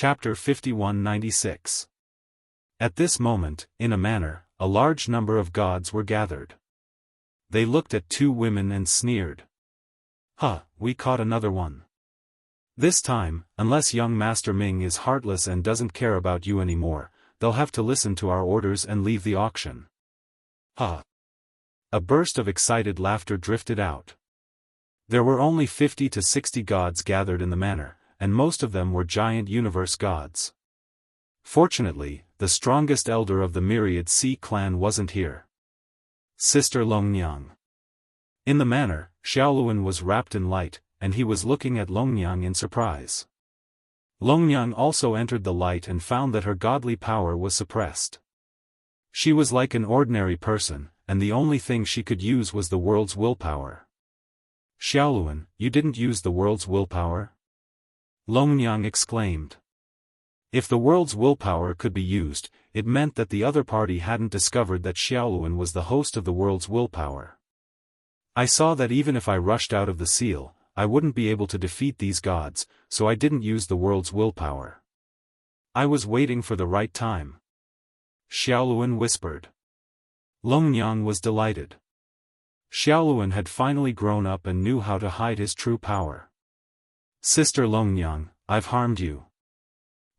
Chapter 5196. At this moment, in a manor, a large number of gods were gathered. They looked at two women and sneered. "Huh, we caught another one. This time, unless young Master Ming is heartless and doesn't care about you anymore, they'll have to listen to our orders and leave the auction." Huh. A burst of excited laughter drifted out. There were only 50 to 60 gods gathered in the manor, and most of them were giant universe gods. Fortunately, the strongest elder of the Myriad Sea clan wasn't here. Sister Longnyang. In the manor, Xiaoluan was wrapped in light, and he was looking at Longnyang in surprise. Longnyang also entered the light and found that her godly power was suppressed. She was like an ordinary person, and the only thing she could use was the world's willpower. "Xiaoluan, you didn't use the world's willpower?" Longnyang exclaimed. If the world's willpower could be used, it meant that the other party hadn't discovered that Xiaoluan was the host of the world's willpower. "I saw that even if I rushed out of the seal, I wouldn't be able to defeat these gods, so I didn't use the world's willpower. I was waiting for the right time," Xiaoluan whispered. Longnyang was delighted. Xiaoluan had finally grown up and knew how to hide his true power. "Sister Longnyang, I've harmed you."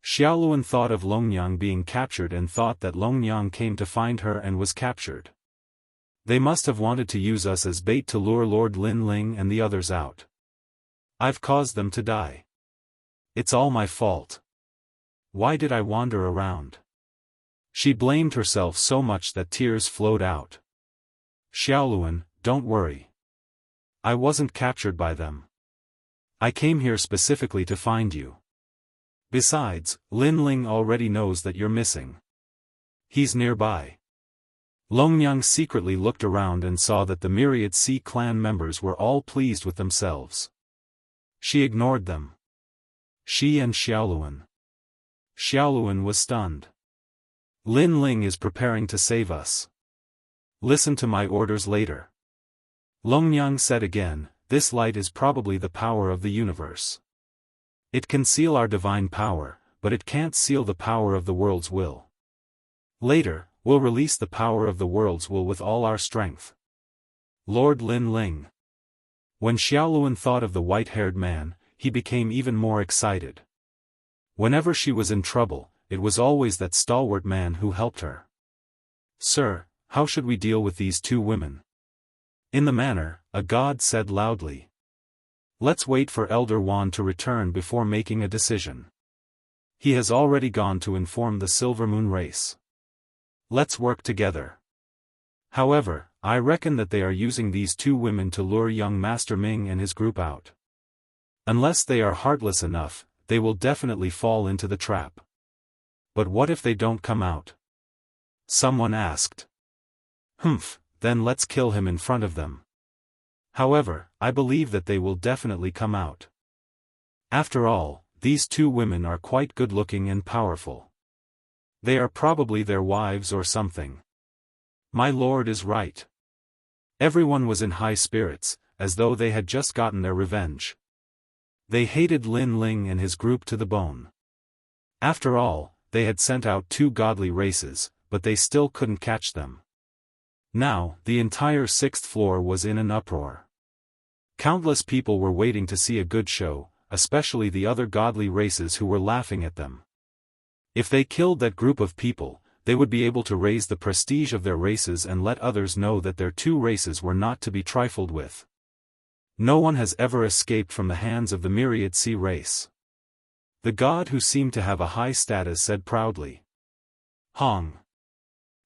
Xiaoluan thought of Longnyang being captured and thought that Longnyang came to find her and was captured. They must have wanted to use us as bait to lure Lord Lin Ling and the others out. I've caused them to die. It's all my fault. Why did I wander around? She blamed herself so much that tears flowed out. "Xiaoluan, don't worry. I wasn't captured by them. I came here specifically to find you. Besides, Lin Ling already knows that you're missing. He's nearby." Longnyang secretly looked around and saw that the Myriad Sea clan members were all pleased with themselves. She ignored them. She and Xiaoluan. Xiaoluan was stunned. "Lin Ling is preparing to save us. Listen to my orders later." Longnyang said again, "This light is probably the power of the universe. It can seal our divine power, but it can't seal the power of the world's will. Later, we'll release the power of the world's will with all our strength." Lord Lin Ling. When Xiaoluan thought of the white-haired man, he became even more excited. Whenever she was in trouble, it was always that stalwart man who helped her. "Sir, how should we deal with these two women?" In the manor, a god said loudly. "Let's wait for Elder Wan to return before making a decision. He has already gone to inform the Silver Moon race. Let's work together. However, I reckon that they are using these two women to lure young Master Ming and his group out. Unless they are heartless enough, they will definitely fall into the trap." "But what if they don't come out?" someone asked. "Humph, then let's kill him in front of them. However, I believe that they will definitely come out. After all, these two women are quite good-looking and powerful. They are probably their wives or something." My lord is right. Everyone was in high spirits, as though they had just gotten their revenge. They hated Lin Ling and his group to the bone. After all, they had sent out two godly races, but they still couldn't catch them. Now, the entire sixth floor was in an uproar. Countless people were waiting to see a good show, especially the other godly races who were laughing at them. If they killed that group of people, they would be able to raise the prestige of their races and let others know that their two races were not to be trifled with. No one has ever escaped from the hands of the Myriad Sea race. The god who seemed to have a high status said proudly. Hong.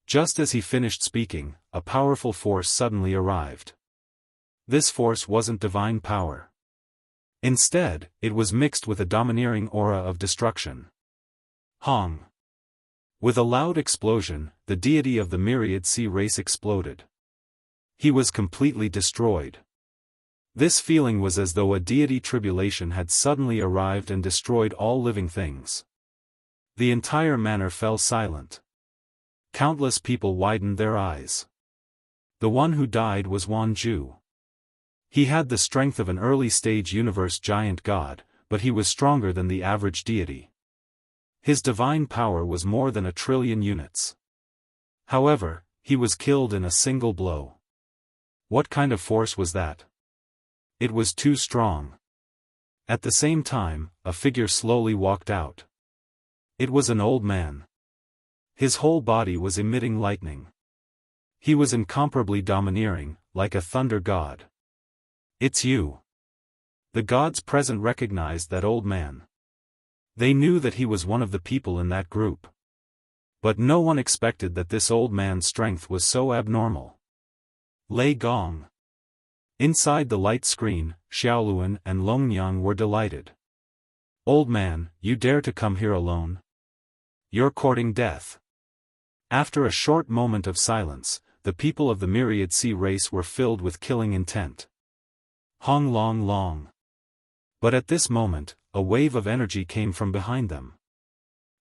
Just as he finished speaking, a powerful force suddenly arrived. This force wasn't divine power. Instead, it was mixed with a domineering aura of destruction. Hong. With a loud explosion, the deity of the Myriad Sea race exploded. He was completely destroyed. This feeling was as though a deity tribulation had suddenly arrived and destroyed all living things. The entire manor fell silent. Countless people widened their eyes. The one who died was Wan Ju. He had the strength of an early-stage universe giant god, but he was stronger than the average deity. His divine power was more than 1,000,000,000 units. However, he was killed in a single blow. What kind of force was that? It was too strong. At the same time, a figure slowly walked out. It was an old man. His whole body was emitting lightning. He was incomparably domineering, like a thunder god. "It's you." The gods present recognized that old man. They knew that he was one of the people in that group. But no one expected that this old man's strength was so abnormal. Lei Gong. Inside the light screen, Xiaoluan and Longnyang were delighted. "Old man, you dare to come here alone? You're courting death." After a short moment of silence, the people of the Myriad Sea race were filled with killing intent. Hong Long Long. But at this moment, a wave of energy came from behind them.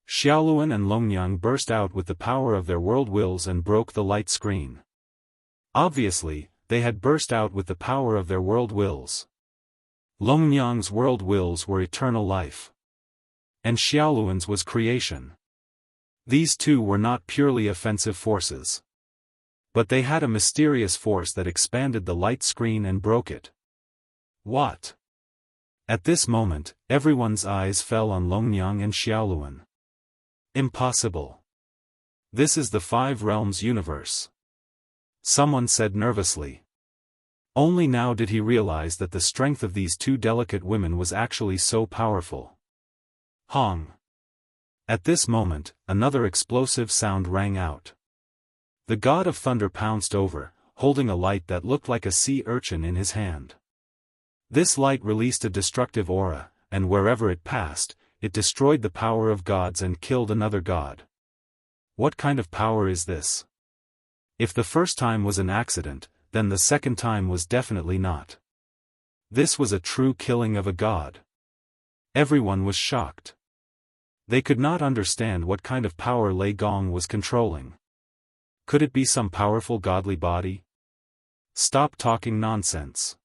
Xiaoluan and Longnyang burst out with the power of their world wills and broke the light screen. Obviously, they had burst out with the power of their world wills. Longnyang's world wills were eternal life. And Xiaoluan's was creation. These two were not purely offensive forces. But they had a mysterious force that expanded the light screen and broke it. What? At this moment, everyone's eyes fell on Longnyang and Xiaoluan. Impossible. This is the Five Realms universe. Someone said nervously. Only now did he realize that the strength of these two delicate women was actually so powerful. Hong. At this moment, another explosive sound rang out. The god of thunder pounced over, holding a light that looked like a sea urchin in his hand. This light released a destructive aura, and wherever it passed, it destroyed the power of gods and killed another god. What kind of power is this? If the first time was an accident, then the second time was definitely not. This was a true killing of a god. Everyone was shocked. They could not understand what kind of power Lei Gong was controlling. Could it be some powerful godly body? Stop talking nonsense.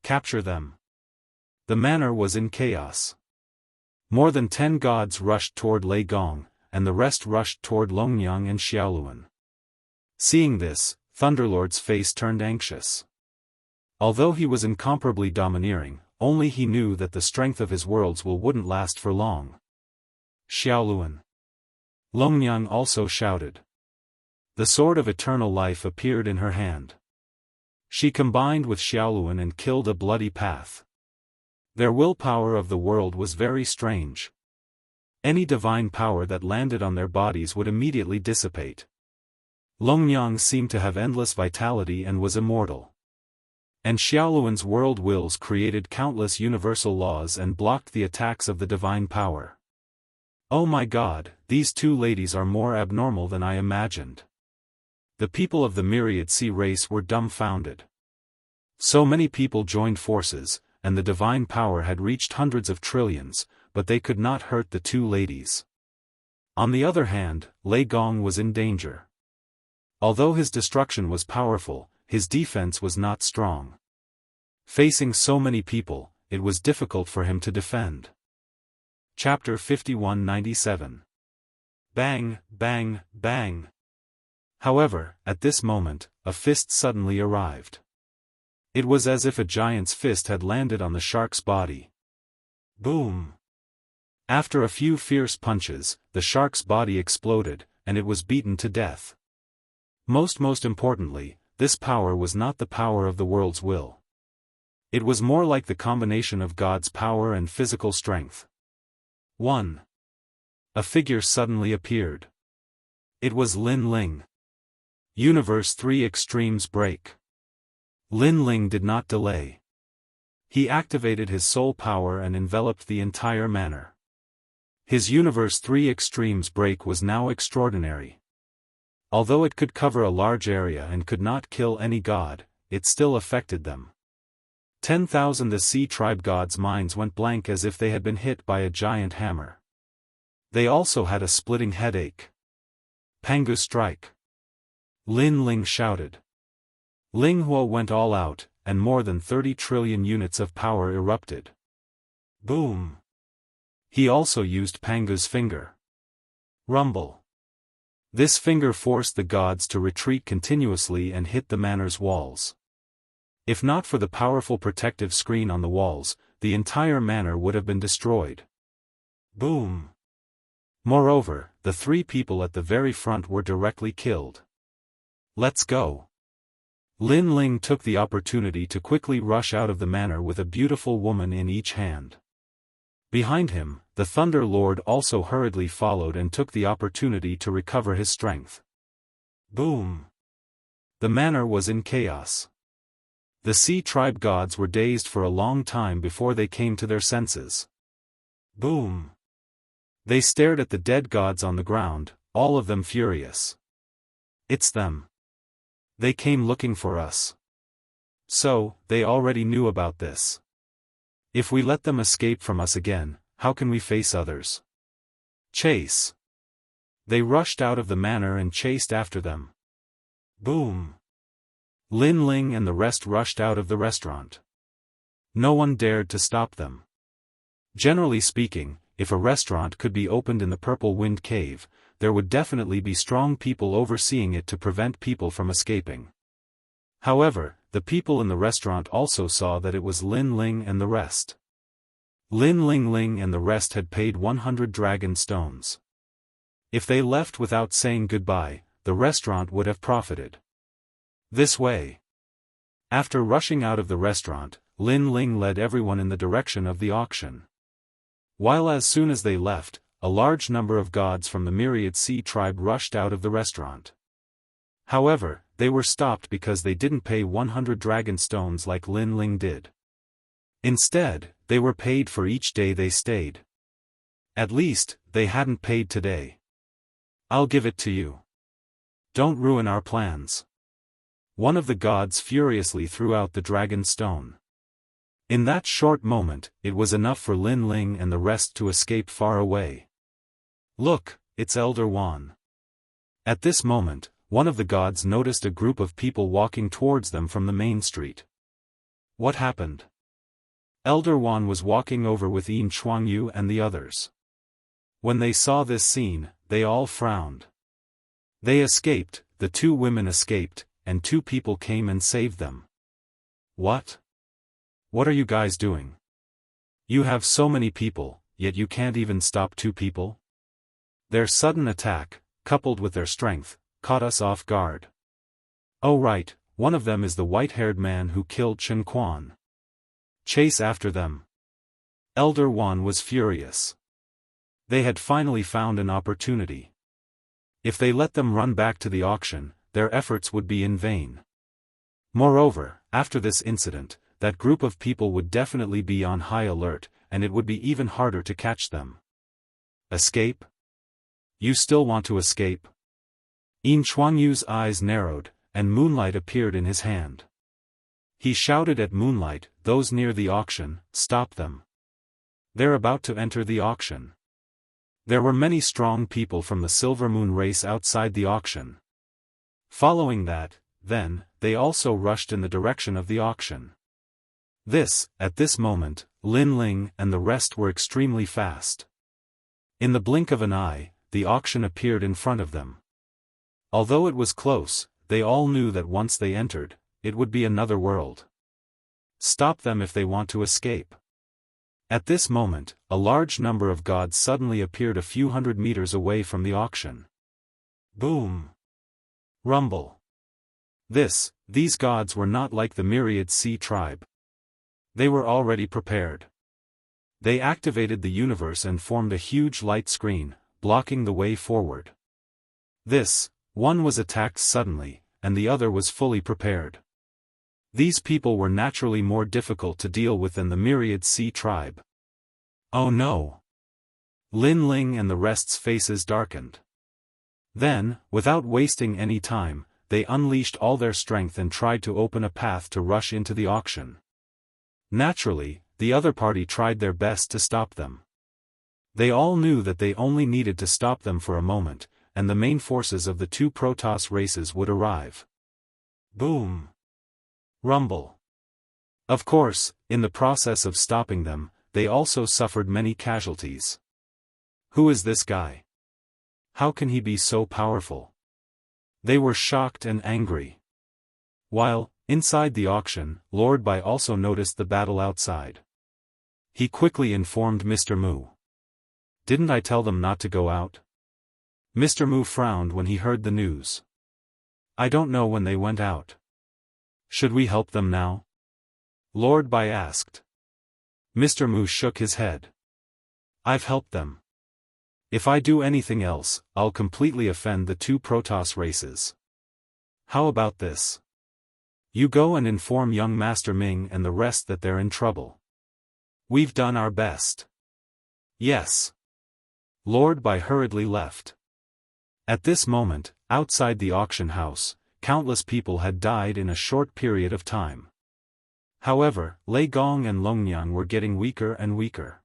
Capture them. The manor was in chaos. More than 10 gods rushed toward Lei Gong, and the rest rushed toward Longnyang and Xiaoluan. Seeing this, Thunderlord's face turned anxious. Although he was incomparably domineering, only he knew that the strength of his world's will wouldn't last for long. Xiaoluan. Longnyang also shouted. The sword of eternal life appeared in her hand. She combined with Xiaoluan and killed a bloody path. Their willpower of the world was very strange. Any divine power that landed on their bodies would immediately dissipate. Longnyang seemed to have endless vitality and was immortal. And Xiaoluan's world wills created countless universal laws and blocked the attacks of the divine power. Oh my god, these two ladies are more abnormal than I imagined. The people of the Myriad Sea race were dumbfounded. So many people joined forces, and the divine power had reached hundreds of trillions, but they could not hurt the two ladies. On the other hand, Lei Gong was in danger. Although his destruction was powerful, his defense was not strong. Facing so many people, it was difficult for him to defend. Chapter 5197. Bang, bang, bang. However, at this moment, a fist suddenly arrived. It was as if a giant's fist had landed on the shark's body. Boom! After a few fierce punches, the shark's body exploded, and it was beaten to death. Most importantly, this power was not the power of the world's will. It was more like the combination of God's power and physical strength. 1. A figure suddenly appeared. It was Lin Ling. Universe 3 Extremes Break. Lin Ling did not delay. He activated his soul power and enveloped the entire manor. His Universe 3 Extremes Break was now extraordinary. Although it could cover a large area and could not kill any god, it still affected them. 10,000 the Sea Tribe gods' minds went blank as if they had been hit by a giant hammer. They also had a splitting headache. Pangu strike! Lin Ling shouted. Ling Huo went all out, and more than 30 trillion units of power erupted. Boom! He also used Pangu's finger. Rumble. This finger forced the gods to retreat continuously and hit the manor's walls. If not for the powerful protective screen on the walls, the entire manor would have been destroyed. Boom. Moreover, the 3 people at the very front were directly killed. Let's go. Lin Ling took the opportunity to quickly rush out of the manor with a beautiful woman in each hand. Behind him, the Thunder Lord also hurriedly followed and took the opportunity to recover his strength. Boom. The manor was in chaos. The Sea Tribe gods were dazed for a long time before they came to their senses. Boom. They stared at the dead gods on the ground, all of them furious. It's them. They came looking for us. So, they already knew about this. If we let them escape from us again, how can we face others? Chase. They rushed out of the manor and chased after them. Boom. Lin Ling and the rest rushed out of the restaurant. No one dared to stop them. Generally speaking, if a restaurant could be opened in the Purple Wind Cave, there would definitely be strong people overseeing it to prevent people from escaping. However, the people in the restaurant also saw that it was Lin Ling and the rest. Lin Ling and the rest had paid 100 dragon stones. If they left without saying goodbye, the restaurant would have profited. This way. After rushing out of the restaurant, Lin Ling led everyone in the direction of the auction. While as soon as they left, a large number of gods from the myriad Sea Tribe rushed out of the restaurant. However, they were stopped because they didn't pay 100 dragon stones like Lin Ling did. Instead, they were paid for each day they stayed. At least, they hadn't paid today. I'll give it to you. Don't ruin our plans. One of the gods furiously threw out the dragon stone. In that short moment, it was enough for Lin Ling and the rest to escape far away. Look, it's Elder Wan. At this moment, one of the gods noticed a group of people walking towards them from the main street. What happened? Elder Wan was walking over with Yin Chuangyu and the others. When they saw this scene, they all frowned. They escaped, the 2 women escaped, and 2 people came and saved them. What? What are you guys doing? You have so many people, yet you can't even stop 2 people? Their sudden attack, coupled with their strength, caught us off guard. Oh right, one of them is the white-haired man who killed Chen Quan. Chase after them. Elder Wan was furious. They had finally found an opportunity. If they let them run back to the auction, their efforts would be in vain. Moreover, after this incident, that group of people would definitely be on high alert, and it would be even harder to catch them. Escape? You still want to escape? Yin Chuangyu's eyes narrowed, and moonlight appeared in his hand. He shouted at Moonlight, those near the auction, stop them. They're about to enter the auction. There were many strong people from the Silver Moon race outside the auction. Following that, then, they also rushed in the direction of the auction. At this moment, Lin Ling and the rest were extremely fast. In the blink of an eye, the auction appeared in front of them. Although it was close, they all knew that once they entered, it would be another world. Stop them if they want to escape. At this moment, a large number of gods suddenly appeared a few hundred meters away from the auction. Boom! Rumble! These gods were not like the myriad Sea Tribe. They were already prepared. They activated the universe and formed a huge light screen, blocking the way forward. One was attacked suddenly, and the other was fully prepared. These people were naturally more difficult to deal with than the myriad Sea Tribe. Oh no! Lin Ling and the rest's faces darkened. Then, without wasting any time, they unleashed all their strength and tried to open a path to rush into the auction. Naturally, the other party tried their best to stop them. They all knew that they only needed to stop them for a moment, and the main forces of the 2 Protoss races would arrive. Boom! Rumble! Of course, in the process of stopping them, they also suffered many casualties. Who is this guy? How can he be so powerful? They were shocked and angry. While, inside the auction, Lord Bai also noticed the battle outside. He quickly informed Mr. Mu. Didn't I tell them not to go out? Mr. Mu frowned when he heard the news. I don't know when they went out. Should we help them now? Lord Bai asked. Mr. Mu shook his head. I've helped them. If I do anything else, I'll completely offend the two Protoss races. How about this? You go and inform young Master Ming and the rest that they're in trouble. We've done our best. Yes. Lord Bai hurriedly left. At this moment, outside the auction house, countless people had died in a short period of time. However, Lei Gong and Longnyang were getting weaker and weaker.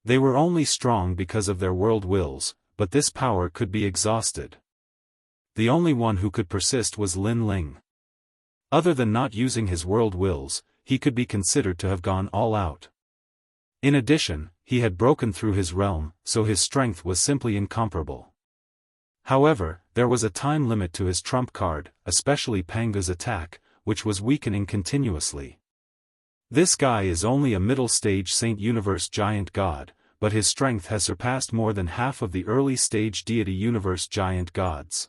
They were only strong because of their world wills, but this power could be exhausted. The only one who could persist was Lin Ling. Other than not using his world wills, he could be considered to have gone all out. In addition, he had broken through his realm, so his strength was simply incomparable. However, there was a time limit to his trump card, especially Panga's attack, which was weakening continuously. This guy is only a middle-stage Saint Universe giant god, but his strength has surpassed more than half of the early-stage deity universe giant gods.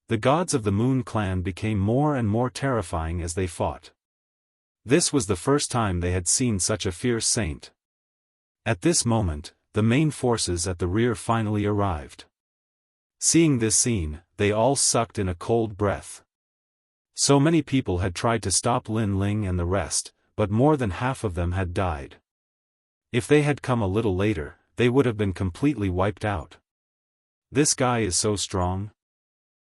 The gods of the Moon Clan became more and more terrifying as they fought. This was the first time they had seen such a fierce saint. At this moment, the main forces at the rear finally arrived. Seeing this scene, they all sucked in a cold breath. So many people had tried to stop Lin Ling and the rest, but more than half of them had died. If they had come a little later, they would have been completely wiped out. This guy is so strong?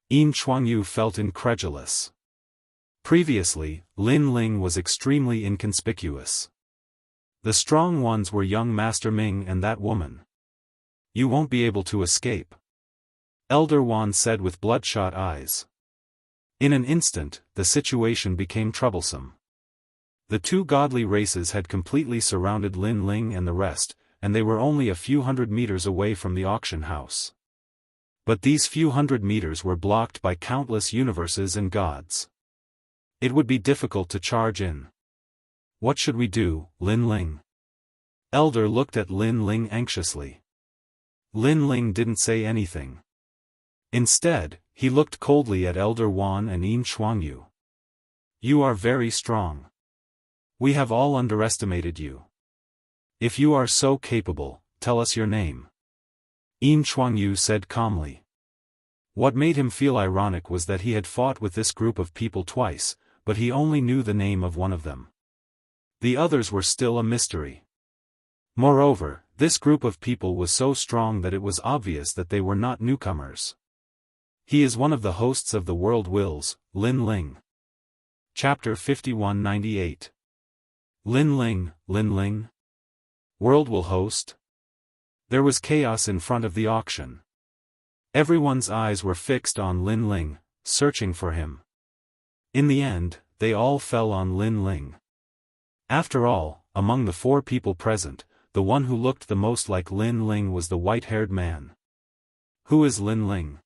Yin Chuangyu felt incredulous. Previously, Lin Ling was extremely inconspicuous. The strong ones were young Master Ming and that woman. You won't be able to escape. Elder Wan said with bloodshot eyes. In an instant, the situation became troublesome. The two godly races had completely surrounded Lin Ling and the rest, and they were only a few hundred meters away from the auction house. But these few hundred meters were blocked by countless universes and gods. It would be difficult to charge in. What should we do, Lin Ling? Elder looked at Lin Ling anxiously. Lin Ling didn't say anything. Instead, he looked coldly at Elder Wan and Yin Chuangyu. You are very strong. We have all underestimated you. If you are so capable, tell us your name. Yin Chuangyu said calmly. What made him feel ironic was that he had fought with this group of people twice, but he only knew the name of one of them. The others were still a mystery. Moreover, this group of people was so strong that it was obvious that they were not newcomers. He is one of the hosts of the World Wills, Lin Ling. Chapter 5198. Lin Ling? World Will host? There was chaos in front of the auction. Everyone's eyes were fixed on Lin Ling, searching for him. In the end, they all fell on Lin Ling. After all, among the four people present, the one who looked the most like Lin Ling was the white-haired man. Who is Lin Ling?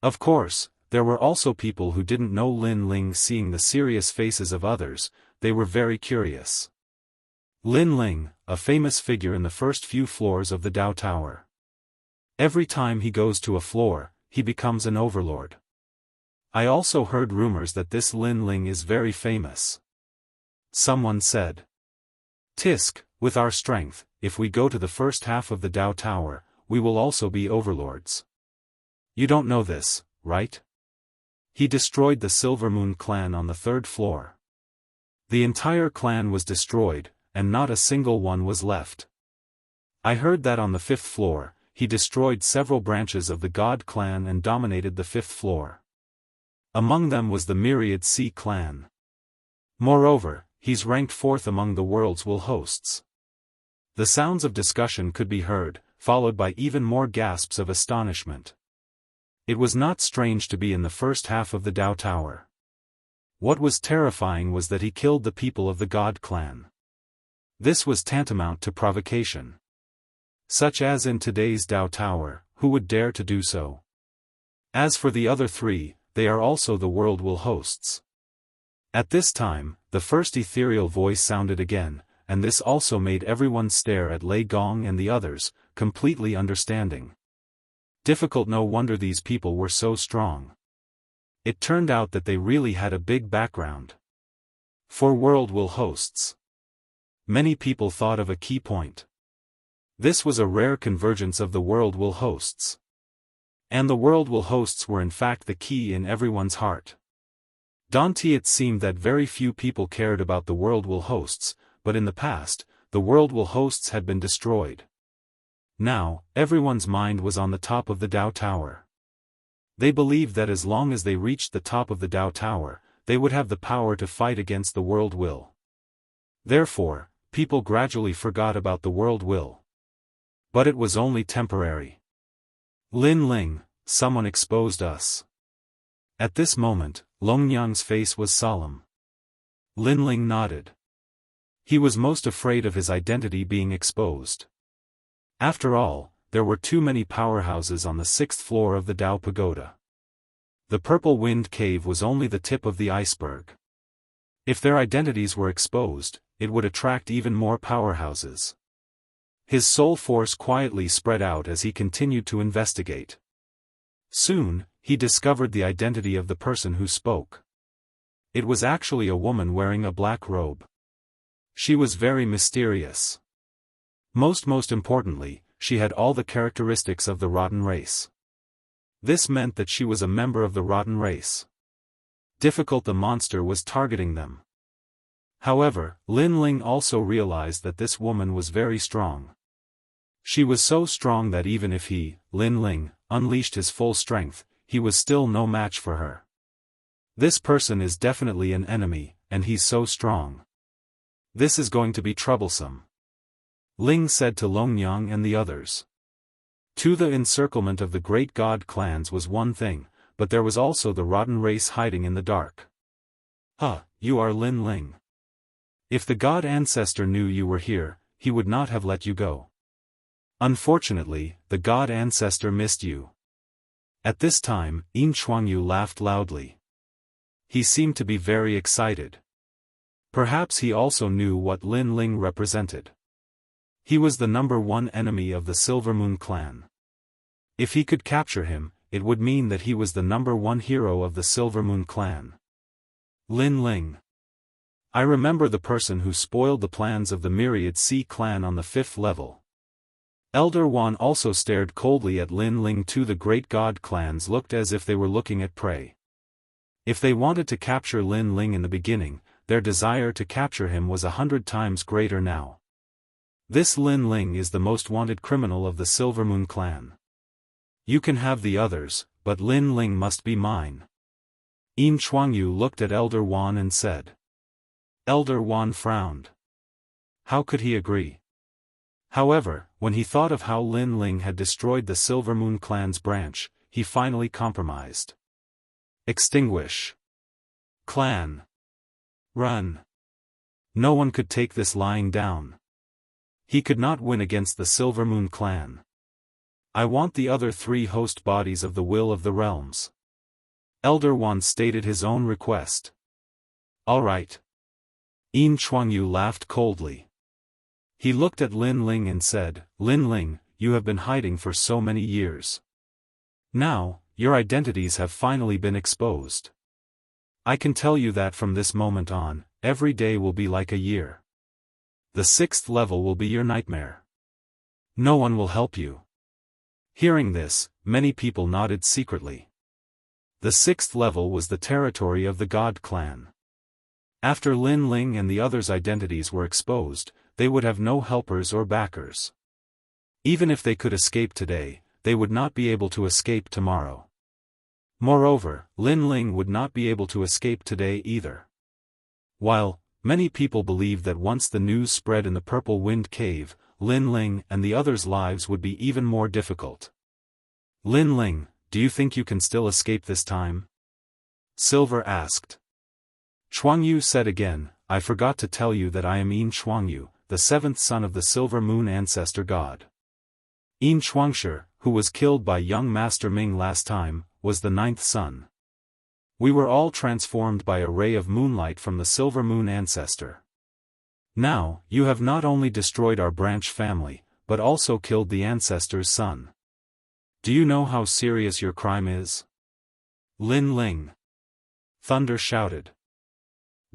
Of course, there were also people who didn't know Lin Ling. Seeing the serious faces of others, they were very curious. Lin Ling, a famous figure in the first few floors of the Dao Tower. Every time he goes to a floor, he becomes an overlord. I also heard rumors that this Lin Ling is very famous. Someone said. Tisk, with our strength, if we go to the first half of the Dao Tower, we will also be overlords. You don't know this, right? He destroyed the Silver Moon clan on the 3rd floor. The entire clan was destroyed, and not a single one was left. I heard that on the 5th floor, he destroyed several branches of the God clan and dominated the 5th floor. Among them was the Myriad Sea clan. Moreover, he's ranked 4th among the World's Will hosts. The sounds of discussion could be heard, followed by even more gasps of astonishment. It was not strange to be in the first half of the Dao Tower. What was terrifying was that he killed the people of the God clan. This was tantamount to provocation. Such as in today's Dao Tower, who would dare to do so? As for the other three, they are also the world will hosts. At this time, the first ethereal voice sounded again, and this also made everyone stare at Lei Gong and the others, completely understanding. Difficult, no wonder these people were so strong. It turned out that they really had a big background. For world will hosts. Many people thought of a key point. This was a rare convergence of the world will hosts. And the world will hosts were in fact the key in everyone's heart. Dante, it seemed that very few people cared about the world will hosts, but in the past, the world will hosts had been destroyed. Now, everyone's mind was on the top of the Dao Tower. They believed that as long as they reached the top of the Dao Tower, they would have the power to fight against the world will. Therefore, people gradually forgot about the world will. But it was only temporary. Lin Ling, someone exposed us. At this moment, Long Nyang's face was solemn. Lin Ling nodded. He was most afraid of his identity being exposed. After all, there were too many powerhouses on the 6th floor of the Dao Pagoda. The Purple Wind Cave was only the tip of the iceberg. If their identities were exposed, it would attract even more powerhouses. His soul force quietly spread out as he continued to investigate. Soon, he discovered the identity of the person who spoke. It was actually a woman wearing a black robe. She was very mysterious. Most importantly, she had all the characteristics of the rotten race. This meant that she was a member of the rotten race. Difficult, the monster was targeting them. However, Lin Ling also realized that this woman was very strong. She was so strong that even if he, Lin Ling, unleashed his full strength, he was still no match for her. This person is definitely an enemy, and he's so strong. This is going to be troublesome. Ling said to Longyang and the others. To the encirclement of the great god clans was one thing, but there was also the rotten race hiding in the dark. You are Lin Ling. If the god ancestor knew you were here, he would not have let you go. Unfortunately, the god ancestor missed you. At this time, Yin Chuangyu laughed loudly. He seemed to be very excited. Perhaps he also knew what Lin Ling represented. He was the #1 enemy of the Silver Moon clan. If he could capture him, it would mean that he was the #1 hero of the Silver Moon clan. Lin Ling. I remember the person who spoiled the plans of the Myriad Sea clan on the 5th level. Elder Wan also stared coldly at Lin Ling too. The great god clans looked as if they were looking at prey. If they wanted to capture Lin Ling in the beginning, their desire to capture him was 100 times greater now. This Lin Ling is the most wanted criminal of the Silver Moon clan. You can have the others, but Lin Ling must be mine. Yin Chuangyu looked at Elder Wan and said. Elder Wan frowned. How could he agree? However, when he thought of how Lin Ling had destroyed the Silver Moon clan's branch, he finally compromised. Extinguish. Clan. Run. No one could take this lying down. He could not win against the Silver Moon clan. I want the other 3 host bodies of the will of the realms. Elder Wan stated his own request. All right. Yin Chuangyu laughed coldly. He looked at Lin Ling and said, Lin Ling, you have been hiding for so many years. Now, your identities have finally been exposed. I can tell you that from this moment on, every day will be like a year. The 6th level will be your nightmare. No one will help you. Hearing this, many people nodded secretly. The 6th level was the territory of the God clan. After Lin Ling and the others' identities were exposed, they would have no helpers or backers. Even if they could escape today, they would not be able to escape tomorrow. Moreover, Lin Ling would not be able to escape today either. While many people believed that once the news spread in the Purple Wind Cave, Lin Ling and the others' lives would be even more difficult. Lin Ling, do you think you can still escape this time? Silver asked. Chuangyu said again, I forgot to tell you that I am Yin Chuangyu, the 7th son of the Silver Moon ancestor god. Xianxia, who was killed by young Master Ming last time, was the 9th son. We were all transformed by a ray of moonlight from the silver moon ancestor. Now, you have not only destroyed our branch family, but also killed the ancestor's son. Do you know how serious your crime is? Lin Ling. Thunder shouted.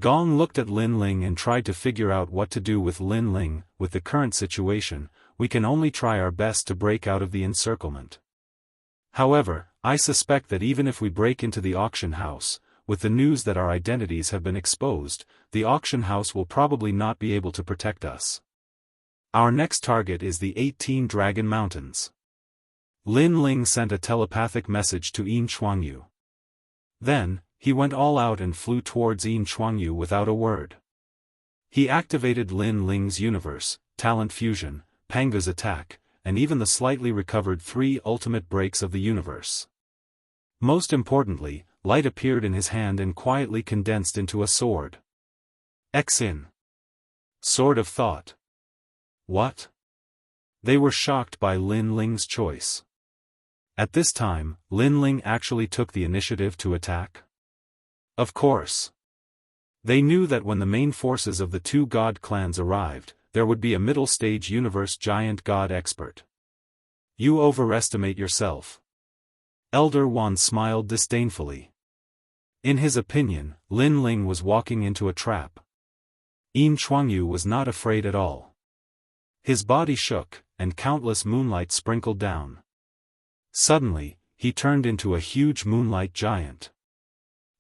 Gong looked at Lin Ling and tried to figure out what to do with Lin Ling. With the current situation, we can only try our best to break out of the encirclement. However, I suspect that even if we break into the auction house, with the news that our identities have been exposed, the auction house will probably not be able to protect us. Our next target is the 18 Dragon Mountains. Lin Ling sent a telepathic message to Xianxia. Then, he went all out and flew towards Xianxia without a word. He activated Lin Ling's universe, talent fusion, Panga's attack, and even the slightly recovered 3 ultimate breaks of the universe. Most importantly, light appeared in his hand and quietly condensed into a sword. Xin. Sword of Thought. What? They were shocked by Lin Ling's choice. At this time, Lin Ling actually took the initiative to attack? Of course. They knew that when the main forces of the 2 god clans arrived, there would be a middle-stage universe giant god expert. You overestimate yourself. Elder Wan smiled disdainfully. In his opinion, Lin Ling was walking into a trap. Xianxia was not afraid at all. His body shook, and countless moonlight sprinkled down. Suddenly, he turned into a huge moonlight giant.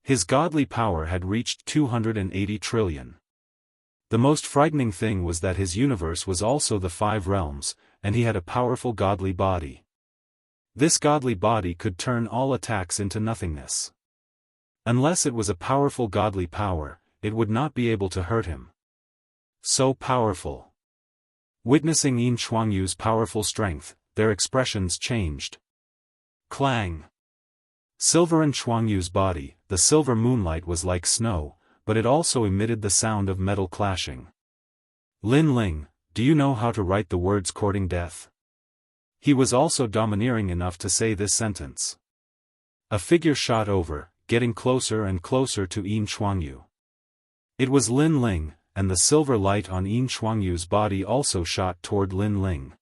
His godly power had reached 280 trillion. The most frightening thing was that his universe was also the 5 realms, and he had a powerful godly body. This godly body could turn all attacks into nothingness. Unless it was a powerful godly power, it would not be able to hurt him. So powerful. Witnessing Xianxia's powerful strength, their expressions changed. Clang. Silver Xianxia's body, the silver moonlight was like snow, but it also emitted the sound of metal clashing. Lin Ling, do you know how to write the words courting death? He was also domineering enough to say this sentence. A figure shot over, getting closer and closer to Xianxia. It was Lin Ling, and the silver light on Xianxia's body also shot toward Lin Ling.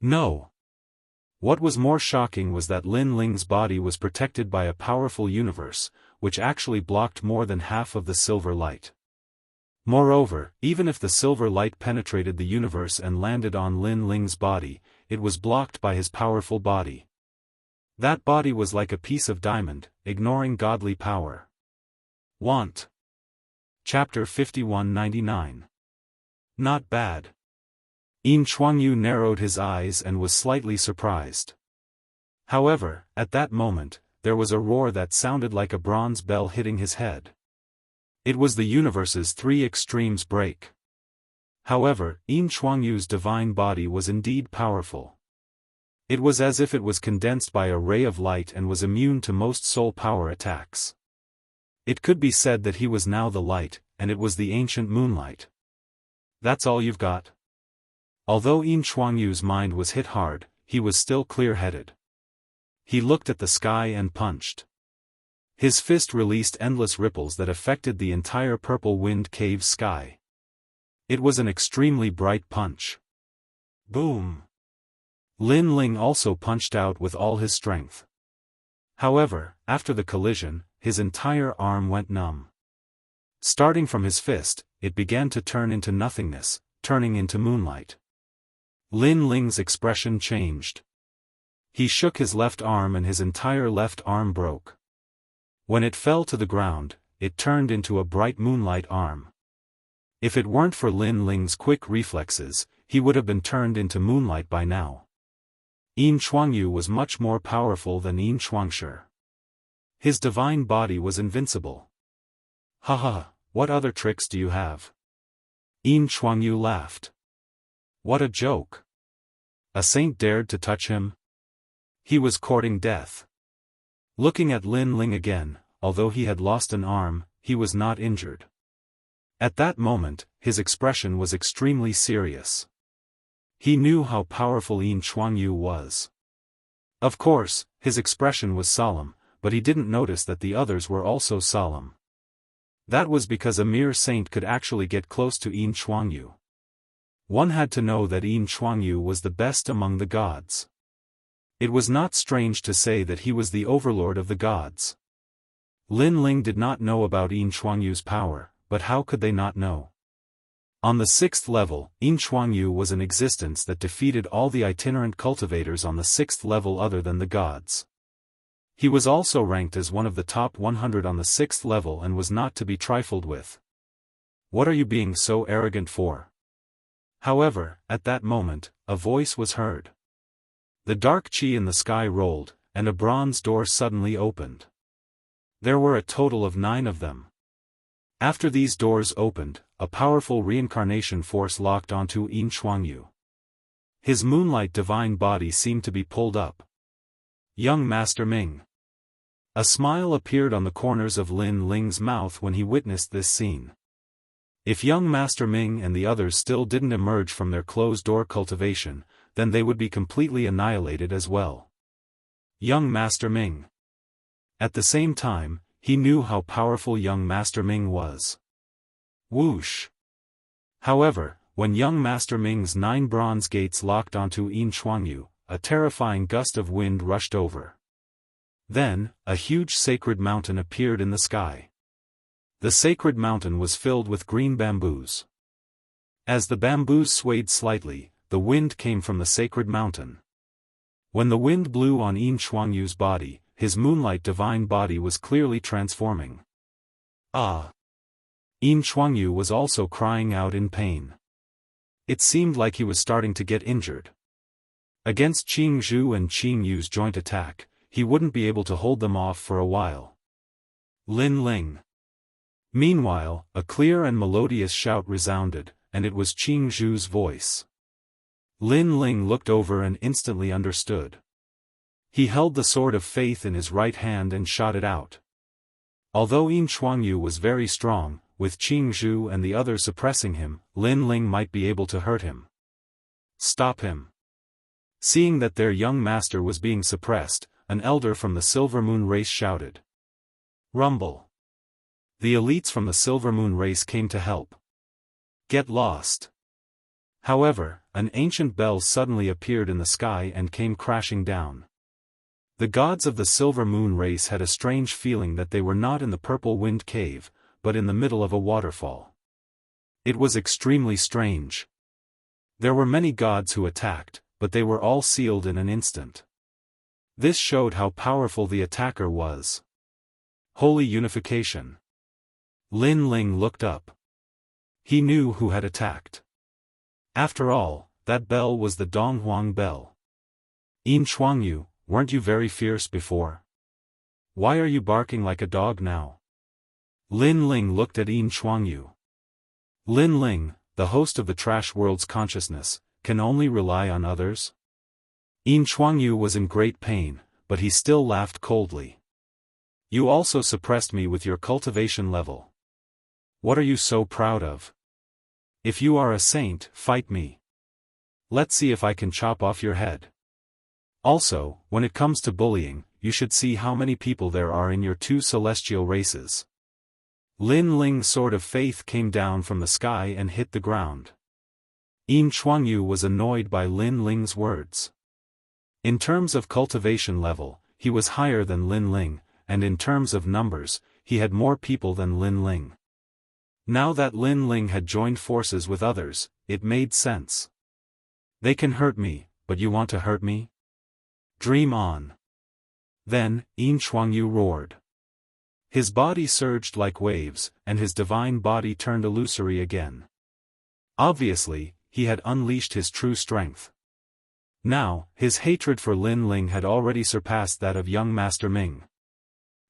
No. What was more shocking was that Lin Ling's body was protected by a powerful universe, which actually blocked more than half of the silver light. Moreover, even if the silver light penetrated the universe and landed on Lin Ling's body, it was blocked by his powerful body. That body was like a piece of diamond, ignoring godly power. Want. Chapter 5199. Not bad. Xianxia narrowed his eyes and was slightly surprised. However, at that moment, there was a roar that sounded like a bronze bell hitting his head. It was the universe's 3 extremes break. However, Xianxia's divine body was indeed powerful. It was as if it was condensed by a ray of light and was immune to most soul power attacks. It could be said that he was now the light, and it was the ancient moonlight. That's all you've got? Although Xianxia's mind was hit hard, he was still clear-headed. He looked at the sky and punched. His fist released endless ripples that affected the entire purple wind cave sky. It was an extremely bright punch. Boom! Lin Ling also punched out with all his strength. However, after the collision, his entire arm went numb. Starting from his fist, it began to turn into nothingness, turning into moonlight. Lin Ling's expression changed. He shook his left arm and his entire left arm broke. When it fell to the ground, it turned into a bright moonlight arm. If it weren't for Lin Ling's quick reflexes, he would have been turned into moonlight by now. Xianxia was much more powerful than Xianxia. His divine body was invincible. Haha, what other tricks do you have? Xianxia laughed. What a joke. A saint dared to touch him? He was courting death. Looking at Lin Ling again, although he had lost an arm, he was not injured. At that moment, his expression was extremely serious. He knew how powerful Yin Chuangyu was. Of course, his expression was solemn, but he didn't notice that the others were also solemn. That was because a mere saint could actually get close to Yin Chuangyu. One had to know that Yin Chuangyu was the best among the gods. It was not strange to say that he was the overlord of the gods. Lin Ling did not know about Yin Chuangyu's power, but how could they not know? On the 6th level, Yin Chuangyu was an existence that defeated all the itinerant cultivators on the 6th level other than the gods. He was also ranked as one of the top 100 on the 6th level and was not to be trifled with. What are you being so arrogant for? However, at that moment, a voice was heard. The dark qi in the sky rolled, and a bronze door suddenly opened. There were a total of 9 of them. After these doors opened, a powerful reincarnation force locked onto Yin Chuangyu. His moonlight divine body seemed to be pulled up. Young Master Ming. A smile appeared on the corners of Lin Ling's mouth when he witnessed this scene. If young Master Ming and the others still didn't emerge from their closed-door cultivation, then they would be completely annihilated as well. Young Master Ming. At the same time, he knew how powerful young Master Ming was. Whoosh! However, when young Master Ming's 9 bronze gates locked onto Yin Chuangyu, a terrifying gust of wind rushed over. Then, a huge sacred mountain appeared in the sky. The sacred mountain was filled with green bamboos. As the bamboos swayed slightly, the wind came from the sacred mountain. When the wind blew on Yin Chuangyu's body, his moonlight divine body was clearly transforming. Ah! Yin Chuangyu was also crying out in pain. It seemed like he was starting to get injured. Against Qing Zhu and Qing Yu's joint attack, he wouldn't be able to hold them off for a while. Lin Ling. Meanwhile, a clear and melodious shout resounded, and it was Qing Zhu's voice. Lin Ling looked over and instantly understood. He held the sword of faith in his right hand and shot it out. Although Yin Chuangyu was very strong, with Qing Zhu and the others suppressing him, Lin Ling might be able to hurt him. Stop him! Seeing that their young master was being suppressed, an elder from the Silver Moon race shouted. Rumble! The elites from the Silver Moon race came to help. Get lost! However, an ancient bell suddenly appeared in the sky and came crashing down. The gods of the Silver Moon race had a strange feeling that they were not in the Purple Wind Cave, but in the middle of a waterfall. It was extremely strange. There were many gods who attacked, but they were all sealed in an instant. This showed how powerful the attacker was. Holy unification. Lin Ling looked up. He knew who had attacked. After all, that bell was the Donghuang bell. Yin Chuangyu, weren't you very fierce before? Why are you barking like a dog now? Lin Ling looked at Yin Chuangyu. Lin Ling, the host of the Trash World's consciousness, can only rely on others? Yin Chuangyu was in great pain, but he still laughed coldly. You also suppressed me with your cultivation level. What are you so proud of? If you are a saint, fight me. Let's see if I can chop off your head. Also, when it comes to bullying, you should see how many people there are in your 2 celestial races. Lin Ling's sword of faith came down from the sky and hit the ground. Yin Chuangyu was annoyed by Lin Ling's words. In terms of cultivation level, he was higher than Lin Ling, and in terms of numbers, he had more people than Lin Ling. Now that Lin Ling had joined forces with others, it made sense. They can hurt me, but you want to hurt me? Dream on. Then, Yin Chuangyu roared. His body surged like waves, and his divine body turned illusory again. Obviously, he had unleashed his true strength. Now, his hatred for Lin Ling had already surpassed that of young Master Ming.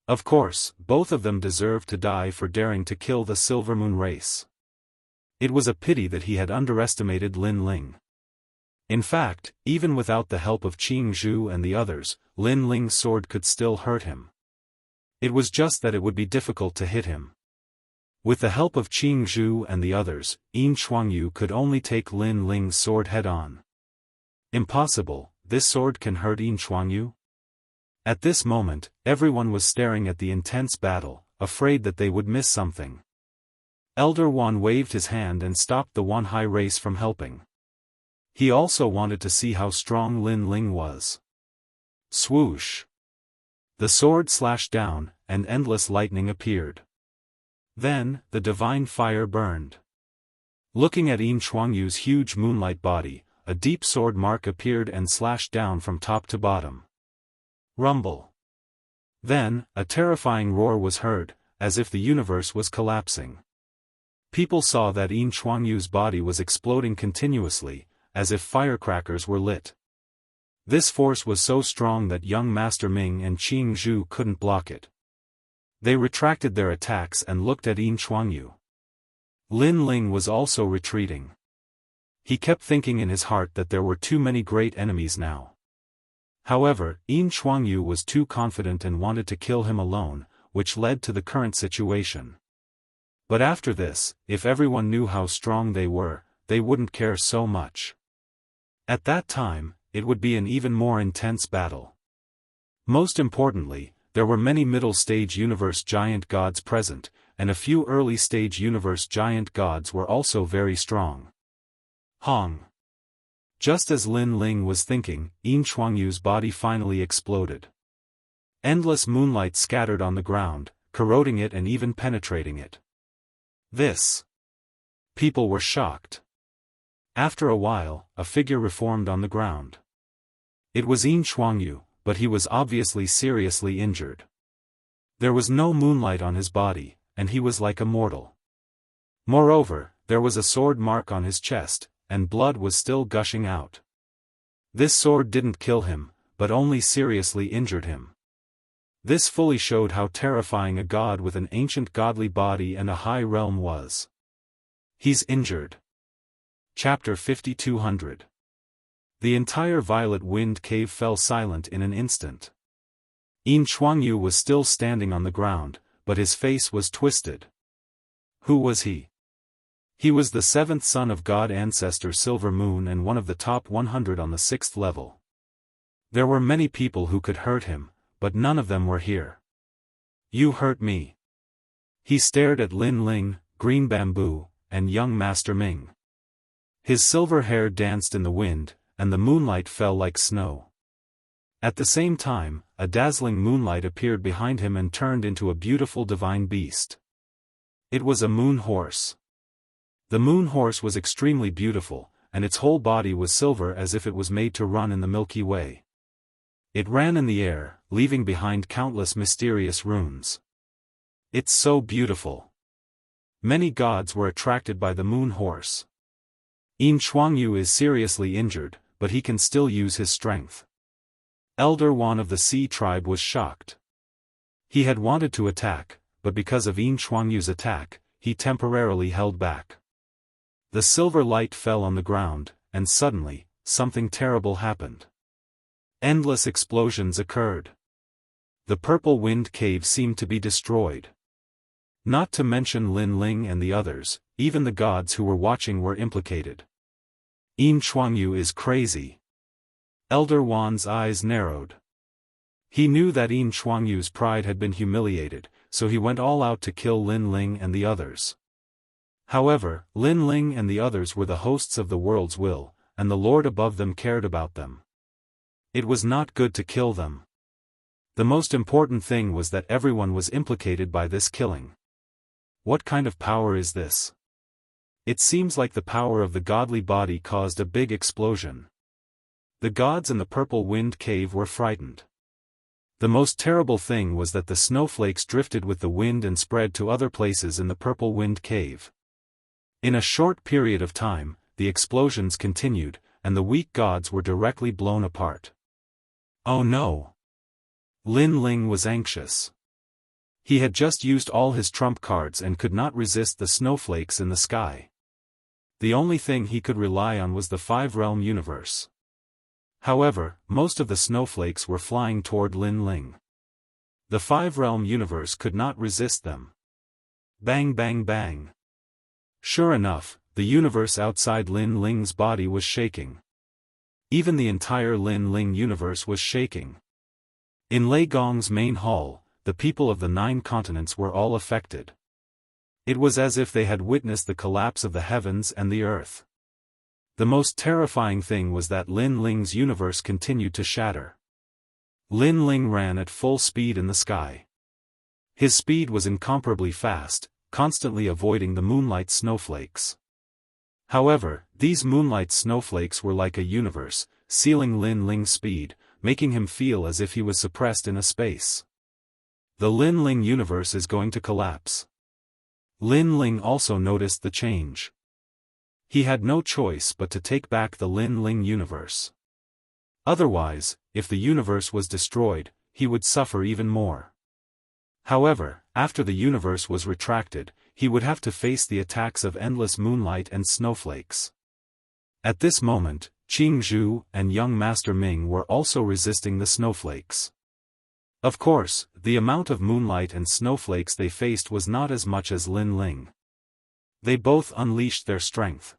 Of course, both of them deserved to die for daring to kill the Silver Moon race. It was a pity that he had underestimated Lin Ling. In fact, even without the help of Qing Zhu and the others, Lin Ling's sword could still hurt him. It was just that it would be difficult to hit him. With the help of Qing Zhu and the others, Yin Chuangyu could only take Lin Ling's sword head-on. Impossible, this sword can hurt Xianxia? At this moment, everyone was staring at the intense battle, afraid that they would miss something. Elder Wan waved his hand and stopped the Wanhai race from helping. He also wanted to see how strong Lin Ling was. Swoosh! The sword slashed down, and endless lightning appeared. Then, the divine fire burned. Looking at Xianxia's huge moonlight body, a deep sword mark appeared and slashed down from top to bottom. Rumble. Then, a terrifying roar was heard, as if the universe was collapsing. People saw that Xianxia's body was exploding continuously, as if firecrackers were lit. This force was so strong that young Master Ming and Qing Zhu couldn't block it. They retracted their attacks and looked at Xianxia. Lin Ling was also retreating. He kept thinking in his heart that there were too many great enemies now. However, Xianxia was too confident and wanted to kill him alone, which led to the current situation. But after this, if everyone knew how strong they were, they wouldn't care so much. At that time, it would be an even more intense battle. Most importantly, there were many middle-stage universe giant gods present, and a few early-stage universe giant gods were also very strong. Hong. Just as Lin Ling was thinking, Xianxia's body finally exploded. Endless moonlight scattered on the ground, corroding it and even penetrating it. This. People were shocked. After a while, a figure reformed on the ground. It was Xianxia, but he was obviously seriously injured. There was no moonlight on his body, and he was like a mortal. Moreover, there was a sword mark on his chest, and blood was still gushing out. This sword didn't kill him, but only seriously injured him. This fully showed how terrifying a god with an ancient godly body and a high realm was. He's injured. Chapter 5200. The entire Violet Wind Cave fell silent in an instant. Xianxia was still standing on the ground, but his face was twisted. Who was he? He was the seventh son of god ancestor Silver Moon and one of the top 100 on the 6th level. There were many people who could hurt him, but none of them were here. You hurt me. He stared at Lin Ling, Green Bamboo, and young Master Ming. His silver hair danced in the wind, and the moonlight fell like snow. At the same time, a dazzling moonlight appeared behind him and turned into a beautiful divine beast. It was a moon horse. The moon horse was extremely beautiful, and its whole body was silver as if it was made to run in the Milky Way. It ran in the air, leaving behind countless mysterious runes. It's so beautiful. Many gods were attracted by the moon horse. Xianxia is seriously injured, but he can still use his strength. Elder Wan of the Sea Tribe was shocked. He had wanted to attack, but because of Xianxia's attack, he temporarily held back. The silver light fell on the ground, and suddenly, something terrible happened. Endless explosions occurred. The Purple Wind Cave seemed to be destroyed. Not to mention Lin Ling and the others, even the gods who were watching were implicated. Xianxia is crazy. Elder Wan's eyes narrowed. He knew that Xianxia's pride had been humiliated, so he went all out to kill Lin Ling and the others. However, Lin Ling and the others were the hosts of the world's will, and the Lord above them cared about them. It was not good to kill them. The most important thing was that everyone was implicated by this killing. What kind of power is this? It seems like the power of the godly body caused a big explosion. The gods in the Purple Wind Cave were frightened. The most terrible thing was that the snowflakes drifted with the wind and spread to other places in the Purple Wind Cave. In a short period of time, the explosions continued, and the weak gods were directly blown apart. Oh no! Lin Ling was anxious. He had just used all his trump cards and could not resist the snowflakes in the sky. The only thing he could rely on was the five-realm universe. However, most of the snowflakes were flying toward Lin Ling. The five-realm universe could not resist them. Bang bang bang. Sure enough, the universe outside Lin Ling's body was shaking. Even the entire Lin Ling universe was shaking. In Lei Gong's main hall, the people of the 9 continents were all affected. It was as if they had witnessed the collapse of the heavens and the earth. The most terrifying thing was that Lin Ling's universe continued to shatter. Lin Ling ran at full speed in the sky. His speed was incomparably fast, constantly avoiding the moonlight snowflakes. However, these moonlight snowflakes were like a universe, sealing Lin Ling's speed, making him feel as if he was suppressed in a space. The Lin Ling universe is going to collapse. Lin Ling also noticed the change. He had no choice but to take back the Lin Ling universe. Otherwise, if the universe was destroyed, he would suffer even more. However, after the universe was retracted, he would have to face the attacks of endless moonlight and snowflakes. At this moment, Jianghu and young Master Ming were also resisting the snowflakes. Of course, the amount of moonlight and snowflakes they faced was not as much as Lin Ling. They both unleashed their strength.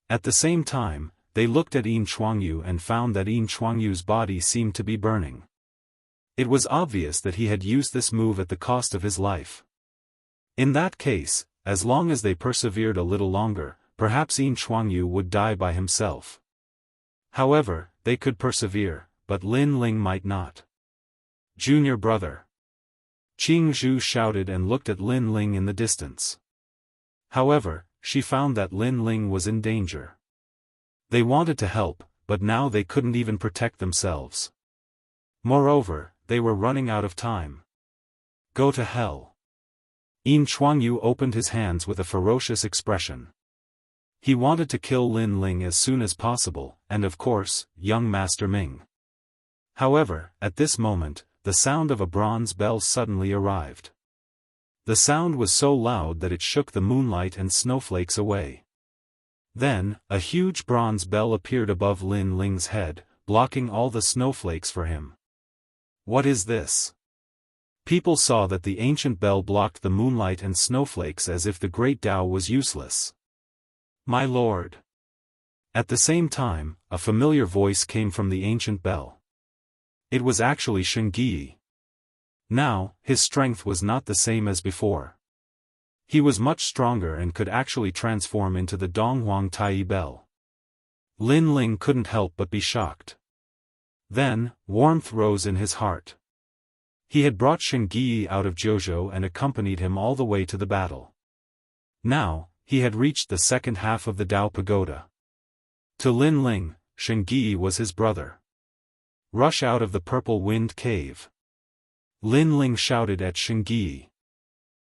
At the same time, they looked at Yin Chuangyu and found that Yin Chuangyu's body seemed to be burning. It was obvious that he had used this move at the cost of his life. In that case, as long as they persevered a little longer, perhaps Yin Chuangyu would die by himself. However, they could persevere, but Lin Ling might not. Junior brother. Jianghu shouted and looked at Lin Ling in the distance. However, she found that Lin Ling was in danger. They wanted to help, but now they couldn't even protect themselves. Moreover, they were running out of time. Go to hell. Yin Chuangyu opened his hands with a ferocious expression. He wanted to kill Lin Ling as soon as possible, and of course, young Master Ming. However, at this moment, the sound of a bronze bell suddenly arrived. The sound was so loud that it shook the moonlight and snowflakes away. Then, a huge bronze bell appeared above Lin Ling's head, blocking all the snowflakes for him. What is this? People saw that the ancient bell blocked the moonlight and snowflakes as if the great Tao was useless. My lord. At the same time, a familiar voice came from the ancient bell. It was actually Shengyi. Now, his strength was not the same as before. He was much stronger and could actually transform into the Donghuang Tai Bell. Lin Ling couldn't help but be shocked. Then, warmth rose in his heart. He had brought Shengyi out of Jiuzhou and accompanied him all the way to the battle. Now, he had reached the second half of the Dao Pagoda. To Lin Ling, Shengyi was his brother. Rush out of the purple wind cave. Lin Ling shouted at Shengyi.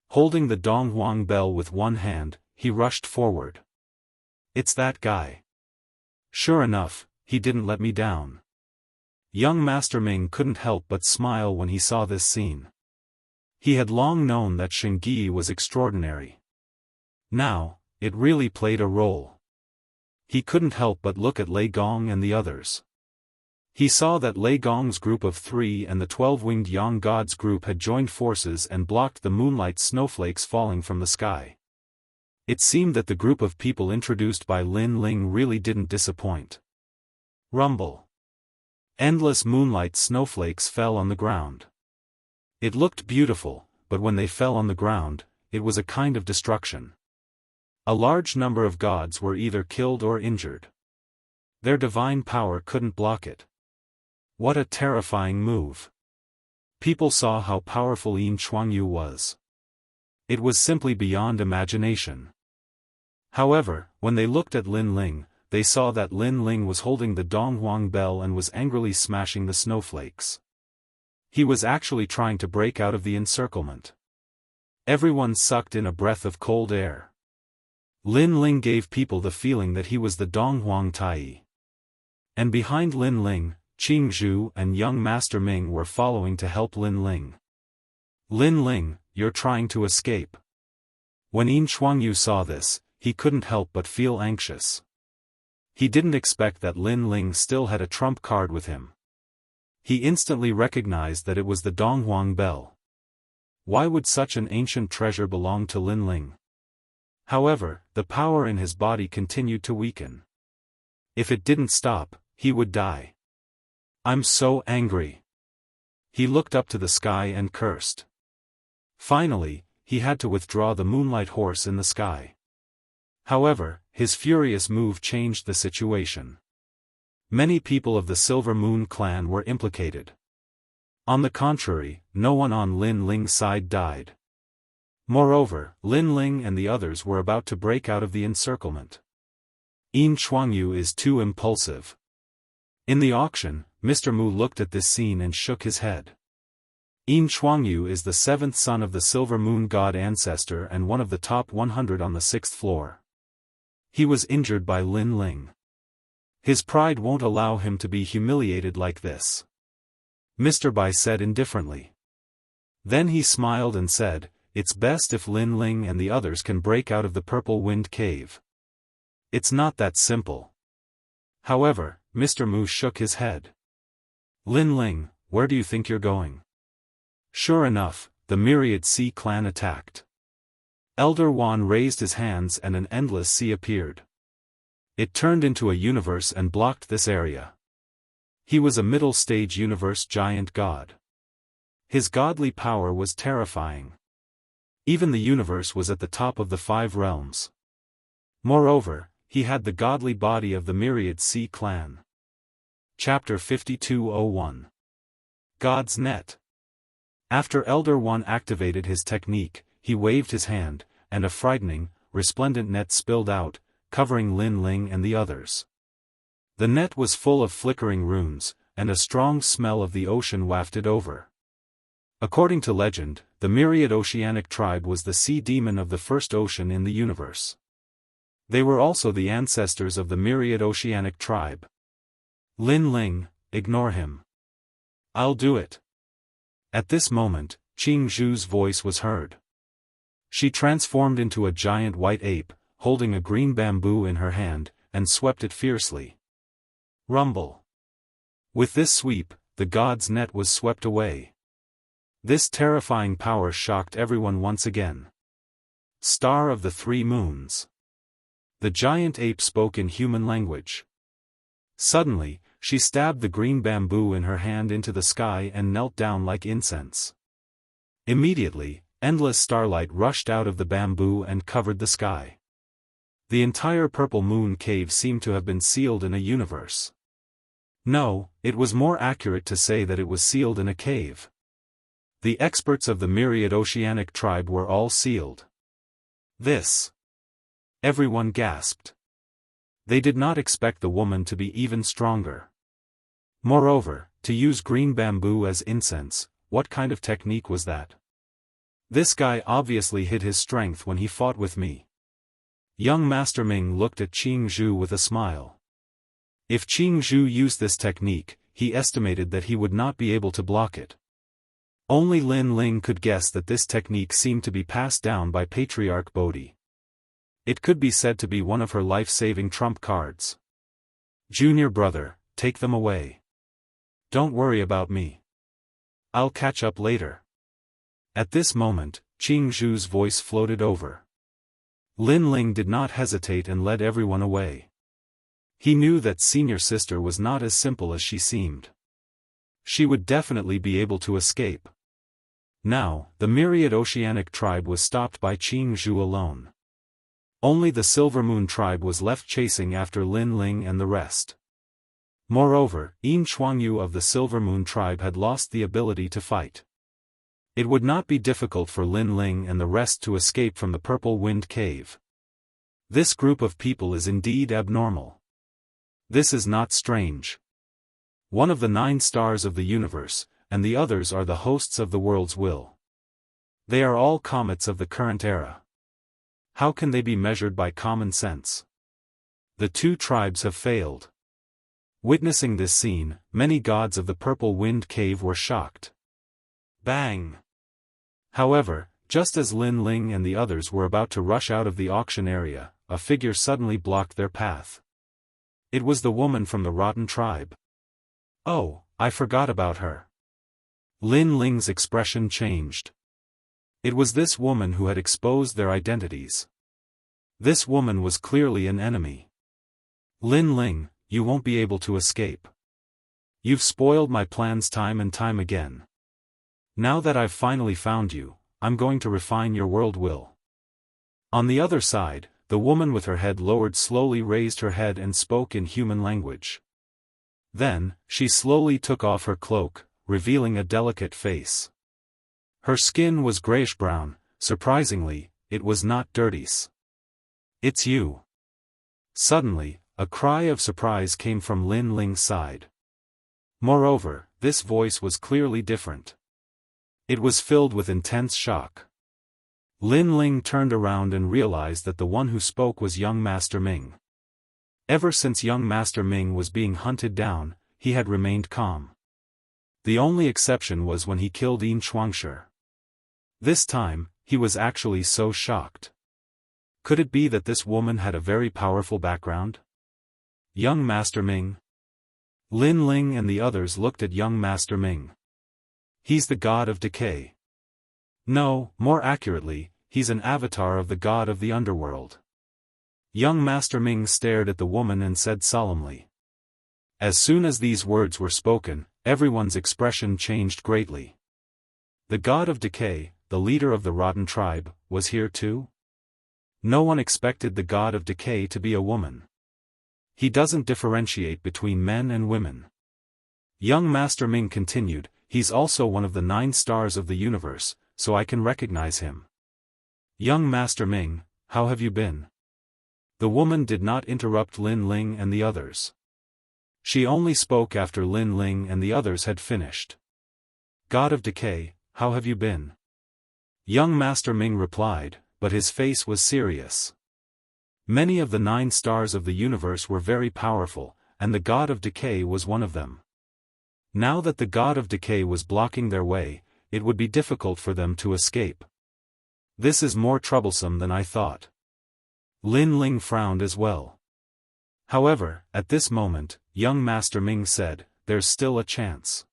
Holding the Donghuang bell with one hand, he rushed forward. It's that guy. Sure enough, he didn't let me down. Young Master Ming couldn't help but smile when he saw this scene. He had long known that Shengyi was extraordinary. Now, it really played a role. He couldn't help but look at Lei Gong and the others. He saw that Lei Gong's group of 3 and the 12-winged Yang God's group had joined forces and blocked the moonlight snowflakes falling from the sky. It seemed that the group of people introduced by Lin Ling really didn't disappoint. Rumble. Endless moonlight snowflakes fell on the ground. It looked beautiful, but when they fell on the ground, it was a kind of destruction. A large number of gods were either killed or injured. Their divine power couldn't block it. What a terrifying move. People saw how powerful Yin Chuangyu was. It was simply beyond imagination. However, when they looked at Lin Ling, they saw that Lin Ling was holding the Donghuang bell and was angrily smashing the snowflakes. He was actually trying to break out of the encirclement. Everyone sucked in a breath of cold air. Lin Ling gave people the feeling that he was the Donghuang Tai. And behind Lin Ling, Jianghu and young Master Ming were following to help Lin Ling. Lin Ling, you're trying to escape. When Yin Chuangyu saw this, he couldn't help but feel anxious. He didn't expect that Lin Ling still had a trump card with him. He instantly recognized that it was the Donghuang bell. Why would such an ancient treasure belong to Lin Ling? However, the power in his body continued to weaken. If it didn't stop, he would die. I'm so angry. He looked up to the sky and cursed. Finally, he had to withdraw the moonlight horse in the sky. However, his furious move changed the situation. Many people of the Silver Moon clan were implicated. On the contrary, no one on Lin Ling's side died. Moreover, Lin Ling and the others were about to break out of the encirclement. Yin Chuangyu is too impulsive. In the auction, Mr. Mu looked at this scene and shook his head. Yin Chuangyu is the seventh son of the Silver Moon God ancestor and one of the top 100 on the 6th floor. He was injured by Lin Ling. His pride won't allow him to be humiliated like this. Mr. Bai said indifferently. Then he smiled and said, "It's best if Lin Ling and the others can break out of the Purple Wind Cave." It's not that simple. However, Mr. Mu shook his head. "Lin Ling, where do you think you're going?" Sure enough, the Myriad Sea clan attacked. Elder Wan raised his hands and an endless sea appeared. It turned into a universe and blocked this area. He was a middle-stage universe giant god. His godly power was terrifying. Even the universe was at the top of the 5 realms. Moreover, he had the godly body of the Myriad Sea clan. Chapter 5201. God's Net. After Elder One activated his technique, he waved his hand, and a frightening, resplendent net spilled out, covering Lin Ling and the others. The net was full of flickering runes, and a strong smell of the ocean wafted over. According to legend, the Myriad Oceanic tribe was the sea demon of the first ocean in the universe. They were also the ancestors of the Myriad Oceanic tribe. Lin Ling, ignore him. I'll do it. At this moment, Qing Zhu's voice was heard. She transformed into a giant white ape, holding a green bamboo in her hand, and swept it fiercely. Rumble. With this sweep, the god's net was swept away. This terrifying power shocked everyone once again. Star of the 3 moons. The giant ape spoke in human language. Suddenly, she stabbed the green bamboo in her hand into the sky and knelt down like incense. Immediately, endless starlight rushed out of the bamboo and covered the sky. The entire Purple Moon Cave seemed to have been sealed in a universe. No, it was more accurate to say that it was sealed in a cave. The experts of the Myriad Oceanic tribe were all sealed. This. Everyone gasped. They did not expect the woman to be even stronger. Moreover, to use green bamboo as incense, what kind of technique was that? This guy obviously hid his strength when he fought with me. Young Master Ming looked at Qing Zhu with a smile. If Qing Zhu used this technique, he estimated that he would not be able to block it. Only Lin Ling could guess that this technique seemed to be passed down by Patriarch Bodhi. It could be said to be one of her life-saving trump cards. Junior brother, take them away. Don't worry about me. I'll catch up later. At this moment, Qing Zhu's voice floated over. Lin Ling did not hesitate and led everyone away. He knew that senior sister was not as simple as she seemed. She would definitely be able to escape. Now, the Myriad Oceanic tribe was stopped by Qing Zhu alone. Only the Silver Moon tribe was left chasing after Lin Ling and the rest. Moreover, Yin Chuangyu of the Silver Moon tribe had lost the ability to fight. It would not be difficult for Lin Ling and the rest to escape from the Purple Wind Cave. This group of people is indeed abnormal. This is not strange. One of the 9 stars of the universe, and the others are the hosts of the world's will. They are all comets of the current era. How can they be measured by common sense? The 2 tribes have failed. Witnessing this scene, many gods of the Purple Wind Cave were shocked. Bang! However, just as Lin Ling and the others were about to rush out of the auction area, a figure suddenly blocked their path. It was the woman from the Rotten tribe. Oh, I forgot about her. Lin Ling's expression changed. It was this woman who had exposed their identities. This woman was clearly an enemy. Lin Ling, you won't be able to escape. You've spoiled my plans time and time again. Now that I've finally found you, I'm going to refine your world will. On the other side, the woman with her head lowered slowly raised her head and spoke in human language. Then, she slowly took off her cloak, revealing a delicate face. Her skin was grayish-brown. Surprisingly, it was not dirty. It's you. Suddenly, a cry of surprise came from Lin Ling's side. Moreover, this voice was clearly different. It was filled with intense shock. Lin Ling turned around and realized that the one who spoke was young Master Ming. Ever since young Master Ming was being hunted down, he had remained calm. The only exception was when he killed Xianxia. This time, he was actually so shocked. Could it be that this woman had a very powerful background? Young Master Ming? Lin Ling and the others looked at young Master Ming. He's the god of decay. No, more accurately, he's an avatar of the god of the underworld. Young Master Ming stared at the woman and said solemnly. As soon as these words were spoken, everyone's expression changed greatly. The god of decay, the leader of the rotten tribe, was here too? No one expected the god of decay to be a woman. He doesn't differentiate between men and women. Young Master Ming continued, he's also one of the 9 stars of the universe, so I can recognize him. Young Master Ming, how have you been? The woman did not interrupt Lin Ling and the others. She only spoke after Lin Ling and the others had finished. God of Decay, how have you been? Young Master Ming replied, but his face was serious. Many of the 9 stars of the universe were very powerful, and the God of Decay was one of them. Now that the God of Decay was blocking their way, it would be difficult for them to escape. This is more troublesome than I thought. Lin Ling frowned as well. However, at this moment, young Master Ming said, there's still a chance.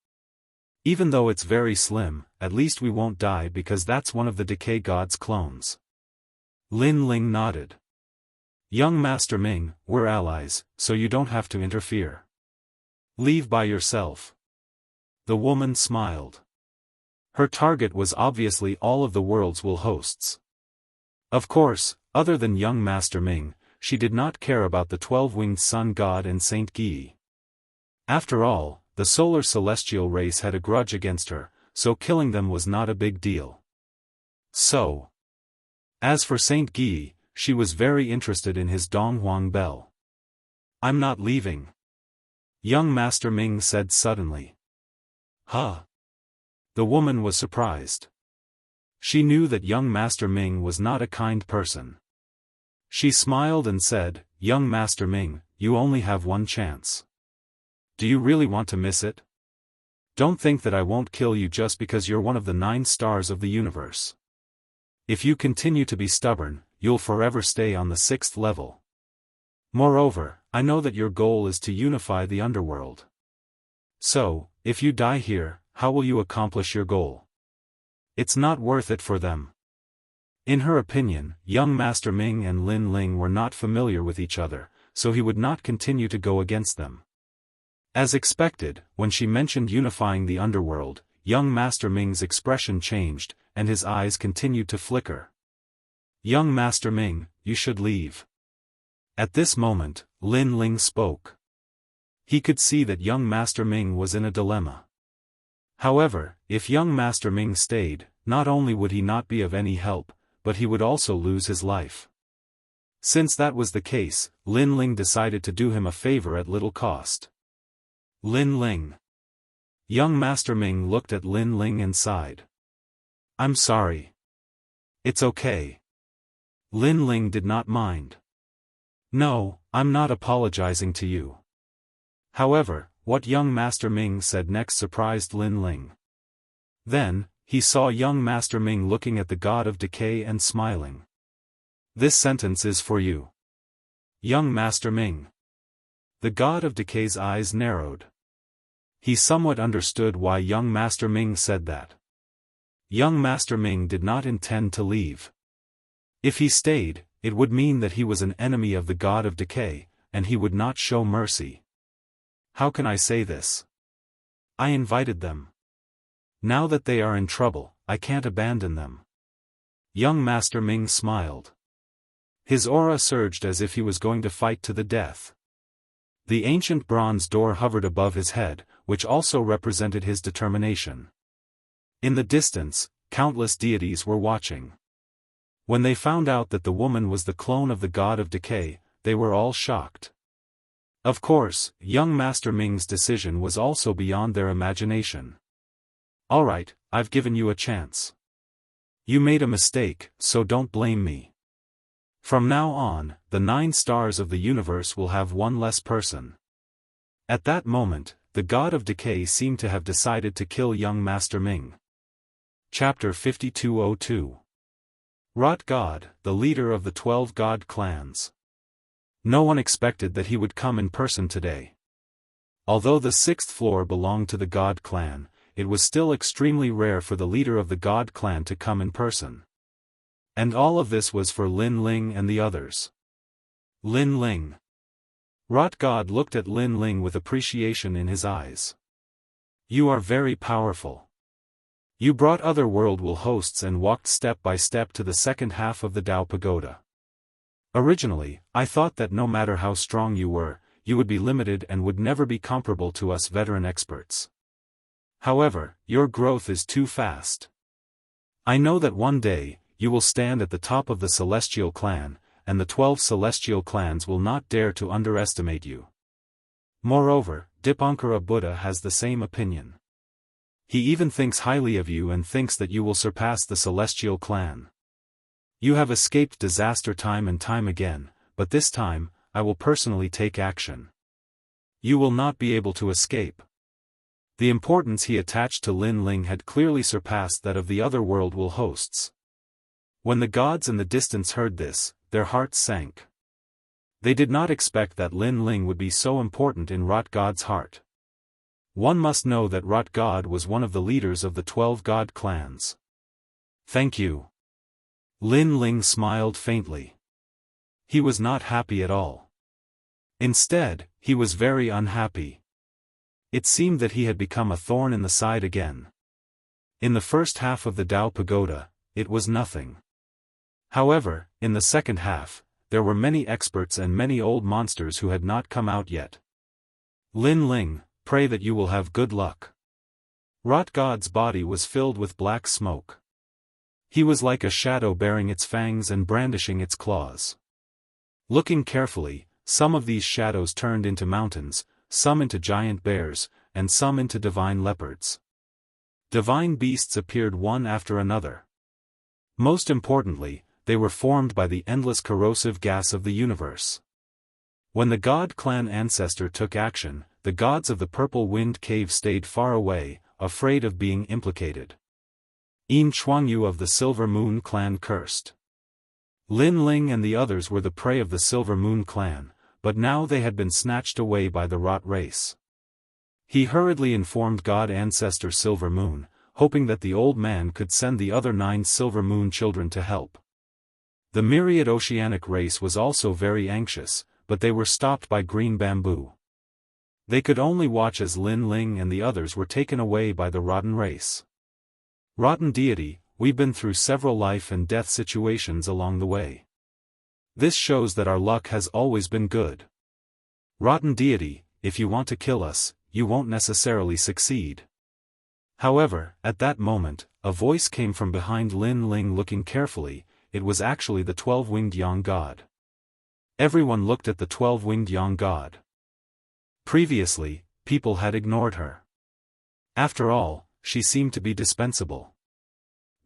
Even though it's very slim, at least we won't die because that's one of the Decay God's clones. Lin Ling nodded. Young Master Ming, we're allies, so you don't have to interfere. Leave by yourself. The woman smiled. Her target was obviously all of the world's will hosts. Of course, other than young Master Ming, she did not care about the 12-winged sun god and Saint Guy. After all, the solar celestial race had a grudge against her, so killing them was not a big deal. So, as for Saint Guy, she was very interested in his Donghuang bell. I'm not leaving. Young Master Ming said suddenly. Huh? The woman was surprised. She knew that young Master Ming was not a kind person. She smiled and said, young Master Ming, you only have one chance. Do you really want to miss it? Don't think that I won't kill you just because you're one of the 9 stars of the universe. If you continue to be stubborn, you'll forever stay on the 6th level. Moreover, I know that your goal is to unify the underworld. So, if you die here, how will you accomplish your goal? It's not worth it for them. In her opinion, young Master Ming and Lin Ling were not familiar with each other, so he would not continue to go against them. As expected, when she mentioned unifying the underworld, young Master Ming's expression changed, and his eyes continued to flicker. Young Master Ming, you should leave. At this moment, Lin Ling spoke. He could see that young Master Ming was in a dilemma. However, if young Master Ming stayed, not only would he not be of any help, but he would also lose his life. Since that was the case, Lin Ling decided to do him a favor at little cost. Lin Ling. Young Master Ming looked at Lin Ling and sighed. I'm sorry. It's okay. Lin Ling did not mind. No, I'm not apologizing to you. However, what young Master Ming said next surprised Lin Ling. Then, he saw young Master Ming looking at the God of Decay and smiling. This sentence is for you. Young Master Ming. The God of Decay's eyes narrowed. He somewhat understood why young Master Ming said that. Young Master Ming did not intend to leave. If he stayed, it would mean that he was an enemy of the God of Decay, and he would not show mercy. How can I say this? I invited them. Now that they are in trouble, I can't abandon them. Young Master Ming smiled. His aura surged as if he was going to fight to the death. The ancient bronze door hovered above his head, which also represented his determination. In the distance, countless deities were watching. When they found out that the woman was the clone of the god of decay, they were all shocked. Of course, young Master Ming's decision was also beyond their imagination. Alright, I've given you a chance. You made a mistake, so don't blame me. From now on, the 9 stars of the universe will have one less person. At that moment, the god of decay seemed to have decided to kill young Master Ming. Chapter 5202. Rot God, the leader of the 12 god clans. No one expected that he would come in person today. Although the 6th floor belonged to the god clan, it was still extremely rare for the leader of the god clan to come in person. And all of this was for Lin Ling and the others. Lin Ling. Rot God looked at Lin Ling with appreciation in his eyes. You are very powerful. You brought other world-will hosts and walked step by step to the second half of the Dao Pagoda. Originally, I thought that no matter how strong you were, you would be limited and would never be comparable to us veteran experts. However, your growth is too fast. I know that one day, you will stand at the top of the Celestial Clan, and the 12 Celestial Clans will not dare to underestimate you. Moreover, Dipankara Buddha has the same opinion. He even thinks highly of you and thinks that you will surpass the Celestial Clan. You have escaped disaster time and time again, but this time, I will personally take action. You will not be able to escape. The importance he attached to Lin Ling had clearly surpassed that of the other world-will hosts. When the gods in the distance heard this, their hearts sank. They did not expect that Lin Ling would be so important in Rot God's heart. One must know that Rot God was one of the leaders of the 12 god clans. Thank you. Lin Ling smiled faintly. He was not happy at all. Instead, he was very unhappy. It seemed that he had become a thorn in the side again. In the first half of the Dao Pagoda, it was nothing. However, in the second half, there were many experts and many old monsters who had not come out yet. Lin Ling, pray that you will have good luck. Rot God's body was filled with black smoke. He was like a shadow bearing its fangs and brandishing its claws. Looking carefully, some of these shadows turned into mountains, some into giant bears, and some into divine leopards. Divine beasts appeared one after another. Most importantly, they were formed by the endless corrosive gas of the universe. When the god clan ancestor took action, the gods of the Purple Wind Cave stayed far away, afraid of being implicated. Yin Chuangyu of the Silver Moon clan cursed. Lin Ling and the others were the prey of the Silver Moon clan, but now they had been snatched away by the Rot race. He hurriedly informed God Ancestor Silver Moon, hoping that the old man could send the other 9 Silver Moon children to help. The myriad oceanic race was also very anxious, but they were stopped by green bamboo. They could only watch as Lin Ling and the others were taken away by the rotten race. Rotten deity, we've been through several life and death situations along the way. This shows that our luck has always been good. Rotten deity, if you want to kill us, you won't necessarily succeed. However, at that moment, a voice came from behind Lin Ling. Looking carefully, it was actually the 12-winged Yang God. Everyone looked at the 12-winged Yang God. Previously, people had ignored her. After all, she seemed to be dispensable.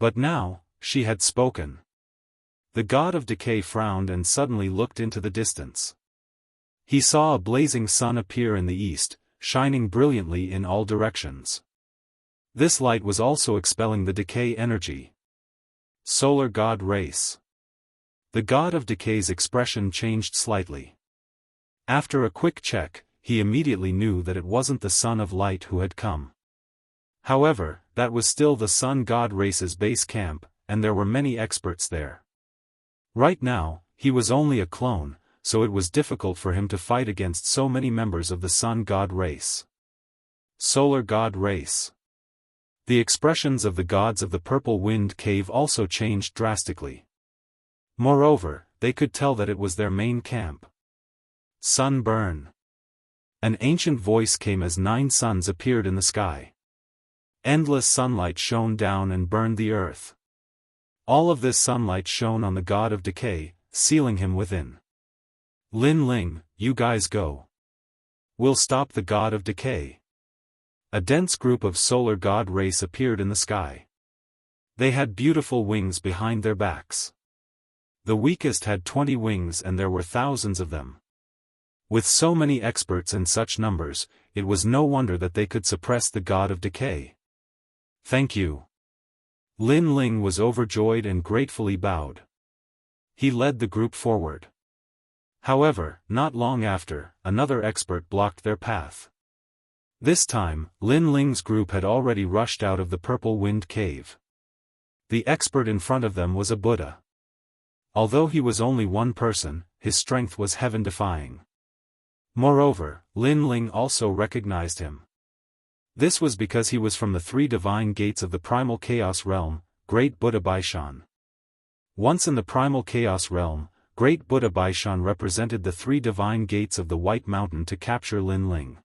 But now, she had spoken. The god of decay frowned and suddenly looked into the distance. He saw a blazing sun appear in the east, shining brilliantly in all directions. This light was also expelling the decay energy. Solar God race. The god of decay's expression changed slightly. After a quick check, he immediately knew that it wasn't the son of light who had come. However, that was still the sun god race's base camp, and there were many experts there. Right now, he was only a clone, so it was difficult for him to fight against so many members of the Sun God race. Solar God race. The expressions of the gods of the Purple Wind Cave also changed drastically. Moreover, they could tell that it was their main camp. Sun burn. An ancient voice came as 9 suns appeared in the sky. Endless sunlight shone down and burned the earth. All of this sunlight shone on the god of decay, sealing him within. Lin Ling, you guys go. We'll stop the god of decay. A dense group of solar god race appeared in the sky. They had beautiful wings behind their backs. The weakest had 20 wings and there were thousands of them. With so many experts in such numbers, it was no wonder that they could suppress the god of decay. Thank you. Lin Ling was overjoyed and gratefully bowed. He led the group forward. However, not long after, another expert blocked their path. This time, Lin Ling's group had already rushed out of the Purple Wind Cave. The expert in front of them was a Buddha. Although he was only one person, his strength was heaven-defying. Moreover, Lin Ling also recognized him. This was because he was from the 3 divine gates of the primal chaos realm, Great Buddha Baishan. Once in the primal chaos realm, Great Buddha Baishan represented the 3 divine gates of the White Mountain to capture Lin Ling.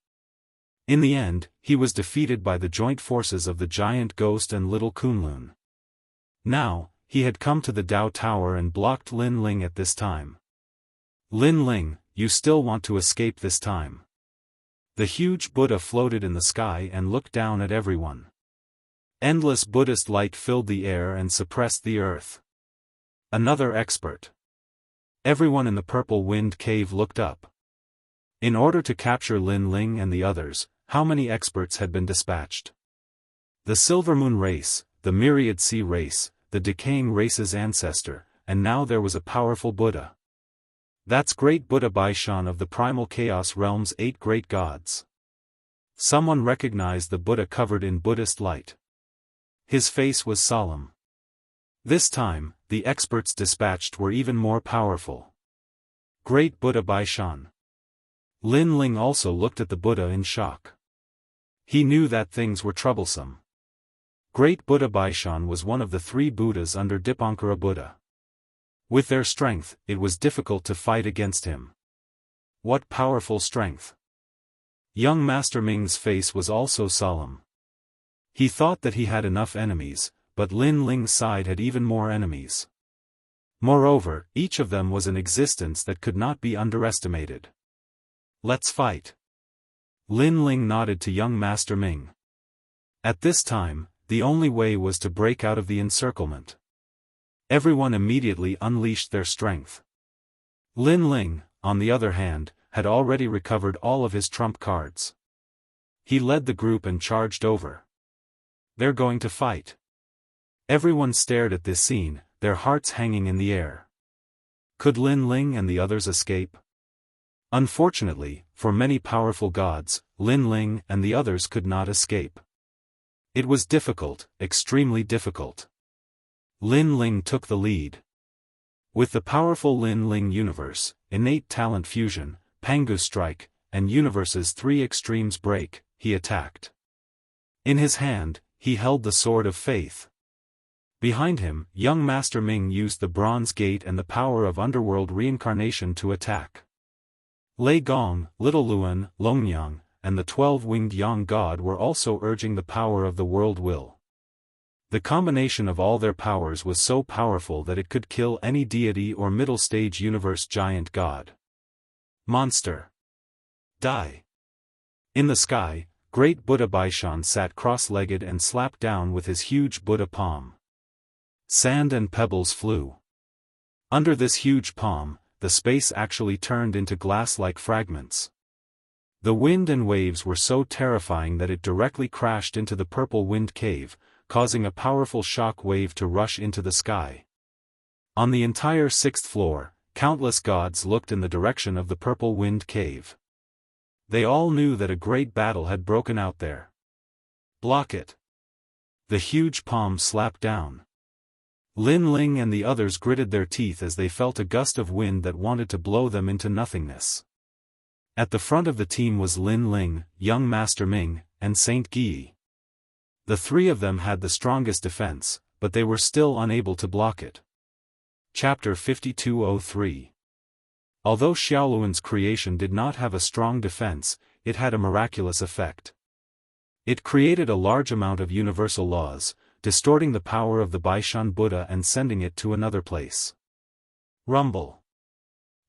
In the end, he was defeated by the joint forces of the giant ghost and little Kunlun. Now, he had come to the Dao Tower and blocked Lin Ling at this time. Lin Ling, you still want to escape this time. The huge Buddha floated in the sky and looked down at everyone. Endless Buddhist light filled the air and suppressed the earth. Another expert. Everyone in the Purple Wind Cave looked up. In order to capture Lin Ling and the others, how many experts had been dispatched? The Silver Moon race, the Myriad Sea race, the Decaying race's ancestor, and now there was a powerful Buddha. That's Great Buddha Baishan of the Primal Chaos Realm's 8 great gods. Someone recognized the Buddha covered in Buddhist light. His face was solemn. This time, the experts dispatched were even more powerful. Great Buddha Baishan. Lin Ling also looked at the Buddha in shock. He knew that things were troublesome. Great Buddha Baishan was one of the 3 Buddhas under Dipankara Buddha. With their strength, it was difficult to fight against him. What powerful strength! Young Master Ming's face was also solemn. He thought that he had enough enemies, but Lin Ling's side had even more enemies. Moreover, each of them was an existence that could not be underestimated. Let's fight. Lin Ling nodded to young Master Ming. At this time, the only way was to break out of the encirclement. Everyone immediately unleashed their strength. Lin Ling, on the other hand, had already recovered all of his trump cards. He led the group and charged over. They're going to fight. Everyone stared at this scene, their hearts hanging in the air. Could Lin Ling and the others escape? Unfortunately, for many powerful gods, Lin Ling and the others could not escape. It was difficult, extremely difficult. Lin Ling took the lead. With the powerful Lin Ling universe, innate talent fusion, Pangu strike, and universe's 3 extremes break, he attacked. In his hand, he held the sword of faith. Behind him, young Master Ming used the bronze gate and the power of underworld reincarnation to attack. Lei Gong, Little Luan, Longyang, and the 12-winged Yang God were also urging the power of the world will. The combination of all their powers was so powerful that it could kill any deity or middle-stage universe giant god. Monster. Die. In the sky, Great Buddha Baishan sat cross-legged and slapped down with his huge Buddha palm. Sand and pebbles flew. Under this huge palm, the space actually turned into glass-like fragments. The wind and waves were so terrifying that it directly crashed into the Purple Wind Cave, causing a powerful shock wave to rush into the sky. On the entire 6th floor, countless gods looked in the direction of the Purple Wind Cave. They all knew that a great battle had broken out there. Block it. The huge palm slapped down. Lin Ling and the others gritted their teeth as they felt a gust of wind that wanted to blow them into nothingness. At the front of the team was Lin Ling, young Master Ming, and Saint Guyi. The three of them had the strongest defense, but they were still unable to block it. Chapter 5203. Although Xiaoluan's creation did not have a strong defense, it had a miraculous effect. It created a large amount of universal laws, distorting the power of the Baishan Buddha and sending it to another place. Rumble.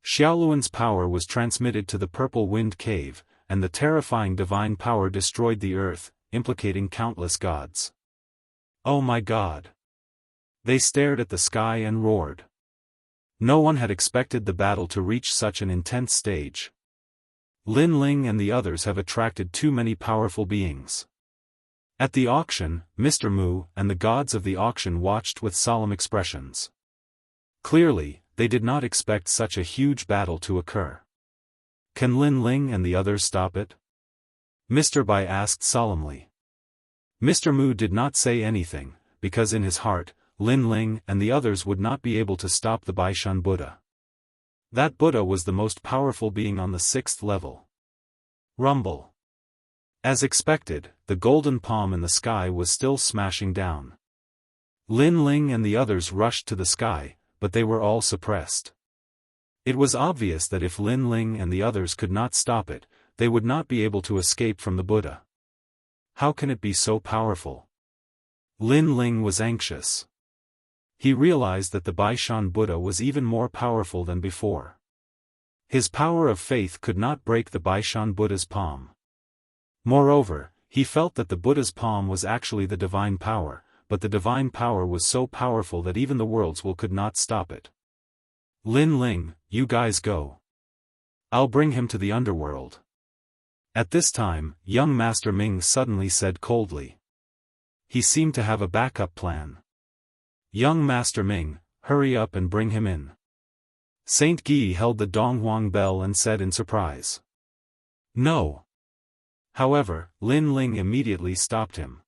Xiaoluan's power was transmitted to the Purple Wind Cave, and the terrifying divine power destroyed the earth, implicating countless gods. Oh my God! They stared at the sky and roared. No one had expected the battle to reach such an intense stage. Lin Ling and the others have attracted too many powerful beings. At the auction, Mr. Mu and the gods of the auction watched with solemn expressions. Clearly, they did not expect such a huge battle to occur. Can Lin Ling and the others stop it? Mr. Bai asked solemnly. Mr. Mu did not say anything, because in his heart, Lin Ling and the others would not be able to stop the Baishan Buddha. That Buddha was the most powerful being on the 6th level. Rumble. As expected, the golden palm in the sky was still smashing down. Lin Ling and the others rushed to the sky, but they were all suppressed. It was obvious that if Lin Ling and the others could not stop it, they would not be able to escape from the Buddha. How can it be so powerful? Lin Ling was anxious. He realized that the Baishan Buddha was even more powerful than before. His power of faith could not break the Baishan Buddha's palm. Moreover, he felt that the Buddha's palm was actually the divine power, but the divine power was so powerful that even the world's will could not stop it. Lin Ling, you guys go. I'll bring him to the underworld. At this time, young Master Ming suddenly said coldly. He seemed to have a backup plan. Young Master Ming, hurry up and bring him in. Saint Guyi held the Donghuang bell and said in surprise. No. However, Lin Ling immediately stopped him.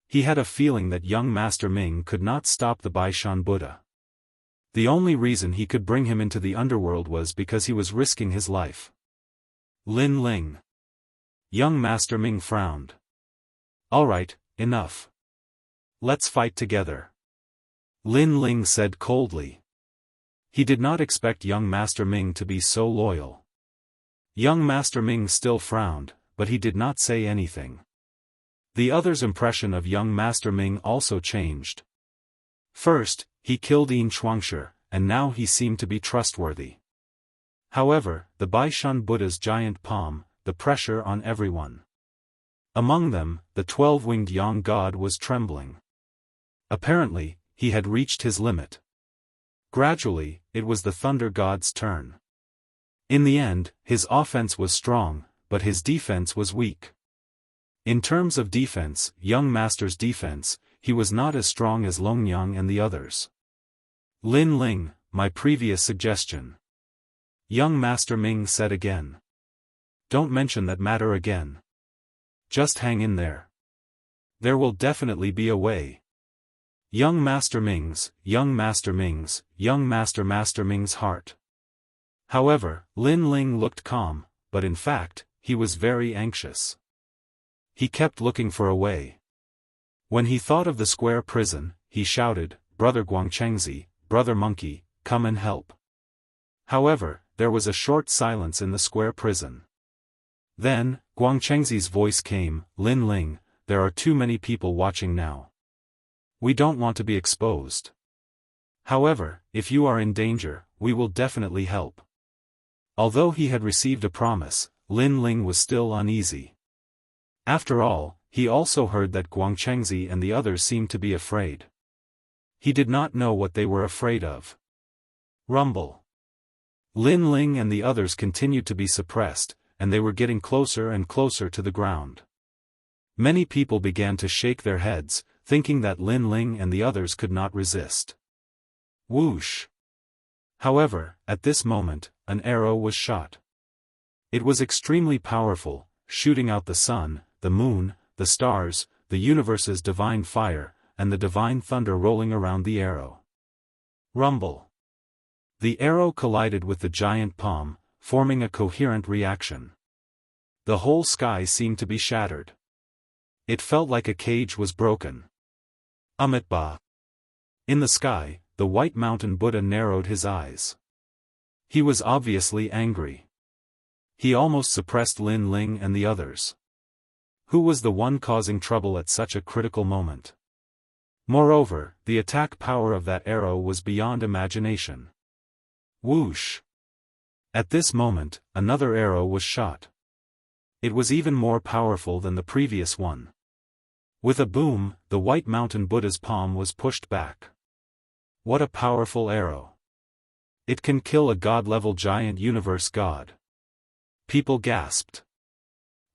He had a feeling that young Master Ming could not stop the Baishan Buddha. The only reason he could bring him into the underworld was because he was risking his life. Lin Ling. Young Master Ming frowned. All right, enough. Let's fight together. Lin Ling said coldly. He did not expect young Master Ming to be so loyal. Young Master Ming still frowned, but he did not say anything. The other's impression of young Master Ming also changed. First, he killed Yin Chuangshi, and now he seemed to be trustworthy. However, the Baishan Buddha's giant palm, the pressure on everyone. Among them, the 12-winged Yang God was trembling. Apparently, he had reached his limit. Gradually, it was the Thunder God's turn. In the end, his offense was strong, but his defense was weak. In terms of defense, young Master's defense, he was not as strong as Longyang and the others. Lin Ling, my previous suggestion. Young Master Ming said again. Don't mention that matter again. Just hang in there. There will definitely be a way. Young Master Ming's heart. However, Lin Ling looked calm, but in fact, he was very anxious. He kept looking for a way. When he thought of the square prison, he shouted, Brother Guangchengzi, Brother Monkey, come and help. However, there was a short silence in the square prison. Then, Guangchengzi's voice came, Lin Ling, there are too many people watching now. We don't want to be exposed. However, if you are in danger, we will definitely help. Although he had received a promise, Lin Ling was still uneasy. After all, he also heard that Guangchengzi and the others seemed to be afraid. He did not know what they were afraid of. Rumble. Lin Ling and the others continued to be suppressed, and they were getting closer and closer to the ground. Many people began to shake their heads, thinking that Lin Ling and the others could not resist. Whoosh! However, at this moment, an arrow was shot. It was extremely powerful, shooting out the sun, the moon, the stars, the universe's divine fire, and the divine thunder rolling around the arrow. Rumble. The arrow collided with the giant palm, forming a coherent reaction. The whole sky seemed to be shattered. It felt like a cage was broken. Amitabha. In the sky, the White Mountain Buddha narrowed his eyes. He was obviously angry. He almost suppressed Lin Ling and the others. Who was the one causing trouble at such a critical moment? Moreover, the attack power of that arrow was beyond imagination. Whoosh! At this moment, another arrow was shot. It was even more powerful than the previous one. With a boom, the White Mountain Buddha's palm was pushed back. What a powerful arrow! It can kill a god-level giant universe god. People gasped.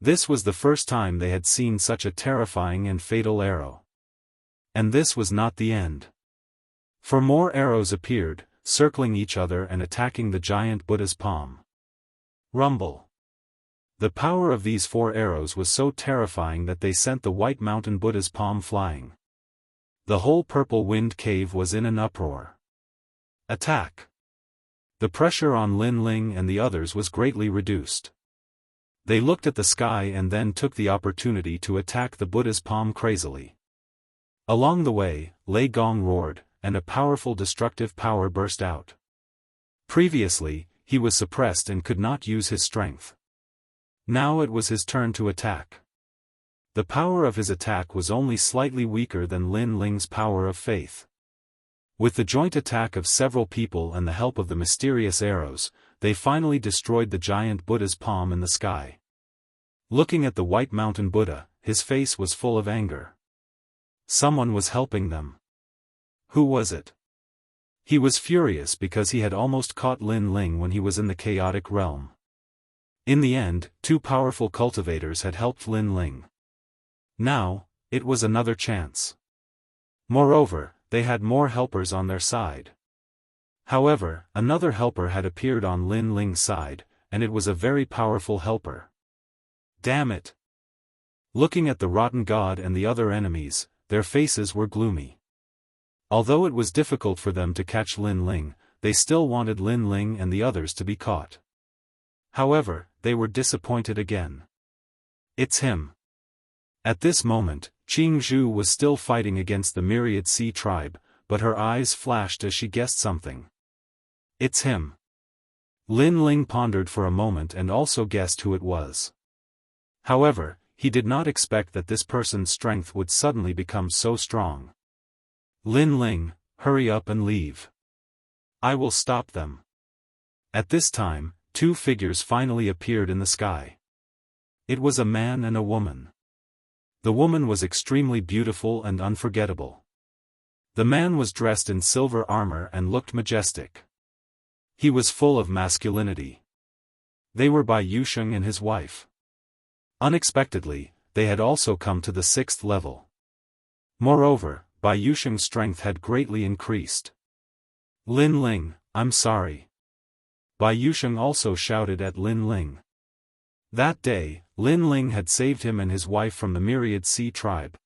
This was the first time they had seen such a terrifying and fatal arrow. And this was not the end. For more arrows appeared, circling each other and attacking the giant Buddha's palm. Rumble. The power of these 4 arrows was so terrifying that they sent the White Mountain Buddha's palm flying. The whole Purple Wind Cave was in an uproar. Attack! The pressure on Lin Ling and the others was greatly reduced. They looked at the sky and then took the opportunity to attack the Buddha's palm crazily. Along the way, Lei Gong roared, and a powerful destructive power burst out. Previously, he was suppressed and could not use his strength. Now it was his turn to attack. The power of his attack was only slightly weaker than Lin Ling's power of faith. With the joint attack of several people and the help of the mysterious arrows, they finally destroyed the giant Buddha's palm in the sky. Looking at the White Mountain Buddha, his face was full of anger. Someone was helping them. Who was it? He was furious because he had almost caught Lin Ling when he was in the chaotic realm. In the end, 2 powerful cultivators had helped Lin Ling. Now, it was another chance. Moreover, they had more helpers on their side. However, another helper had appeared on Lin Ling's side, and it was a very powerful helper. Damn it! Looking at the rotten god and the other enemies, their faces were gloomy. Although it was difficult for them to catch Lin Ling, they still wanted Lin Ling and the others to be caught. However, they were disappointed again. It's him. At this moment, Jianghu was still fighting against the myriad sea tribe, but her eyes flashed as she guessed something. It's him. Lin Ling pondered for a moment and also guessed who it was. However, he did not expect that this person's strength would suddenly become so strong. Lin Ling, hurry up and leave. I will stop them. At this time, 2 figures finally appeared in the sky. It was a man and a woman. The woman was extremely beautiful and unforgettable. The man was dressed in silver armor and looked majestic. He was full of masculinity. They were Bai Yusheng and his wife. Unexpectedly, they had also come to the 6th level. Moreover, Bai Yusheng's strength had greatly increased. Lin Ling, I'm sorry. Bai Yusheng also shouted at Lin Ling. That day, Lin Ling had saved him and his wife from the myriad sea tribe.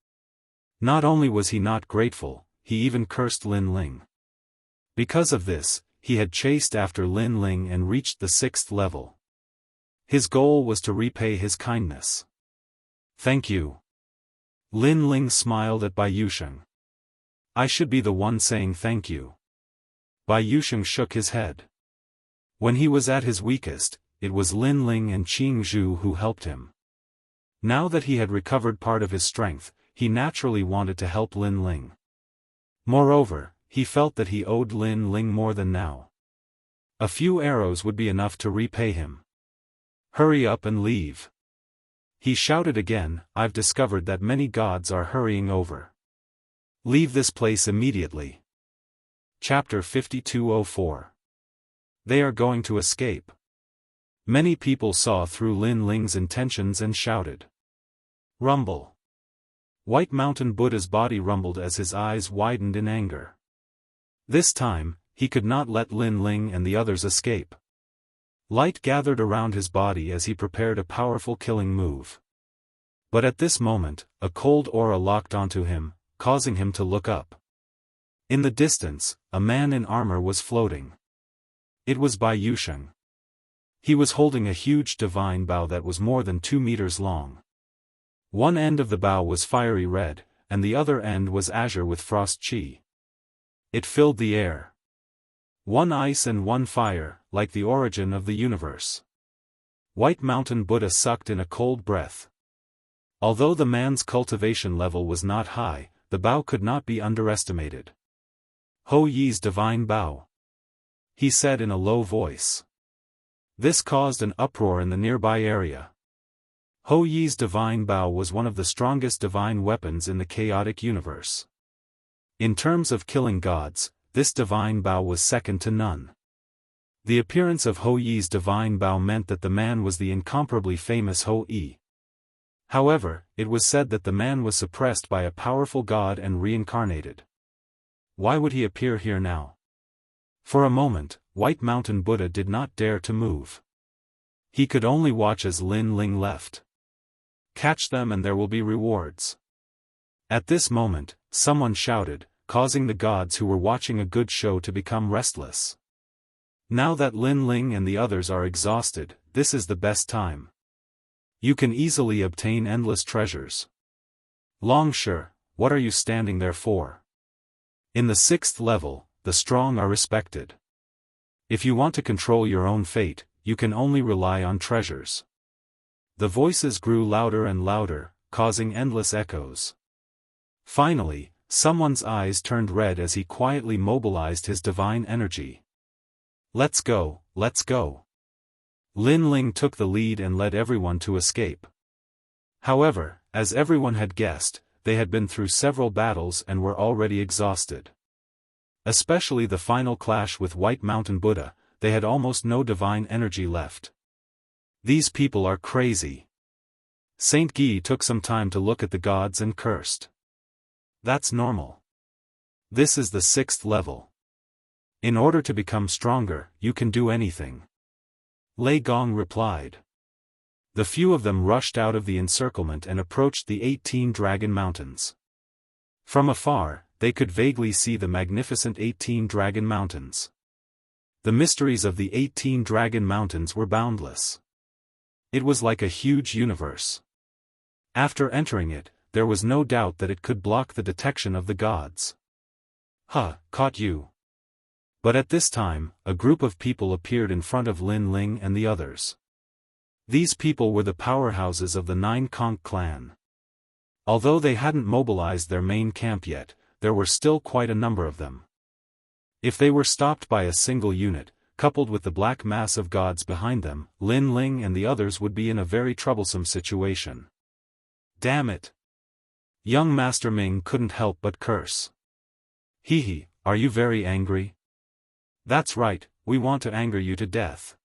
Not only was he not grateful, he even cursed Lin Ling. Because of this, he had chased after Lin Ling and reached the 6th level. His goal was to repay his kindness. Thank you. Lin Ling smiled at Bai Yusheng. I should be the one saying thank you. Bai Yusheng shook his head. When he was at his weakest, it was Lin Ling and Jianghu who helped him. Now that he had recovered part of his strength, he naturally wanted to help Lin Ling. Moreover, he felt that he owed Lin Ling more than now. A few arrows would be enough to repay him. Hurry up and leave. He shouted again, I've discovered that many gods are hurrying over. Leave this place immediately. Chapter 5204. They are going to escape. Many people saw through Lin Ling's intentions and shouted. Rumble. White Mountain Buddha's body rumbled as his eyes widened in anger. This time, he could not let Lin Ling and the others escape. Light gathered around his body as he prepared a powerful killing move. But at this moment, a cold aura locked onto him, causing him to look up. In the distance, a man in armor was floating. It was Bai Yusheng. He was holding a huge divine bow that was more than 2 meters long. One end of the bow was fiery red, and the other end was azure with frost chi. It filled the air. One ice and one fire, like the origin of the universe. White Mountain Buddha sucked in a cold breath. Although the man's cultivation level was not high, the bow could not be underestimated. Ho Yi's divine bow, he said in a low voice. This caused an uproar in the nearby area. Ho Yi's divine bow was one of the strongest divine weapons in the chaotic universe. In terms of killing gods, this divine bow was second to none. The appearance of Ho Yi's divine bow meant that the man was the incomparably famous Ho Yi. However, it was said that the man was suppressed by a powerful god and reincarnated. Why would he appear here now? For a moment, White Mountain Buddha did not dare to move. He could only watch as Lin Ling left. Catch them and there will be rewards. At this moment, someone shouted, causing the gods who were watching a good show to become restless. Now that Lin Ling and the others are exhausted, this is the best time. You can easily obtain endless treasures. Longsure, what are you standing there for? In the 6th level, the strong are respected. If you want to control your own fate, you can only rely on treasures. The voices grew louder and louder, causing endless echoes. Finally, someone's eyes turned red as he quietly mobilized his divine energy. Let's go, let's go. Lin Ling took the lead and led everyone to escape. However, as everyone had guessed, they had been through several battles and were already exhausted. Especially the final clash with White Mountain Buddha, they had almost no divine energy left. These people are crazy. Saint Guy took some time to look at the gods and cursed. That's normal. This is the 6th level. In order to become stronger, you can do anything. Lei Gong replied. The few of them rushed out of the encirclement and approached the 18 Dragon Mountains. From afar, they could vaguely see the magnificent 18 Dragon Mountains. The mysteries of the 18 Dragon Mountains were boundless. It was like a huge universe. After entering it, there was no doubt that it could block the detection of the gods. Caught you. But at this time, a group of people appeared in front of Lin Ling and the others. These people were the powerhouses of the 9 Conch clan. Although they hadn't mobilized their main camp yet, there were still quite a number of them. If they were stopped by a single unit, coupled with the black mass of gods behind them, Lin Ling and the others would be in a very troublesome situation. Damn it! Young Master Ming couldn't help but curse. Hee, are you very angry? That's right, we want to anger you to death.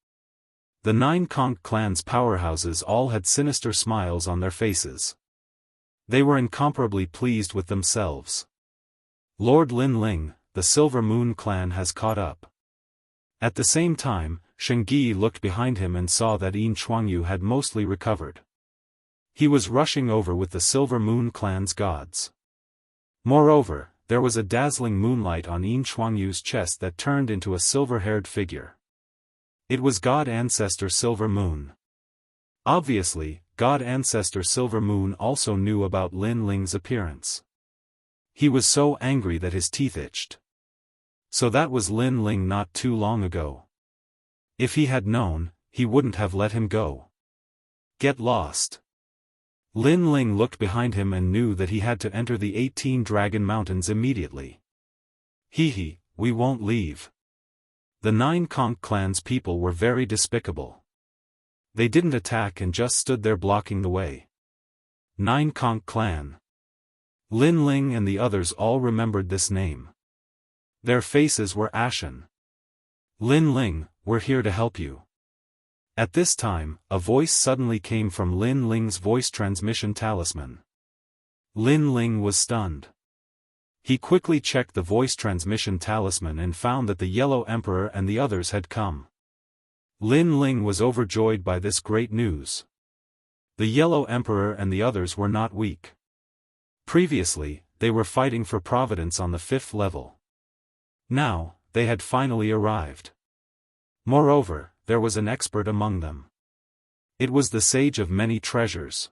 The 9 Conch clan's powerhouses all had sinister smiles on their faces. They were incomparably pleased with themselves. Lord Lin Ling, the Silver Moon clan has caught up. At the same time, Shengyi looked behind him and saw that Yin Chuangyu had mostly recovered. He was rushing over with the Silver Moon clan's gods. Moreover, there was a dazzling moonlight on Yin Chuangyu's chest that turned into a silver-haired figure. It was God Ancestor Silver Moon. Obviously, God Ancestor Silver Moon also knew about Lin Ling's appearance. He was so angry that his teeth itched. So that was Lin Ling not too long ago. If he had known, he wouldn't have let him go. Get lost. Lin Ling looked behind him and knew that he had to enter the 18 Dragon Mountains immediately. Hee, we won't leave. The 9 Conch clan's people were very despicable. They didn't attack and just stood there blocking the way. 9 Conch clan. Lin Ling and the others all remembered this name. Their faces were ashen. Lin Ling, we're here to help you. At this time, a voice suddenly came from Lin Ling's voice transmission talisman. Lin Ling was stunned. He quickly checked the voice transmission talisman and found that the Yellow Emperor and the others had come. Lin Ling was overjoyed by this great news. The Yellow Emperor and the others were not weak. Previously, they were fighting for providence on the 5th level. Now, they had finally arrived. Moreover, there was an expert among them. It was the sage of many treasures.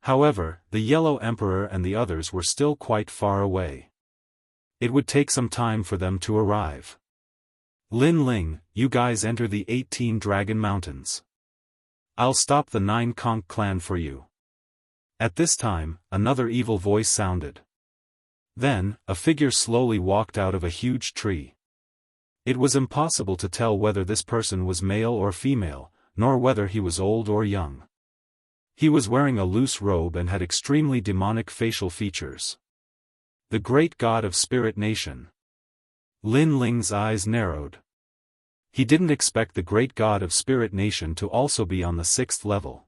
However, the Yellow Emperor and the others were still quite far away. It would take some time for them to arrive. Lin Ling, you guys enter the 18 Dragon Mountains. I'll stop the 9 Conch clan for you. At this time, another evil voice sounded. Then, a figure slowly walked out of a huge tree. It was impossible to tell whether this person was male or female, nor whether he was old or young. He was wearing a loose robe and had extremely demonic facial features. The great god of Spirit Nation. Lin Ling's eyes narrowed. He didn't expect the great god of Spirit Nation to also be on the 6th level.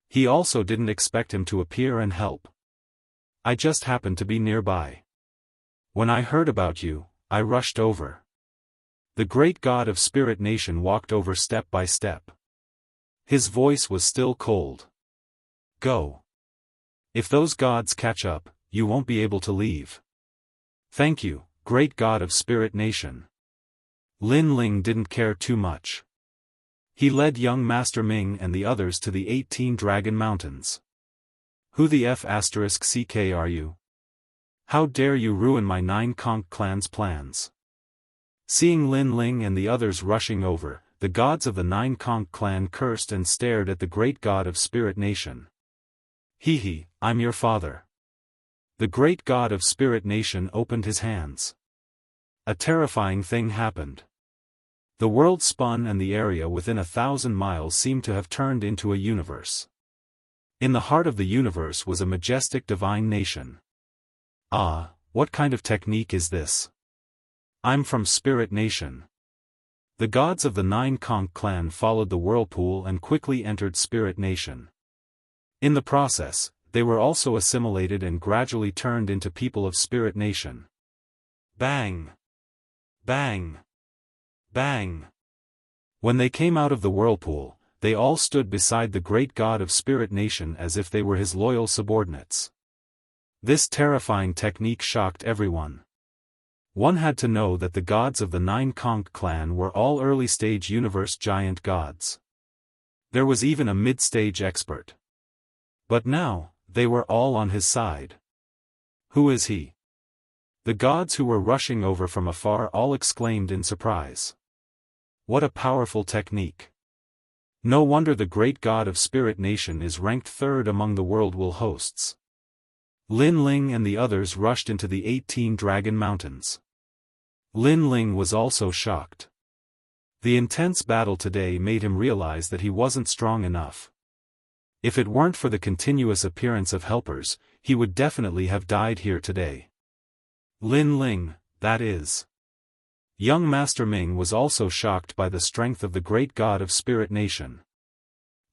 He also didn't expect him to appear and help. I just happened to be nearby. When I heard about you, I rushed over. The great god of Spirit Nation walked over step by step. His voice was still cold. Go. If those gods catch up, you won't be able to leave. Thank you, great god of Spirit Nation. Lin Ling didn't care too much. He led young Master Ming and the others to the 18 Dragon Mountains. Who the F***ck are you? How dare you ruin my 9 Conch clan's plans? Seeing Lin Ling and the others rushing over, the gods of the 9 Conch clan cursed and stared at the great god of Spirit Nation. Hee, I'm your father. The great god of Spirit Nation opened his hands. A terrifying thing happened. The world spun and the area within 1,000 miles seemed to have turned into a universe. In the heart of the universe was a majestic divine nation. Ah, what kind of technique is this? I'm from Spirit Nation. The gods of the 9 Conch clan followed the whirlpool and quickly entered Spirit Nation. In the process, they were also assimilated and gradually turned into people of Spirit Nation. Bang! Bang! Bang! When they came out of the whirlpool, they all stood beside the great god of Spirit Nation as if they were his loyal subordinates. This terrifying technique shocked everyone. One had to know that the gods of the 9 Conch clan were all early-stage universe giant gods. There was even a mid-stage expert. But now, they were all on his side. Who is he? The gods who were rushing over from afar all exclaimed in surprise. What a powerful technique. No wonder the great god of Spirit Nation is ranked 3rd among the WorldWill hosts. Lin Ling and the others rushed into the 18 Dragon Mountains. Lin Ling was also shocked. The intense battle today made him realize that he wasn't strong enough. If it weren't for the continuous appearance of helpers, he would definitely have died here today. Lin Ling, that is. Young Master Ming was also shocked by the strength of the great god of Spirit Nation.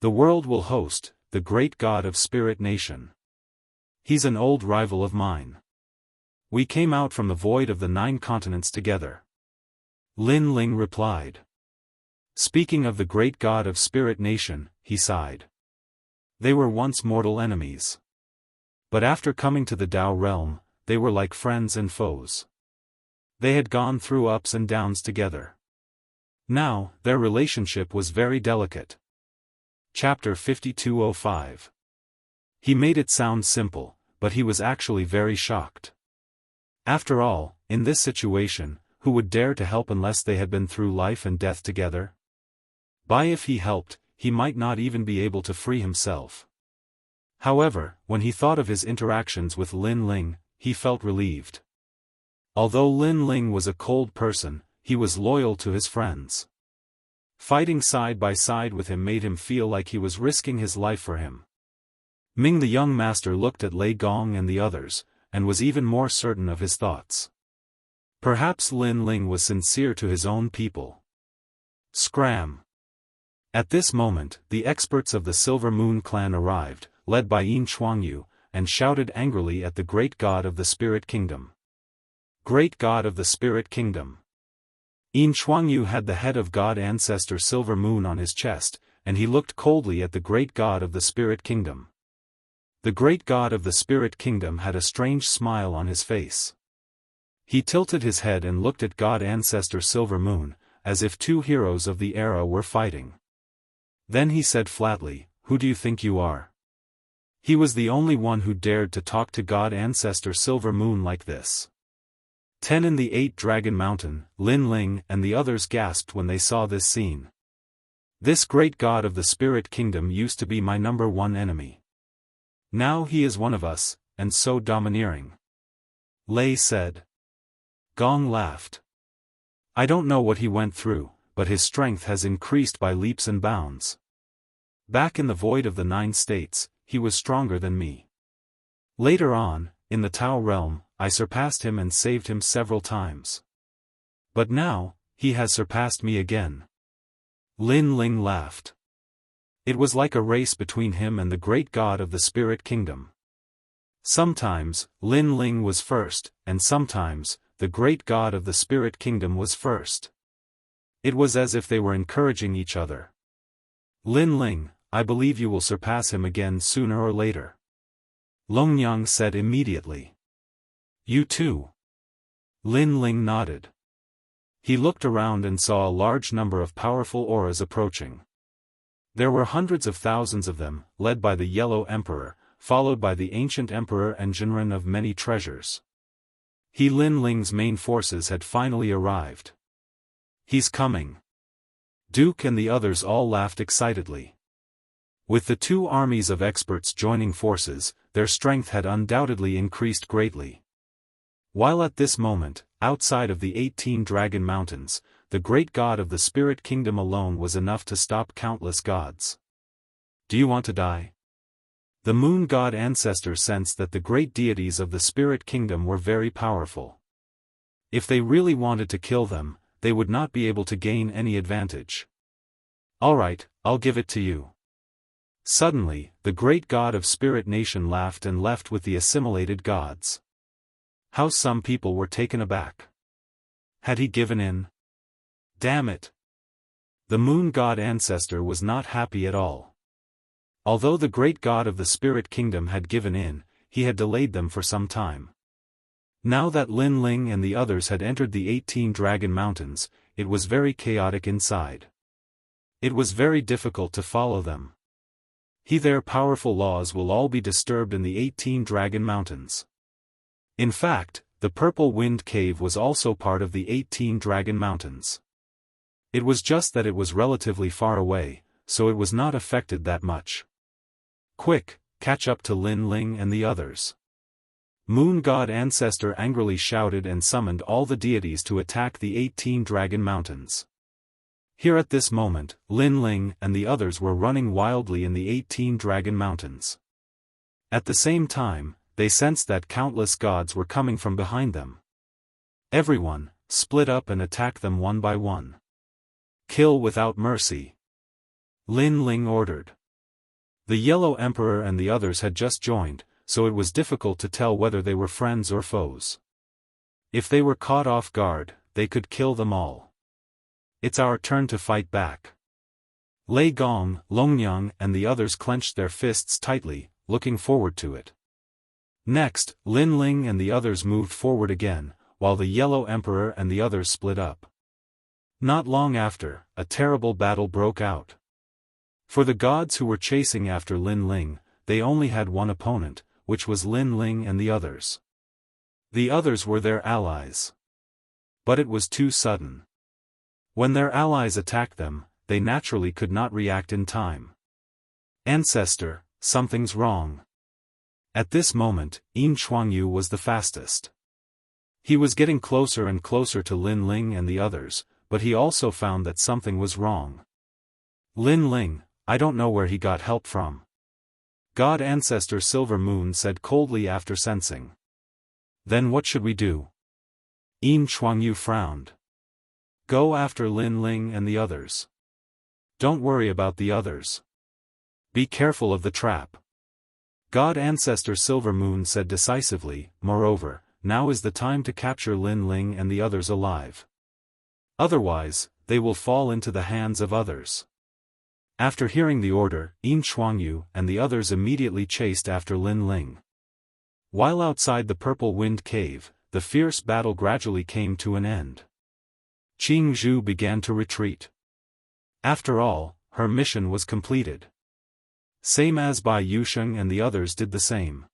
The WorldWill host, the great god of Spirit Nation. He's an old rival of mine. We came out from the void of the 9 continents together. Lin Ling replied. Speaking of the great god of Spirit Nation, he sighed. They were once mortal enemies. But after coming to the Dao realm, they were like friends and foes. They had gone through ups and downs together. Now, their relationship was very delicate. Chapter 5205. He made it sound simple, but he was actually very shocked. After all, in this situation, who would dare to help unless they had been through life and death together? If he helped, he might not even be able to free himself. However, when he thought of his interactions with Lin Ling, he felt relieved. Although Lin Ling was a cold person, he was loyal to his friends. Fighting side by side with him made him feel like he was risking his life for him. Ming the young master looked at Lei Gong and the others, and was even more certain of his thoughts. Perhaps Lin Ling was sincere to his own people. Scram! At this moment, the experts of the Silver Moon clan arrived, led by Yin Chuangyu, and shouted angrily at the great god of the Spirit Kingdom. Great god of the Spirit Kingdom. Yin Chuangyu had the head of god ancestor Silver Moon on his chest, and he looked coldly at the great god of the Spirit Kingdom. The great god of the Spirit Kingdom had a strange smile on his face. He tilted his head and looked at God Ancestor Silver Moon, as if two heroes of the era were fighting. Then he said flatly, "Who do you think you are?" He was the only one who dared to talk to God Ancestor Silver Moon like this. 10 in the 8 Dragon Mountain, Lin Ling and the others gasped when they saw this scene. This great god of the spirit kingdom used to be my #1 enemy. Now he is one of us, and so domineering. Lei said. Gong laughed. I don't know what he went through, but his strength has increased by leaps and bounds. Back in the void of the 9 states, he was stronger than me. Later on, in the Tao realm, I surpassed him and saved him several times. But now, he has surpassed me again. Lin Ling laughed. It was like a race between him and the great god of the spirit kingdom. Sometimes, Lin Ling was first, and sometimes, the great god of the spirit kingdom was first. It was as if they were encouraging each other. Lin Ling, I believe you will surpass him again sooner or later. Longyang said immediately. You too. Lin Ling nodded. He looked around and saw a large number of powerful auras approaching. There were hundreds of thousands of them, led by the Yellow Emperor, followed by the Ancient Emperor and Jinren of many treasures. Lin Ling's main forces had finally arrived. He's coming. Duke and the others all laughed excitedly. With the 2 armies of experts joining forces, their strength had undoubtedly increased greatly. While at this moment, outside of the 18 Dragon Mountains, the great god of the spirit kingdom alone was enough to stop countless gods. Do you want to die? The moon god ancestor sensed that the great deities of the spirit kingdom were very powerful. If they really wanted to kill them, they would not be able to gain any advantage. Alright, I'll give it to you. Suddenly, the great god of spirit nation laughed and left with the assimilated gods. How some people were taken aback. Had he given in? Damn it! The moon god ancestor was not happy at all. Although the great god of the spirit kingdom had given in, he had delayed them for some time. Now that Lin Ling and the others had entered the 18 Dragon Mountains, it was very chaotic inside. It was very difficult to follow them. Their powerful laws will all be disturbed in the 18 Dragon Mountains. In fact, the Purple Wind Cave was also part of the 18 Dragon Mountains. It was just that it was relatively far away, so it was not affected that much. Quick, catch up to Lin Ling and the others. Moon God Ancestor angrily shouted and summoned all the deities to attack the 18 Dragon Mountains. Here at this moment, Lin Ling and the others were running wildly in the 18 Dragon Mountains. At the same time, they sensed that countless gods were coming from behind them. Everyone, split up and attack them one by one. Kill without mercy. Lin Ling ordered. The Yellow Emperor and the others had just joined, so it was difficult to tell whether they were friends or foes. If they were caught off guard, they could kill them all. It's our turn to fight back. Lei Gong, Longyang and the others clenched their fists tightly, looking forward to it. Next, Lin Ling and the others moved forward again, while the Yellow Emperor and the others split up. Not long after, a terrible battle broke out. For the gods who were chasing after Lin Ling, they only had one opponent, which was Lin Ling and the others. The others were their allies. But it was too sudden. When their allies attacked them, they naturally could not react in time. Ancestor, something's wrong. At this moment, Yin Chuangyu was the fastest. He was getting closer and closer to Lin Ling and the others, but he also found that something was wrong. Lin Ling, I don't know where he got help from. God Ancestor Silver Moon said coldly after sensing. Then what should we do? Yin Chuangyu frowned. Go after Lin Ling and the others. Don't worry about the others. Be careful of the trap. God Ancestor Silver Moon said decisively, moreover, now is the time to capture Lin Ling and the others alive. Otherwise, they will fall into the hands of others. After hearing the order, Yin Chuangyu and the others immediately chased after Lin Ling. While outside the Purple Wind Cave, the fierce battle gradually came to an end. Jianghu began to retreat. After all, her mission was completed. Same as Bai Yusheng and the others did the same.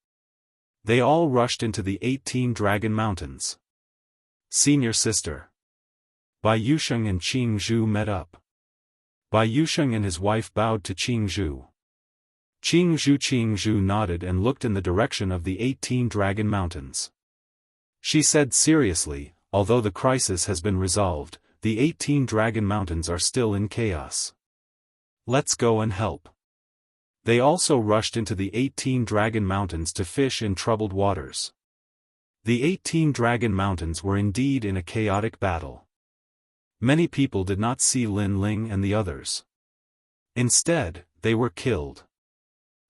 They all rushed into the 18 Dragon Mountains. Senior sister. Bai Yusheng and Jianghu met up. Bai Yusheng and his wife bowed to Jianghu. Jianghu nodded and looked in the direction of the 18 Dragon Mountains. She said seriously, although the crisis has been resolved, the 18 Dragon Mountains are still in chaos. Let's go and help. They also rushed into the 18 Dragon Mountains to fish in troubled waters. The 18 Dragon Mountains were indeed in a chaotic battle. Many people did not see Lin Ling and the others. Instead, they were killed.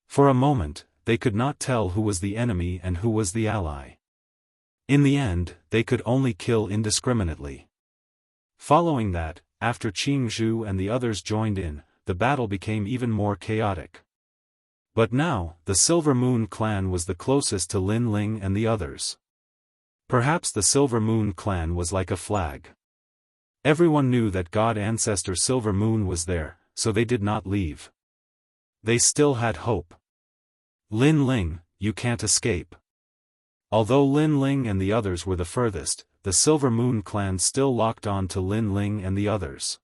For a moment, they could not tell who was the enemy and who was the ally. In the end, they could only kill indiscriminately. Following that, after Jianghu and the others joined in, the battle became even more chaotic. But now, the Silver Moon clan was the closest to Lin Ling and the others. Perhaps the Silver Moon clan was like a flag. Everyone knew that God Ancestor Silver Moon was there, so they did not leave. They still had hope. Lin Ling, you can't escape. Although Lin Ling and the others were the furthest, the Silver Moon clan still locked on to Lin Ling and the others.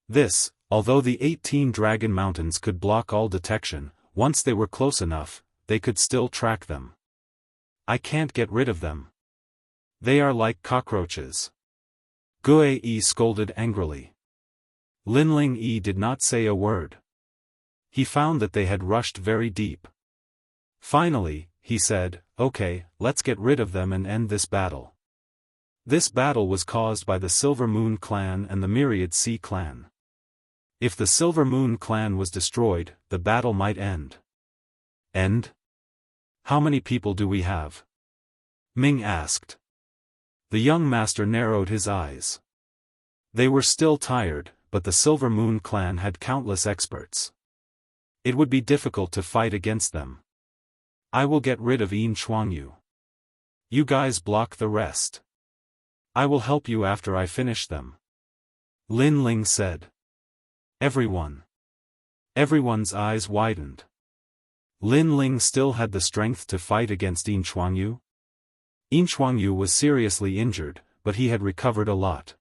This, although the 18 Dragon Mountains could block all detection, once they were close enough, they could still track them. I can't get rid of them. They are like cockroaches. Gue Yi scolded angrily. Lin Ling Yi did not say a word. He found that they had rushed very deep. Finally, he said, "Okay, let's get rid of them and end this battle." This battle was caused by the Silver Moon clan and the Myriad Sea clan. If the Silver Moon clan was destroyed, the battle might end. End? How many people do we have? Ming asked. The young master narrowed his eyes. They were still tired, but the Silver Moon clan had countless experts. It would be difficult to fight against them. I will get rid of Yin Chuangyu. You guys block the rest. I will help you after I finish them. Lin Ling said. Everyone's eyes widened. Lin Ling still had the strength to fight against Yin Chuangyu? Yin Chuangyu was seriously injured, but he had recovered a lot.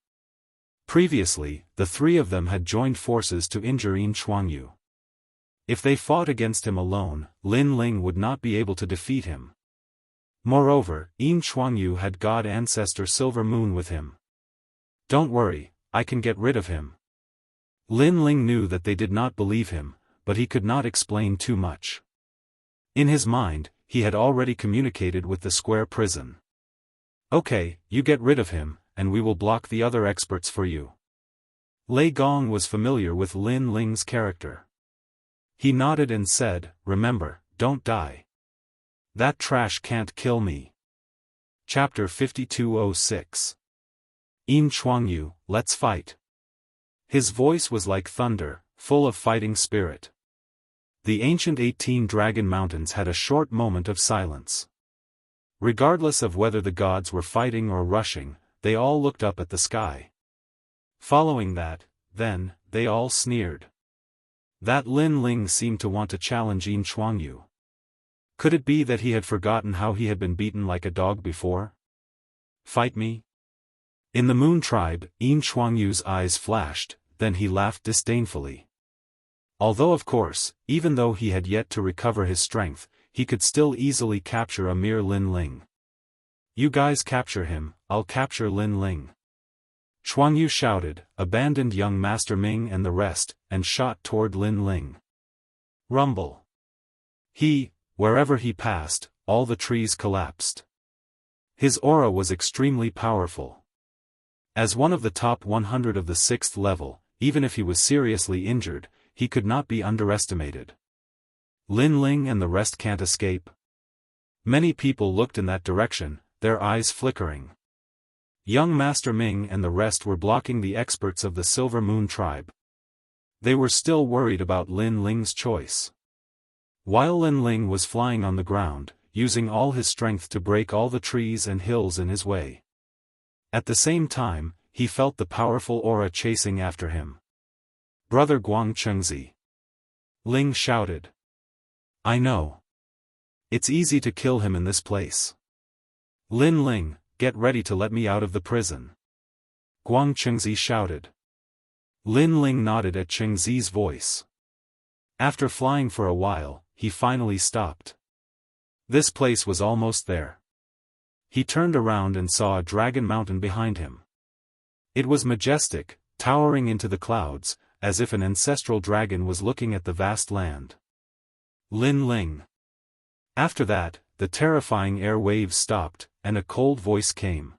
Previously, the three of them had joined forces to injure Yin Chuangyu. If they fought against him alone, Lin Ling would not be able to defeat him. Moreover, Yin Chuangyu had God Ancestor Silver Moon with him. Don't worry, I can get rid of him. Lin Ling knew that they did not believe him, but he could not explain too much. In his mind, he had already communicated with the square prison. Okay, you get rid of him, and we will block the other experts for you. Lei Gong was familiar with Lin Ling's character. He nodded and said, "Remember, don't die. That trash can't kill me." Chapter 5206. Yin Chuangyu, let's fight. His voice was like thunder, full of fighting spirit. The ancient 18 Dragon Mountains had a short moment of silence. Regardless of whether the gods were fighting or rushing, they all looked up at the sky. Following that, then, they all sneered. That Lin Ling seemed to want to challenge Yin Chuangyu. Could it be that he had forgotten how he had been beaten like a dog before? Fight me? In the Moon Tribe, Yin Chuangyu's eyes flashed, then he laughed disdainfully. Although of course, even though he had yet to recover his strength, he could still easily capture a mere Lin Ling. You guys capture him, I'll capture Lin Ling. Chuangyu shouted, abandoned young Master Ming and the rest, and shot toward Lin Ling. Rumble. Wherever he passed, all the trees collapsed. His aura was extremely powerful. As one of the top 100 of the 6th level, even if he was seriously injured, he could not be underestimated. Lin Ling and the rest can't escape. Many people looked in that direction, their eyes flickering. Young Master Ming and the rest were blocking the experts of the Silver Moon tribe. They were still worried about Lin Ling's choice. While Lin Ling was flying on the ground, using all his strength to break all the trees and hills in his way. At the same time, he felt the powerful aura chasing after him. "Brother Guangchengzi!" Ling shouted. "I know. It's easy to kill him in this place. Lin Ling, get ready to let me out of the prison." Guangchengzi shouted. Lin Ling nodded at Chengzi's voice. After flying for a while, he finally stopped. This place was almost there. He turned around and saw a dragon mountain behind him. It was majestic, towering into the clouds, as if an ancestral dragon was looking at the vast land. Lin Ling. After that, the terrifying air waves stopped, and a cold voice came.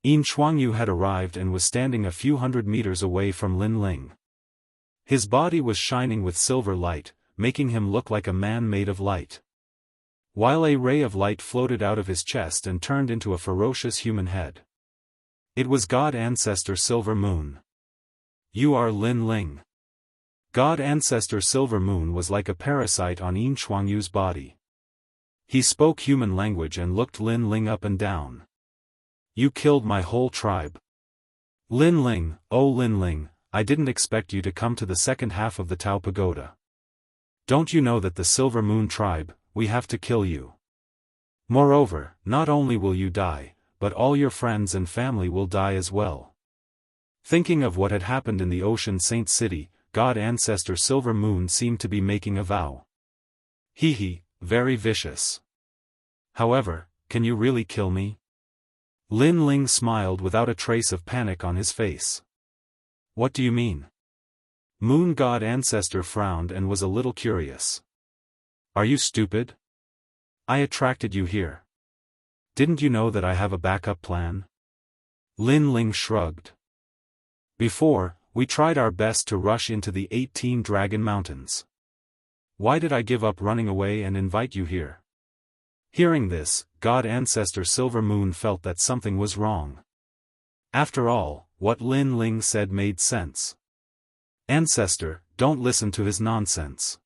Yin Chuangyu had arrived and was standing a few hundred meters away from Lin Ling. His body was shining with silver light, making him look like a man made of light. While a ray of light floated out of his chest and turned into a ferocious human head. It was God Ancestor Silver Moon. "You are Lin Ling." God Ancestor Silver Moon was like a parasite on Yin Chuangyu's body. He spoke human language and looked Lin Ling up and down. "You killed my whole tribe. Lin Ling, oh Lin Ling, I didn't expect you to come to the second half of the Tao Pagoda. Don't you know that the Silver Moon tribe, we have to kill you. Moreover, not only will you die, but all your friends and family will die as well." Thinking of what had happened in the Ocean Saint City, God Ancestor Silver Moon seemed to be making a vow. Hee, very vicious. "However, can you really kill me?" Lin Ling smiled without a trace of panic on his face. "What do you mean?" Moon God Ancestor frowned and was a little curious. "Are you stupid? I attracted you here. Didn't you know that I have a backup plan?" Lin Ling shrugged. "Before, we tried our best to rush into the 18 Dragon Mountains. Why did I give up running away and invite you here?" Hearing this, God Ancestor Silver Moon felt that something was wrong. After all, what Lin Ling said made sense. "Ancestor, don't listen to his nonsense.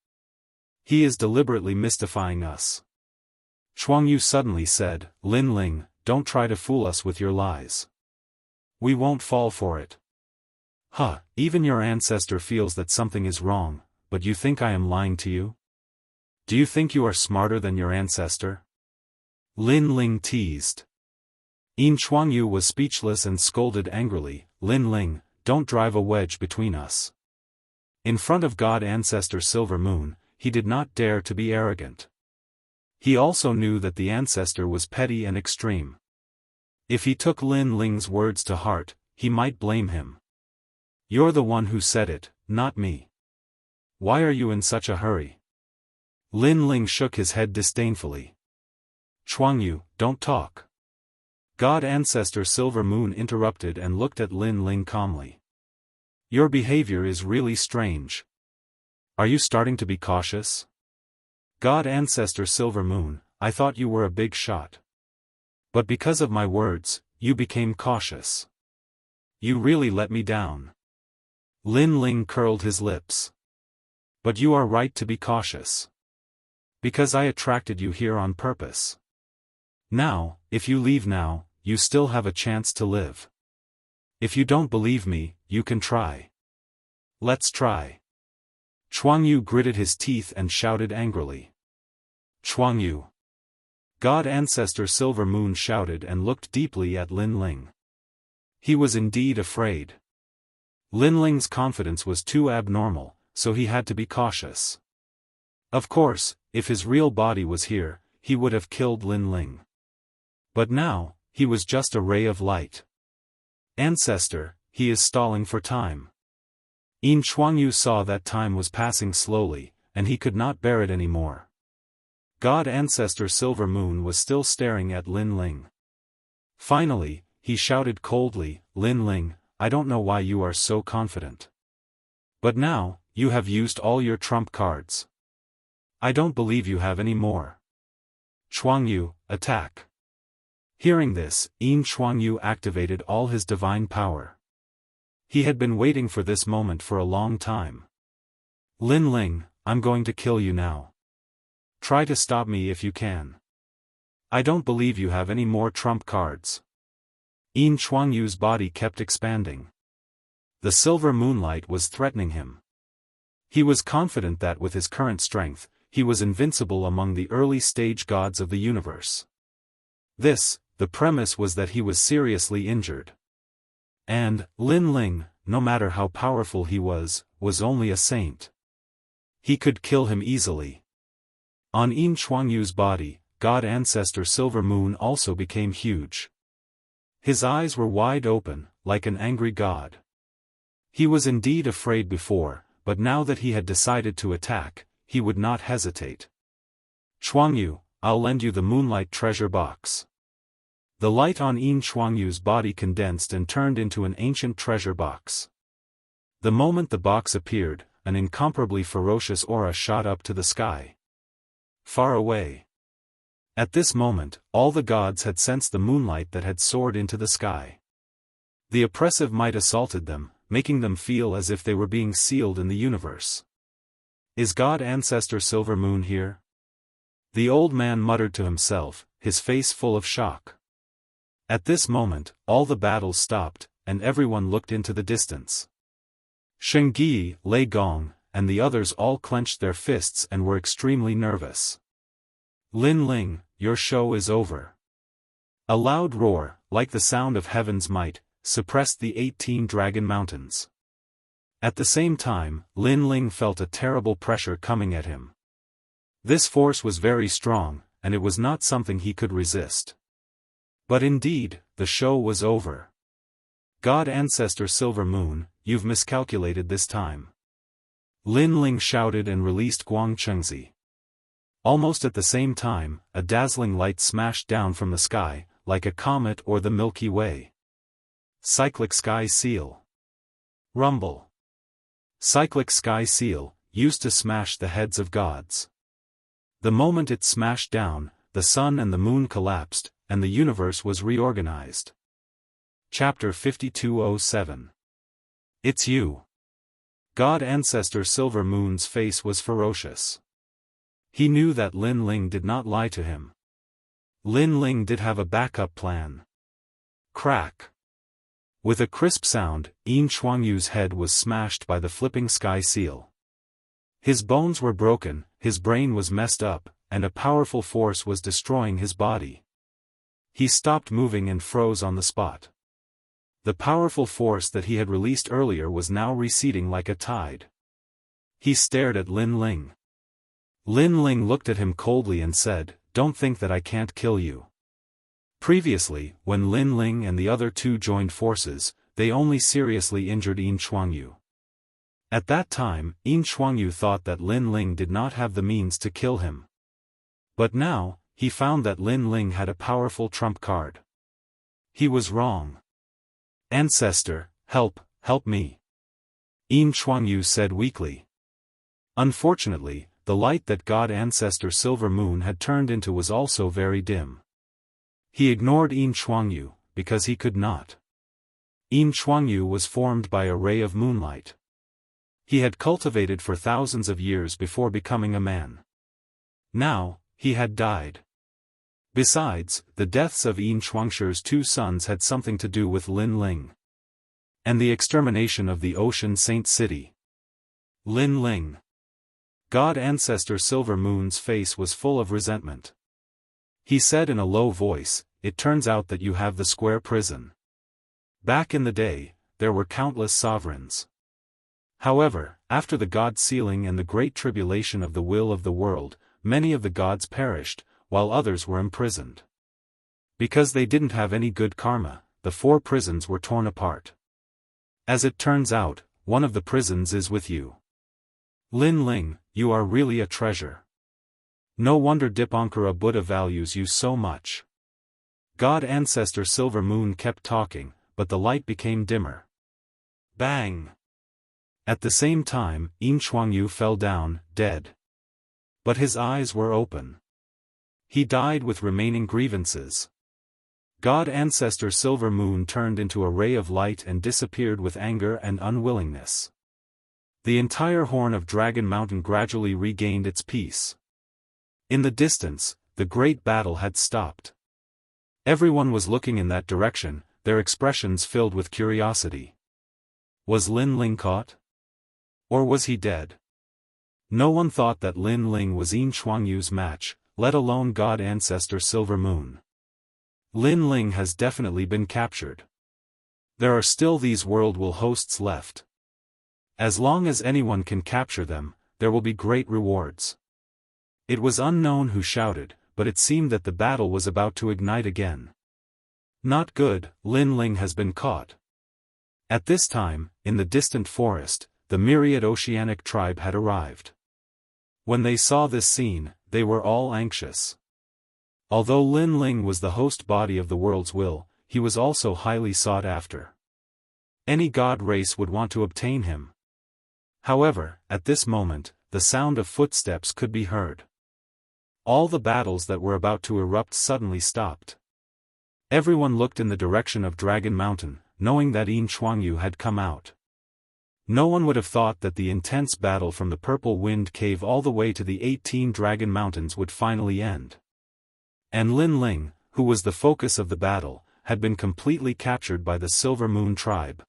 He is deliberately mystifying us." Chuangyu suddenly said, "Lin Ling, don't try to fool us with your lies. We won't fall for it." Even your ancestor feels that something is wrong, but you think I am lying to you? Do you think you are smarter than your ancestor?" Lin Ling teased. Yin Chuangyu was speechless and scolded angrily, "Lin Ling, don't drive a wedge between us." In front of God Ancestor Silver Moon, he did not dare to be arrogant. He also knew that the ancestor was petty and extreme. If he took Lin Ling's words to heart, he might blame him. "You're the one who said it, not me. Why are you in such a hurry?" Lin Ling shook his head disdainfully. "Chuangyu, don't talk." God Ancestor Silver Moon interrupted and looked at Lin Ling calmly. "Your behavior is really strange. Are you starting to be cautious?" God Ancestor Silver Moon, I thought you were a big shot. But because of my words, you became cautious. You really let me down. Lin Ling curled his lips. But you are right to be cautious. Because I attracted you here on purpose. Now, if you leave now, you still have a chance to live. If you don't believe me, you can try. Let's try. Chuangyu gritted his teeth and shouted angrily. "Chuangyu!" God Ancestor Silver Moon shouted and looked deeply at Lin Ling. He was indeed afraid. Lin Ling's confidence was too abnormal, so he had to be cautious. Of course, if his real body was here, he would have killed Lin Ling. But now, he was just a ray of light. Ancestor, he is stalling for time. Yin Chuangyu saw that time was passing slowly, and he could not bear it anymore. God Ancestor Silver Moon was still staring at Lin Ling. Finally, he shouted coldly, "Lin Ling, I don't know why you are so confident. But now, you have used all your trump cards. I don't believe you have any more. Chuangyu, attack." Hearing this, Yin Chuangyu activated all his divine power. He had been waiting for this moment for a long time. "Lin Ling, I'm going to kill you now. Try to stop me if you can." I don't believe you have any more trump cards. Yin Chuangyu's body kept expanding. The silver moonlight was threatening him. He was confident that with his current strength, he was invincible among the early-stage gods of the universe. The premise was that he was seriously injured. And, Lin Ling, no matter how powerful he was only a saint. He could kill him easily. On Yin Chuangyu's body, God Ancestor Silver Moon also became huge. His eyes were wide open, like an angry god. He was indeed afraid before, but now that he had decided to attack, he would not hesitate. Chuangyu, I'll lend you the moonlight treasure box. The light on Yin Chuangyu's body condensed and turned into an ancient treasure box. The moment the box appeared, an incomparably ferocious aura shot up to the sky. Far away. At this moment, all the gods had sensed the moonlight that had soared into the sky. The oppressive might assaulted them, making them feel as if they were being sealed in the universe. Is God Ancestor Silver Moon here? The old man muttered to himself, his face full of shock. At this moment, all the battles stopped, and everyone looked into the distance. Shengyi, Lei Gong, and the others all clenched their fists and were extremely nervous. Lin Ling, your show is over. A loud roar, like the sound of heaven's might, suppressed the 18 dragon mountains. At the same time, Lin Ling felt a terrible pressure coming at him. This force was very strong, and it was not something he could resist. But indeed, the show was over. God Ancestor Silver Moon, you've miscalculated this time. Lin Ling shouted and released Guang Chengzi. Almost at the same time, a dazzling light smashed down from the sky, like a comet or the Milky Way. Cyclic Sky Seal. Rumble. Cyclic Sky Seal, used to smash the heads of gods. The moment it smashed down, the sun and the moon collapsed, and the universe was reorganized. Chapter 5207. It's you. God Ancestor Silver Moon's face was ferocious. He knew that Lin Ling did not lie to him. Lin Ling did have a backup plan. Crack. With a crisp sound, Yin Chuangyu's head was smashed by the flipping sky seal. His bones were broken, his brain was messed up, and a powerful force was destroying his body. He stopped moving and froze on the spot. The powerful force that he had released earlier was now receding like a tide. He stared at Lin Ling. Lin Ling looked at him coldly and said, "Don't think that I can't kill you." Previously, when Lin Ling and the other two joined forces, they only seriously injured Yin Chuangyu. At that time, Yin Chuangyu thought that Lin Ling did not have the means to kill him. But now, he found that Lin Ling had a powerful trump card. He was wrong. "Ancestor, help me," Yin Chuangyu said weakly. Unfortunately, the light that God Ancestor Silver Moon had turned into was also very dim. He ignored Yin Chuangyu, because he could not. Yin Chuangyu was formed by a ray of moonlight. He had cultivated for thousands of years before becoming a man. Now, he had died. Besides, the deaths of Yin Chuangshi's two sons had something to do with Lin Ling. And the extermination of the Ocean Saint City. Lin Ling. God Ancestor Silver Moon's face was full of resentment. He said in a low voice, "It turns out that you have the square prison. Back in the day, there were countless sovereigns. However, after the God sealing and the great tribulation of the will of the world, many of the gods perished, while others were imprisoned. Because they didn't have any good karma, the 4 prisons were torn apart. As it turns out, one of the prisons is with you. Lin Ling, you are really a treasure. No wonder Dipankara Buddha values you so much." God Ancestor Silver Moon kept talking, but the light became dimmer. Bang! At the same time, Yin Chuangyu fell down, dead. But his eyes were open. He died with remaining grievances. God Ancestor Silver Moon turned into a ray of light and disappeared with anger and unwillingness. The entire horn of Dragon Mountain gradually regained its peace. In the distance, the great battle had stopped. Everyone was looking in that direction, their expressions filled with curiosity. Was Lin Ling caught? Or was he dead? No one thought that Lin Ling was Yin Chuangyu's match, let alone God Ancestor Silver Moon. Lin Ling has definitely been captured. There are still these world-will hosts left. As long as anyone can capture them, there will be great rewards. It was unknown who shouted, but it seemed that the battle was about to ignite again. Not good, Lin Ling has been caught. At this time, in the distant forest, the myriad oceanic tribe had arrived. When they saw this scene, they were all anxious. Although Lin Ling was the host body of the world's will, he was also highly sought after. Any god race would want to obtain him. However, at this moment, the sound of footsteps could be heard. All the battles that were about to erupt suddenly stopped. Everyone looked in the direction of Dragon Mountain, knowing that Yin Chuangyu had come out. No one would have thought that the intense battle from the Purple Wind Cave all the way to the 18 Dragon Mountains would finally end. And Lin Ling, who was the focus of the battle, had been completely captured by the Silver Moon tribe.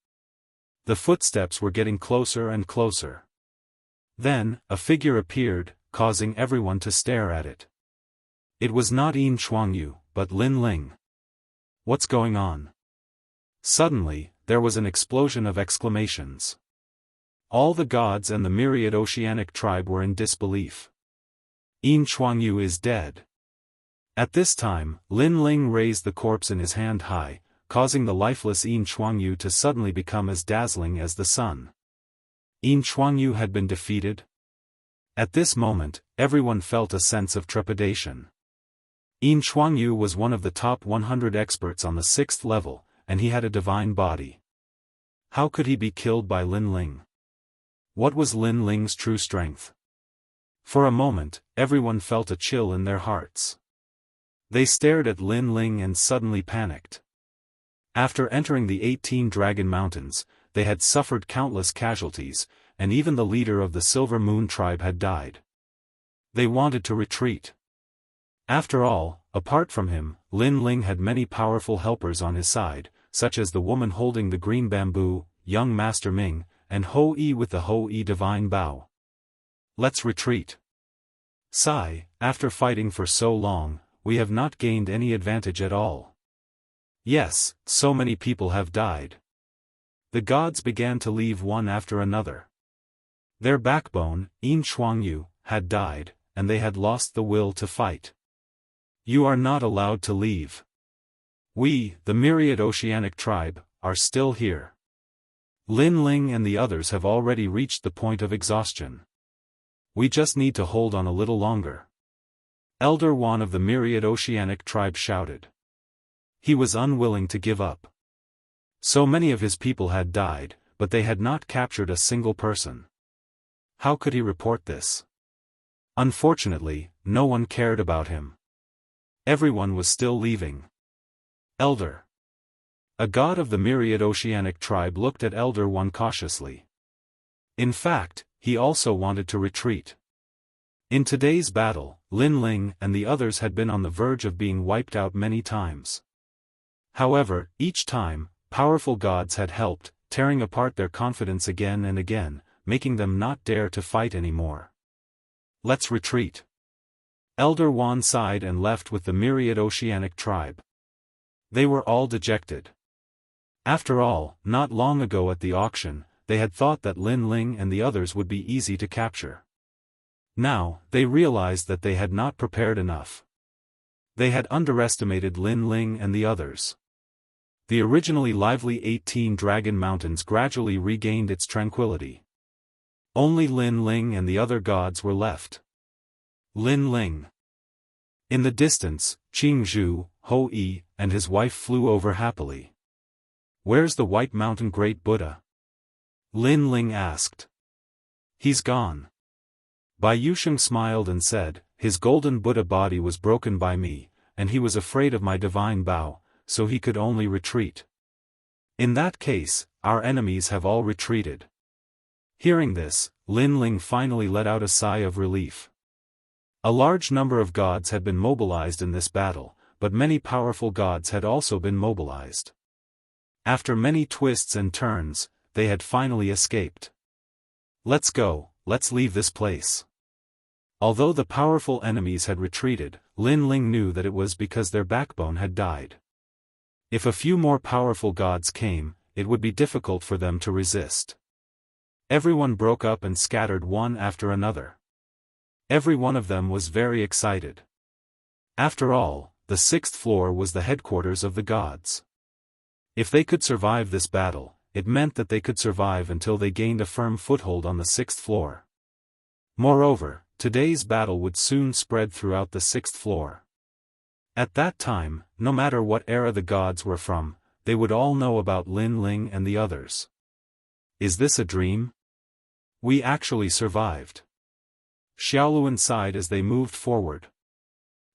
The footsteps were getting closer and closer. Then, a figure appeared, causing everyone to stare at it. It was not Yin Chuangyu, but Lin Ling. What's going on? Suddenly, there was an explosion of exclamations. All the gods and the myriad oceanic tribe were in disbelief. Yin Chuangyu is dead. At this time, Lin Ling raised the corpse in his hand high, causing the lifeless Yin Chuangyu to suddenly become as dazzling as the sun. Yin Chuangyu had been defeated? At this moment, everyone felt a sense of trepidation. Yin Chuangyu was one of the top 100 experts on the 6th level, and he had a divine body. How could he be killed by Lin Ling? What was Lin Ling's true strength? For a moment, everyone felt a chill in their hearts. They stared at Lin Ling and suddenly panicked. After entering the 18 Dragon Mountains, they had suffered countless casualties, and even the leader of the Silver Moon tribe had died. They wanted to retreat. After all, apart from him, Lin Ling had many powerful helpers on his side, such as the woman holding the green bamboo, young Master Ming, and Ho Yi with the Ho Yi divine bow. Let's retreat. Sigh, after fighting for so long, we have not gained any advantage at all. Yes, so many people have died. The gods began to leave one after another. Their backbone, Yin Chuangyu, had died, and they had lost the will to fight. You are not allowed to leave. We, the myriad oceanic tribe, are still here. Lin Ling and the others have already reached the point of exhaustion. We just need to hold on a little longer. Elder Wan of the myriad oceanic tribe shouted. He was unwilling to give up. So many of his people had died, but they had not captured a single person. How could he report this? Unfortunately, no one cared about him. Everyone was still leaving. Elder. A god of the myriad oceanic tribe looked at Elder One cautiously. In fact, he also wanted to retreat. In today's battle, Lin Ling and the others had been on the verge of being wiped out many times. However, each time, powerful gods had helped, tearing apart their confidence again and again, making them not dare to fight anymore. Let's retreat. Elder Wan sighed and left with the myriad oceanic tribe. They were all dejected. After all, not long ago at the auction, they had thought that Lin Ling and the others would be easy to capture. Now, they realized that they had not prepared enough. They had underestimated Lin Ling and the others. The originally lively 18 Dragon Mountains gradually regained its tranquility. Only Lin Ling and the other gods were left. Lin Ling. In the distance, Jianghu, Ho Yi, and his wife flew over happily. Where's the White Mountain Great Buddha? Lin Ling asked. He's gone. Bai Yusheng smiled and said, his golden Buddha body was broken by me, and he was afraid of my divine bow, so he could only retreat. In that case, our enemies have all retreated. Hearing this, Lin Ling finally let out a sigh of relief. A large number of gods had been mobilized in this battle, but many powerful gods had also been mobilized. After many twists and turns, they had finally escaped. Let's go, let's leave this place. Although the powerful enemies had retreated, Lin Ling knew that it was because their backbone had died. If a few more powerful gods came, it would be difficult for them to resist. Everyone broke up and scattered one after another. Every one of them was very excited. After all, the sixth floor was the headquarters of the gods. If they could survive this battle, it meant that they could survive until they gained a firm foothold on the sixth floor. Moreover, today's battle would soon spread throughout the sixth floor. At that time, no matter what era the gods were from, they would all know about Lin Ling and the others. Is this a dream? We actually survived. Xiaoluan sighed as they moved forward.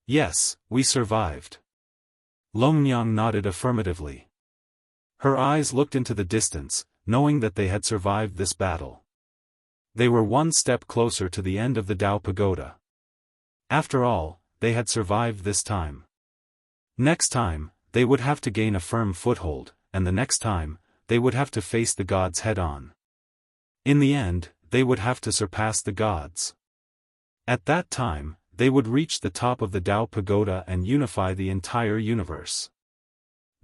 Yes, we survived. Longnyang nodded affirmatively. Her eyes looked into the distance, knowing that they had survived this battle. They were one step closer to the end of the Dao Pagoda. After all, they had survived this time. Next time, they would have to gain a firm foothold, and the next time, they would have to face the gods head-on. In the end, they would have to surpass the gods. At that time, they would reach the top of the Dao Pagoda and unify the entire universe.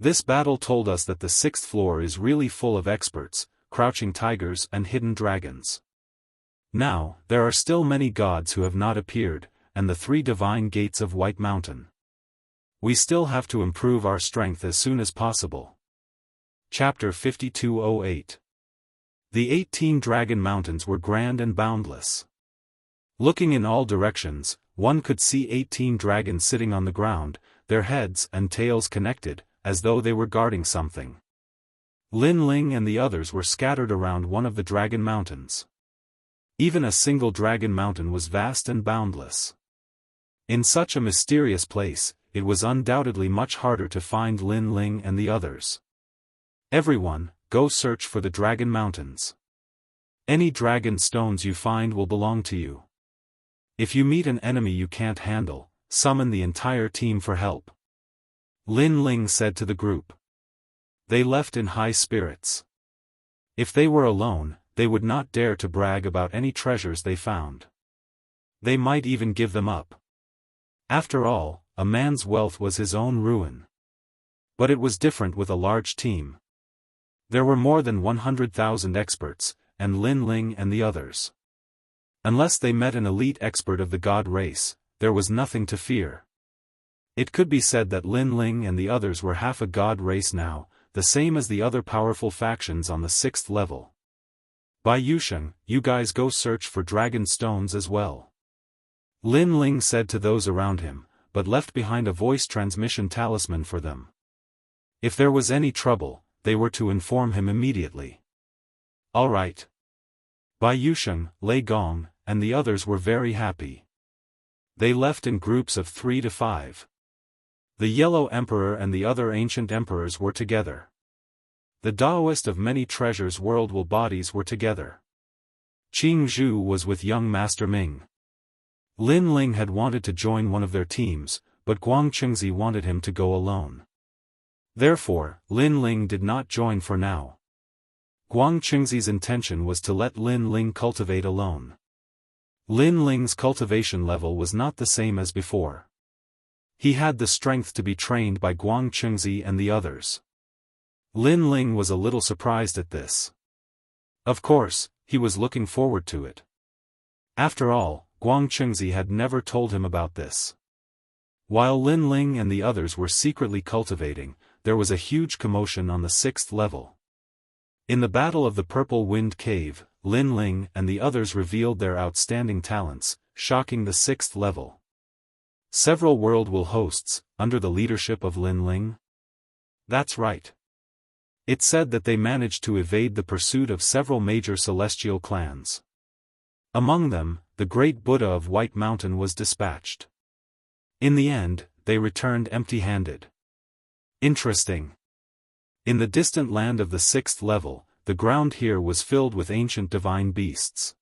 This battle told us that the sixth floor is really full of experts, crouching tigers and hidden dragons. Now, there are still many gods who have not appeared, and the three divine gates of White Mountain. We still have to improve our strength as soon as possible. Chapter 5208. The 18 Dragon Mountains were grand and boundless. Looking in all directions, one could see 18 dragons sitting on the ground, their heads and tails connected, as though they were guarding something. Lin Ling and the others were scattered around one of the Dragon Mountains. Even a single Dragon Mountain was vast and boundless. In such a mysterious place, it was undoubtedly much harder to find Lin Ling and the others. Everyone, go search for the Dragon Mountains. Any dragon stones you find will belong to you. If you meet an enemy you can't handle, summon the entire team for help. Lin Ling said to the group. They left in high spirits. If they were alone, they would not dare to brag about any treasures they found. They might even give them up. After all, a man's wealth was his own ruin. But it was different with a large team. There were more than 100,000 experts, and Lin Ling and the others. Unless they met an elite expert of the god race, there was nothing to fear. It could be said that Lin Ling and the others were half a god race now, the same as the other powerful factions on the 6th level. Bai Yusheng, you guys go search for dragon stones as well. Lin Ling said to those around him, but left behind a voice transmission talisman for them. If there was any trouble, they were to inform him immediately. All right. Bai Yusheng, Lei Gong, and the others were very happy. They left in groups of 3 to 5. The Yellow Emperor and the other ancient emperors were together. The Daoist of many treasures world bodies were together. Qing Zhu was with young Master Ming. Lin Ling had wanted to join one of their teams, but Guang Chengzi wanted him to go alone. Therefore, Lin Ling did not join for now. Guang Chengzi's intention was to let Lin Ling cultivate alone. Lin Ling's cultivation level was not the same as before. He had the strength to be trained by Guang Chengzi and the others. Lin Ling was a little surprised at this. Of course, he was looking forward to it. After all, Guang Chengzi had never told him about this. While Lin Ling and the others were secretly cultivating, there was a huge commotion on the 6th level. In the Battle of the Purple Wind Cave, Lin Ling and the others revealed their outstanding talents, shocking the 6th level. Several world-will hosts, under the leadership of Lin Ling? That's right. It said that they managed to evade the pursuit of several major celestial clans. Among them, the great Buddha of White Mountain was dispatched. In the end, they returned empty-handed. Interesting. In the distant land of the 6th level, the ground here was filled with ancient divine beasts.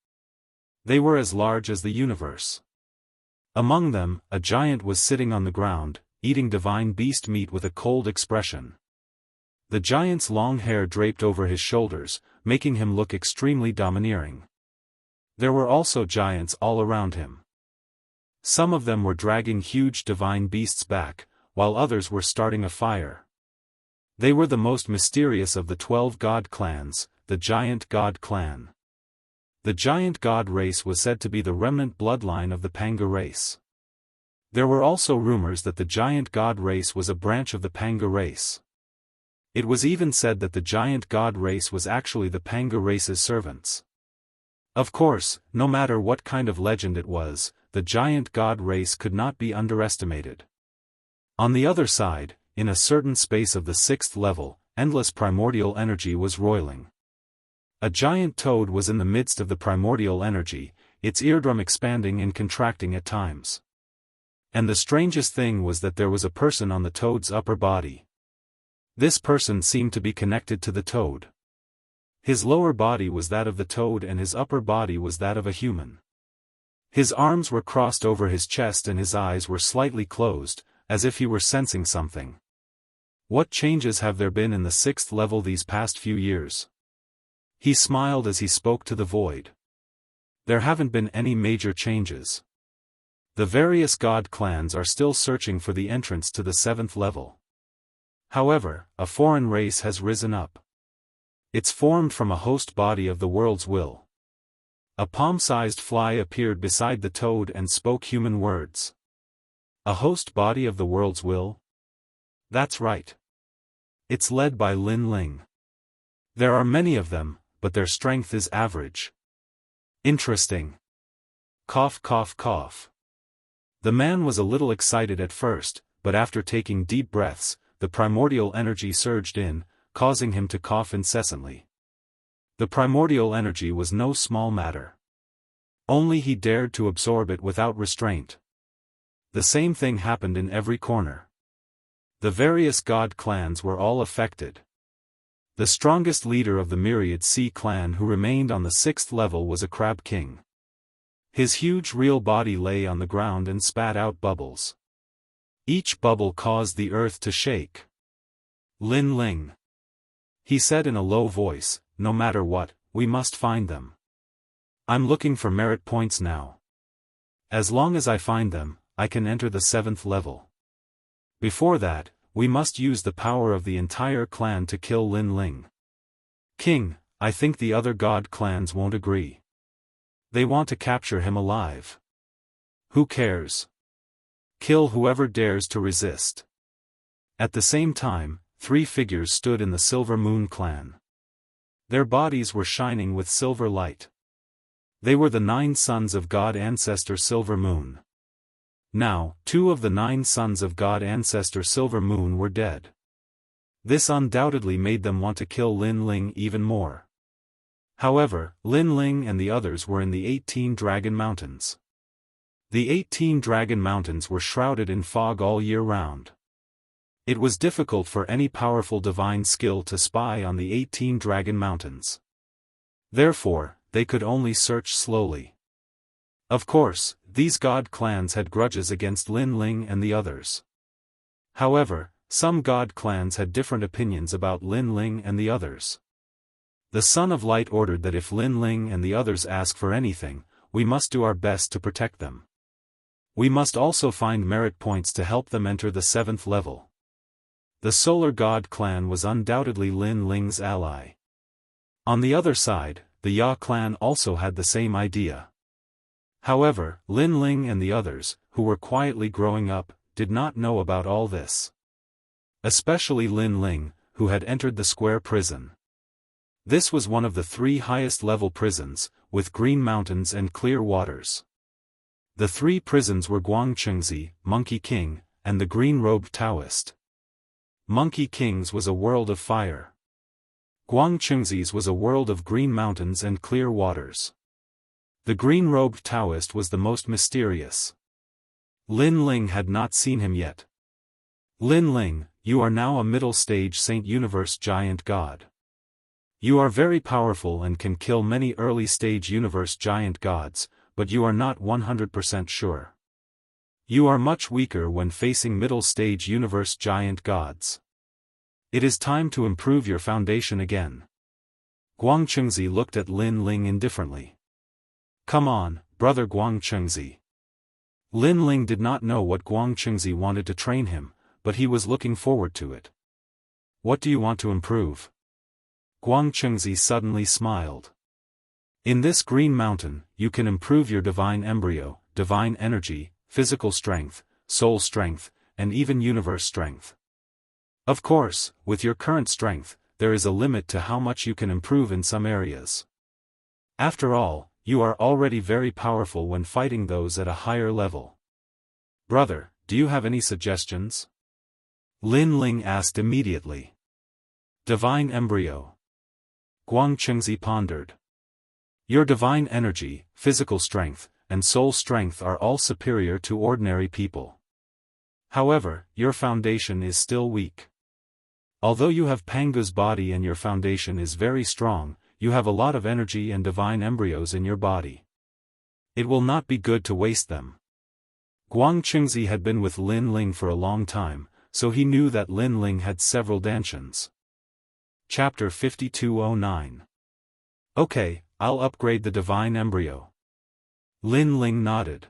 They were as large as the universe. Among them, a giant was sitting on the ground, eating divine beast meat with a cold expression. The giant's long hair draped over his shoulders, making him look extremely domineering. There were also giants all around him. Some of them were dragging huge divine beasts back, while others were starting a fire. They were the most mysterious of the 12 god clans, the Giant God Clan. The Giant God race was said to be the remnant bloodline of the Panga race. There were also rumors that the Giant God race was a branch of the Panga race. It was even said that the Giant God race was actually the Panga race's servants. Of course, no matter what kind of legend it was, the Giant God race could not be underestimated. On the other side, in a certain space of the 6th level, endless primordial energy was roiling. A giant toad was in the midst of the primordial energy, its eardrum expanding and contracting at times. And the strangest thing was that there was a person on the toad's upper body. This person seemed to be connected to the toad. His lower body was that of the toad and his upper body was that of a human. His arms were crossed over his chest and his eyes were slightly closed, as if he were sensing something. What changes have there been in the 6th level these past few years? He smiled as he spoke to the void. There haven't been any major changes. The various god clans are still searching for the entrance to the 7th level. However, a foreign race has risen up. It's formed from a host body of the world's will. A palm-sized fly appeared beside the toad and spoke human words. A host body of the world's will? That's right. It's led by Lin Ling. There are many of them, but their strength is average. Interesting. Cough cough cough. The man was a little excited at first, but after taking deep breaths, the primordial energy surged in, causing him to cough incessantly. The primordial energy was no small matter. Only he dared to absorb it without restraint. The same thing happened in every corner. The various god clans were all affected. The strongest leader of the Myriad Sea clan who remained on the 6th level was a crab king. His huge real body lay on the ground and spat out bubbles. Each bubble caused the earth to shake. Lin Ling. He said in a low voice, no matter what, we must find them. I'm looking for merit points now. As long as I find them, I can enter the 7th level. Before that, we must use the power of the entire clan to kill Lin Ling. King, I think the other god clans won't agree. They want to capture him alive. Who cares? Kill whoever dares to resist. At the same time, 3 figures stood in the Silver Moon clan. Their bodies were shining with silver light. They were the 9 sons of God Ancestor Silver Moon. Now, 2 of the 9 sons of God Ancestor Silver Moon were dead. This undoubtedly made them want to kill Lin Ling even more. However, Lin Ling and the others were in the 18 Dragon Mountains. The 18 Dragon Mountains were shrouded in fog all year round. It was difficult for any powerful divine skill to spy on the 18 Dragon Mountains. Therefore, they could only search slowly. Of course, these god clans had grudges against Lin Ling and the others. However, some god clans had different opinions about Lin Ling and the others. The Son of Light ordered that if Lin Ling and the others ask for anything, we must do our best to protect them. We must also find merit points to help them enter the 7th level. The Solar God clan was undoubtedly Lin Ling's ally. On the other side, the Ya clan also had the same idea. However, Lin Ling and the others, who were quietly growing up, did not know about all this. Especially Lin Ling, who had entered the square prison. This was one of the 3 highest level prisons, with green mountains and clear waters. The 3 prisons were Guangchengzi, Monkey King, and the green-robed Daoist. Monkey King's was a world of fire. Guangchengzi's was a world of green mountains and clear waters. The green-robed Daoist was the most mysterious. Lin Ling had not seen him yet. Lin Ling, you are now a middle-stage Saint Universe Giant God. You are very powerful and can kill many early-stage Universe Giant Gods, but you are not 100% sure. You are much weaker when facing middle-stage universe giant gods. It is time to improve your foundation again. Guangchengzi looked at Lin Ling indifferently. Come on, brother Guangchengzi. Lin Ling did not know what Guangchengzi wanted to train him, but he was looking forward to it. What do you want to improve? Guangchengzi suddenly smiled. In this green mountain, you can improve your divine embryo, divine energy, physical strength, soul strength, and even universe strength. Of course, with your current strength, there is a limit to how much you can improve in some areas. After all, you are already very powerful when fighting those at a higher level. Brother, do you have any suggestions? Lin Ling asked immediately. Divine embryo. Guangchengzi pondered. Your divine energy, physical strength, and soul strength are all superior to ordinary people. However, your foundation is still weak. Although you have Pangu's body and your foundation is very strong, you have a lot of energy and divine embryos in your body. It will not be good to waste them. Guangchengzi had been with Lin Ling for a long time, so he knew that Lin Ling had several dantians. Chapter 5209. Okay, I'll upgrade the divine embryo. Lin Ling nodded.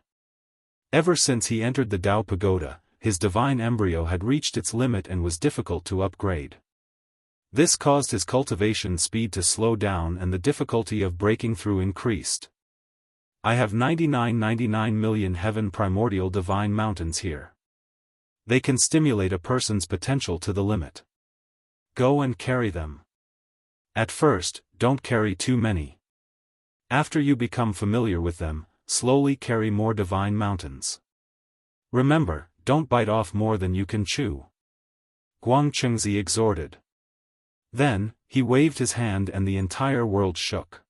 Ever since he entered the Dao Pagoda, his divine embryo had reached its limit and was difficult to upgrade. This caused his cultivation speed to slow down and the difficulty of breaking through increased. I have 99 million heaven primordial divine mountains here. They can stimulate a person's potential to the limit. Go and carry them. At first, don't carry too many. After you become familiar with them, slowly carry more divine mountains. Remember, don't bite off more than you can chew. Guangchengzi exhorted. Then, he waved his hand and the entire world shook.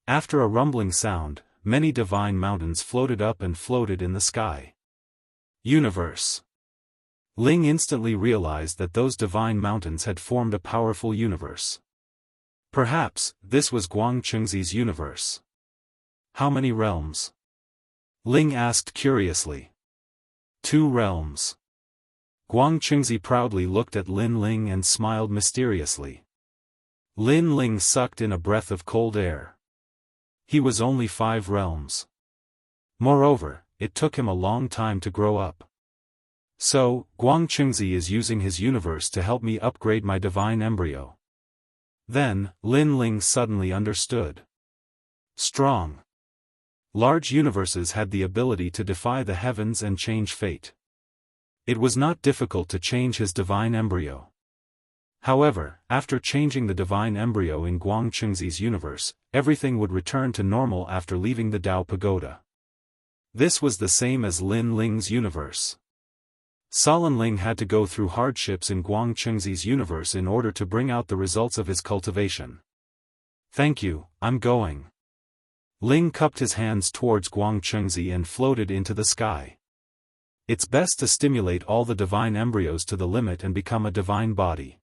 After a rumbling sound, many divine mountains floated up and floated in the sky. Universe. Ling instantly realized that those divine mountains had formed a powerful universe. Perhaps, this was Guangchengzi's universe. How many realms? Ling asked curiously. 2 realms. Guangchengzi proudly looked at Lin Ling and smiled mysteriously. Lin Ling sucked in a breath of cold air. He was only 5 realms. Moreover, it took him a long time to grow up. So, Guangchengzi is using his universe to help me upgrade my divine embryo. Then, Lin Ling suddenly understood. Strong. Large universes had the ability to defy the heavens and change fate. It was not difficult to change his divine embryo. However, after changing the divine embryo in Guangchengzi's universe, everything would return to normal after leaving the Dao Pagoda. This was the same as Lin Ling's universe. Lin Ling had to go through hardships in Guangchengzi's universe in order to bring out the results of his cultivation. Thank you, I'm going. Ling cupped his hands towards Guangchengzi and floated into the sky. It's best to stimulate all the divine embryos to the limit and become a divine body.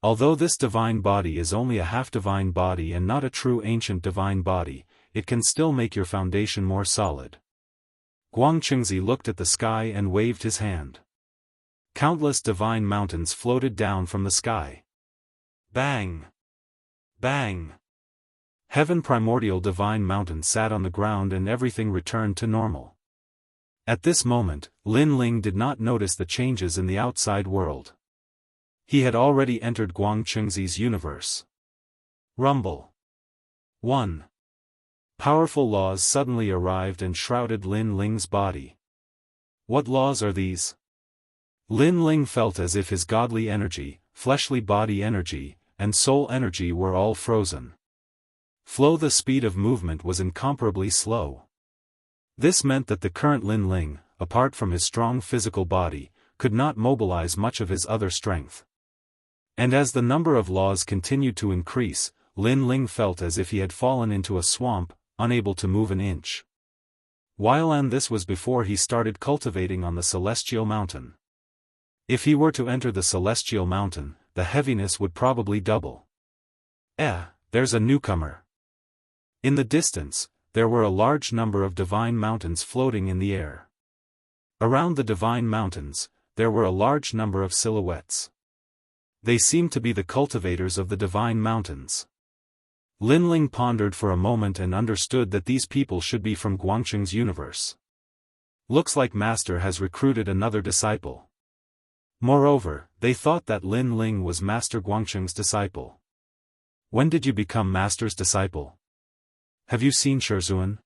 Although this divine body is only a half-divine body and not a true ancient divine body, it can still make your foundation more solid. Guangchengzi looked at the sky and waved his hand. Countless divine mountains floated down from the sky. Bang! Bang! Heaven primordial divine mountain sat on the ground and everything returned to normal. At this moment, Lin Ling did not notice the changes in the outside world. He had already entered Guangchengzi's universe. Rumble. 1. Powerful laws suddenly arrived and shrouded Lin Ling's body. What laws are these? Lin Ling felt as if his godly energy, fleshly body energy, and soul energy were all frozen. The speed of movement was incomparably slow. This meant that the current Lin Ling, apart from his strong physical body, could not mobilize much of his other strength. And as the number of laws continued to increase, Lin Ling felt as if he had fallen into a swamp, unable to move an inch. And this was before he started cultivating on the Celestial Mountain. If he were to enter the Celestial Mountain, the heaviness would probably double. There's a newcomer. In the distance, there were a large number of divine mountains floating in the air. Around the divine mountains, there were a large number of silhouettes. They seemed to be the cultivators of the divine mountains. Linling pondered for a moment and understood that these people should be from Guangcheng's universe. Looks like Master has recruited another disciple. Moreover, they thought that Linling was Master Guangcheng's disciple. When did you become Master's disciple? Have you seen Sherzuan?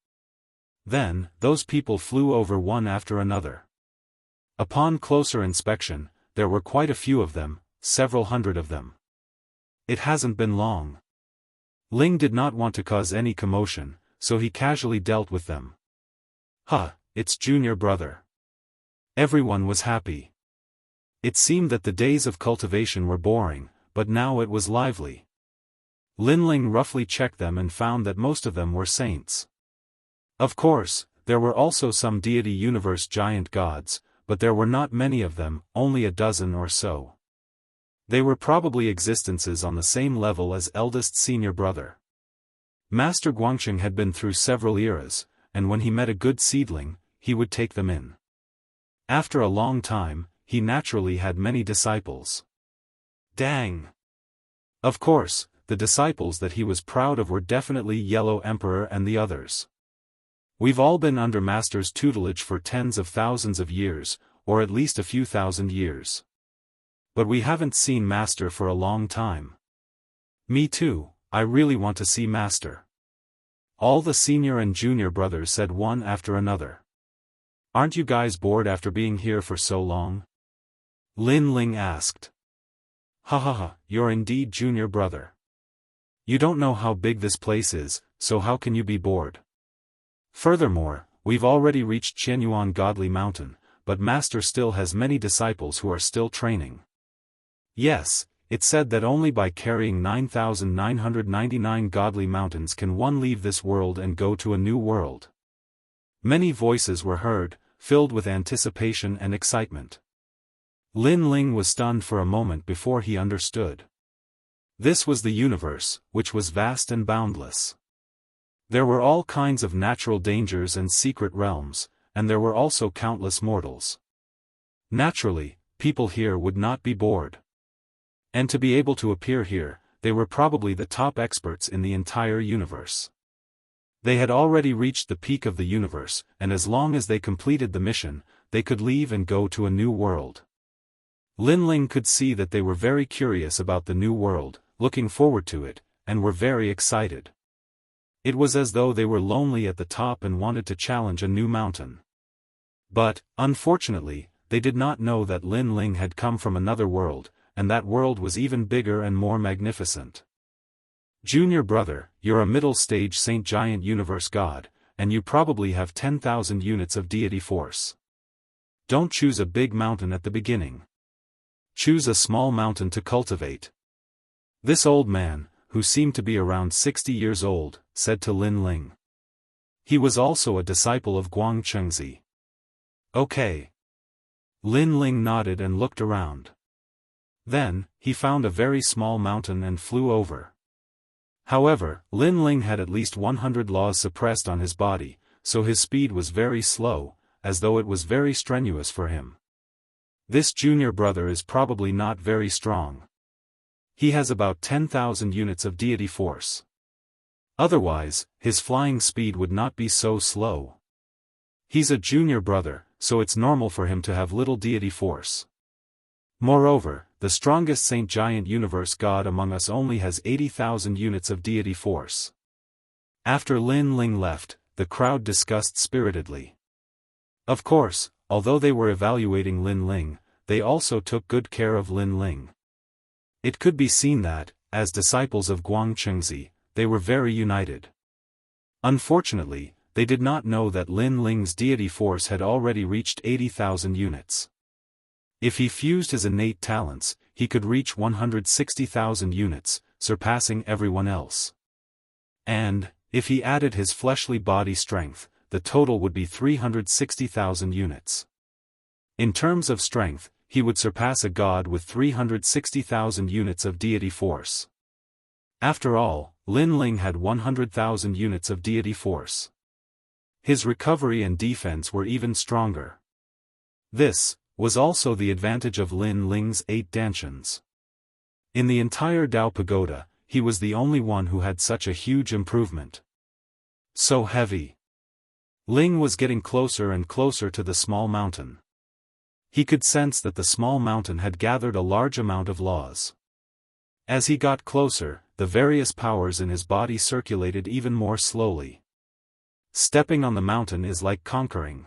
Then, those people flew over one after another. Upon closer inspection, there were quite a few of them, several hundred of them. It hasn't been long. Ling did not want to cause any commotion, so he casually dealt with them. Huh, it's junior brother. Everyone was happy. It seemed that the days of cultivation were boring, but now it was lively. Linling roughly checked them and found that most of them were saints. Of course, there were also some deity universe giant gods, but there were not many of them, only a dozen or so. They were probably existences on the same level as eldest senior brother. Master Guangcheng had been through several eras, and when he met a good seedling, he would take them in. After a long time, he naturally had many disciples. Dang! Of course, the disciples that he was proud of were definitely Yellow Emperor and the others. We've all been under Master's tutelage for tens of thousands of years, or at least a few thousand years. But we haven't seen Master for a long time. Me too, I really want to see Master. All the senior and junior brothers said one after another. Aren't you guys bored after being here for so long? Linling asked. Ha ha ha, you're indeed junior brother. You don't know how big this place is, so how can you be bored? Furthermore, we've already reached Qianyuan Godly Mountain, but Master still has many disciples who are still training. Yes, it said that only by carrying 9,999 godly mountains can one leave this world and go to a new world. Many voices were heard, filled with anticipation and excitement. Linling was stunned for a moment before he understood. This was the universe, which was vast and boundless. There were all kinds of natural dangers and secret realms, and there were also countless mortals. Naturally, people here would not be bored. And to be able to appear here, they were probably the top experts in the entire universe. They had already reached the peak of the universe, and as long as they completed the mission, they could leave and go to a new world. Linling could see that they were very curious about the new world, looking forward to it, and were very excited. It was as though they were lonely at the top and wanted to challenge a new mountain. But, unfortunately, they did not know that Linling had come from another world, and that world was even bigger and more magnificent. Junior brother, you're a middle-stage Saint Giant Universe God, and you probably have 10,000 units of deity force. Don't choose a big mountain at the beginning. Choose a small mountain to cultivate. This old man, who seemed to be around 60 years old, said to Linling. He was also a disciple of Guangchengzi. Okay. Linling nodded and looked around. Then, he found a very small mountain and flew over. However, Linling had at least 100 laws suppressed on his body, so his speed was very slow, as though it was very strenuous for him. This junior brother is probably not very strong. He has about 10,000 units of deity force. Otherwise, his flying speed would not be so slow. He's a junior brother, so it's normal for him to have little deity force. Moreover, the strongest Saint Giant Universe God among us only has 80,000 units of deity force. After Linling left, the crowd discussed spiritedly. Of course, although they were evaluating Linling, they also took good care of Linling. It could be seen that, as disciples of Guangchengzi, they were very united. Unfortunately, they did not know that Linling's deity force had already reached 80,000 units. If he fused his innate talents, he could reach 160,000 units, surpassing everyone else. And, if he added his fleshly body strength, the total would be 360,000 units. In terms of strength, he would surpass a god with 360,000 units of deity force. After all, Linling had 100,000 units of deity force. His recovery and defense were even stronger. This was also the advantage of Lin Ling's 8 dantians. In the entire Dao Pagoda, he was the only one who had such a huge improvement. So heavy. Ling was getting closer and closer to the small mountain. He could sense that the small mountain had gathered a large amount of laws. As he got closer, the various powers in his body circulated even more slowly. Stepping on the mountain is like conquering.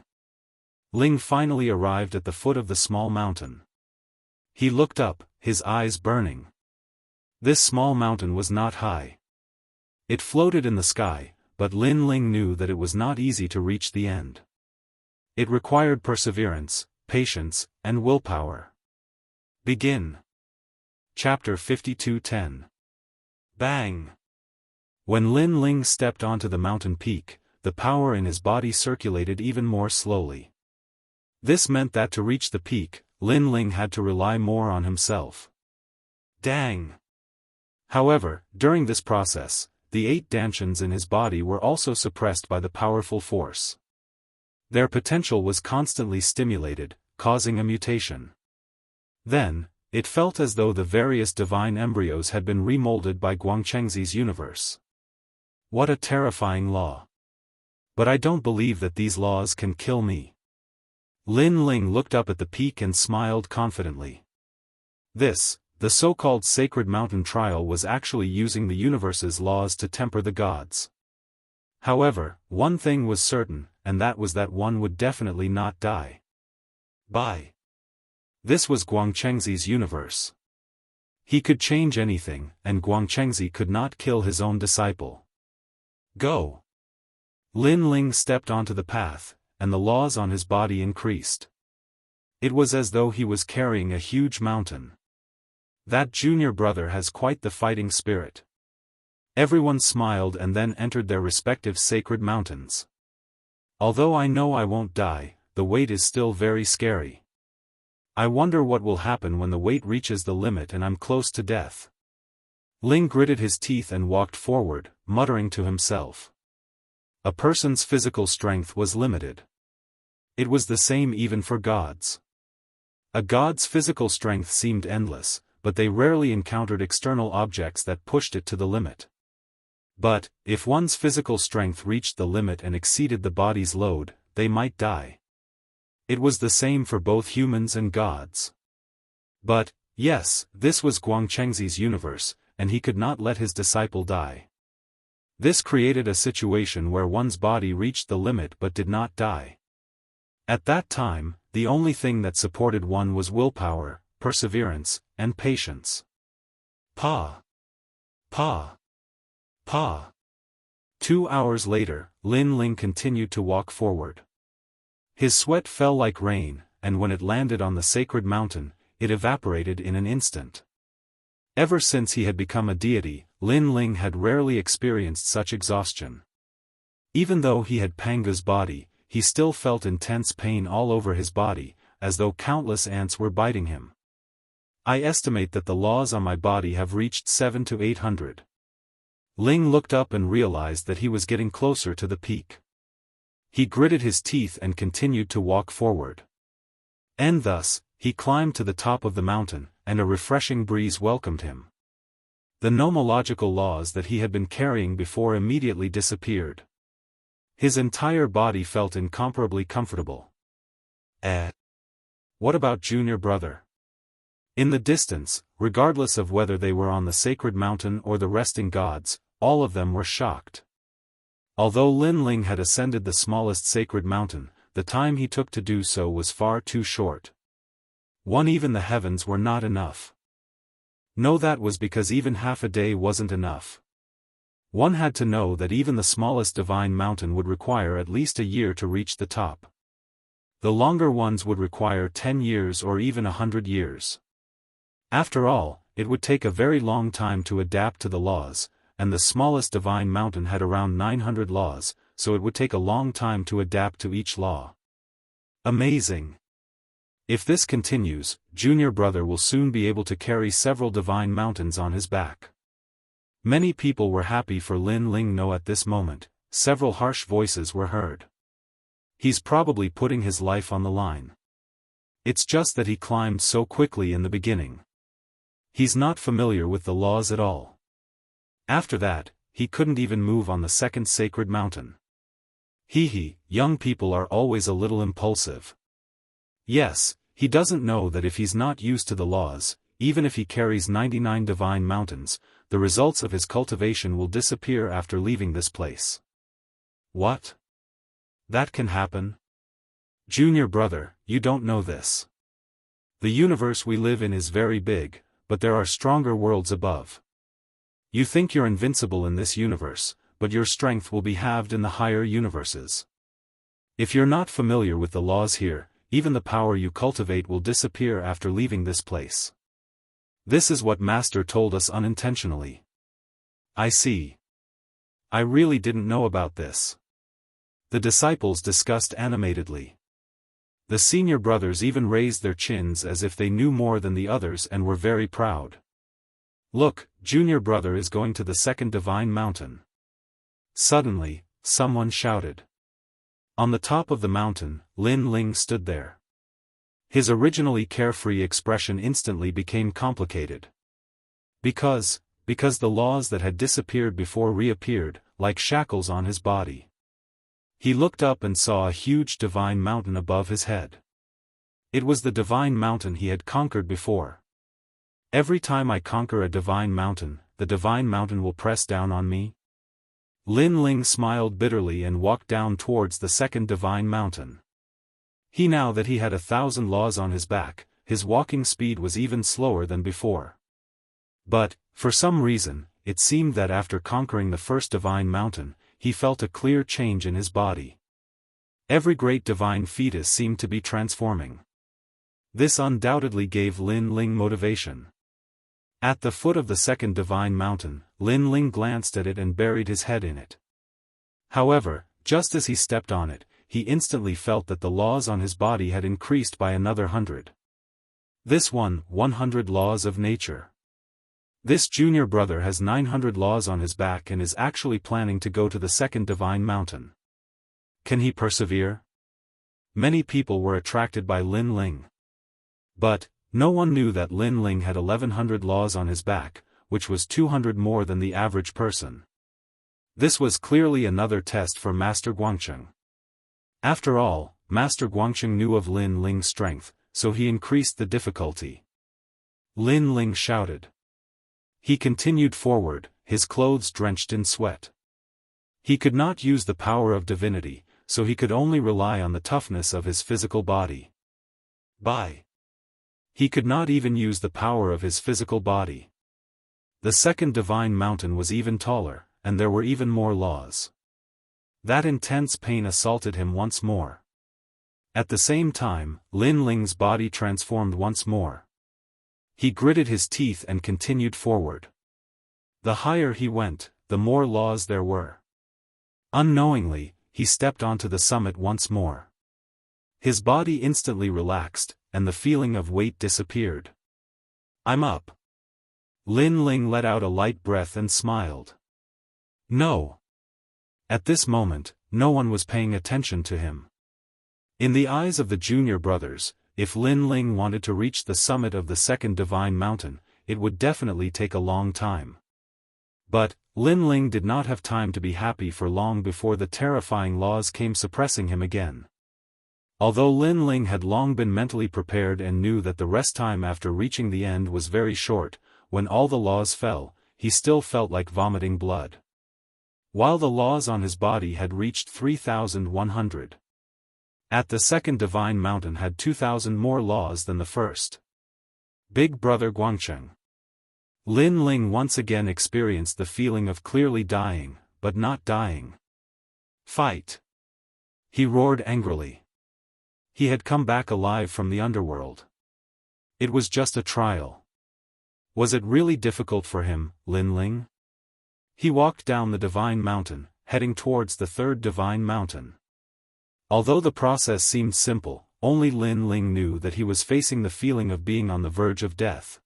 Ling finally arrived at the foot of the small mountain. He looked up, his eyes burning. This small mountain was not high. It floated in the sky, but Lin Ling knew that it was not easy to reach the end. It required perseverance, patience, and willpower. Begin. Chapter 52:10. Bang! When Lin Ling stepped onto the mountain peak, the power in his body circulated even more slowly. This meant that to reach the peak, Lin Ling had to rely more on himself. Dang! However, during this process, the 8 dantians in his body were also suppressed by the powerful force. Their potential was constantly stimulated, causing a mutation. Then, it felt as though the various divine embryos had been remolded by Guangchengzi's universe. What a terrifying law! But I don't believe that these laws can kill me. Lin Ling looked up at the peak and smiled confidently. This, the so-called sacred mountain trial, was actually using the universe's laws to temper the gods. However, one thing was certain, and that was that one would definitely not die. Bye. This was Guangchengzi's universe. He could change anything, and Guangchengzi could not kill his own disciple. Go. Lin Ling stepped onto the path, and the laws on his body increased. It was as though he was carrying a huge mountain. That junior brother has quite the fighting spirit. Everyone smiled and then entered their respective sacred mountains. Although I know I won't die, the wait is still very scary. I wonder what will happen when the wait reaches the limit and I'm close to death. Ling gritted his teeth and walked forward, muttering to himself. A person's physical strength was limited. It was the same even for gods. A god's physical strength seemed endless, but they rarely encountered external objects that pushed it to the limit. But, if one's physical strength reached the limit and exceeded the body's load, they might die. It was the same for both humans and gods. But, yes, this was Guangchengzi's universe, and he could not let his disciple die. This created a situation where one's body reached the limit but did not die. At that time, the only thing that supported one was willpower, perseverance, and patience. Pa. 2 hours later, Lin Ling continued to walk forward. His sweat fell like rain, and when it landed on the sacred mountain, it evaporated in an instant. Ever since he had become a deity, Lin Ling had rarely experienced such exhaustion. Even though he had Panga's body, he still felt intense pain all over his body, as though countless ants were biting him. I estimate that the laws on my body have reached 700 to 800. Ling looked up and realized that he was getting closer to the peak. He gritted his teeth and continued to walk forward. And thus, he climbed to the top of the mountain, and a refreshing breeze welcomed him. The nomological laws that he had been carrying before immediately disappeared. His entire body felt incomparably comfortable. What about junior brother? In the distance, regardless of whether they were on the sacred mountain or the resting gods, all of them were shocked. Although Lin Ling had ascended the smallest sacred mountain, the time he took to do so was far too short. Even the heavens were not enough. No, that was because even half a day wasn't enough. One had to know that even the smallest divine mountain would require at least a year to reach the top. The longer ones would require 10 years or even 100 years. After all, it would take a very long time to adapt to the laws, and the smallest divine mountain had around 900 laws, so it would take a long time to adapt to each law. Amazing! If this continues, junior brother will soon be able to carry several divine mountains on his back. Many people were happy for Lin Ling. No, at this moment, several harsh voices were heard. He's probably putting his life on the line. It's just that he climbed so quickly in the beginning. He's not familiar with the laws at all. After that, he couldn't even move on the second sacred mountain. Young people are always a little impulsive. Yes, he doesn't know that if he's not used to the laws, even if he carries 99 divine mountains, the results of his cultivation will disappear after leaving this place. What? That can happen? Junior brother, you don't know this. The universe we live in is very big, but there are stronger worlds above. You think you're invincible in this universe, but your strength will be halved in the higher universes. If you're not familiar with the laws here, even the power you cultivate will disappear after leaving this place. This is what Master told us unintentionally. I see. I really didn't know about this. The disciples discussed animatedly. The senior brothers even raised their chins as if they knew more than the others and were very proud. Look, junior brother is going to the second divine mountain. Suddenly, someone shouted. On the top of the mountain, Lin Ling stood there. His originally carefree expression instantly became complicated. Because the laws that had disappeared before reappeared, like shackles on his body. He looked up and saw a huge divine mountain above his head. It was the divine mountain he had conquered before. Every time I conquer a divine mountain, the divine mountain will press down on me? Lin Ling smiled bitterly and walked down towards the second divine mountain. Now that he had 1,000 laws on his back, his walking speed was even slower than before. But, for some reason, it seemed that after conquering the first divine mountain, he felt a clear change in his body. Every great divine fetus seemed to be transforming. This undoubtedly gave Lin Ling motivation. At the foot of the second divine mountain, Lin Ling glanced at it and buried his head in it. However, just as he stepped on it, he instantly felt that the laws on his body had increased by another 100. This 100 laws of nature. This junior brother has 900 laws on his back and is actually planning to go to the second divine mountain. Can he persevere? Many people were attracted by Lin Ling. But, no one knew that Lin Ling had 1100 laws on his back, which was 200 more than the average person. This was clearly another test for Master Guangcheng. After all, Master Guangcheng knew of Lin Ling's strength, so he increased the difficulty. Lin Ling shouted. He continued forward, his clothes drenched in sweat. He could not use the power of divinity, so he could only rely on the toughness of his physical body. He could not even use the power of his physical body. The second divine mountain was even taller, and there were even more laws. That intense pain assaulted him once more. At the same time, Lin Ling's body transformed once more. He gritted his teeth and continued forward. The higher he went, the more laws there were. Unknowingly, he stepped onto the summit once more. His body instantly relaxed, and the feeling of weight disappeared. I'm up. Lin Ling let out a light breath and smiled. No. At this moment, no one was paying attention to him. In the eyes of the junior brothers, if Lin Ling wanted to reach the summit of the second divine mountain, it would definitely take a long time. But, Lin Ling did not have time to be happy for long before the terrifying laws came suppressing him again. Although Lin Ling had long been mentally prepared and knew that the rest time after reaching the end was very short, when all the laws fell, he still felt like vomiting blood. While the laws on his body had reached 3,100. At the second divine mountain had 2,000 more laws than the first. Big Brother Guangcheng. Lin Ling once again experienced the feeling of clearly dying, but not dying. Fight! He roared angrily. He had come back alive from the underworld. It was just a trial. Was it really difficult for him, Lin Ling? He walked down the divine mountain, heading towards the third divine mountain. Although the process seemed simple, only Lin Ling knew that he was facing the feeling of being on the verge of death.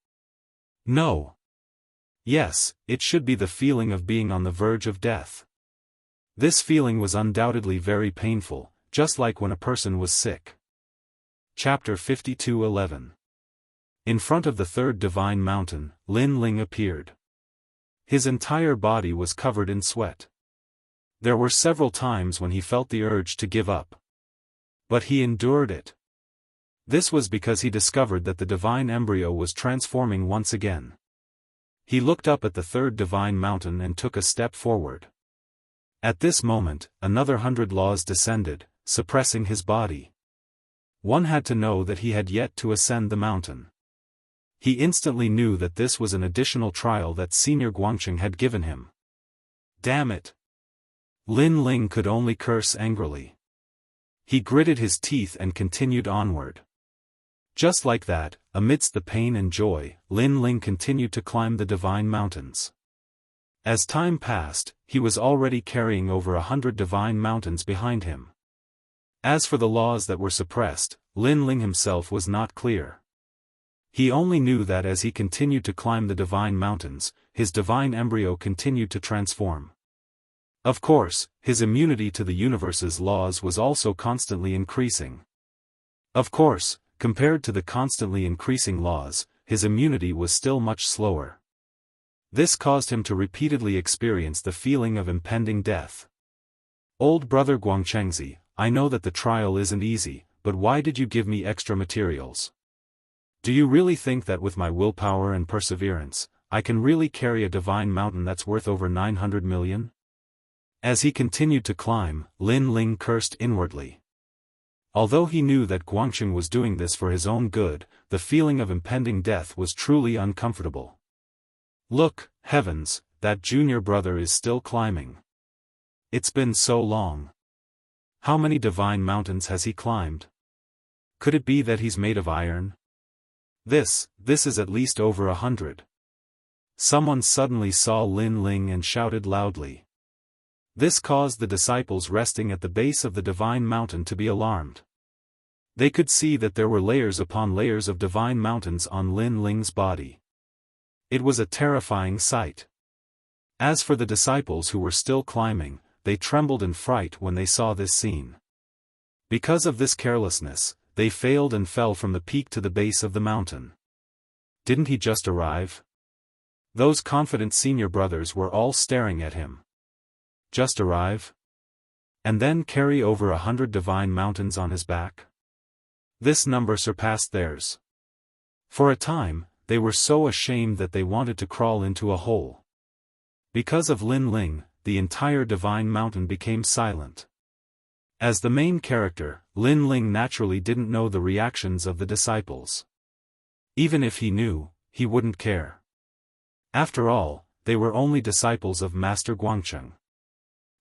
No. Yes, it should be the feeling of being on the verge of death. This feeling was undoubtedly very painful, just like when a person was sick. Chapter 52:11. In front of the third divine mountain, Lin Ling appeared. His entire body was covered in sweat. There were several times when he felt the urge to give up. But he endured it. This was because he discovered that the divine embryo was transforming once again. He looked up at the third divine mountain and took a step forward. At this moment, another 100 laws descended, suppressing his body. One had to know that he had yet to ascend the mountain. He instantly knew that this was an additional trial that Senior Guangqing had given him. Damn it! Lin Ling could only curse angrily. He gritted his teeth and continued onward. Just like that, amidst the pain and joy, Lin Ling continued to climb the divine mountains. As time passed, he was already carrying over 100 divine mountains behind him. As for the laws that were suppressed, Lin Ling himself was not clear. He only knew that as he continued to climb the divine mountains, his divine embryo continued to transform. Of course, his immunity to the universe's laws was also constantly increasing. Of course, compared to the constantly increasing laws, his immunity was still much slower. This caused him to repeatedly experience the feeling of impending death. Old brother Guangchengzi, I know that the trial isn't easy, but why did you give me extra materials? Do you really think that with my willpower and perseverance, I can really carry a divine mountain that's worth over 900 million? As he continued to climb, Lin Ling cursed inwardly. Although he knew that Guangqing was doing this for his own good, the feeling of impending death was truly uncomfortable. Look, heavens, that junior brother is still climbing. It's been so long. How many divine mountains has he climbed? Could it be that he's made of iron? This is at least over 100. Someone suddenly saw Lin Ling and shouted loudly. This caused the disciples resting at the base of the divine mountain to be alarmed. They could see that there were layers upon layers of divine mountains on Lin Ling's body. It was a terrifying sight. As for the disciples who were still climbing, they trembled in fright when they saw this scene. Because of this carelessness, they failed and fell from the peak to the base of the mountain. Didn't he just arrive? Those confident senior brothers were all staring at him. Just arrive? And then carry over 100 divine mountains on his back? This number surpassed theirs. For a time, they were so ashamed that they wanted to crawl into a hole. Because of Lin Ling, the entire divine mountain became silent. As the main character, Lin Ling naturally didn't know the reactions of the disciples. Even if he knew, he wouldn't care. After all, they were only disciples of Master Guangqing.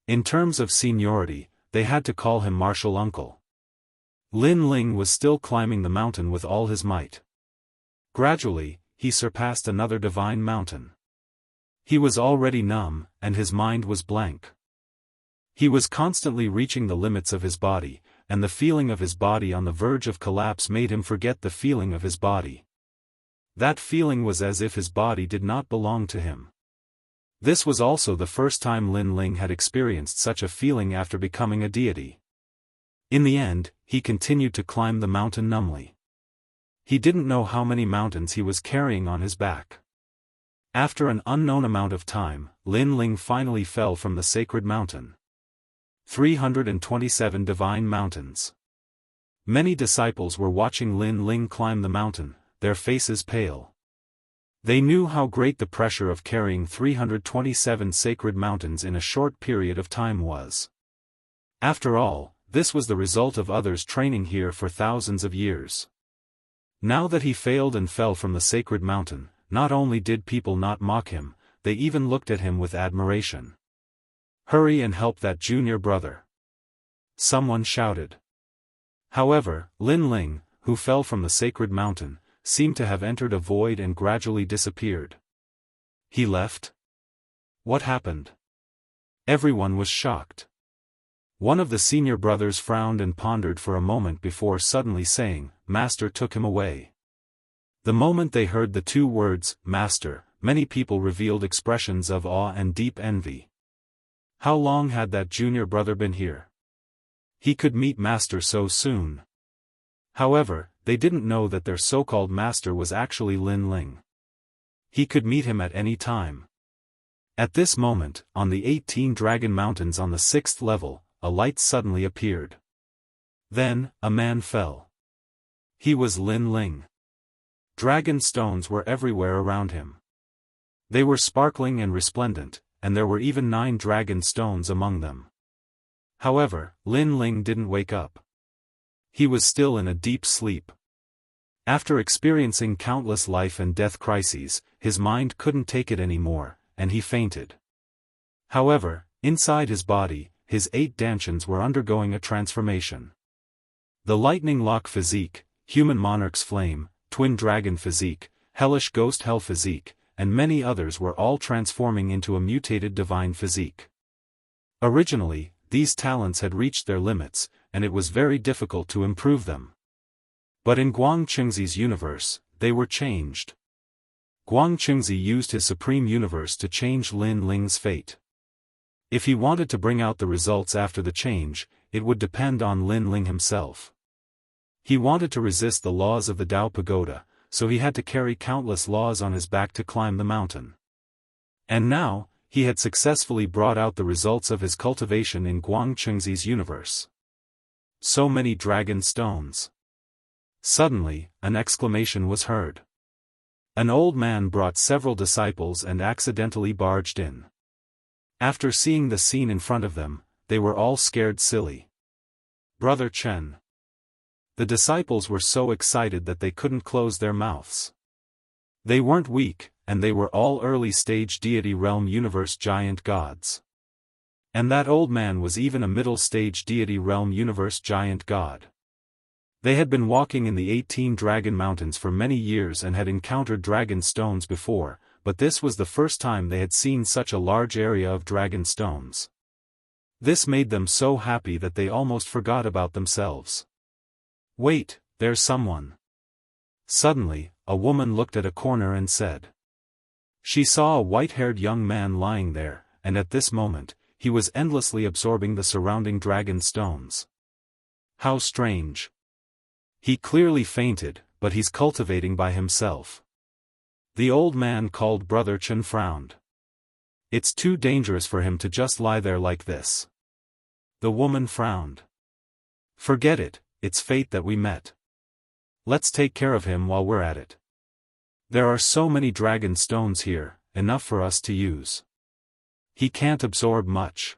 In terms of seniority, they had to call him Martial Uncle. Lin Ling was still climbing the mountain with all his might. Gradually, he surpassed another divine mountain. He was already numb, and his mind was blank. He was constantly reaching the limits of his body, and the feeling of his body on the verge of collapse made him forget the feeling of his body. That feeling was as if his body did not belong to him. This was also the first time Lin Ling had experienced such a feeling after becoming a deity. In the end, he continued to climb the mountain numbly. He didn't know how many mountains he was carrying on his back. After an unknown amount of time, Lin Ling finally fell from the sacred mountain. 327 divine mountains. Many disciples were watching Lin Ling climb the mountain, their faces pale. They knew how great the pressure of carrying 327 sacred mountains in a short period of time was. After all, this was the result of others training here for thousands of years. Now that he failed and fell from the sacred mountain, not only did people not mock him, they even looked at him with admiration. Hurry and help that junior brother. Someone shouted. However, Lin Ling, who fell from the sacred mountain, seemed to have entered a void and gradually disappeared. He left? What happened? Everyone was shocked. One of the senior brothers frowned and pondered for a moment before suddenly saying, "Master took him away." The moment they heard the two words, "Master," many people revealed expressions of awe and deep envy. How long had that junior brother been here? He could meet Master so soon. However, they didn't know that their so-called master was actually Lin Ling. He could meet him at any time. At this moment, on the 18 Dragon Mountains on the 6th level, a light suddenly appeared. Then, a man fell. He was Lin Ling. Dragon stones were everywhere around him. They were sparkling and resplendent, and there were even 9 dragon stones among them. However, Lin Ling didn't wake up. He was still in a deep sleep. After experiencing countless life and death crises, his mind couldn't take it anymore, and he fainted. However, inside his body, his 8 dantians were undergoing a transformation. The lightning lock physique, human monarch's flame, twin dragon physique, hellish ghost hell physique, and many others were all transforming into a mutated divine physique. Originally, these talents had reached their limits, and it was very difficult to improve them. But in Guang Chengzi's universe, they were changed. Guang Chengzi used his supreme universe to change Lin Ling's fate. If he wanted to bring out the results after the change, it would depend on Lin Ling himself. He wanted to resist the laws of the Tao Pagoda, so he had to carry countless laws on his back to climb the mountain. And now, he had successfully brought out the results of his cultivation in Guang Chengzi's universe. So many dragon stones. Suddenly, an exclamation was heard. An old man brought several disciples and accidentally barged in. After seeing the scene in front of them, they were all scared silly. Brother Chen. The disciples were so excited that they couldn't close their mouths. They weren't weak, and they were all early-stage deity realm universe giant gods. And that old man was even a middle-stage deity realm universe giant god. They had been walking in the 18 Dragon Mountains for many years and had encountered dragon stones before, but this was the first time they had seen such a large area of dragon stones. This made them so happy that they almost forgot about themselves. Wait, there's someone. Suddenly, a woman looked at a corner and said. She saw a white-haired young man lying there, and at this moment, he was endlessly absorbing the surrounding dragon stones. How strange. He clearly fainted, but he's cultivating by himself. The old man called Brother Chen frowned. It's too dangerous for him to just lie there like this. The woman frowned. Forget it, it's fate that we met. Let's take care of him while we're at it. There are so many dragon stones here, enough for us to use. He can't absorb much.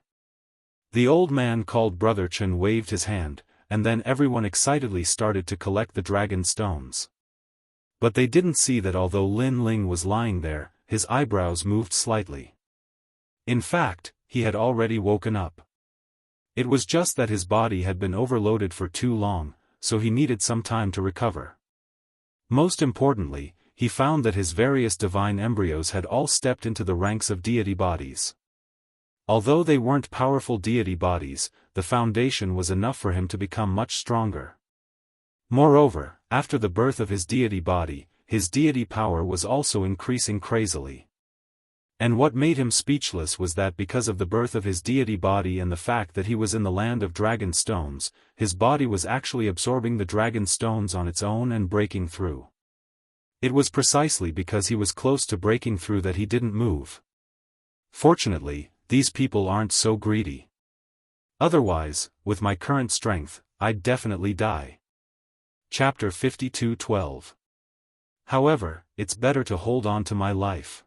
The old man called Brother Chen waved his hand, and then everyone excitedly started to collect the dragon stones. But they didn't see that although Lin Ling was lying there, his eyebrows moved slightly. In fact, he had already woken up. It was just that his body had been overloaded for too long, so he needed some time to recover. Most importantly, he found that his various divine embryos had all stepped into the ranks of deity bodies. Although they weren't powerful deity bodies, the foundation was enough for him to become much stronger. Moreover, after the birth of his deity body, his deity power was also increasing crazily. And what made him speechless was that because of the birth of his deity body and the fact that he was in the land of dragon stones, his body was actually absorbing the dragon stones on its own and breaking through. It was precisely because he was close to breaking through that he didn't move. Fortunately, these people aren't so greedy. Otherwise, with my current strength, I'd definitely die. Chapter 52:12. However, it's better to hold on to my life.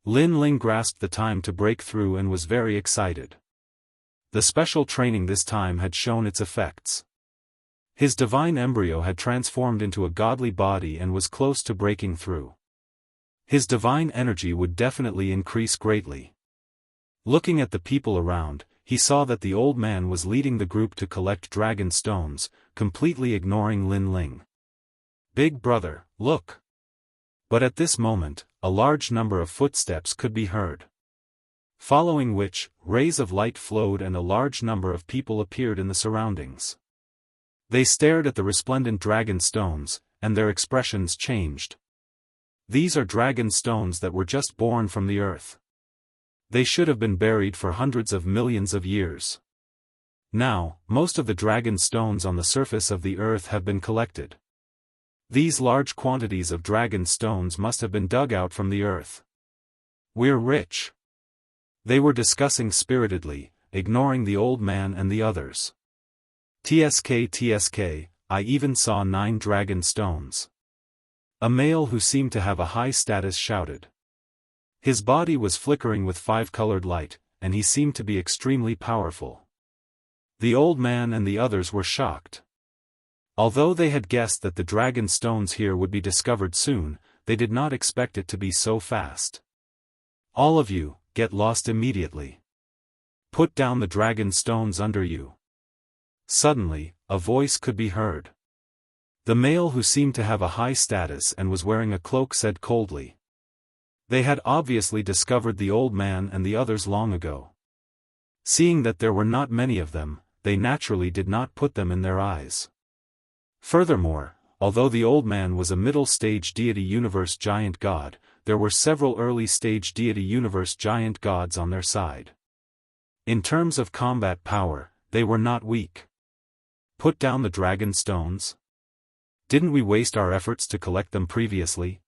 Lin Ling grasped the time to break through and was very excited. The special training this time had shown its effects. His divine embryo had transformed into a godly body and was close to breaking through. His divine energy would definitely increase greatly. Looking at the people around, he saw that the old man was leading the group to collect dragon stones, completely ignoring Lin Ling. Big brother, look! But at this moment, a large number of footsteps could be heard. Following which, rays of light flowed and a large number of people appeared in the surroundings. They stared at the resplendent dragon stones, and their expressions changed. These are dragon stones that were just born from the earth. They should have been buried for hundreds of millions of years. Now, most of the dragon stones on the surface of the earth have been collected. These large quantities of dragon stones must have been dug out from the earth. We're rich. They were discussing spiritedly, ignoring the old man and the others. TSK, I even saw 9 dragon stones. A male who seemed to have a high status shouted. His body was flickering with 5-colored light, and he seemed to be extremely powerful. The old man and the others were shocked. Although they had guessed that the dragon stones here would be discovered soon, they did not expect it to be so fast. All of you, get lost immediately. Put down the dragon stones under you. Suddenly, a voice could be heard. The male who seemed to have a high status and was wearing a cloak said coldly. They had obviously discovered the old man and the others long ago. Seeing that there were not many of them, they naturally did not put them in their eyes. Furthermore, although the old man was a middle-stage deity universe giant god, there were several early-stage deity universe giant gods on their side. In terms of combat power, they were not weak. Put down the dragon stones? Didn't we waste our efforts to collect them previously?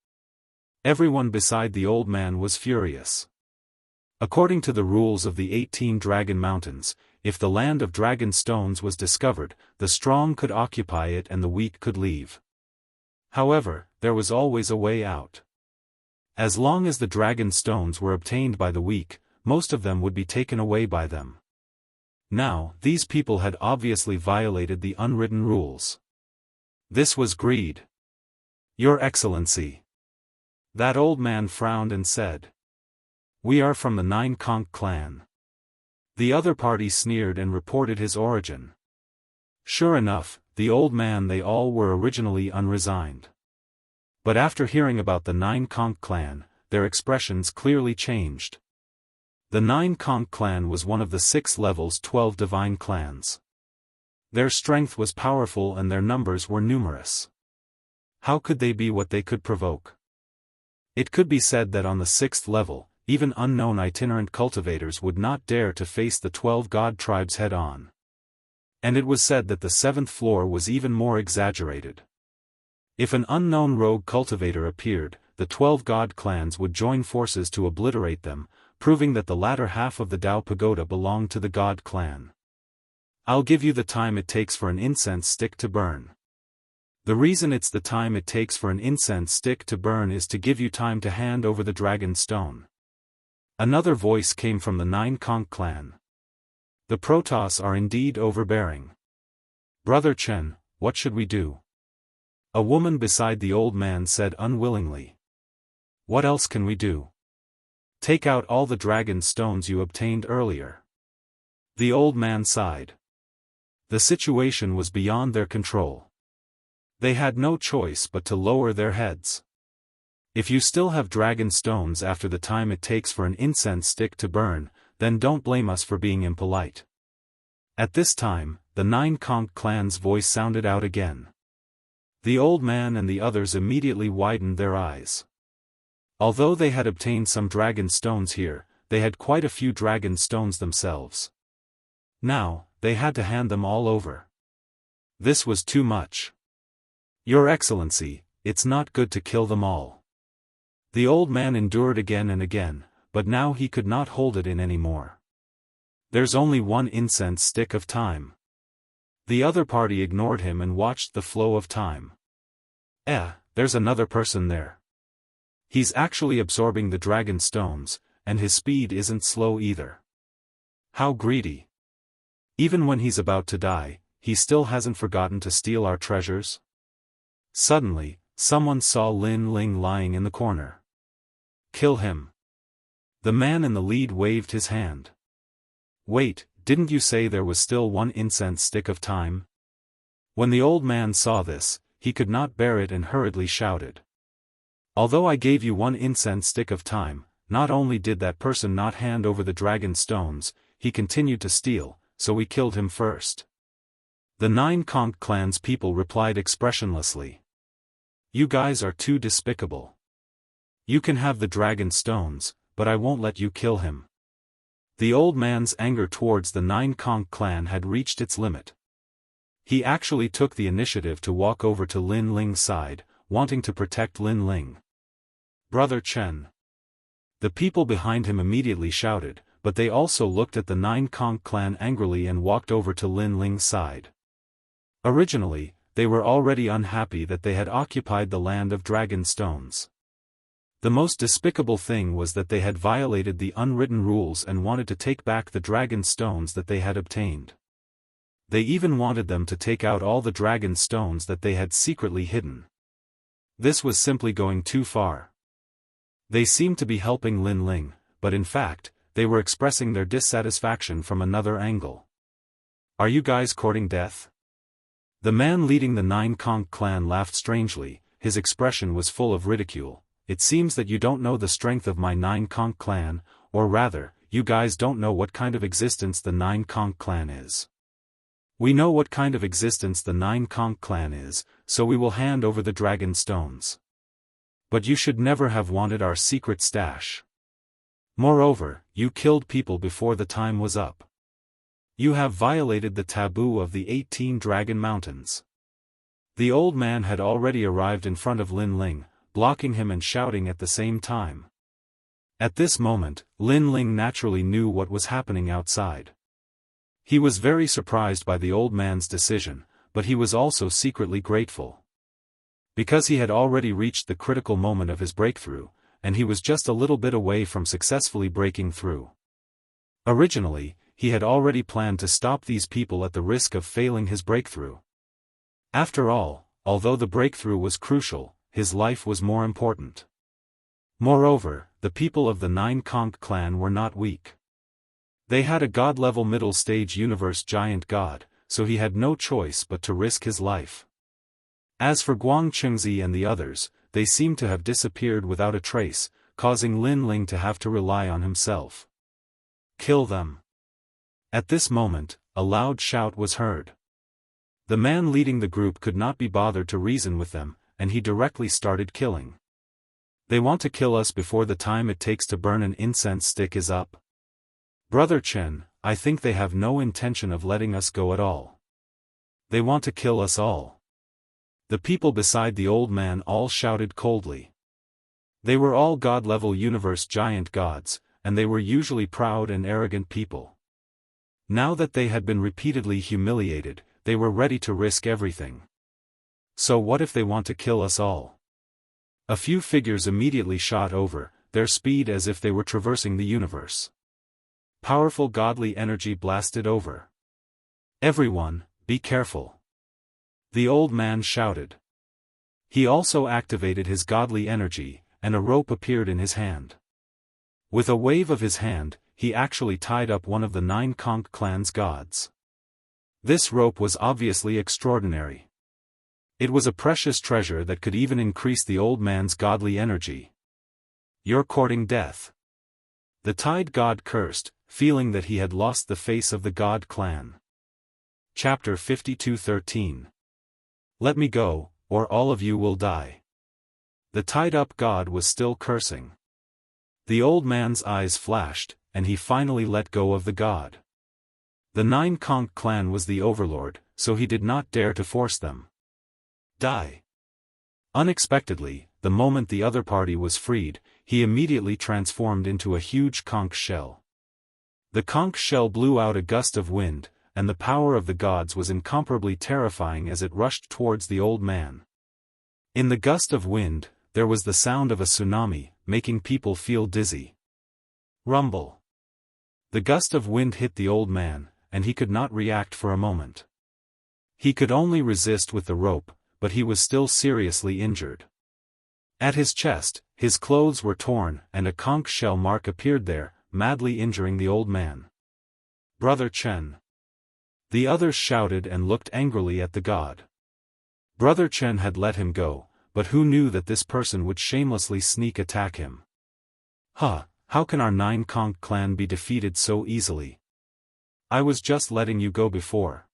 Everyone beside the old man was furious. According to the rules of the 18 Dragon Mountains, if the land of dragon stones was discovered, the strong could occupy it and the weak could leave. However, there was always a way out. As long as the dragon stones were obtained by the weak, most of them would be taken away by them. Now, these people had obviously violated the unwritten rules. This was greed. Your Excellency. That old man frowned and said. We are from the 9 Conch clan. The other party sneered and reported his origin. Sure enough, the old man they all were originally unresigned. But after hearing about the 9 Conch clan, their expressions clearly changed. The 9 Conch clan was one of the 6 levels 12 divine clans. Their strength was powerful and their numbers were numerous. How could they be what they could provoke? It could be said that on the 6th level, even unknown itinerant cultivators would not dare to face the 12 god tribes head-on. And it was said that the 7th floor was even more exaggerated. If an unknown rogue cultivator appeared, the 12 god clans would join forces to obliterate them, proving that the latter half of the Dao Pagoda belonged to the god clan. I'll give you the time it takes for an incense stick to burn. The reason it's the time it takes for an incense stick to burn is to give you time to hand over the dragon stone. Another voice came from the 9 Conch clan. The Protoss are indeed overbearing. Brother Chen, what should we do? A woman beside the old man said unwillingly. What else can we do? Take out all the dragon stones you obtained earlier. The old man sighed. The situation was beyond their control. They had no choice but to lower their heads. If you still have dragon stones after the time it takes for an incense stick to burn, then don't blame us for being impolite. At this time, the 9 Conch clan's voice sounded out again. The old man and the others immediately widened their eyes. Although they had obtained some dragon stones here, they had quite a few dragon stones themselves. Now, they had to hand them all over. This was too much. Your Excellency, it's not good to kill them all. The old man endured again and again, but now he could not hold it in anymore. There's only one incense stick of time. The other party ignored him and watched the flow of time. There's another person there. He's actually absorbing the dragon stones, and his speed isn't slow either. How greedy. Even when he's about to die, he still hasn't forgotten to steal our treasures? Suddenly, someone saw Lin Ling lying in the corner. Kill him. The man in the lead waved his hand. Wait, didn't you say there was still one incense stick of time? When the old man saw this, he could not bear it and hurriedly shouted. Although I gave you one incense stick of time, not only did that person not hand over the dragon stones, he continued to steal, so we killed him first. The 9 Conch clan's people replied expressionlessly. You guys are too despicable. You can have the dragon stones, but I won't let you kill him. The old man's anger towards the Nine Conch clan had reached its limit. He actually took the initiative to walk over to Lin Ling's side, wanting to protect Lin Ling. "Brother Chen!" The people behind him immediately shouted, but they also looked at the Nine Conch clan angrily and walked over to Lin Ling's side. Originally, they were already unhappy that they had occupied the land of dragon stones. The most despicable thing was that they had violated the unwritten rules and wanted to take back the dragon stones that they had obtained. They even wanted them to take out all the dragon stones that they had secretly hidden. This was simply going too far. They seemed to be helping Lin Ling, but in fact, they were expressing their dissatisfaction from another angle. "Are you guys courting death?" The man leading the Nine Conch clan laughed strangely. His expression was full of ridicule. "It seems that you don't know the strength of my Nine Conch clan, or rather, you guys don't know what kind of existence the Nine Conch clan is. We know what kind of existence the Nine Conch clan is, so we will hand over the dragon stones. But you should never have wanted our secret stash. Moreover, you killed people before the time was up. You have violated the taboo of the 18 Dragon Mountains." The old man had already arrived in front of Lin Ling, blocking him and shouting at the same time. At this moment, Lin Ling naturally knew what was happening outside. He was very surprised by the old man's decision, but he was also secretly grateful. Because he had already reached the critical moment of his breakthrough, and he was just a little bit away from successfully breaking through. Originally, he had already planned to stop these people at the risk of failing his breakthrough. After all, although the breakthrough was crucial, his life was more important. Moreover, the people of the Nine Conch clan were not weak. They had a god-level middle-stage universe giant god, so he had no choice but to risk his life. As for Guang Chengzi and the others, they seemed to have disappeared without a trace, causing Lin Ling to have to rely on himself. "Kill them!" At this moment, a loud shout was heard. The man leading the group could not be bothered to reason with them, and he directly started killing. "They want to kill us before the time it takes to burn an incense stick is up. Brother Chen, I think they have no intention of letting us go at all. They want to kill us all." The people beside the old man all shouted coldly. They were all god-level universe giant gods, and they were usually proud and arrogant people. Now that they had been repeatedly humiliated, they were ready to risk everything. So what if they want to kill us all? A few figures immediately shot over, their speed as if they were traversing the universe. Powerful godly energy blasted over. "Everyone, be careful!" The old man shouted. He also activated his godly energy, and a rope appeared in his hand. With a wave of his hand, he actually tied up one of the Nine Conch clan's gods. This rope was obviously extraordinary. It was a precious treasure that could even increase the old man's godly energy. "You're courting death." The tied god cursed, feeling that he had lost the face of the god clan. Chapter 52:13. "Let me go, or all of you will die." The tied-up god was still cursing. The old man's eyes flashed, and he finally let go of the god. The Nine Conch clan was the overlord, so he did not dare to force them. Die. Unexpectedly, the moment the other party was freed, he immediately transformed into a huge conch shell. The conch shell blew out a gust of wind, and the power of the gods was incomparably terrifying as it rushed towards the old man. In the gust of wind, there was the sound of a tsunami, making people feel dizzy. Rumble. The gust of wind hit the old man, and he could not react for a moment. He could only resist with the rope, but he was still seriously injured. At his chest, his clothes were torn, and a conch shell mark appeared there, madly injuring the old man. "Brother Chen." The others shouted and looked angrily at the god. Brother Chen had let him go, but who knew that this person would shamelessly sneak attack him? How can our Nine Conch clan be defeated so easily? I was just letting you go before.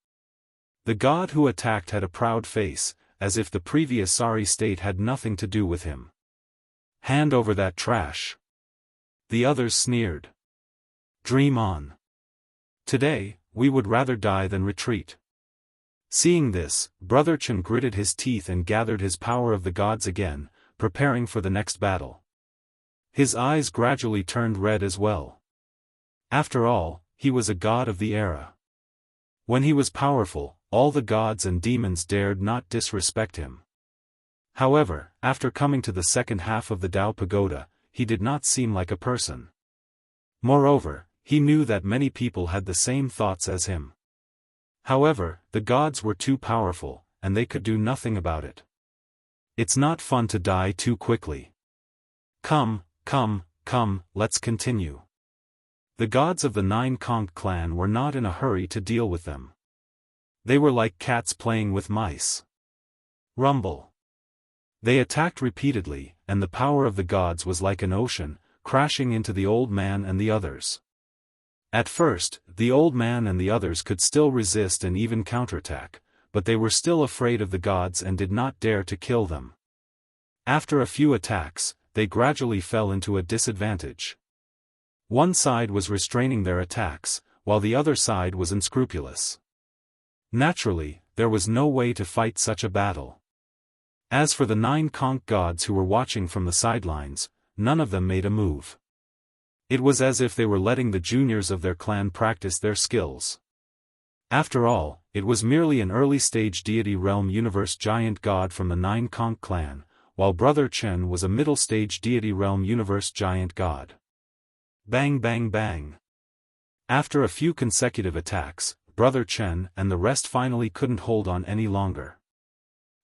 The god who attacked had a proud face, as if the previous sorry state had nothing to do with him. "Hand over that trash." The others sneered. Dream on. Today, we would rather die than retreat. Seeing this, Brother Chen gritted his teeth and gathered his power of the gods again, preparing for the next battle. His eyes gradually turned red as well. After all, he was a god of the era. When he was powerful, all the gods and demons dared not disrespect him. However, after coming to the second half of the Tao Pagoda, he did not seem like a person. Moreover, he knew that many people had the same thoughts as him. However, the gods were too powerful, and they could do nothing about it. It's not fun to die too quickly. Come, let's continue. The gods of the Nine Conch clan were not in a hurry to deal with them. They were like cats playing with mice. Rumble. They attacked repeatedly, and the power of the gods was like an ocean, crashing into the old man and the others. At first, the old man and the others could still resist and even counterattack, but they were still afraid of the gods and did not dare to kill them. After a few attacks, they gradually fell into a disadvantage. One side was restraining their attacks, while the other side was unscrupulous. Naturally, there was no way to fight such a battle. As for the Nine Conch gods who were watching from the sidelines, none of them made a move. It was as if they were letting the juniors of their clan practice their skills. After all, it was merely an early-stage deity realm universe giant god from the Nine Conch clan, while Brother Chen was a middle-stage deity realm universe giant god. Bang bang bang. After a few consecutive attacks, Brother Chen and the rest finally couldn't hold on any longer.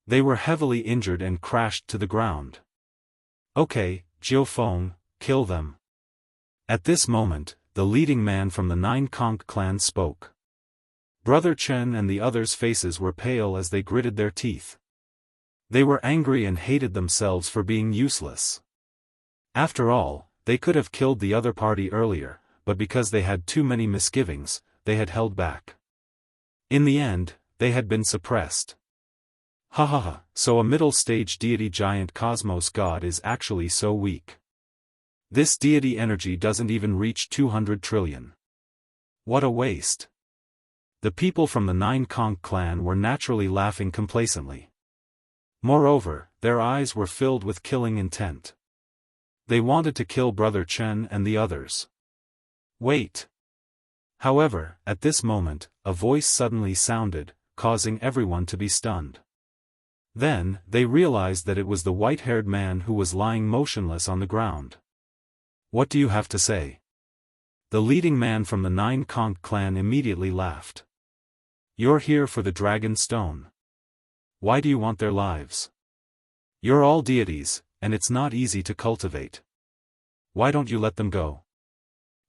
They were heavily injured and crashed to the ground. Okay, Jiu Feng, kill them. At this moment, the leading man from the Nine Conch clan spoke. Brother Chen and the others' faces were pale as they gritted their teeth. They were angry and hated themselves for being useless. After all, they could have killed the other party earlier, but because they had too many misgivings, they had held back. In the end, they had been suppressed. So a middle-stage deity giant cosmos god is actually so weak. This deity energy doesn't even reach 200 trillion. What a waste. The people from the Nine Conch clan were naturally laughing complacently. Moreover, their eyes were filled with killing intent. They wanted to kill Brother Chen and the others. Wait. However, at this moment, a voice suddenly sounded, causing everyone to be stunned. Then, they realized that it was the white-haired man who was lying motionless on the ground. What do you have to say? The leading man from the Nine Conch clan immediately laughed. You're here for the Dragon Stone. Why do you want their lives? You're all deities, and it's not easy to cultivate. Why don't you let them go?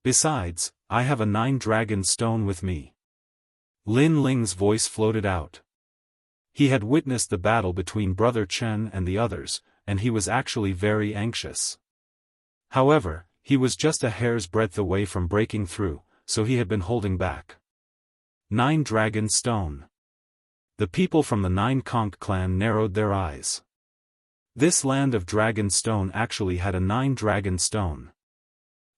Besides, I have a 9-dragon stone with me. Lin Ling's voice floated out. He had witnessed the battle between Brother Chen and the others, and he was actually very anxious. However, he was just a hair's breadth away from breaking through, so he had been holding back. 9-dragon stone. The people from the Nine Conch clan narrowed their eyes. This land of dragon stone actually had a 9-dragon stone.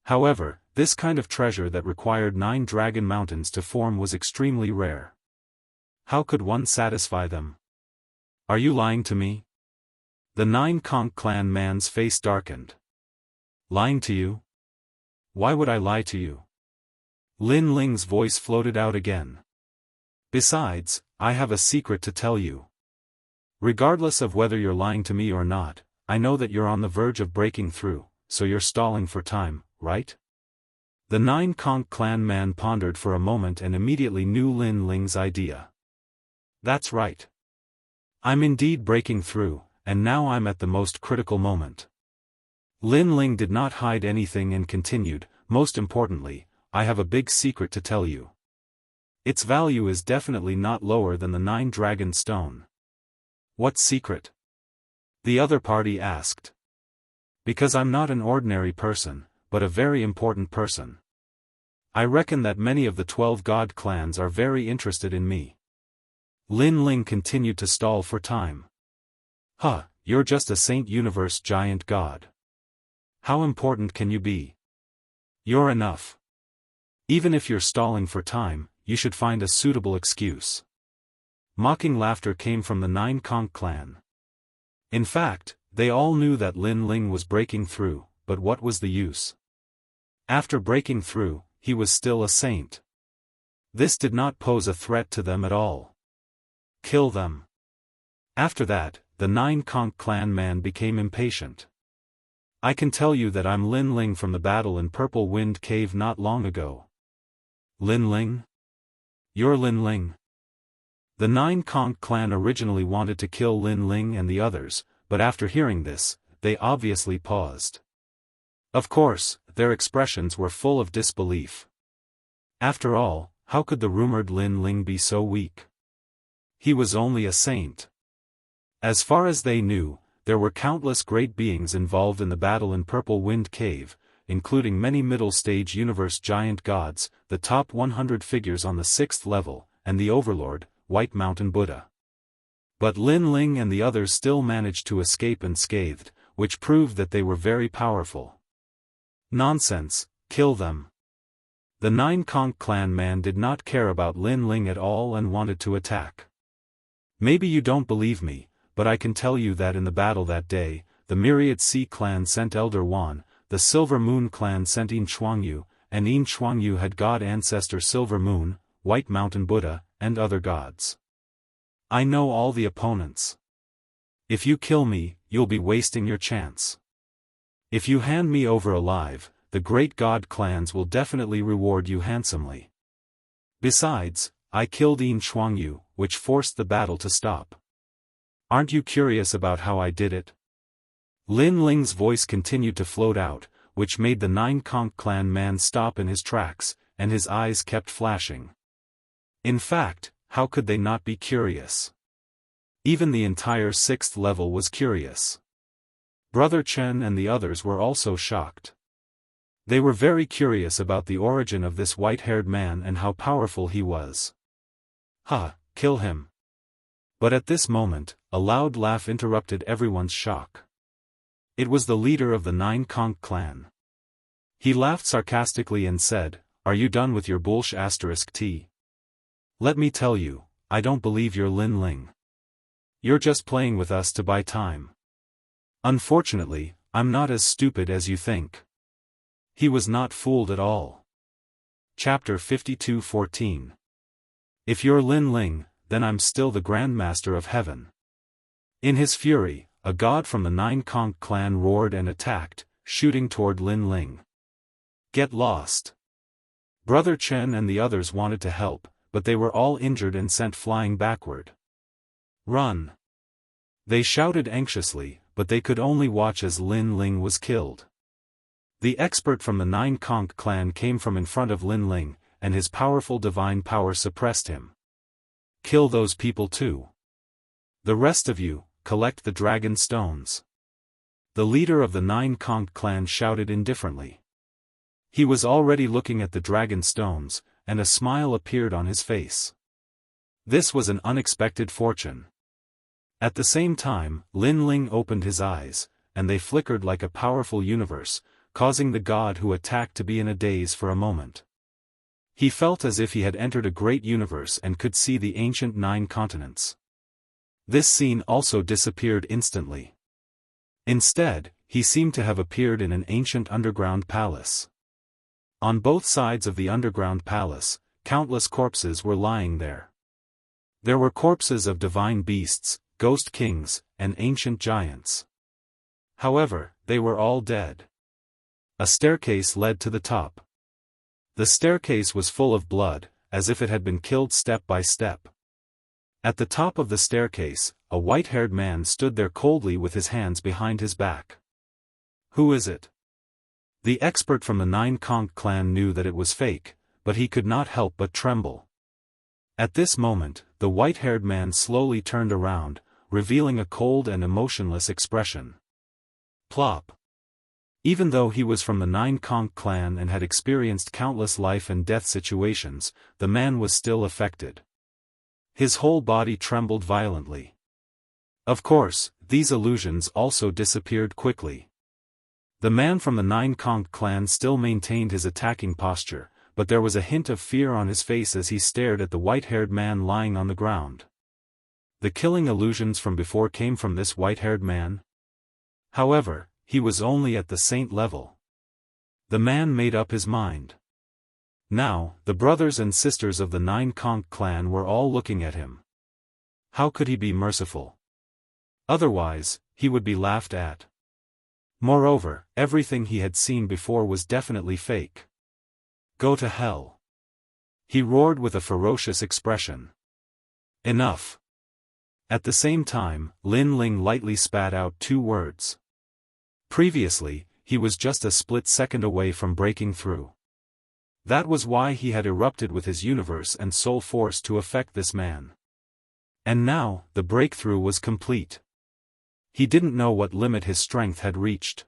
However, this kind of treasure that required 9 dragon mountains to form was extremely rare. How could one satisfy them? Are you lying to me? The Nine Conch clan man's face darkened. Lying to you? Why would I lie to you? Lin Ling's voice floated out again. Besides, I have a secret to tell you. Regardless of whether you're lying to me or not, I know that you're on the verge of breaking through, so you're stalling for time, right? The Nine Conch clan man pondered for a moment and immediately knew Lin Ling's idea. That's right. I'm indeed breaking through, and now I'm at the most critical moment. Lin Ling did not hide anything and continued, most importantly, I have a big secret to tell you. Its value is definitely not lower than the 9-dragon stone. What secret? The other party asked. Because I'm not an ordinary person, but a very important person. I reckon that many of the 12 god clans are very interested in me. Lin Ling continued to stall for time. You're just a Saint Universe giant god. How important can you be? You're enough. Even if you're stalling for time, you should find a suitable excuse. Mocking laughter came from the 9 Conch clan. In fact, they all knew that Lin Ling was breaking through, but what was the use? After breaking through, he was still a saint. This did not pose a threat to them at all. Kill them. After that, the 9 Conch clan man became impatient. I can tell you that I'm Lin Ling from the battle in Purple Wind Cave not long ago. Lin Ling? You're Lin Ling. The 9 Conch clan originally wanted to kill Lin Ling and the others, but after hearing this, they obviously paused. Of course, their expressions were full of disbelief. After all, how could the rumored Lin Ling be so weak? He was only a saint. As far as they knew, there were countless great beings involved in the battle in Purple Wind Cave, including many middle-stage universe giant gods, the top 100 figures on the 6th level, and the overlord, White Mountain Buddha. But Lin Ling and the others still managed to escape unscathed, which proved that they were very powerful. Nonsense, kill them. The 9 Conch clan man did not care about Lin Ling at all and wanted to attack. Maybe you don't believe me, but I can tell you that in the battle that day, the Myriad Sea clan sent Elder Wan, the Silver Moon clan sent Yin Chuangyu, and Yin Chuangyu had god ancestor Silver Moon, White Mountain Buddha, and other gods. I know all the opponents. If you kill me, you'll be wasting your chance. If you hand me over alive, the great god clans will definitely reward you handsomely. Besides, I killed Yin Chuangyu, which forced the battle to stop. Aren't you curious about how I did it? Lin Ling's voice continued to float out, which made the 9 Conch clan man stop in his tracks, and his eyes kept flashing. In fact, how could they not be curious? Even the entire 6th level was curious. Brother Chen and the others were also shocked. They were very curious about the origin of this white-haired man and how powerful he was. Kill him. But at this moment, a loud laugh interrupted everyone's shock. It was the leader of the 9 Conch clan. He laughed sarcastically and said, "Are you done with your bullsh*t? Let me tell you, I don't believe you're Lin Ling. You're just playing with us to buy time. Unfortunately, I'm not as stupid as you think." He was not fooled at all. Chapter 52:14. If you're Lin Ling, then I'm still the Grandmaster of Heaven. In his fury, a god from the 9 Conch clan roared and attacked, shooting toward Lin Ling. Get lost. Brother Chen and the others wanted to help, but they were all injured and sent flying backward. Run. They shouted anxiously, but they could only watch as Lin Ling was killed. The expert from the 9 Conch clan came from in front of Lin Ling, and his powerful divine power suppressed him. Kill those people too. The rest of you, collect the dragon stones. The leader of the 9 Conch clan shouted indifferently. He was already looking at the dragon stones, and a smile appeared on his face. This was an unexpected fortune. At the same time, Lin Ling opened his eyes, and they flickered like a powerful universe, causing the god who attacked to be in a daze for a moment. He felt as if he had entered a great universe and could see the ancient 9 continents. This scene also disappeared instantly. Instead, he seemed to have appeared in an ancient underground palace. On both sides of the underground palace, countless corpses were lying there. There were corpses of divine beasts, ghost kings, and ancient giants. However, they were all dead. A staircase led to the top. The staircase was full of blood, as if it had been killed step by step. At the top of the staircase, a white-haired man stood there coldly with his hands behind his back. Who is it? The expert from the 9 Conch clan knew that it was fake, but he could not help but tremble. At this moment, the white-haired man slowly turned around, revealing a cold and emotionless expression. Plop. Even though he was from the 9 Conch clan and had experienced countless life and death situations, the man was still affected. His whole body trembled violently. Of course, these illusions also disappeared quickly. The man from the 9 Conch clan still maintained his attacking posture, but there was a hint of fear on his face as he stared at the white-haired man lying on the ground. The killing illusions from before came from this white-haired man? However, he was only at the saint level. The man made up his mind. Now, the brothers and sisters of the Nine Conch clan were all looking at him. How could he be merciful? Otherwise, he would be laughed at. Moreover, everything he had seen before was definitely fake. Go to hell. He roared with a ferocious expression. Enough. At the same time, Lin Ling lightly spat out 2 words. Previously, he was just a split second away from breaking through. That was why he had erupted with his universe and soul force to affect this man. And now, the breakthrough was complete. He didn't know what limit his strength had reached.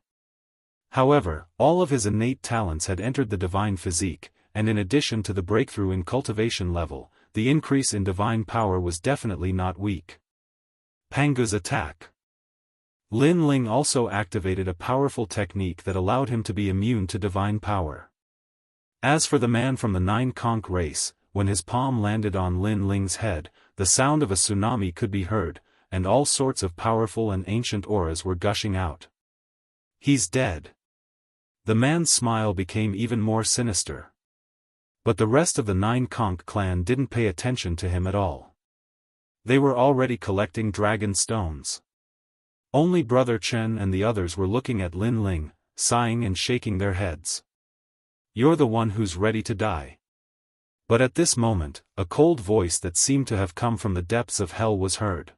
However, all of his innate talents had entered the divine physique, and in addition to the breakthrough in cultivation level, the increase in divine power was definitely not weak. Pangu's attack. Lin Ling also activated a powerful technique that allowed him to be immune to divine power. As for the man from the Nine Conch race, when his palm landed on Lin Ling's head, the sound of a tsunami could be heard, and all sorts of powerful and ancient auras were gushing out. He's dead. The man's smile became even more sinister. But the rest of the Nine Conch clan didn't pay attention to him at all. They were already collecting dragon stones. Only Brother Chen and the others were looking at Lin Ling, sighing and shaking their heads. You're the one who's ready to die. But at this moment, a cold voice that seemed to have come from the depths of hell was heard.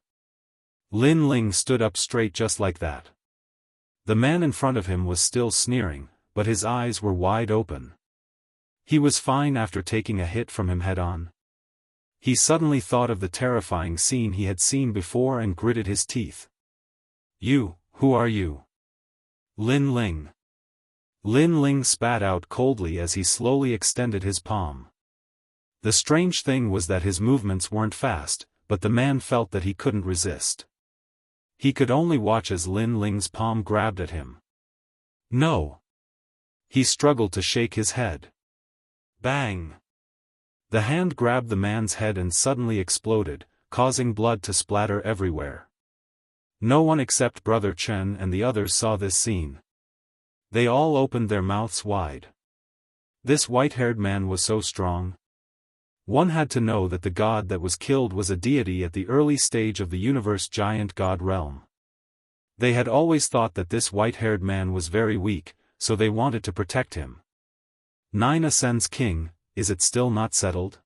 Lin Ling stood up straight just like that. The man in front of him was still sneering, but his eyes were wide open. He was fine after taking a hit from him head-on. He suddenly thought of the terrifying scene he had seen before and gritted his teeth. You, who are you? Lin Ling. Lin Ling spat out coldly as he slowly extended his palm. The strange thing was that his movements weren't fast, but the man felt that he couldn't resist. He could only watch as Lin Ling's palm grabbed at him. No. He struggled to shake his head. Bang! The hand grabbed the man's head and suddenly exploded, causing blood to splatter everywhere. No one except Brother Chen and the others saw this scene. They all opened their mouths wide. This white-haired man was so strong. One had to know that the god that was killed was a deity at the early stage of the universe giant god realm. They had always thought that this white-haired man was very weak, so they wanted to protect him. Nine Ascends King, is it still not settled?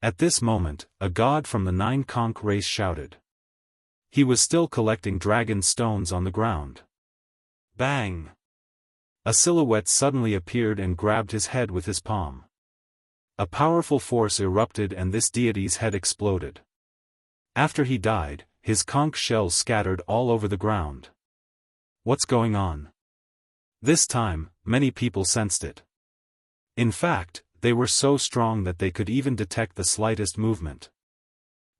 At this moment, a god from the Nine Conch race shouted. He was still collecting dragon stones on the ground. Bang! A silhouette suddenly appeared and grabbed his head with his palm. A powerful force erupted and this deity's head exploded. After he died, his conch shells scattered all over the ground. What's going on? This time, many people sensed it. In fact, they were so strong that they could even detect the slightest movement.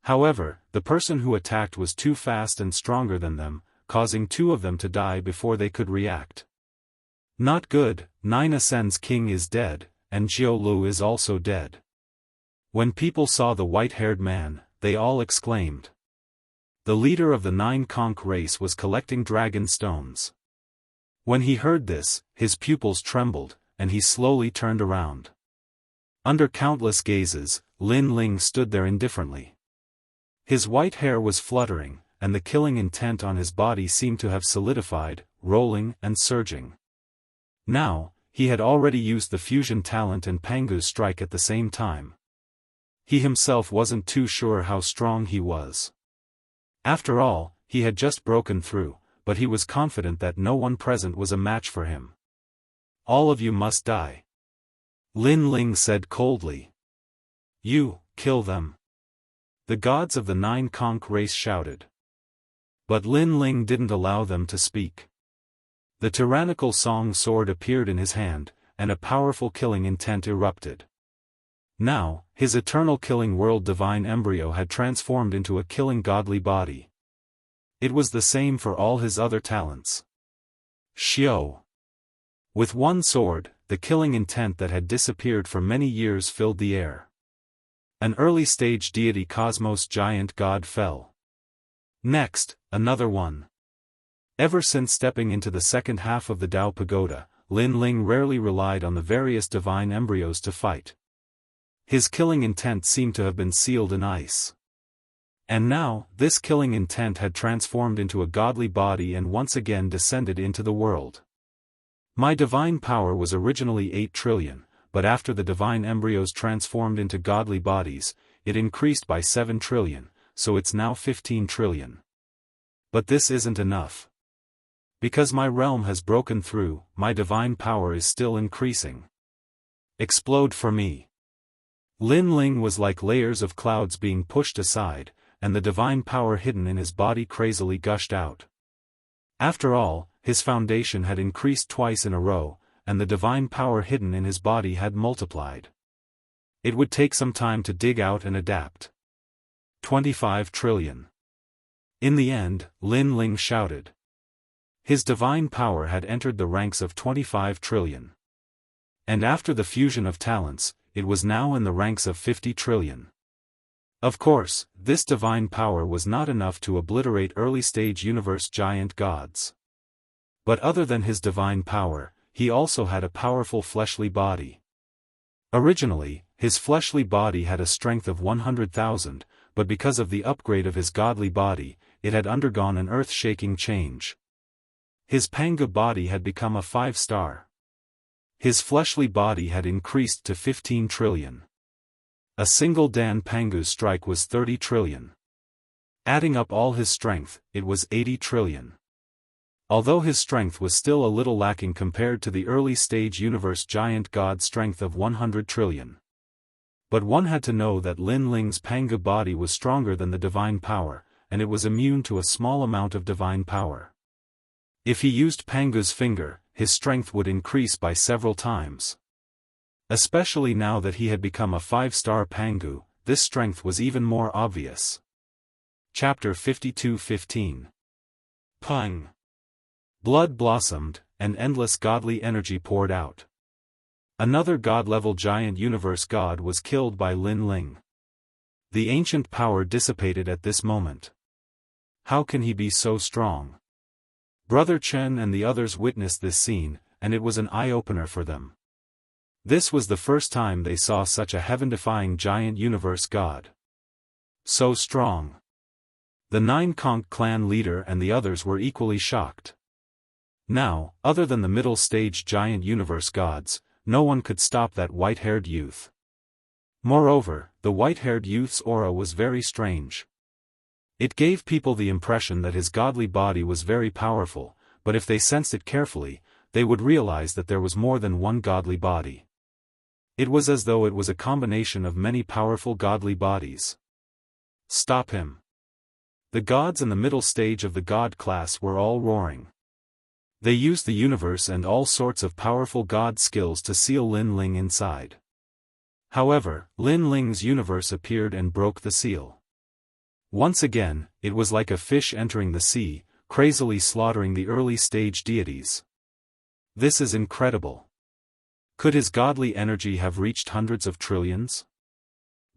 However, the person who attacked was too fast and stronger than them, causing 2 of them to die before they could react. Not good, Nine Ascends King is dead, and Jiu Lu is also dead. When people saw the white-haired man, they all exclaimed. The leader of the Nine Conch race was collecting dragon stones. When he heard this, his pupils trembled, and he slowly turned around. Under countless gazes, Lin Ling stood there indifferently. His white hair was fluttering, and the killing intent on his body seemed to have solidified, rolling and surging. Now, he had already used the fusion talent and Pangu's strike at the same time. He himself wasn't too sure how strong he was. After all, he had just broken through, but he was confident that no one present was a match for him. All of you must die. Lin Ling said coldly. You, kill them. The gods of the Nine Conch race shouted. But Lin Ling didn't allow them to speak. The tyrannical song sword appeared in his hand, and a powerful killing intent erupted. Now, his eternal killing world divine embryo had transformed into a killing godly body. It was the same for all his other talents. Xiao. With one sword, the killing intent that had disappeared for many years filled the air. An early-stage deity cosmos giant god fell. Next, another one. Ever since stepping into the second half of the Dao Pagoda, Lin Ling rarely relied on the various divine embryos to fight. His killing intent seemed to have been sealed in ice. And now, this killing intent had transformed into a godly body and once again descended into the world. My divine power was originally 8 trillion, but after the divine embryos transformed into godly bodies, it increased by 7 trillion, so it's now 15 trillion. But this isn't enough. Because my realm has broken through, my divine power is still increasing. Explode for me. Lin Ling was like layers of clouds being pushed aside, and the divine power hidden in his body crazily gushed out. After all, his foundation had increased twice in a row, and the divine power hidden in his body had multiplied. It would take some time to dig out and adapt. 25 trillion. In the end, Lin Ling shouted. His divine power had entered the ranks of 25 trillion. And after the fusion of talents, it was now in the ranks of 50 trillion. Of course, this divine power was not enough to obliterate early-stage universe giant gods. But other than his divine power, he also had a powerful fleshly body. Originally, his fleshly body had a strength of 100,000, but because of the upgrade of his godly body, it had undergone an earth-shaking change. His Panga body had become a 5-star. His fleshly body had increased to 15 trillion. A single Dan Pangu's strike was 30 trillion. Adding up all his strength, it was 80 trillion. Although his strength was still a little lacking compared to the early-stage universe giant god strength of 100 trillion. But one had to know that Lin Ling's Panga body was stronger than the divine power, and it was immune to a small amount of divine power. If he used Pangu's finger, his strength would increase by several times. Especially now that he had become a 5-star Pangu, this strength was even more obvious. Chapter 52:15. Pung. Blood blossomed, and endless godly energy poured out. Another god-level giant universe god was killed by Lin Ling. The ancient power dissipated at this moment. How can he be so strong? Brother Chen and the others witnessed this scene, and it was an eye-opener for them. This was the first time they saw such a heaven-defying giant universe god. So strong. The 9 Conch clan leader and the others were equally shocked. Now, other than the middle-stage giant universe gods, no one could stop that white-haired youth. Moreover, the white-haired youth's aura was very strange. It gave people the impression that his godly body was very powerful, but if they sensed it carefully, they would realize that there was more than one godly body. It was as though it was a combination of many powerful godly bodies. Stop him. The gods in the middle stage of the god class were all roaring. They used the universe and all sorts of powerful god skills to seal Lin Ling inside. However, Lin Ling's universe appeared and broke the seal. Once again, it was like a fish entering the sea, crazily slaughtering the early-stage deities. This is incredible. Could his godly energy have reached hundreds of trillions?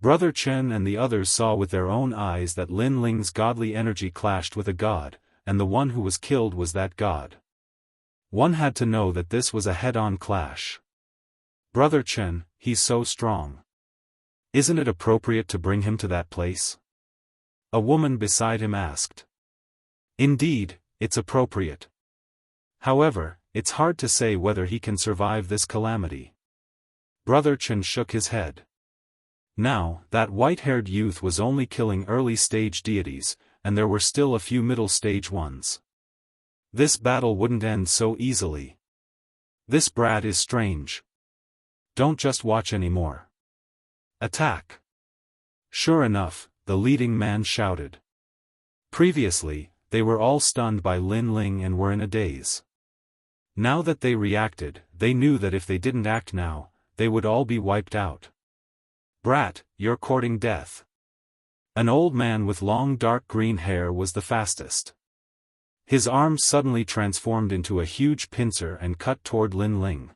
Brother Chen and the others saw with their own eyes that Lin Ling's godly energy clashed with a god, and the one who was killed was that god. One had to know that this was a head-on clash. Brother Chen, he's so strong. Isn't it appropriate to bring him to that place? A woman beside him asked. Indeed, it's appropriate. However, it's hard to say whether he can survive this calamity. Brother Chen shook his head. Now, that white-haired youth was only killing early-stage deities, and there were still a few middle-stage ones. This battle wouldn't end so easily. This brat is strange. Don't just watch anymore. Attack! Sure enough, the leading man shouted. Previously, they were all stunned by Lin Ling and were in a daze. Now that they reacted, they knew that if they didn't act now, they would all be wiped out. Brat, you're courting death. An old man with long dark green hair was the fastest. His arms suddenly transformed into a huge pincer and cut toward Lin Ling.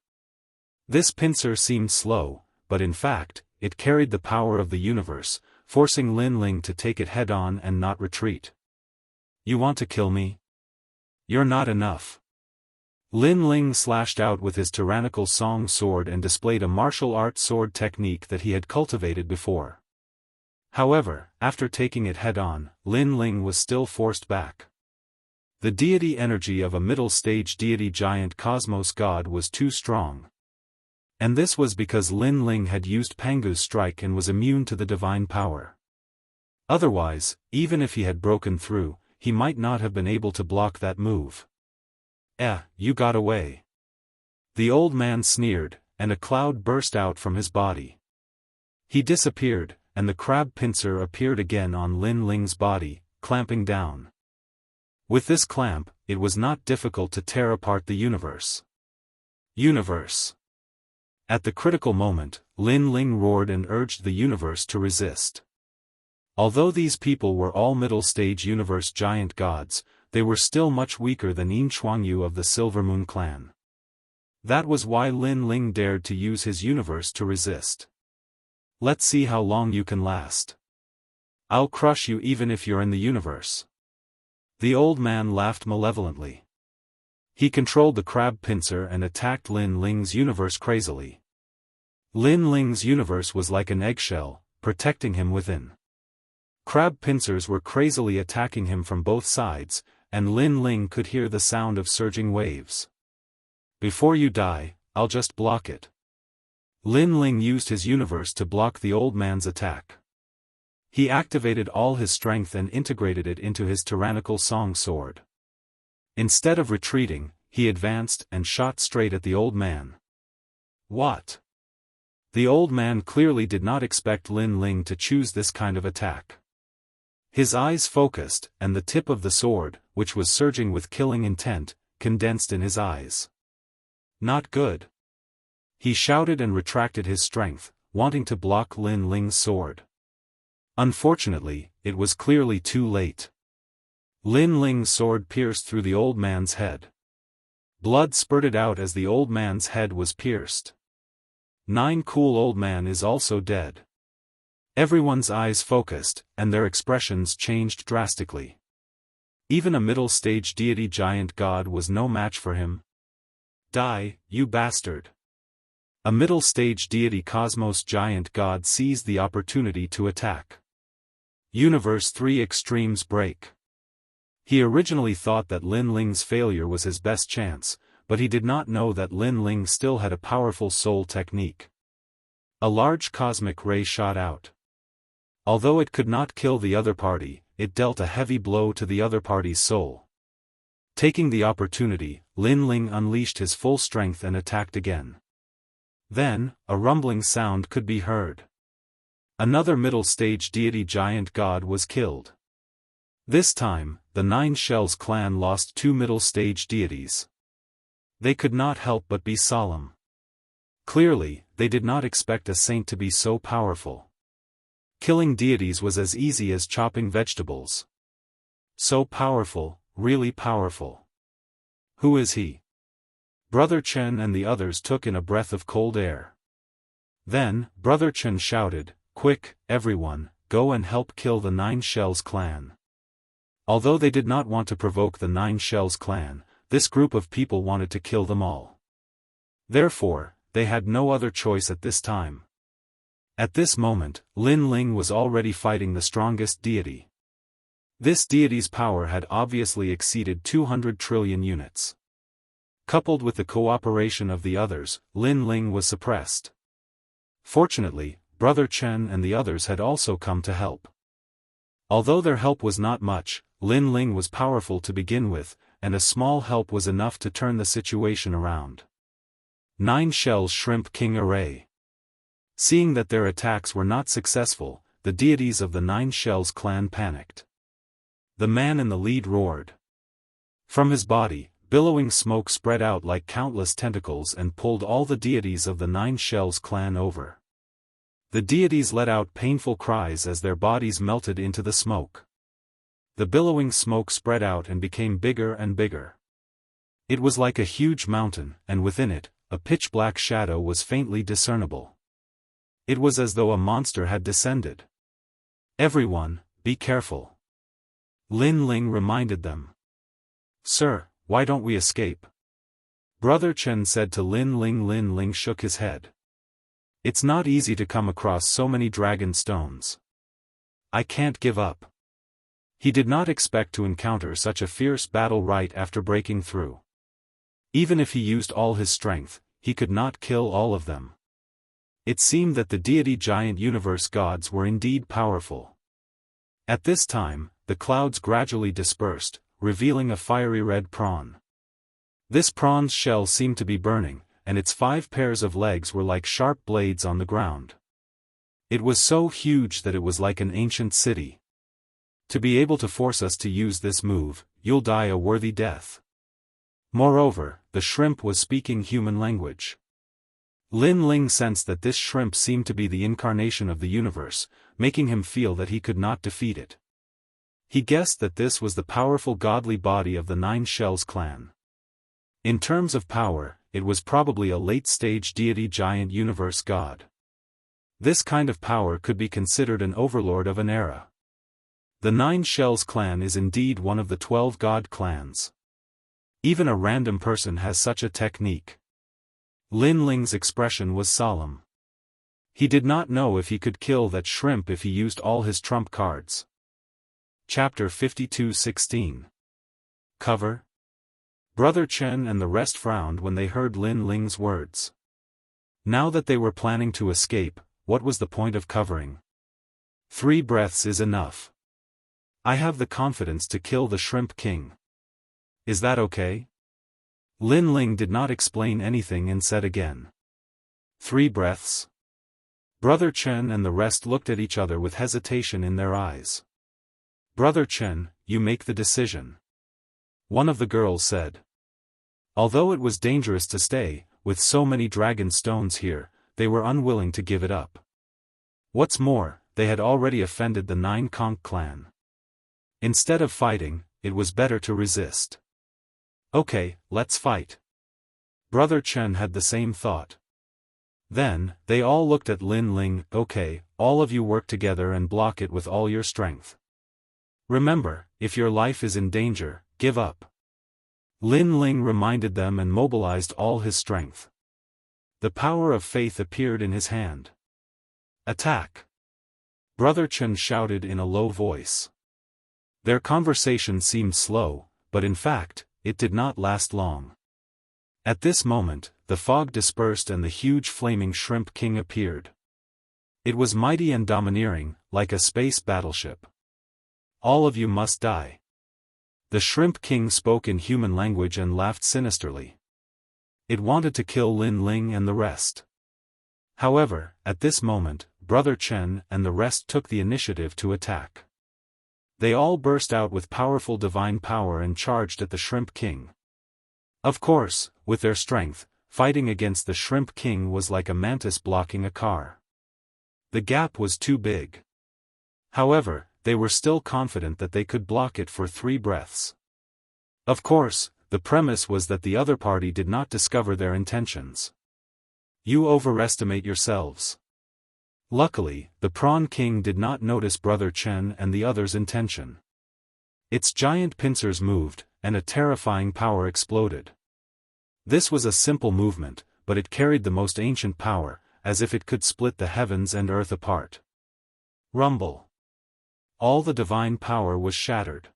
This pincer seemed slow, but in fact, it carried the power of the universe, forcing Lin Ling to take it head-on and not retreat. You want to kill me? You're not enough. Lin Ling slashed out with his tyrannical song sword and displayed a martial arts sword technique that he had cultivated before. However, after taking it head-on, Lin Ling was still forced back. The deity energy of a middle-stage deity giant cosmos god was too strong. And this was because Lin Ling had used Pangu's strike and was immune to the divine power. Otherwise, even if he had broken through, he might not have been able to block that move. You got away. The old man sneered, and a cloud burst out from his body. He disappeared, and the crab pincer appeared again on Lin Ling's body, clamping down. With this clamp, it was not difficult to tear apart the universe. At the critical moment, Lin Ling roared and urged the universe to resist. Although these people were all middle-stage universe giant gods, they were still much weaker than Yin Chuangyu of the Silver Moon clan. That was why Lin Ling dared to use his universe to resist. Let's see how long you can last. I'll crush you even if you're in the universe. The old man laughed malevolently. He controlled the crab pincer and attacked Lin Ling's universe crazily. Lin Ling's universe was like an eggshell, protecting him within. Crab pincers were crazily attacking him from both sides, and Lin Ling could hear the sound of surging waves. Before you die, I'll just block it. Lin Ling used his universe to block the old man's attack. He activated all his strength and integrated it into his tyrannical song sword. Instead of retreating, he advanced and shot straight at the old man. What? The old man clearly did not expect Lin Ling to choose this kind of attack. His eyes focused, and the tip of the sword, which was surging with killing intent, condensed in his eyes. Not good. He shouted and retracted his strength, wanting to block Lin Ling's sword. Unfortunately, it was clearly too late. Lin Ling's sword pierced through the old man's head. Blood spurted out as the old man's head was pierced. Cool old man is also dead. Everyone's eyes focused, and their expressions changed drastically. Even a middle-stage deity giant god was no match for him. Die, you bastard. A middle-stage deity cosmos giant god seized the opportunity to attack. Universe 3 Extremes break. He originally thought that Lin Ling's failure was his best chance, but he did not know that Lin Ling still had a powerful soul technique. A large cosmic ray shot out. Although it could not kill the other party, it dealt a heavy blow to the other party's soul. Taking the opportunity, Lin Ling unleashed his full strength and attacked again. Then, a rumbling sound could be heard. Another middle-stage deity giant god was killed. This time, the Nine Shells clan lost 2 middle-stage deities. They could not help but be solemn. Clearly, they did not expect a saint to be so powerful. Killing deities was as easy as chopping vegetables. So powerful, really powerful. Who is he? Brother Chen and the others took in a breath of cold air. Then, Brother Chen shouted, "Quick, everyone, go and help kill the Nine Shells clan." Although they did not want to provoke the Nine Shells clan, this group of people wanted to kill them all. Therefore, they had no other choice at this time. At this moment, Lin Ling was already fighting the strongest deity. This deity's power had obviously exceeded 200 trillion units. Coupled with the cooperation of the others, Lin Ling was suppressed. Fortunately, Brother Chen and the others had also come to help. Although their help was not much, Lin Ling was powerful to begin with, and a small help was enough to turn the situation around. Nine Shells Shrimp King Array. Seeing that their attacks were not successful, the deities of the Nine Shells clan panicked. The man in the lead roared. From his body, billowing smoke spread out like countless tentacles and pulled all the deities of the Nine Shells clan over. The deities let out painful cries as their bodies melted into the smoke. The billowing smoke spread out and became bigger and bigger. It was like a huge mountain, and within it, a pitch-black shadow was faintly discernible. It was as though a monster had descended. "Everyone, be careful," Lin Ling reminded them. "Sir, why don't we escape?" Brother Chen said to Lin Ling. Lin Ling shook his head. "It's not easy to come across so many dragon stones. I can't give up." He did not expect to encounter such a fierce battle right after breaking through. Even if he used all his strength, he could not kill all of them. It seemed that the deity giant universe gods were indeed powerful. At this time, the clouds gradually dispersed, revealing a fiery red prawn. This prawn's shell seemed to be burning, and its 5 pairs of legs were like sharp blades on the ground. It was so huge that it was like an ancient city. "To be able to force us to use this move, you'll die a worthy death." Moreover, the shrimp was speaking human language. Lin Ling sensed that this shrimp seemed to be the incarnation of the universe, making him feel that he could not defeat it. He guessed that this was the powerful godly body of the Nine Shells clan. In terms of power, it was probably a late-stage deity giant universe god. This kind of power could be considered an overlord of an era. The Nine Shells clan is indeed one of the 12 god clans. Even a random person has such a technique. Lin Ling's expression was solemn. He did not know if he could kill that shrimp if he used all his trump cards. Chapter 52:16. Cover? Brother Chen and the rest frowned when they heard Lin Ling's words. Now that they were planning to escape, what was the point of covering? 3 breaths is enough. I have the confidence to kill the Shrimp King. Is that okay? Lin Ling did not explain anything and said again. 3 breaths? Brother Chen and the rest looked at each other with hesitation in their eyes. Brother Chen, you make the decision. One of the girls said. Although it was dangerous to stay, with so many dragon stones here, they were unwilling to give it up. What's more, they had already offended the Nine Conch clan. Instead of fighting, it was better to resist. Okay, let's fight. Brother Chen had the same thought. Then, they all looked at Lin Ling. Okay, all of you work together and block it with all your strength. Remember, if your life is in danger, give up. Lin Ling reminded them and mobilized all his strength. The power of faith appeared in his hand. Attack! Brother Chen shouted in a low voice. Their conversation seemed slow, but in fact, it did not last long. At this moment, the fog dispersed and the huge flaming Shrimp King appeared. It was mighty and domineering, like a space battleship. All of you must die. The Shrimp King spoke in human language and laughed sinisterly. It wanted to kill Lin Ling and the rest. However, at this moment, Brother Chen and the rest took the initiative to attack. They all burst out with powerful divine power and charged at the Shrimp King. Of course, with their strength, fighting against the Shrimp King was like a mantis blocking a car. The gap was too big. However, they were still confident that they could block it for 3 breaths. Of course, the premise was that the other party did not discover their intentions. You overestimate yourselves. Luckily, the Prawn King did not notice Brother Chen and the others' intention. Its giant pincers moved, and a terrifying power exploded. This was a simple movement, but it carried the most ancient power, as if it could split the heavens and earth apart. Rumble. All the divine power was shattered.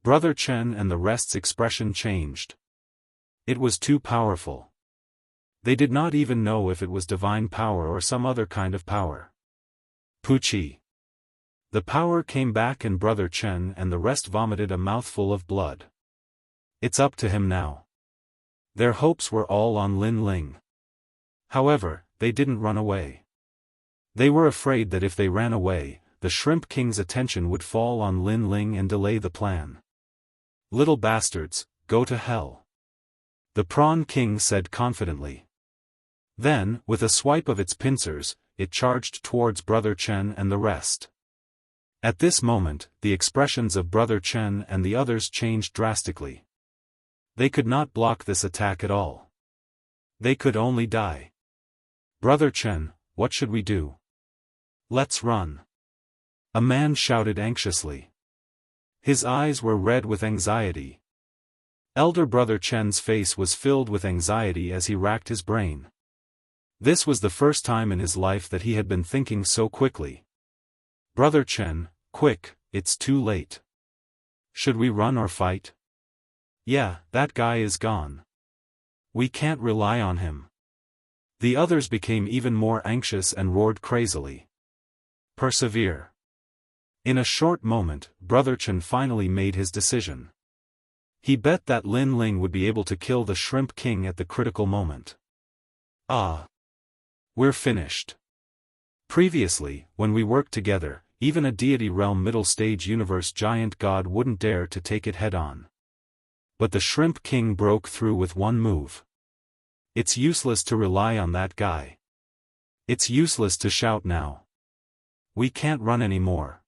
Brother Chen and the rest's expression changed. It was too powerful. They did not even know if it was divine power or some other kind of power. Puchi. The power came back and Brother Chen and the rest vomited a mouthful of blood. It's up to him now. Their hopes were all on Lin Ling. However, they didn't run away. They were afraid that if they ran away, the Shrimp King's attention would fall on Lin Ling and delay the plan. Little bastards, go to hell. The Prawn King said confidently. Then, with a swipe of its pincers, it charged towards Brother Chen and the rest. At this moment, the expressions of Brother Chen and the others changed drastically. They could not block this attack at all. They could only die. Brother Chen, what should we do? Let's run. A man shouted anxiously. His eyes were red with anxiety. Elder Brother Chen's face was filled with anxiety as he racked his brain. This was the first time in his life that he had been thinking so quickly. Brother Chen, quick, it's too late. Should we run or fight? Yeah, that guy is gone. We can't rely on him. The others became even more anxious and roared crazily. Persevere. In a short moment, Brother Chen finally made his decision. He bet that Lin Ling would be able to kill the Shrimp King at the critical moment. Ah. We're finished. Previously, when we worked together, even a deity realm middle stage universe giant god wouldn't dare to take it head on. But the Shrimp King broke through with one move. It's useless to rely on that guy. It's useless to shout now. We can't run anymore.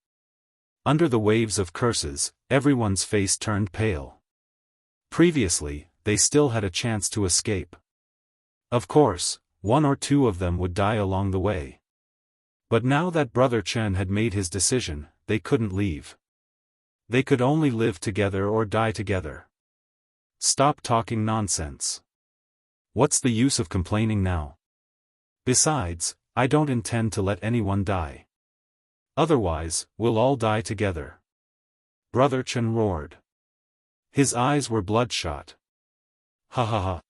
Under the waves of curses, everyone's face turned pale. Previously, they still had a chance to escape. Of course, one or two of them would die along the way. But now that Brother Chen had made his decision, they couldn't leave. They could only live together or die together. Stop talking nonsense. What's the use of complaining now? Besides, I don't intend to let anyone die. Otherwise, we'll all die together. Brother Chen roared. His eyes were bloodshot. Ha ha ha.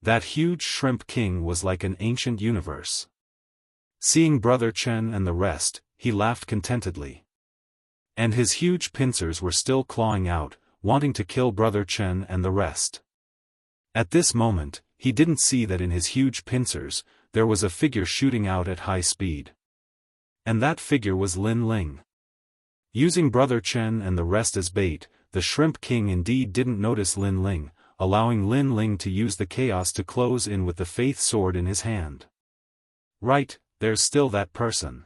That huge Shrimp King was like an ancient universe. Seeing Brother Chen and the rest, he laughed contentedly. And his huge pincers were still clawing out, wanting to kill Brother Chen and the rest. At this moment, he didn't see that in his huge pincers, there was a figure shooting out at high speed. And that figure was Lin Ling. Using Brother Chen and the rest as bait, the Shrimp King indeed didn't notice Lin Ling, allowing Lin Ling to use the chaos to close in with the faith sword in his hand. Right, there's still that person.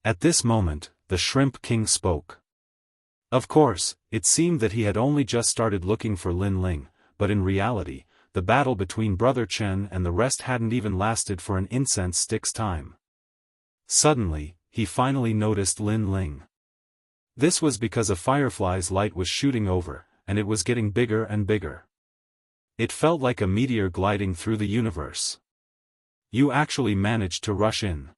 At this moment, the Shrimp King spoke. Of course, it seemed that he had only just started looking for Lin Ling, but in reality, the battle between Brother Chen and the rest hadn't even lasted for an incense stick's time. Suddenly, he finally noticed Lin Ling. This was because a firefly's light was shooting over, and it was getting bigger and bigger. It felt like a meteor gliding through the universe. You actually managed to rush in.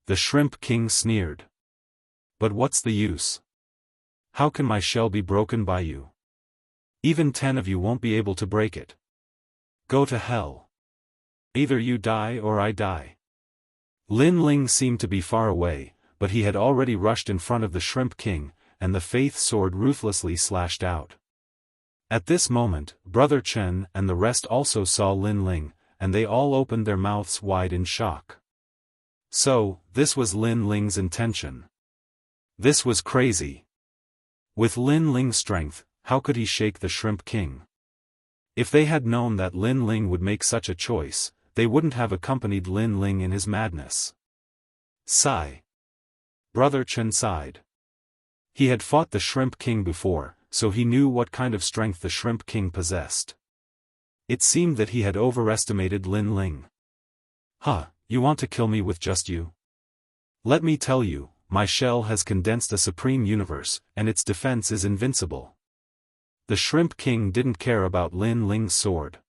The Shrimp King sneered. But what's the use? How can my shell be broken by you? Even 10 of you won't be able to break it. Go to hell. Either you die or I die. Lin Ling seemed to be far away, but he had already rushed in front of the Shrimp King, and the faith sword ruthlessly slashed out. At this moment, Brother Chen and the rest also saw Lin Ling, and they all opened their mouths wide in shock. So, this was Lin Ling's intention. This was crazy. With Lin Ling's strength, how could he shake the Shrimp King? If they had known that Lin Ling would make such a choice, they wouldn't have accompanied Lin Ling in his madness. Sigh. Brother Chen sighed. He had fought the Shrimp King before, so he knew what kind of strength the Shrimp King possessed. It seemed that he had overestimated Lin Ling. Huh, you want to kill me with just you? Let me tell you, my shell has condensed a supreme universe, and its defense is invincible. The Shrimp King didn't care about Lin Ling's sword.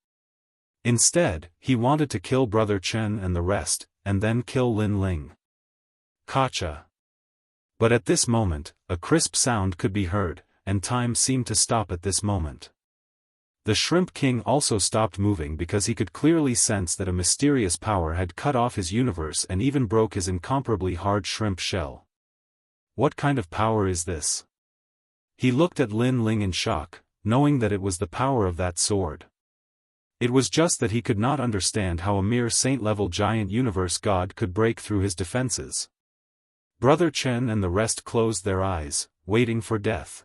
Instead, he wanted to kill Brother Chen and the rest, and then kill Lin Ling. Gotcha. But at this moment, a crisp sound could be heard, and time seemed to stop at this moment. The Shrimp King also stopped moving because he could clearly sense that a mysterious power had cut off his universe and even broke his incomparably hard shrimp shell. What kind of power is this? He looked at Lin Ling in shock, knowing that it was the power of that sword. It was just that he could not understand how a mere saint-level giant universe god could break through his defenses. Brother Chen and the rest closed their eyes, waiting for death.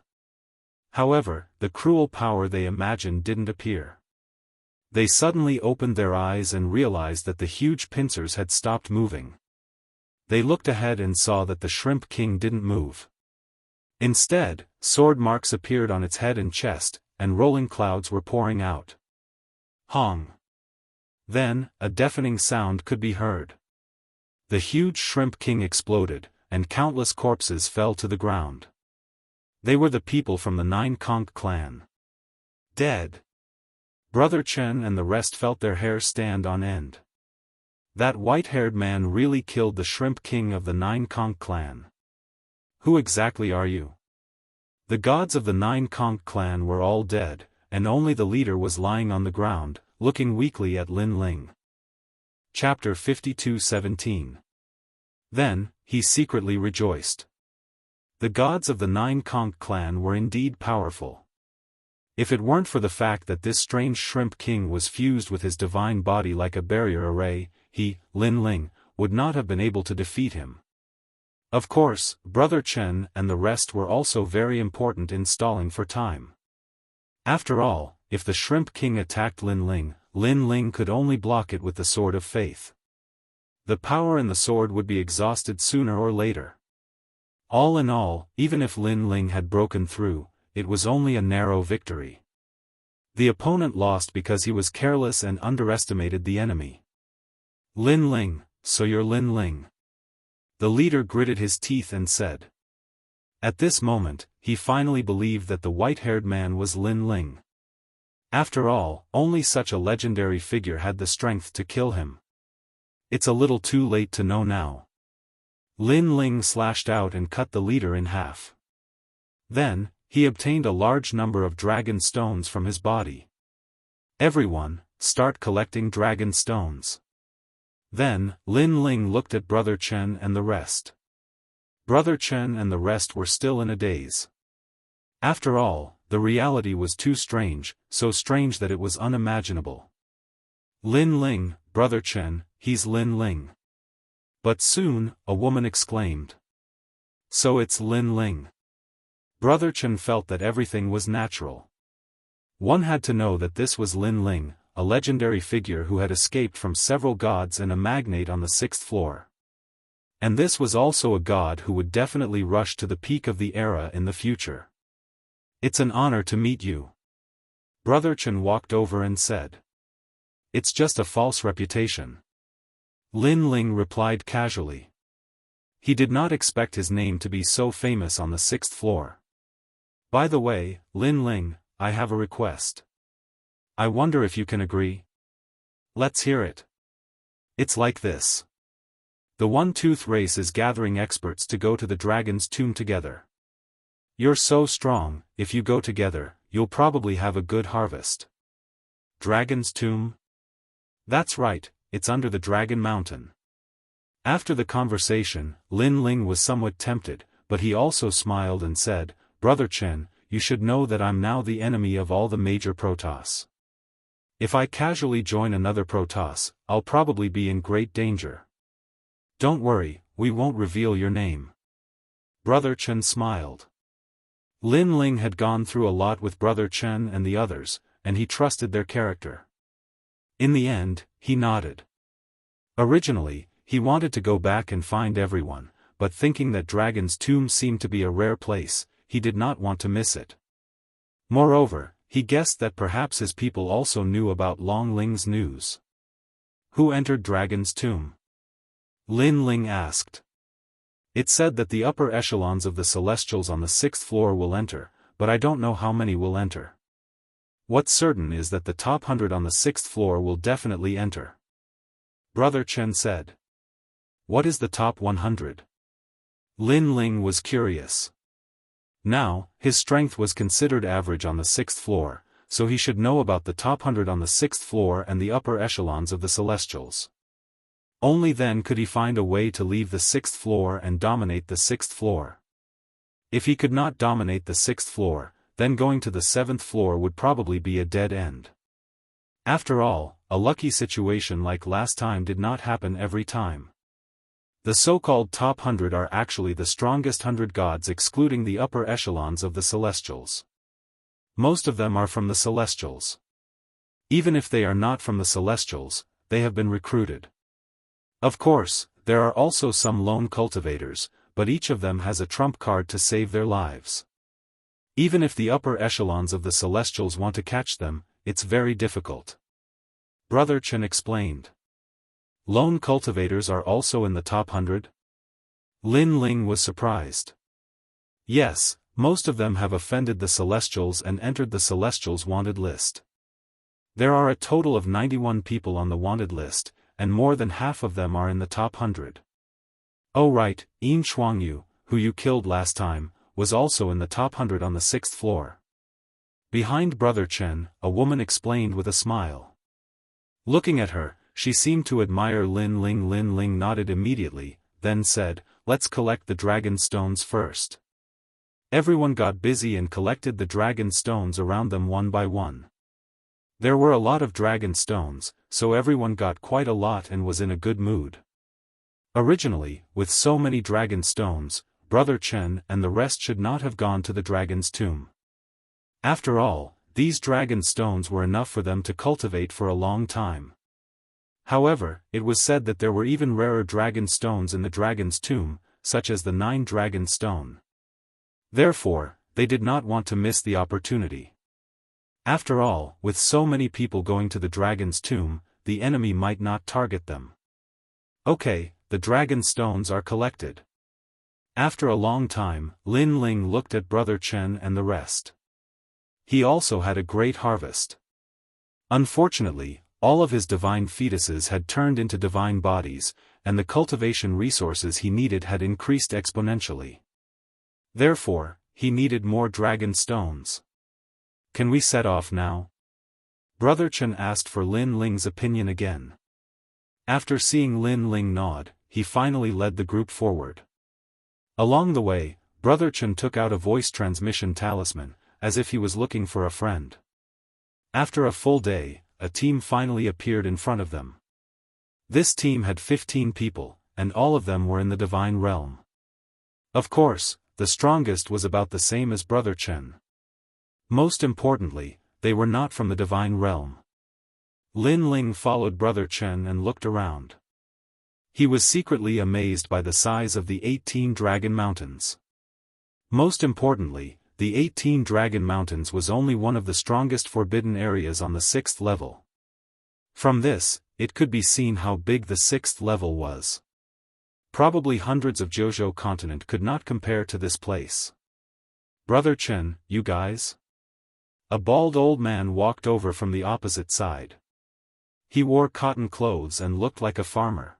However, the cruel power they imagined didn't appear. They suddenly opened their eyes and realized that the huge pincers had stopped moving. They looked ahead and saw that the Shrimp King didn't move. Instead, sword marks appeared on its head and chest, and rolling clouds were pouring out. Hong! Then, a deafening sound could be heard. The huge Shrimp King exploded, and countless corpses fell to the ground. They were the people from the Nine Conch clan. Dead. Brother Chen and the rest felt their hair stand on end. That white-haired man really killed the Shrimp King of the Nine Conch clan. Who exactly are you? The gods of the Nine Conch clan were all dead, and only the leader was lying on the ground, looking weakly at Lin Ling. Chapter 52:17. Then, he secretly rejoiced. The gods of the Nine Conch clan were indeed powerful. If it weren't for the fact that this strange Shrimp King was fused with his divine body like a barrier array, he, Lin Ling, would not have been able to defeat him. Of course, Brother Chen and the rest were also very important in stalling for time. After all, if the Shrimp King attacked Lin Ling could only block it with the Sword of Faith. The power in the sword would be exhausted sooner or later. All in all, even if Lin Ling had broken through, it was only a narrow victory. The opponent lost because he was careless and underestimated the enemy. Lin Ling, so you're Lin Ling. The leader gritted his teeth and said. At this moment, he finally believed that the white-haired man was Lin Ling. After all, only such a legendary figure had the strength to kill him. It's a little too late to know now. Lin Ling slashed out and cut the leader in half. Then, he obtained a large number of dragon stones from his body. Everyone, start collecting dragon stones. Then, Lin Ling looked at Brother Chen and the rest. Brother Chen and the rest were still in a daze. After all, the reality was too strange, so strange that it was unimaginable. Lin Ling, Brother Chen, he's Lin Ling. But soon, a woman exclaimed. So it's Lin Ling. Brother Chen felt that everything was natural. One had to know that this was Lin Ling, a legendary figure who had escaped from several gods and a magnate on the 6th floor. And this was also a god who would definitely rush to the peak of the era in the future. It's an honor to meet you. Brother Chen walked over and said. It's just a false reputation. Lin Ling replied casually. He did not expect his name to be so famous on the 6th floor. By the way, Lin Ling, I have a request. I wonder if you can agree? Let's hear it. It's like this. The One-Tooth race is gathering experts to go to the dragon's tomb together. You're so strong, if you go together, you'll probably have a good harvest. Dragon's tomb? That's right, it's under the Dragon Mountain. After the conversation, Lin Ling was somewhat tempted, but he also smiled and said, Brother Chen, you should know that I'm now the enemy of all the major Protoss. If I casually join another Protoss, I'll probably be in great danger. Don't worry, we won't reveal your name. Brother Chen smiled. Lin Ling had gone through a lot with Brother Chen and the others, and he trusted their character. In the end, he nodded. Originally, he wanted to go back and find everyone, but thinking that Dragon's Tomb seemed to be a rare place, he did not want to miss it. Moreover, he guessed that perhaps his people also knew about Long Ling's news. Who entered Dragon's Tomb? Lin Ling asked. It said that the upper echelons of the Celestials on the 6th floor will enter, but I don't know how many will enter. What's certain is that the top 100 on the 6th floor will definitely enter. Brother Chen said. What is the top 100? Lin Ling was curious. Now, his strength was considered average on the 6th floor, so he should know about the top 100 on the 6th floor and the upper echelons of the Celestials. Only then could he find a way to leave the 6th floor and dominate the 6th floor. If he could not dominate the 6th floor, then going to the 7th floor would probably be a dead end. After all, a lucky situation like last time did not happen every time. The so-called top 100 are actually the strongest 100 gods excluding the upper echelons of the Celestials. Most of them are from the Celestials. Even if they are not from the Celestials, they have been recruited. Of course, there are also some lone cultivators, but each of them has a trump card to save their lives. Even if the upper echelons of the Celestials want to catch them, it's very difficult. Brother Chen explained. Lone cultivators are also in the top 100? Lin Ling was surprised. Yes, most of them have offended the Celestials and entered the Celestials' wanted list. There are a total of 91 people on the wanted list, and more than half of them are in the top 100. Oh right, Yin Shuangyu, who you killed last time, was also in the top 100 on the 6th floor. Behind Brother Chen, a woman explained with a smile. Looking at her, she seemed to admire Lin Ling. Lin Ling nodded immediately, then said, "Let's collect the dragon stones first." Everyone got busy and collected the dragon stones around them one by one. There were a lot of dragon stones, so everyone got quite a lot and was in a good mood. Originally, with so many dragon stones, Brother Chen and the rest should not have gone to the dragon's tomb. After all, these dragon stones were enough for them to cultivate for a long time. However, it was said that there were even rarer dragon stones in the dragon's tomb, such as the 9 dragon stone. Therefore, they did not want to miss the opportunity. After all, with so many people going to the dragon's tomb, the enemy might not target them. Okay, the dragon stones are collected. After a long time, Lin Ling looked at Brother Chen and the rest. He also had a great harvest. Unfortunately, all of his divine fetuses had turned into divine bodies, and the cultivation resources he needed had increased exponentially. Therefore, he needed more dragon stones. Can we set off now? Brother Chen asked for Lin Ling's opinion again. After seeing Lin Ling nod, he finally led the group forward. Along the way, Brother Chen took out a voice transmission talisman, as if he was looking for a friend. After a full day, a team finally appeared in front of them. This team had 15 people, and all of them were in the divine realm. Of course, the strongest was about the same as Brother Chen. Most importantly, they were not from the divine realm. Lin Ling followed Brother Chen and looked around. He was secretly amazed by the size of the 18 Dragon Mountains. Most importantly, the 18 Dragon Mountains was only one of the strongest forbidden areas on the 6th level. From this, it could be seen how big the 6th level was. Probably hundreds of Jojo continent could not compare to this place. Brother Chen, you guys? A bald old man walked over from the opposite side. He wore cotton clothes and looked like a farmer.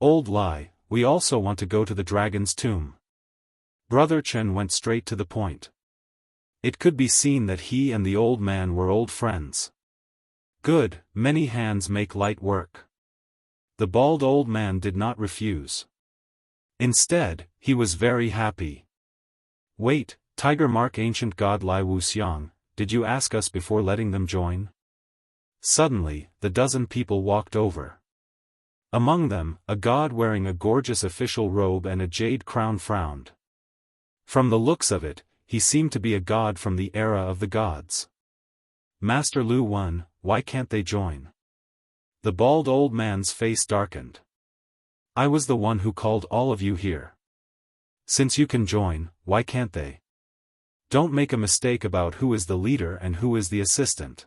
Old Lai, we also want to go to the dragon's tomb. Brother Chen went straight to the point. It could be seen that he and the old man were old friends. Good, many hands make light work. The bald old man did not refuse. Instead, he was very happy. Wait, Tiger Mark Ancient God Lai Wuxiang, did you ask us before letting them join? Suddenly, the dozen people walked over. Among them, a god wearing a gorgeous official robe and a jade crown frowned. From the looks of it, he seemed to be a god from the era of the gods. Master Lu Wen, why can't they join? The bald old man's face darkened. I was the one who called all of you here. Since you can join, why can't they? Don't make a mistake about who is the leader and who is the assistant.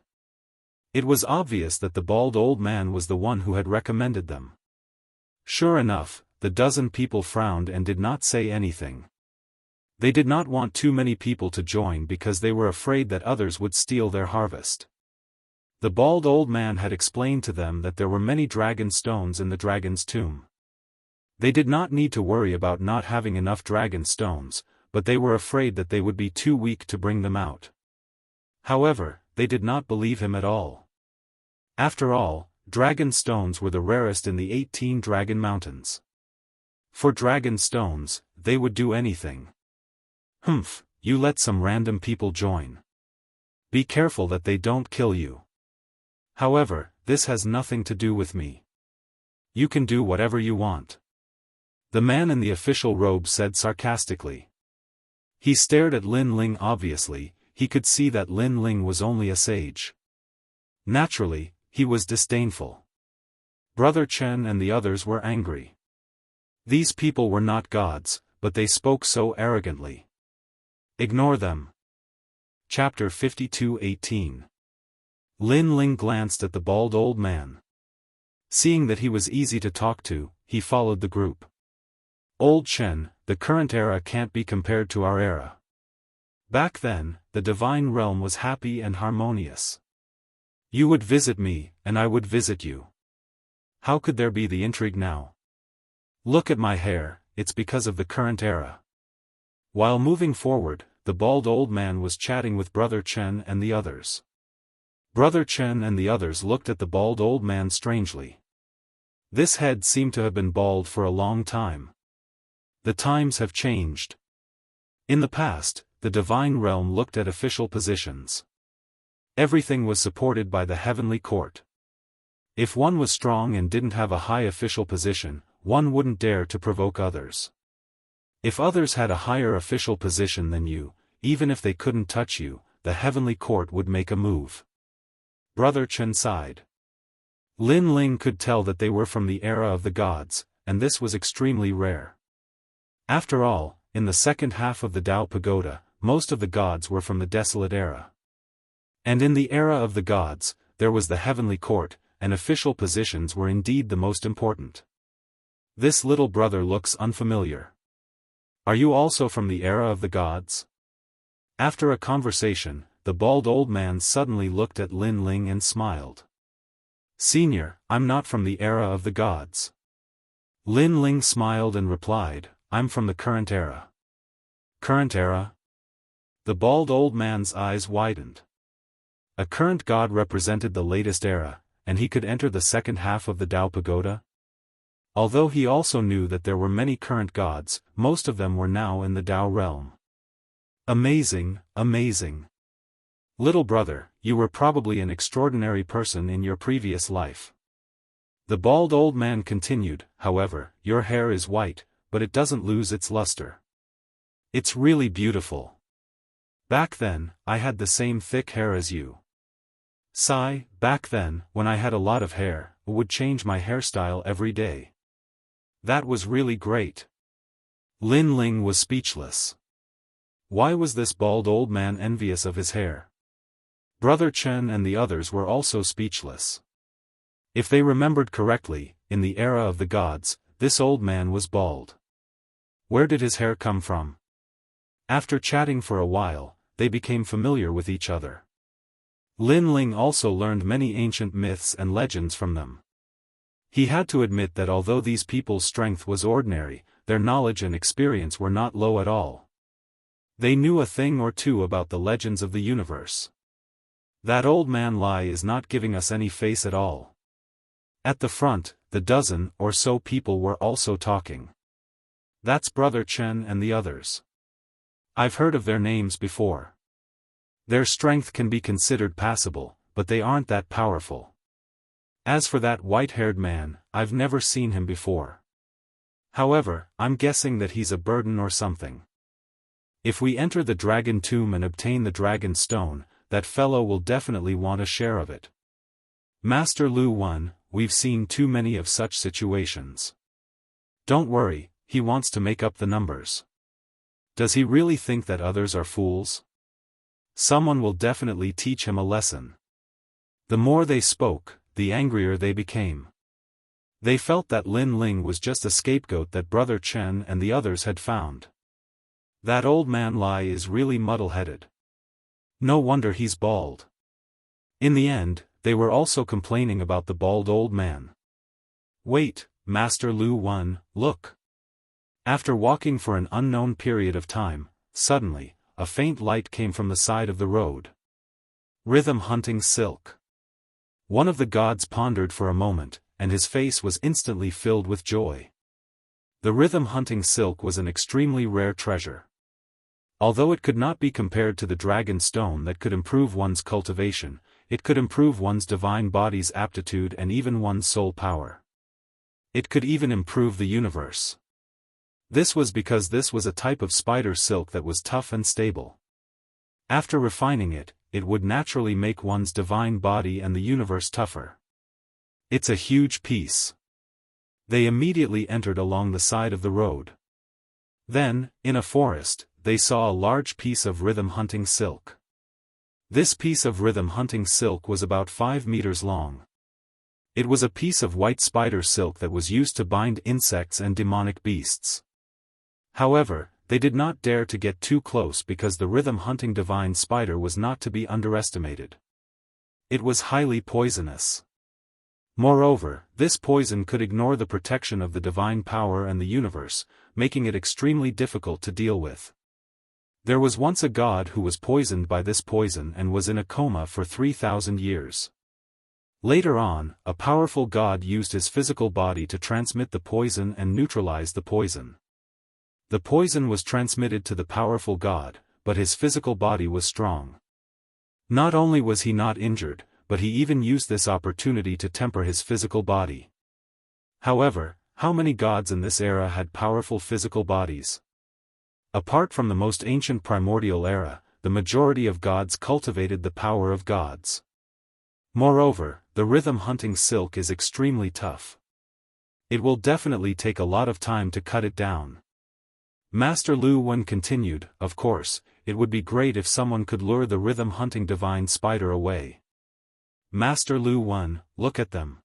It was obvious that the bald old man was the one who had recommended them. Sure enough, the dozen people frowned and did not say anything. They did not want too many people to join because they were afraid that others would steal their harvest. The bald old man had explained to them that there were many dragon stones in the dragon's tomb. They did not need to worry about not having enough dragon stones, but they were afraid that they would be too weak to bring them out. However, they did not believe him at all. After all, dragon stones were the rarest in the 18 Dragon Mountains. For dragon stones, they would do anything. Humph, you let some random people join. Be careful that they don't kill you. However, this has nothing to do with me. You can do whatever you want. The man in the official robe said sarcastically. He stared at Lin Ling. Obviously, he could see that Lin Ling was only a sage. Naturally, he was disdainful. Brother Chen and the others were angry. These people were not gods, but they spoke so arrogantly. Ignore them. Chapter 52:18. Lin Ling glanced at the bald old man. Seeing that he was easy to talk to, he followed the group. Old Chen, the current era can't be compared to our era. Back then, the divine realm was happy and harmonious. You would visit me, and I would visit you. How could there be the intrigue now? Look at my hair, it's because of the current era. While moving forward, the bald old man was chatting with Brother Chen and the others. Brother Chen and the others looked at the bald old man strangely. This head seemed to have been bald for a long time. The times have changed. In the past, the divine realm looked at official positions. Everything was supported by the heavenly court. If one was strong and didn't have a high official position, one wouldn't dare to provoke others. If others had a higher official position than you, even if they couldn't touch you, the heavenly court would make a move. Brother Chen sighed. Lin Ling could tell that they were from the era of the gods, and this was extremely rare. After all, in the second half of the Dao Pagoda, most of the gods were from the desolate era. And in the era of the gods, there was the heavenly court, and official positions were indeed the most important. This little brother looks unfamiliar. Are you also from the era of the gods? After a conversation, the bald old man suddenly looked at Lin Ling and smiled. Senior, I'm not from the era of the gods. Lin Ling smiled and replied, I'm from the current era. Current era? The bald old man's eyes widened. A current god represented the latest era, and he could enter the second half of the Dao Pagoda? Although he also knew that there were many current gods, most of them were now in the Dao realm. Amazing, amazing. Little brother, you were probably an extraordinary person in your previous life. The bald old man continued, however, your hair is white, but it doesn't lose its luster. It's really beautiful. Back then, I had the same thick hair as you. Sigh, back then, when I had a lot of hair, I would change my hairstyle every day. That was really great. Lin Ling was speechless. Why was this bald old man envious of his hair? Brother Chen and the others were also speechless. If they remembered correctly, in the era of the gods, this old man was bald. Where did his hair come from? After chatting for a while, they became familiar with each other. Lin Ling also learned many ancient myths and legends from them. He had to admit that although these people's strength was ordinary, their knowledge and experience were not low at all. They knew a thing or two about the legends of the universe. That old man Lai is not giving us any face at all. At the front, the dozen or so people were also talking. That's Brother Chen and the others. I've heard of their names before. Their strength can be considered passable, but they aren't that powerful. As for that white-haired man, I've never seen him before. However, I'm guessing that he's a burden or something. If we enter the dragon tomb and obtain the dragon stone, that fellow will definitely want a share of it. Master Lu Wan, we've seen too many of such situations. Don't worry, he wants to make up the numbers. Does he really think that others are fools? Someone will definitely teach him a lesson. The more they spoke, the angrier they became. They felt that Lin Ling was just a scapegoat that Brother Chen and the others had found. That old man Lai is really muddle-headed. No wonder he's bald. In the end, they were also complaining about the bald old man. Wait, Master Lu Wan, look. After walking for an unknown period of time, suddenly, a faint light came from the side of the road. Rhythm hunting silk. One of the gods pondered for a moment, and his face was instantly filled with joy. The rhythm hunting silk was an extremely rare treasure. Although it could not be compared to the dragon stone that could improve one's cultivation, it could improve one's divine body's aptitude and even one's soul power. It could even improve the universe. This was because this was a type of spider silk that was tough and stable. After refining it, it would naturally make one's divine body and the universe tougher. It's a huge piece. They immediately entered along the side of the road. Then, in a forest, they saw a large piece of rhythm hunting silk. This piece of rhythm-hunting silk was about 5 meters long. It was a piece of white spider silk that was used to bind insects and demonic beasts. However, they did not dare to get too close because the rhythm-hunting divine spider was not to be underestimated. It was highly poisonous. Moreover, this poison could ignore the protection of the divine power and the universe, making it extremely difficult to deal with. There was once a god who was poisoned by this poison and was in a coma for 3,000 years. Later on, a powerful god used his physical body to transmit the poison and neutralize the poison. The poison was transmitted to the powerful god, but his physical body was strong. Not only was he not injured, but he even used this opportunity to temper his physical body. However, how many gods in this era had powerful physical bodies? Apart from the most ancient primordial era, the majority of gods cultivated the power of gods. Moreover, the rhythm-hunting silk is extremely tough. It will definitely take a lot of time to cut it down. Master Lu Wen continued, of course, it would be great if someone could lure the rhythm-hunting divine spider away. Master Lu Wen, look at them.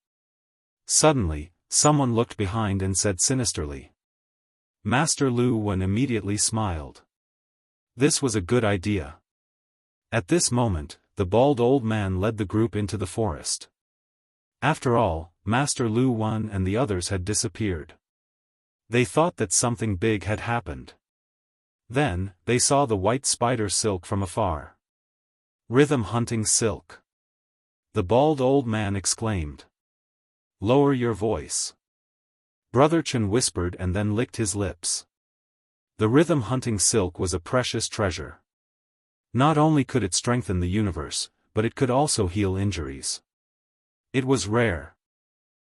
Suddenly, someone looked behind and said sinisterly. Master Lu Wen immediately smiled. This was a good idea. At this moment, the bald old man led the group into the forest. After all, Master Lu Wen and the others had disappeared. They thought that something big had happened. Then, they saw the white spider silk from afar. Rhythm-hunting silk. The bald old man exclaimed. Lower your voice. Brother Chen whispered and then licked his lips. The rhythm-hunting silk was a precious treasure. Not only could it strengthen the universe, but it could also heal injuries. It was rare.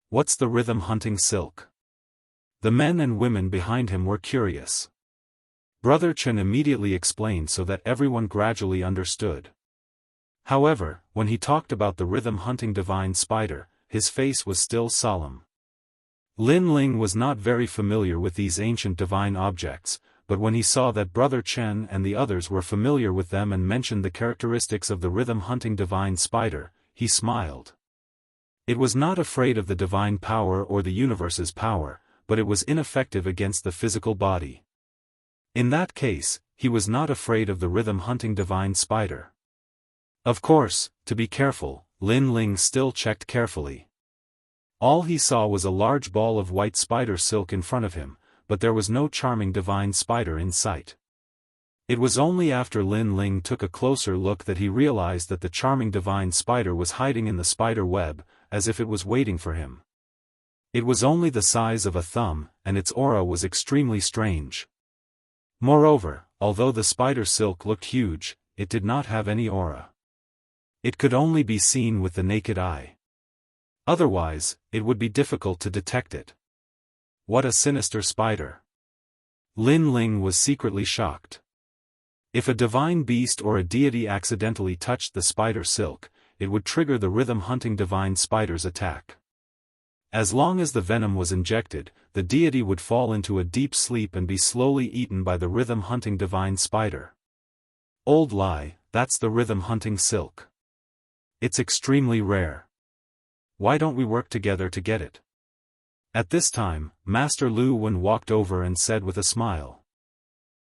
What's the rhythm-hunting silk? The men and women behind him were curious. Brother Chen immediately explained so that everyone gradually understood. However, when he talked about the rhythm-hunting divine spider, his face was still solemn. Lin Ling was not very familiar with these ancient divine objects, but when he saw that Brother Chen and the others were familiar with them and mentioned the characteristics of the rhythm-hunting divine spider, he smiled. It was not afraid of the divine power or the universe's power, but it was ineffective against the physical body. In that case, he was not afraid of the rhythm-hunting divine spider. Of course, to be careful, Lin Ling still checked carefully. All he saw was a large ball of white spider silk in front of him, but there was no charming divine spider in sight. It was only after Lin Ling took a closer look that he realized that the charming divine spider was hiding in the spider web, as if it was waiting for him. It was only the size of a thumb, and its aura was extremely strange. Moreover, although the spider silk looked huge, it did not have any aura. It could only be seen with the naked eye. Otherwise, it would be difficult to detect it. What a sinister spider! Lin Ling was secretly shocked. If a divine beast or a deity accidentally touched the spider silk, it would trigger the rhythm-hunting divine spider's attack. As long as the venom was injected, the deity would fall into a deep sleep and be slowly eaten by the rhythm-hunting divine spider. Old lie, that's the rhythm-hunting silk. It's extremely rare. Why don't we work together to get it? At this time, Master Lu Wen walked over and said with a smile.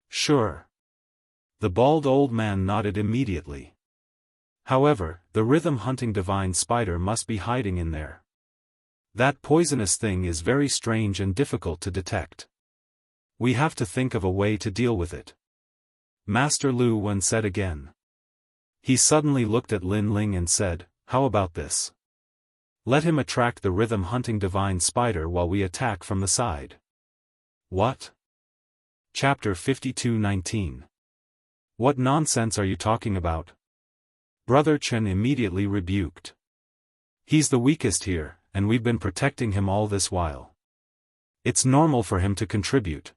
Sure. The bald old man nodded immediately. However, the rhythm-hunting divine spider must be hiding in there. That poisonous thing is very strange and difficult to detect. We have to think of a way to deal with it. Master Lu Wen said again. He suddenly looked at Lin Ling and said, how about this? Let him attract the rhythm-hunting divine spider while we attack from the side. What? Chapter 52:19. What nonsense are you talking about? Brother Chen immediately rebuked. He's the weakest here, and we've been protecting him all this while. It's normal for him to contribute.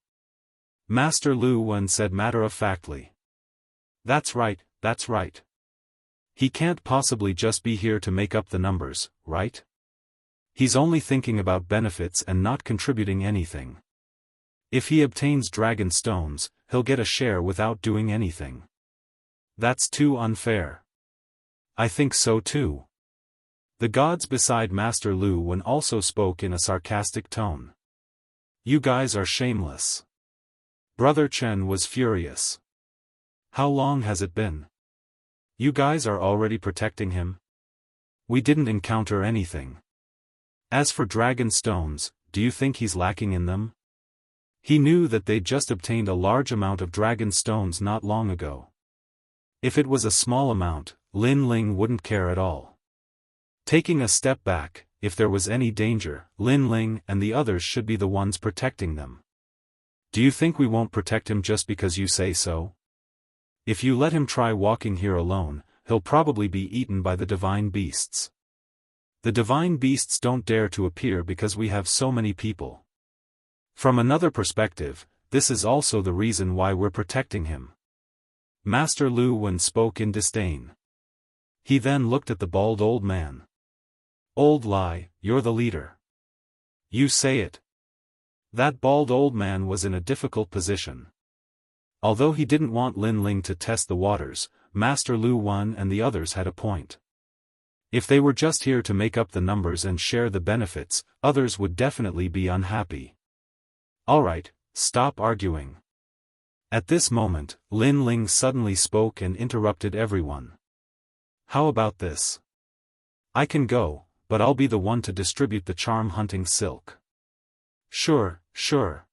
Master Lu Wen said matter-of-factly. That's right, that's right. He can't possibly just be here to make up the numbers, right? He's only thinking about benefits and not contributing anything. If he obtains dragon stones, he'll get a share without doing anything. That's too unfair. I think so too. The gods beside Master Lu Wen also spoke in a sarcastic tone. You guys are shameless. Brother Chen was furious. How long has it been? You guys are already protecting him? We didn't encounter anything. As for dragon stones, do you think he's lacking in them? He knew that they'd just obtained a large amount of dragon stones not long ago. If it was a small amount, Lin Ling wouldn't care at all. Taking a step back, if there was any danger, Lin Ling and the others should be the ones protecting them. Do you think we won't protect him just because you say so? If you let him try walking here alone, he'll probably be eaten by the divine beasts. The divine beasts don't dare to appear because we have so many people. From another perspective, this is also the reason why we're protecting him. Master Lu Wen spoke in disdain. He then looked at the bald old man. Old Lai, you're the leader. You say it. That bald old man was in a difficult position. Although he didn't want Lin Ling to test the waters, Master Lu Wen and the others had a point. If they were just here to make up the numbers and share the benefits, others would definitely be unhappy. Alright, stop arguing. At this moment, Lin Ling suddenly spoke and interrupted everyone. How about this? I can go, but I'll be the one to distribute the charm hunting silk. Sure, sure.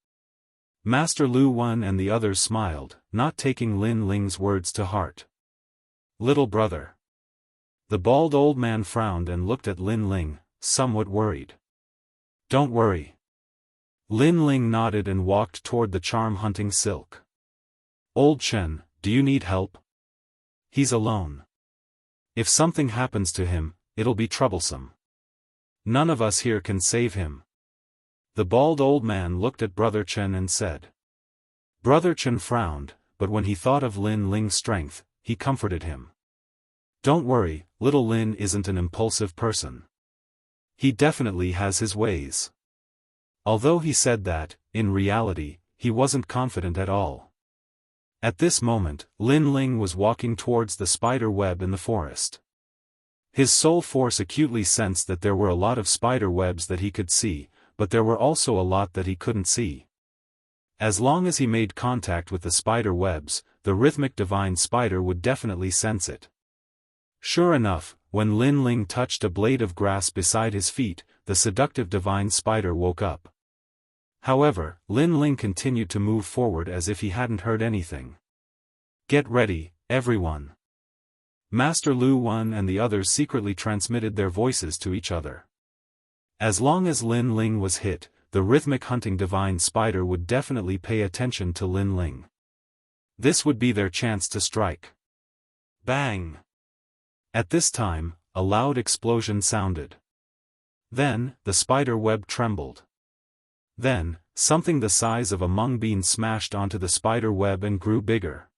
Master Lu Wen and the others smiled, not taking Lin Ling's words to heart. Little brother. The bald old man frowned and looked at Lin Ling, somewhat worried. Don't worry. Lin Ling nodded and walked toward the charm hunting silk. Old Chen, do you need help? He's alone. If something happens to him, it'll be troublesome. None of us here can save him. The bald old man looked at Brother Chen and said. Brother Chen frowned, but when he thought of Lin Ling's strength, he comforted him. Don't worry, little Lin isn't an impulsive person. He definitely has his ways. Although he said that, in reality, he wasn't confident at all. At this moment, Lin Ling was walking towards the spider web in the forest. His soul force acutely sensed that there were a lot of spider webs that he could see, but there were also a lot that he couldn't see. As long as he made contact with the spider webs, the rhythmic divine spider would definitely sense it. Sure enough, when Lin Ling touched a blade of grass beside his feet, the seductive divine spider woke up. However, Lin Ling continued to move forward as if he hadn't heard anything. Get ready, everyone. Master Lu Wen and the others secretly transmitted their voices to each other. As long as Lin Ling was hit, the rhythmic hunting divine spider would definitely pay attention to Lin Ling. This would be their chance to strike. Bang! At this time, a loud explosion sounded. Then, the spider web trembled. Then, something the size of a mung bean smashed onto the spider web and grew bigger.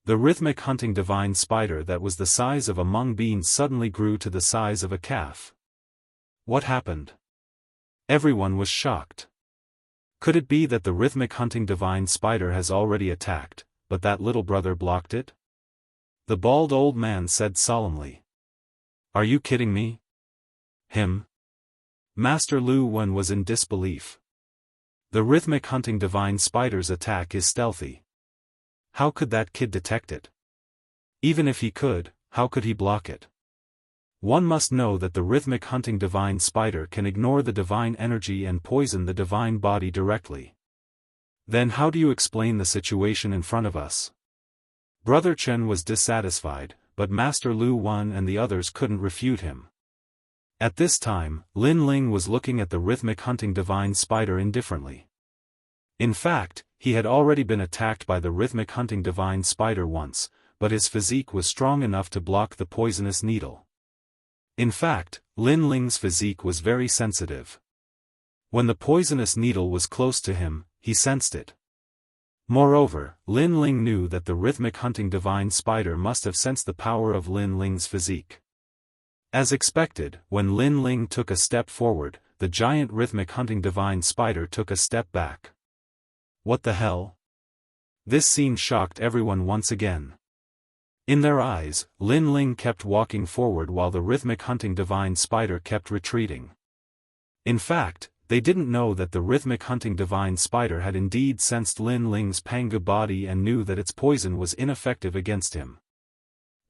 The rhythmic hunting divine spider that was the size of a mung bean suddenly grew to the size of a calf. What happened? Everyone was shocked. Could it be that the rhythmic hunting divine spider has already attacked, but that little brother blocked it? The bald old man said solemnly. Are you kidding me? Him? Master Lu Wen was in disbelief. The rhythmic hunting divine spider's attack is stealthy. How could that kid detect it? Even if he could, how could he block it? One must know that the rhythmic hunting divine spider can ignore the divine energy and poison the divine body directly. Then how do you explain the situation in front of us? Brother Chen was dissatisfied, but Master Lu Wen and the others couldn't refute him. At this time, Lin Ling was looking at the rhythmic hunting divine spider indifferently. In fact, he had already been attacked by the rhythmic hunting divine spider once, but his physique was strong enough to block the poisonous needle. In fact, Lin Ling's physique was very sensitive. When the poisonous needle was close to him, he sensed it. Moreover, Lin Ling knew that the rhythmic hunting divine spider must have sensed the power of Lin Ling's physique. As expected, when Lin Ling took a step forward, the giant rhythmic hunting divine spider took a step back. What the hell? This scene shocked everyone once again. In their eyes, Lin Ling kept walking forward while the rhythmic hunting divine spider kept retreating. In fact, they didn't know that the rhythmic hunting divine spider had indeed sensed Lin Ling's Panga body and knew that its poison was ineffective against him.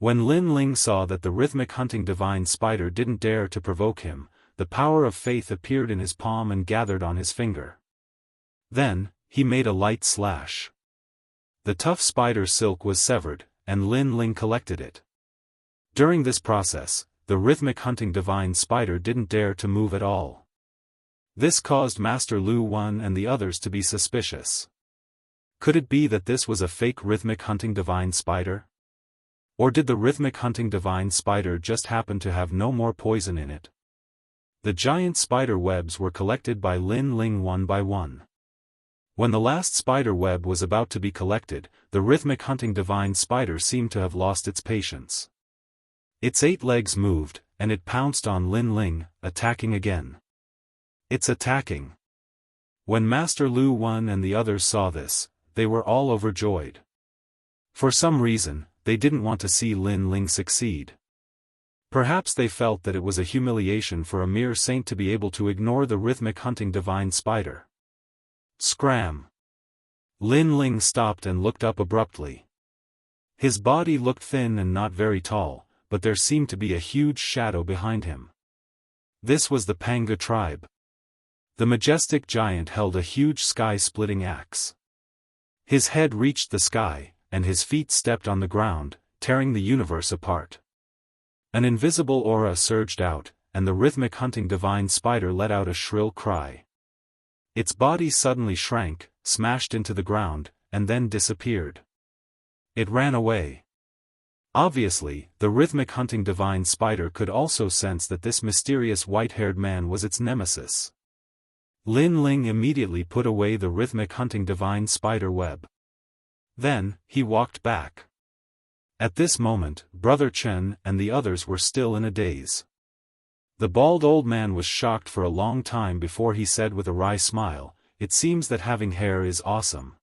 When Lin Ling saw that the rhythmic hunting divine spider didn't dare to provoke him, the power of faith appeared in his palm and gathered on his finger. Then, he made a light slash. The tough spider silk was severed, and Lin Ling collected it. During this process, the rhythmic hunting divine spider didn't dare to move at all. This caused Master Lu Wen and the others to be suspicious. Could it be that this was a fake rhythmic hunting divine spider? Or did the rhythmic hunting divine spider just happen to have no more poison in it? The giant spider webs were collected by Lin Ling one by one. When the last spider web was about to be collected, the rhythmic hunting divine spider seemed to have lost its patience. Its 8 legs moved, and it pounced on Lin Ling, attacking again. It's attacking. When Master Lu Wen and the others saw this, they were all overjoyed. For some reason, they didn't want to see Lin Ling succeed. Perhaps they felt that it was a humiliation for a mere saint to be able to ignore the rhythmic hunting divine spider. Scram! Lin Ling stopped and looked up abruptly. His body looked thin and not very tall, but there seemed to be a huge shadow behind him. This was the Panga tribe. The majestic giant held a huge sky-splitting axe. His head reached the sky, and his feet stepped on the ground, tearing the universe apart. An invisible aura surged out, and the rhythmic hunting divine spider let out a shrill cry. Its body suddenly shrank, smashed into the ground, and then disappeared. It ran away. Obviously, the rhythmic hunting divine spider could also sense that this mysterious white-haired man was its nemesis. Lin Ling immediately put away the rhythmic hunting divine spider web. Then, he walked back. At this moment, Brother Chen and the others were still in a daze. The bald old man was shocked for a long time before he said with a wry smile, "It seems that having hair is awesome.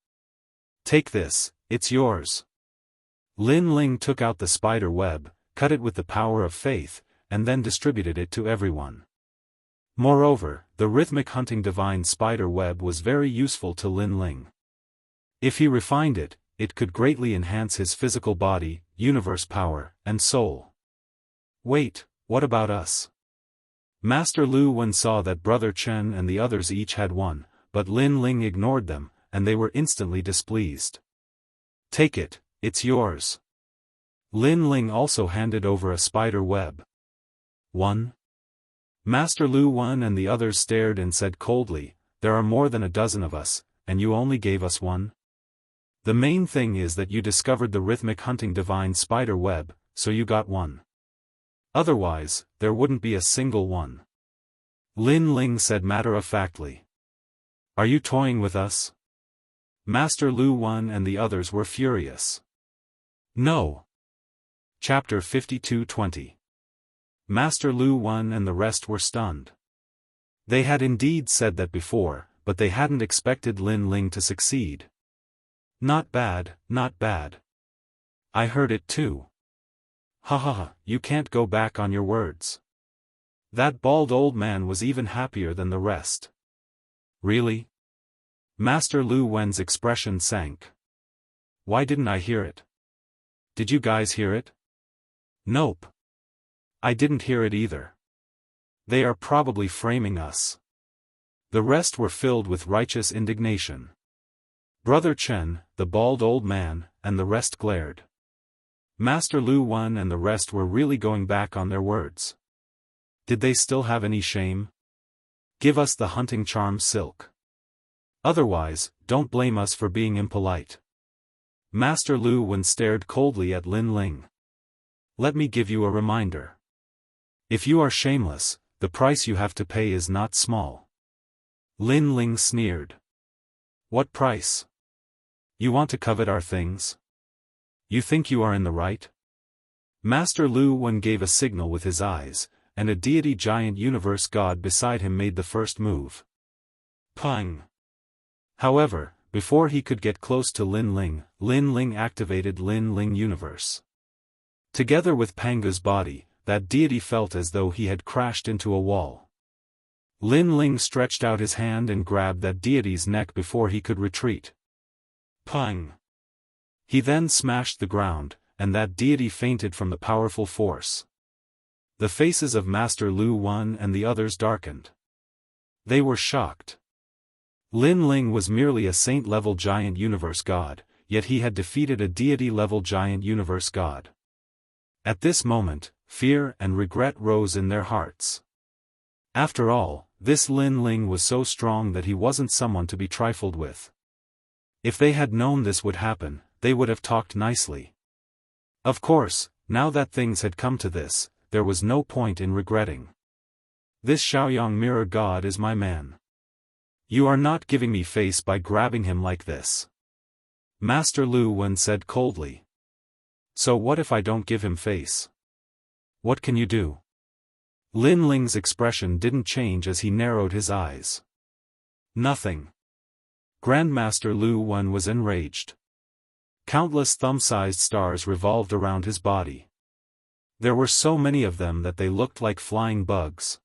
Take this, it's yours." Lin Ling took out the spider web, cut it with the power of faith, and then distributed it to everyone. Moreover, the rhythmic hunting divine spider web was very useful to Lin Ling. If he refined it, it could greatly enhance his physical body, universe power, and soul. Wait, what about us? Master Lu Wen saw that Brother Chen and the others each had one, but Lin Ling ignored them, and they were instantly displeased. Take it, it's yours. Lin Ling also handed over a spider web. One? Master Lu Wen and the others stared and said coldly, "There are more than a dozen of us, and you only gave us one? The main thing is that you discovered the rhythmic hunting divine spider web, so you got one. Otherwise, there wouldn't be a single one." Lin Ling said matter-of-factly. "Are you toying with us?" Master Lu Wen and the others were furious. No. Chapter 52:20. Master Lu Wen and the rest were stunned. They had indeed said that before, but they hadn't expected Lin Ling to succeed. Not bad, not bad. I heard it too. Ha ha ha, you can't go back on your words. That bald old man was even happier than the rest. Really? Master Lu Wen's expression sank. Why didn't I hear it? Did you guys hear it? Nope. I didn't hear it either. They are probably framing us. The rest were filled with righteous indignation. Brother Chen, the bald old man, and the rest glared. Master Lu Wen and the rest were really going back on their words. Did they still have any shame? Give us the hunting charm silk. Otherwise, don't blame us for being impolite. Master Lu Wen stared coldly at Lin Ling. Let me give you a reminder. If you are shameless, the price you have to pay is not small. Lin Ling sneered. What price? You want to covet our things? You think you are in the right? Master Lu Wen gave a signal with his eyes, and a deity giant universe god beside him made the first move. Pang! However, before he could get close to Lin Ling activated Lin Ling universe. Together with Panga's body, that deity felt as though he had crashed into a wall. Lin Ling stretched out his hand and grabbed that deity's neck before he could retreat. Pang! He then smashed the ground, and that deity fainted from the powerful force. The faces of Master Lu Wen and the others darkened. They were shocked. Lin Ling was merely a saint-level giant universe god, yet he had defeated a deity-level giant universe god. At this moment, fear and regret rose in their hearts. After all, this Lin Ling was so strong that he wasn't someone to be trifled with. If they had known this would happen, they would have talked nicely. Of course, now that things had come to this, there was no point in regretting. This Xiaoyang mirror god is my man. You are not giving me face by grabbing him like this. Master Lu Wen said coldly. So what if I don't give him face? What can you do? Lin Ling's expression didn't change as he narrowed his eyes. Nothing. Grandmaster Lu Wen was enraged. Countless thumb-sized stars revolved around his body. There were so many of them that they looked like flying bugs.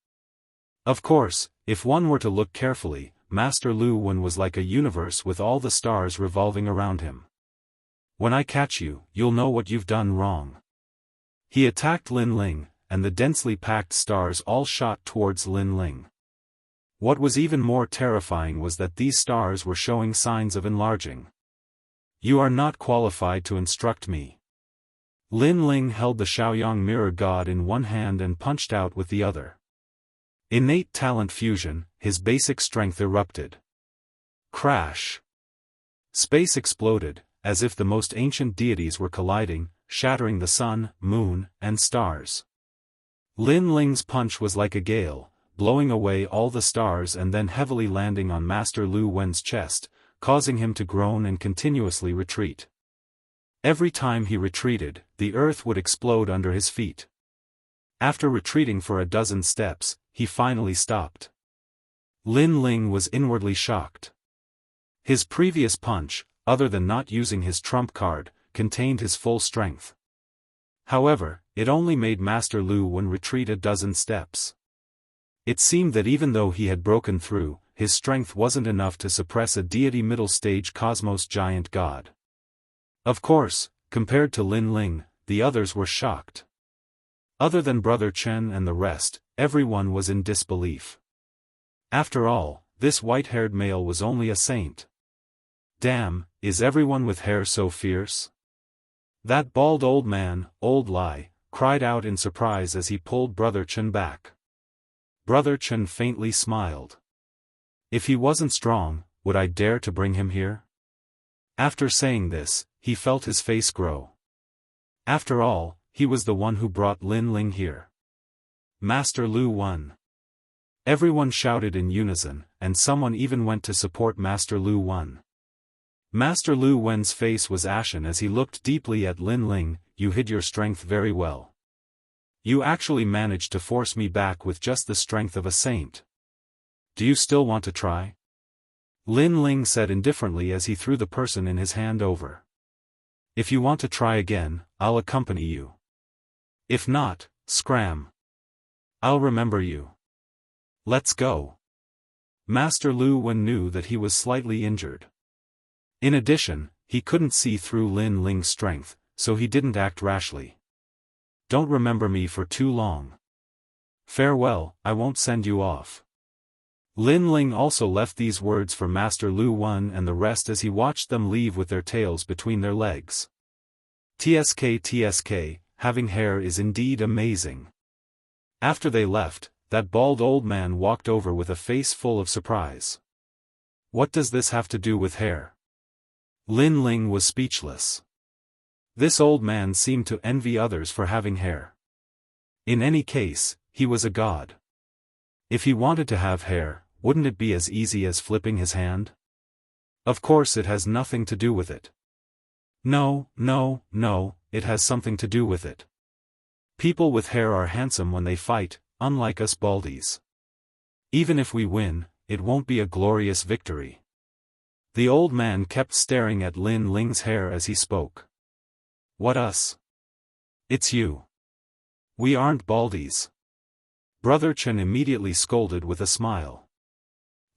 Of course, if one were to look carefully, Master Lu Wen was like a universe with all the stars revolving around him. When I catch you, you'll know what you've done wrong. He attacked Lin Ling, and the densely packed stars all shot towards Lin Ling. What was even more terrifying was that these stars were showing signs of enlarging. You are not qualified to instruct me. Lin Ling held the Xiaoyang mirror god in one hand and punched out with the other. Innate talent fusion, his basic strength erupted. Crash! Space exploded, as if the most ancient deities were colliding, shattering the sun, moon, and stars. Lin Ling's punch was like a gale, blowing away all the stars and then heavily landing on Master Lu Wen's chest, causing him to groan and continuously retreat. Every time he retreated, the earth would explode under his feet. After retreating for a dozen steps, he finally stopped. Lin Ling was inwardly shocked. His previous punch, other than not using his trump card, contained his full strength. However, it only made Master Lu Wen retreat a dozen steps. It seemed that even though he had broken through, his strength wasn't enough to suppress a deity middle-stage cosmos giant god. Of course, compared to Lin Ling, the others were shocked. Other than Brother Chen and the rest, everyone was in disbelief. After all, this white-haired male was only a saint. Damn, is everyone with hair so fierce? That bald old man, Old Lai, cried out in surprise as he pulled Brother Chen back. Brother Chen faintly smiled. If he wasn't strong, would I dare to bring him here? After saying this, he felt his face grow. After all, he was the one who brought Lin Ling here. Master Lu Wen. Everyone shouted in unison, and someone even went to support Master Lu Wen. Master Lu Wen's face was ashen as he looked deeply at Lin Ling. You hid your strength very well. You actually managed to force me back with just the strength of a saint. Do you still want to try? Lin Ling said indifferently as he threw the person in his hand over. If you want to try again, I'll accompany you. If not, scram. I'll remember you. Let's go. Master Lu Wen knew that he was slightly injured. In addition, he couldn't see through Lin Ling's strength, so he didn't act rashly. Don't remember me for too long. Farewell, I won't send you off. Lin Ling also left these words for Master Lu Wen and the rest as he watched them leave with their tails between their legs. TSK, having hair is indeed amazing. After they left, that bald old man walked over with a face full of surprise. What does this have to do with hair? Lin Ling was speechless. This old man seemed to envy others for having hair. In any case, he was a god. If he wanted to have hair, wouldn't it be as easy as flipping his hand? Of course it has nothing to do with it. No, it has something to do with it. People with hair are handsome when they fight, unlike us baldies. Even if we win, it won't be a glorious victory. The old man kept staring at Lin Ling's hair as he spoke. What us? It's you. We aren't baldies. Brother Chen immediately scolded with a smile.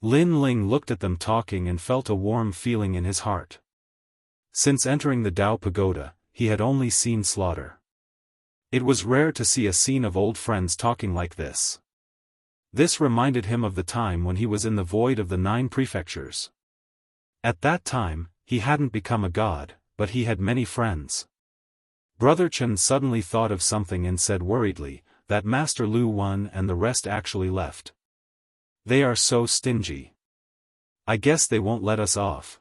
Lin Ling looked at them talking and felt a warm feeling in his heart. Since entering the Dao Pagoda, he had only seen slaughter. It was rare to see a scene of old friends talking like this. This reminded him of the time when he was in the void of the 9 prefectures. At that time, he hadn't become a god, but he had many friends. Brother Chen suddenly thought of something and said worriedly, that Master Lu Wen and the rest actually left. They are so stingy. I guess they won't let us off.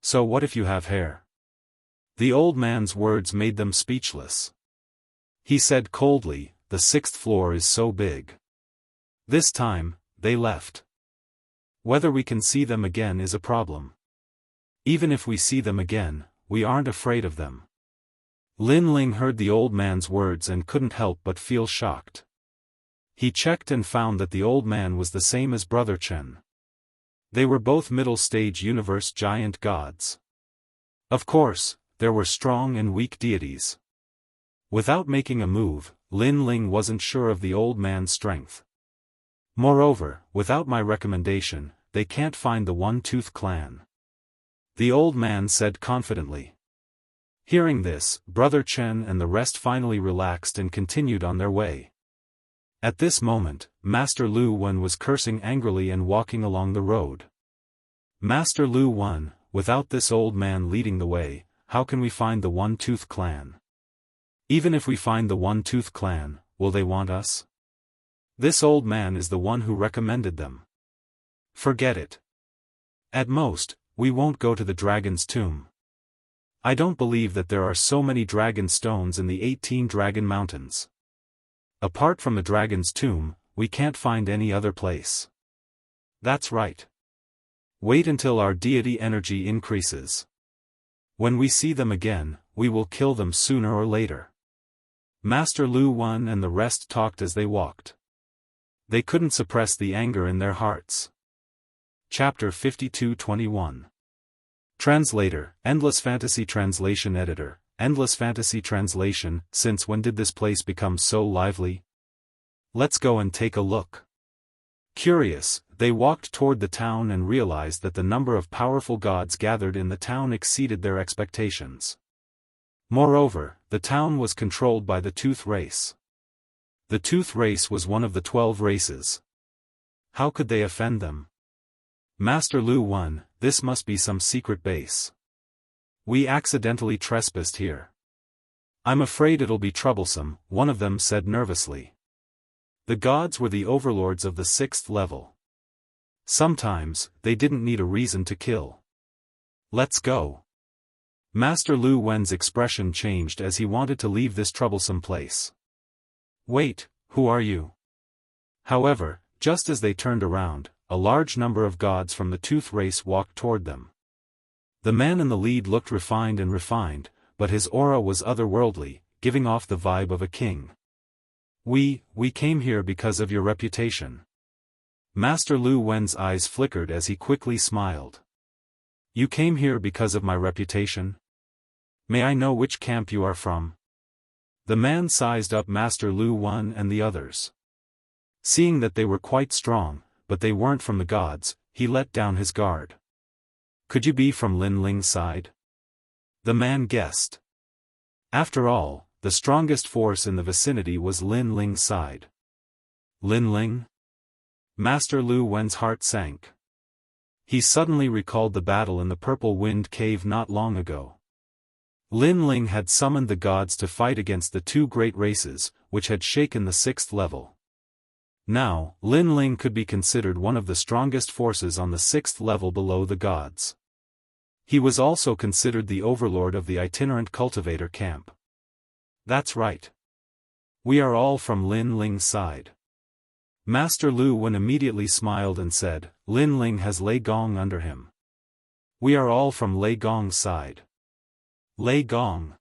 So what if you have hair? The old man's words made them speechless. He said coldly, the 6th floor is so big. This time, they left. Whether we can see them again is a problem. Even if we see them again, we aren't afraid of them. Lin Ling heard the old man's words and couldn't help but feel shocked. He checked and found that the old man was the same as Brother Chen. They were both middle-stage universe giant gods. Of course, there were strong and weak deities. Without making a move, Lin Ling wasn't sure of the old man's strength. Moreover, without my recommendation, they can't find the One-Tooth Clan. The old man said confidently. Hearing this, Brother Chen and the rest finally relaxed and continued on their way. At this moment, Master Lu Wen was cursing angrily and walking along the road. Master Lu Wen, without this old man leading the way, how can we find the One-Tooth Clan? Even if we find the One-Tooth Clan, will they want us? This old man is the one who recommended them. Forget it. At most, we won't go to the dragon's tomb. I don't believe that there are so many dragon stones in the 18 Dragon Mountains. Apart from the dragon's tomb, we can't find any other place. That's right. Wait until our deity energy increases. When we see them again, we will kill them sooner or later. Master Lu Wen and the rest talked as they walked. They couldn't suppress the anger in their hearts. Chapter 52-21. Translator, Endless Fantasy Translation Editor, Endless Fantasy Translation. Since when did this place become so lively? Let's go and take a look. Curious, they walked toward the town and realized that the number of powerful gods gathered in the town exceeded their expectations. Moreover, the town was controlled by the Tooth race. The Tooth race was one of the 12 races. How could they offend them? Master Lu Wen, this must be some secret base. We accidentally trespassed here. I'm afraid it'll be troublesome, one of them said nervously. The gods were the overlords of the 6th level. Sometimes, they didn't need a reason to kill. Let's go. Master Lu Wen's expression changed as he wanted to leave this troublesome place. Wait, who are you? However, just as they turned around, a large number of gods from the Tooth race walked toward them. The man in the lead looked refined, but his aura was otherworldly, giving off the vibe of a king. We came here because of your reputation. Master Lu Wen's eyes flickered as he quickly smiled. You came here because of my reputation? May I know which camp you are from? The man sized up Master Lu Wen and the others. Seeing that they were quite strong, but they weren't from the gods, he let down his guard. Could you be from Lin Ling's side? The man guessed. After all, the strongest force in the vicinity was Lin Ling's side. Lin Ling? Master Lu Wen's heart sank. He suddenly recalled the battle in the Purple Wind Cave not long ago. Lin Ling had summoned the gods to fight against the 2 great races, which had shaken the 6th level. Now, Lin Ling could be considered one of the strongest forces on the 6th level below the gods. He was also considered the overlord of the itinerant cultivator camp. That's right. We are all from Lin Ling's side. Master Lu Wen immediately smiled and said, Lin Ling has Lei Gong under him. We are all from Lei Gong's side. Lei Gong.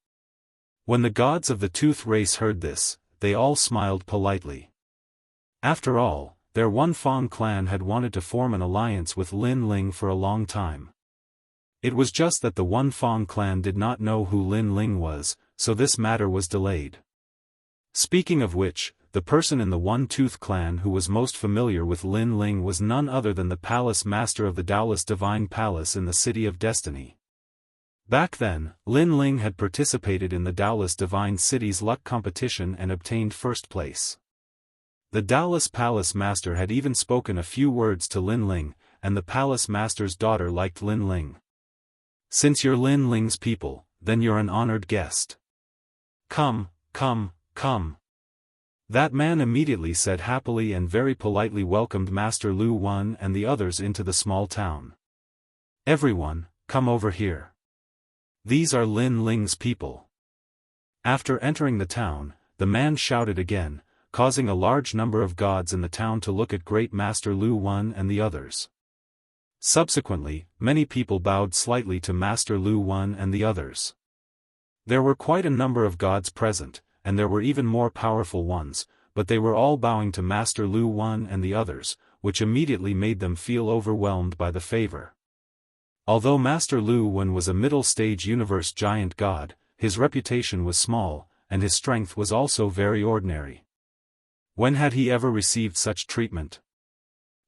When the gods of the Tooth race heard this, they all smiled politely. After all, their One Fong clan had wanted to form an alliance with Lin Ling for a long time. It was just that the One Fong clan did not know who Lin Ling was, so this matter was delayed. Speaking of which, the person in the One-Tooth clan who was most familiar with Lin Ling was none other than the palace master of the Daoist Divine Palace in the City of Destiny. Back then, Lin Ling had participated in the Daoist Divine City's luck competition and obtained first place. The Daoist Palace Master had even spoken a few words to Lin Ling, and the Palace Master's daughter liked Lin Ling. Since you're Lin Ling's people, then you're an honored guest. Come, come, come. That man immediately said happily and very politely welcomed Master Lu Wen and the others into the small town. Everyone, come over here. These are Lin Ling's people. After entering the town, the man shouted again, causing a large number of gods in the town to look at Great Master Lu Wen and the others. Subsequently, many people bowed slightly to Master Lu Wen and the others. There were quite a number of gods present, and there were even more powerful ones, but they were all bowing to Master Lu Wen and the others, which immediately made them feel overwhelmed by the favor. Although Master Lu Wen was a middle-stage universe giant god, his reputation was small, and his strength was also very ordinary. When had he ever received such treatment?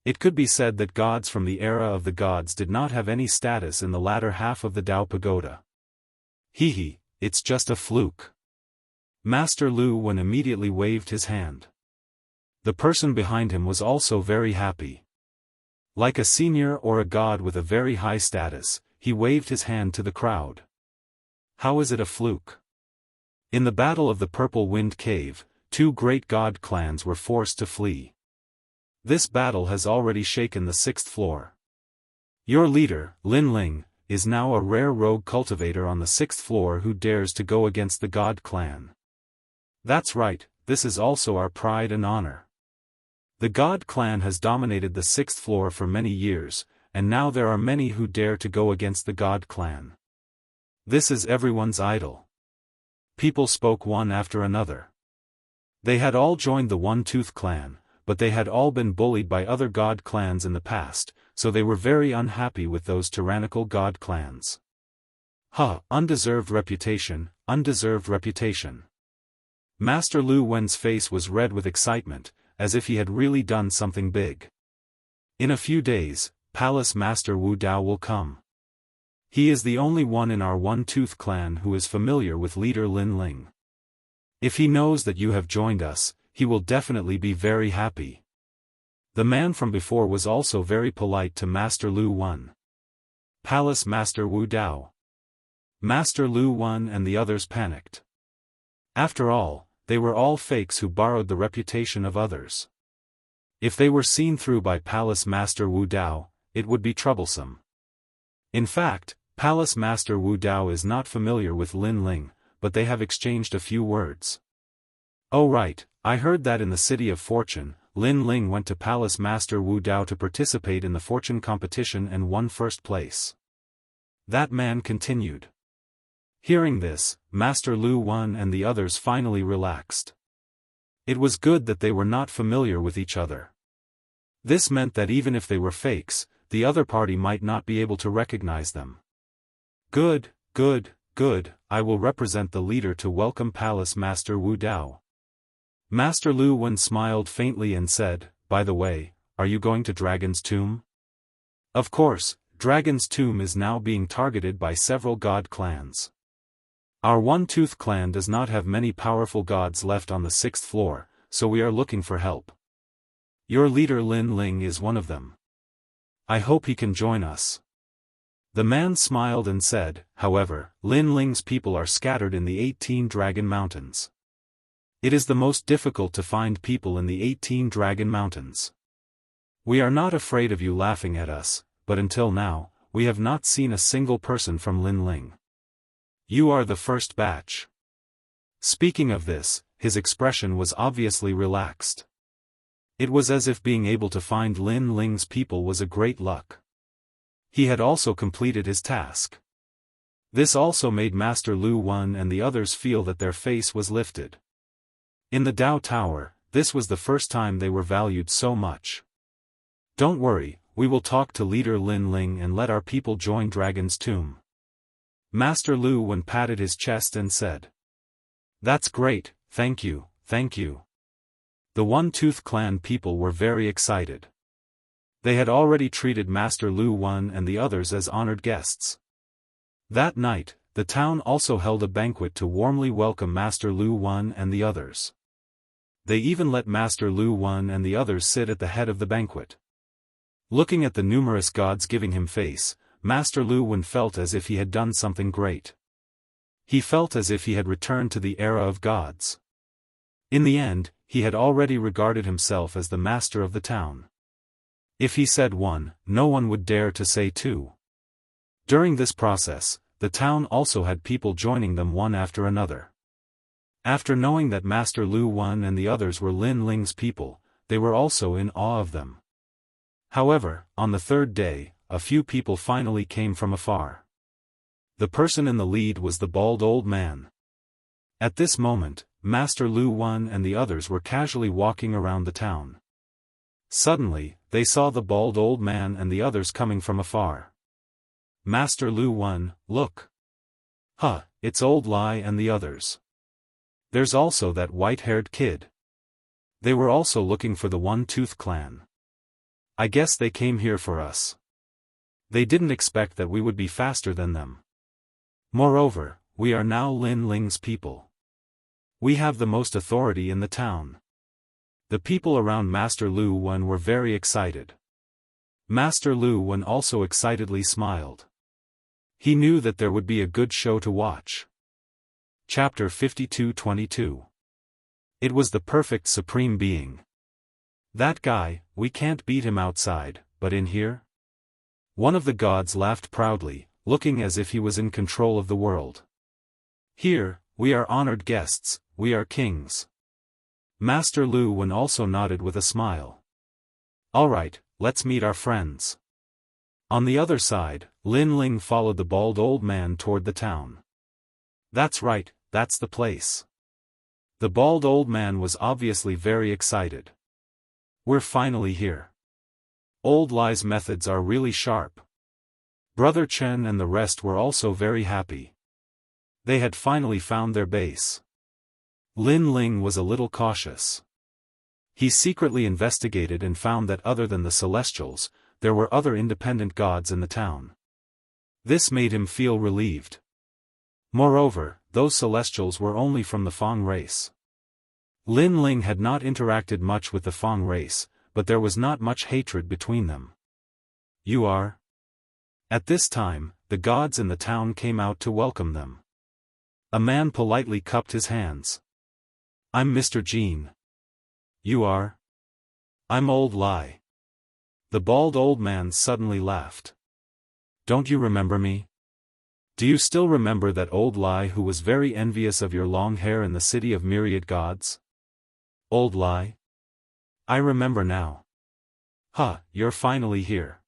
It could be said that gods from the era of the gods did not have any status in the latter half of the Tao Pagoda. Hee, it's just a fluke. Master Lu Wen immediately waved his hand. The person behind him was also very happy. Like a senior or a god with a very high status, he waved his hand to the crowd. How is it a fluke? In the Battle of the Purple Wind Cave, 2 great god clans were forced to flee. This battle has already shaken the 6th floor. Your leader, Lin Ling, is now a rare rogue cultivator on the 6th floor who dares to go against the god clan. That's right, this is also our pride and honor. The god clan has dominated the 6th floor for many years, and now there are many who dare to go against the god clan. This is everyone's idol. People spoke one after another. They had all joined the One-Tooth clan, but they had all been bullied by other god clans in the past, so they were very unhappy with those tyrannical god clans. Undeserved reputation, undeserved reputation. Master Lu Wen's face was red with excitement, as if he had really done something big. In a few days, Palace Master Wu Dao will come. He is the only one in our One-Tooth clan who is familiar with leader Lin Ling. If he knows that you have joined us, he will definitely be very happy. The man from before was also very polite to Master Lu Wen. Palace Master Wu Dao. Master Lu Wen and the others panicked. After all, they were all fakes who borrowed the reputation of others. If they were seen through by Palace Master Wu Dao, it would be troublesome. In fact, Palace Master Wu Dao is not familiar with Lin Ling, but they have exchanged a few words. Oh right, I heard that in the City of Fortune, Lin Ling went to Palace Master Wu Dao to participate in the fortune competition and won first place. That man continued. Hearing this, Master Lu Wen and the others finally relaxed. It was good that they were not familiar with each other. This meant that even if they were fakes, the other party might not be able to recognize them. Good, good, good, I will represent the leader to welcome Palace Master Wu Dao. Master Lu Wen smiled faintly and said, by the way, are you going to Dragon's Tomb? Of course, Dragon's Tomb is now being targeted by several god clans. Our One-Tooth clan does not have many powerful gods left on the 6th floor, so we are looking for help. Your leader Lin Ling is one of them. I hope he can join us. The man smiled and said, however, Lin Ling's people are scattered in the 18 Dragon Mountains. It is the most difficult to find people in the 18 Dragon Mountains. We are not afraid of you laughing at us, but until now, we have not seen a single person from Lin Ling. You are the first batch. Speaking of this, his expression was obviously relaxed. It was as if being able to find Lin Ling's people was a great luck. He had also completed his task. This also made Master Lu Wen and the others feel that their face was lifted. In the Dao Tower, this was the first time they were valued so much. Don't worry, we will talk to leader Lin Ling and let our people join Dragon's Tomb. Master Lu Wen patted his chest and said. That's great, thank you, thank you. The One-Tooth Clan people were very excited. They had already treated Master Lu Wan and the others as honored guests. That night, the town also held a banquet to warmly welcome Master Lu Wan and the others. They even let Master Lu Wan and the others sit at the head of the banquet. Looking at the numerous gods giving him face, Master Lu Wan felt as if he had done something great. He felt as if he had returned to the era of gods. In the end, he had already regarded himself as the master of the town. If he said one, no one would dare to say two. During this process, the town also had people joining them one after another. After knowing that Master Lu Wan and the others were Lin Ling's people, they were also in awe of them. However, on the third day, a few people finally came from afar. The person in the lead was the bald old man. At this moment, Master Lu Wan and the others were casually walking around the town. Suddenly, they saw the bald old man and the others coming from afar. Master Lu Wan, look. Huh, it's Old Lai and the others. There's also that white-haired kid. They were also looking for the One-Tooth Clan. I guess they came here for us. They didn't expect that we would be faster than them. Moreover, we are now Lin Ling's people. We have the most authority in the town. The people around Master Lu Wan were very excited. Master Lu Wan also excitedly smiled. He knew that there would be a good show to watch. Chapter 52-22. It was the perfect supreme being. That guy, we can't beat him outside, but in here? One of the gods laughed proudly, looking as if he was in control of the world. Here, we are honored guests, we are kings. Master Lu Wan also nodded with a smile. Alright, let's meet our friends. On the other side, Lin Ling followed the bald old man toward the town. That's right, that's the place. The bald old man was obviously very excited. We're finally here. Old Lai's methods are really sharp. Brother Chen and the rest were also very happy. They had finally found their base. Lin Ling was a little cautious. He secretly investigated and found that other than the Celestials, there were other independent gods in the town. This made him feel relieved. Moreover, those Celestials were only from the Fang race. Lin Ling had not interacted much with the Fang race, but there was not much hatred between them. You are? At this time, the gods in the town came out to welcome them. A man politely cupped his hands. I'm Mr. Jean. You are? I'm Old Lai. The bald old man suddenly laughed. Don't you remember me? Do you still remember that Old Lai who was very envious of your long hair in the city of myriad gods? Old Lai? I remember now. Huh, you're finally here.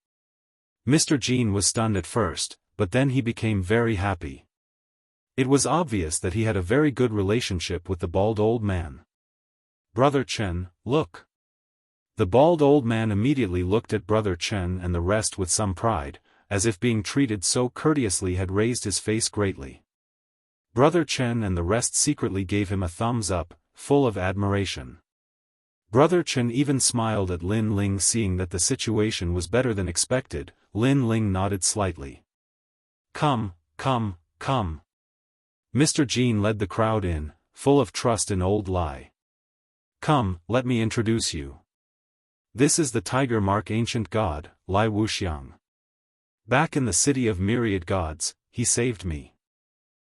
Mr. Jean was stunned at first, but then he became very happy. It was obvious that he had a very good relationship with the bald old man. Brother Chen, look. The bald old man immediately looked at Brother Chen and the rest with some pride, as if being treated so courteously had raised his face greatly. Brother Chen and the rest secretly gave him a thumbs up, full of admiration. Brother Chen even smiled at Lin Ling, seeing that the situation was better than expected. Lin Ling nodded slightly. Come, come, come. Mr. Jean led the crowd in, full of trust in Old Lai. Come, let me introduce you. This is the Tiger Mark ancient god, Lai Wuxiang. Back in the city of myriad gods, he saved me.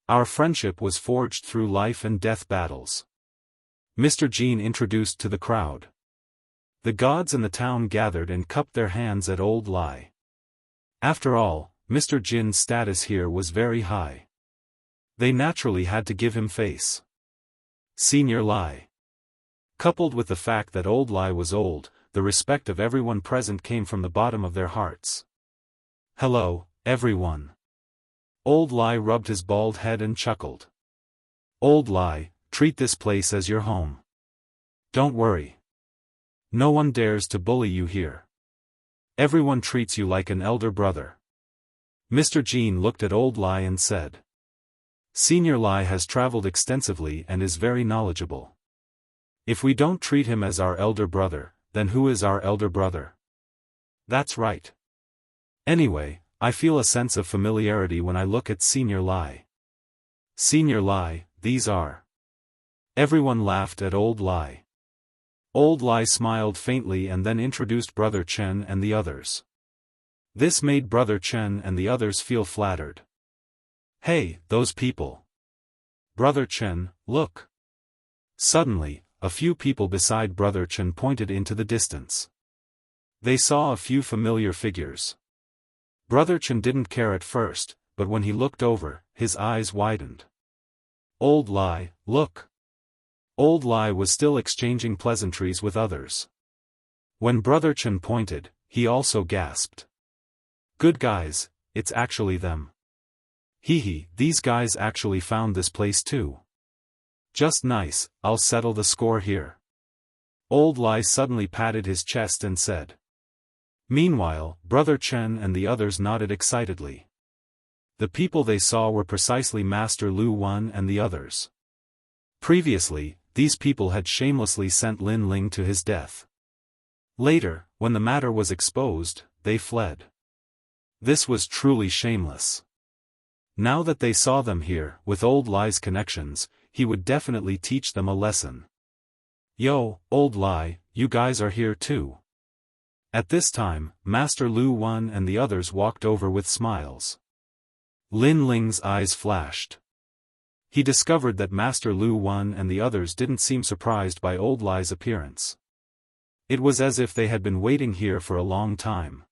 Our friendship was forged through life and death battles. Mr. Jean introduced to the crowd. The gods in the town gathered and cupped their hands at Old Lai. After all, Mr. Jin's status here was very high. They naturally had to give him face. Senior Lai. Coupled with the fact that Old Lai was old, the respect of everyone present came from the bottom of their hearts. Hello, everyone. Old Lai rubbed his bald head and chuckled. Old Lai, treat this place as your home. Don't worry. No one dares to bully you here. Everyone treats you like an elder brother. Mr. Jean looked at Old Lai and said. Senior Lai has traveled extensively and is very knowledgeable. If we don't treat him as our elder brother, then who is our elder brother? That's right. Anyway, I feel a sense of familiarity when I look at Senior Lai. Senior Lai, these are. Everyone laughed at Old Lai. Old Lai smiled faintly and then introduced Brother Chen and the others. This made Brother Chen and the others feel flattered. Hey, those people. Brother Chen, look. Suddenly, a few people beside Brother Chen pointed into the distance. They saw a few familiar figures. Brother Chen didn't care at first, but when he looked over, his eyes widened. Old Lai, look. Old Lai was still exchanging pleasantries with others. When Brother Chen pointed, he also gasped. Good guys, it's actually them. Hee, these guys actually found this place too. Just nice, I'll settle the score here. Old Lai suddenly patted his chest and said. Meanwhile, Brother Chen and the others nodded excitedly. The people they saw were precisely Master Lu Wan and the others. Previously, these people had shamelessly sent Lin Ling to his death. Later, when the matter was exposed, they fled. This was truly shameless. Now that they saw them here, with Old Lai's connections, he would definitely teach them a lesson. Yo, Old Lai, you guys are here too. At this time, Master Lu Wan and the others walked over with smiles. Lin Ling's eyes flashed. He discovered that Master Lu Wan and the others didn't seem surprised by Old Lai's appearance. It was as if they had been waiting here for a long time.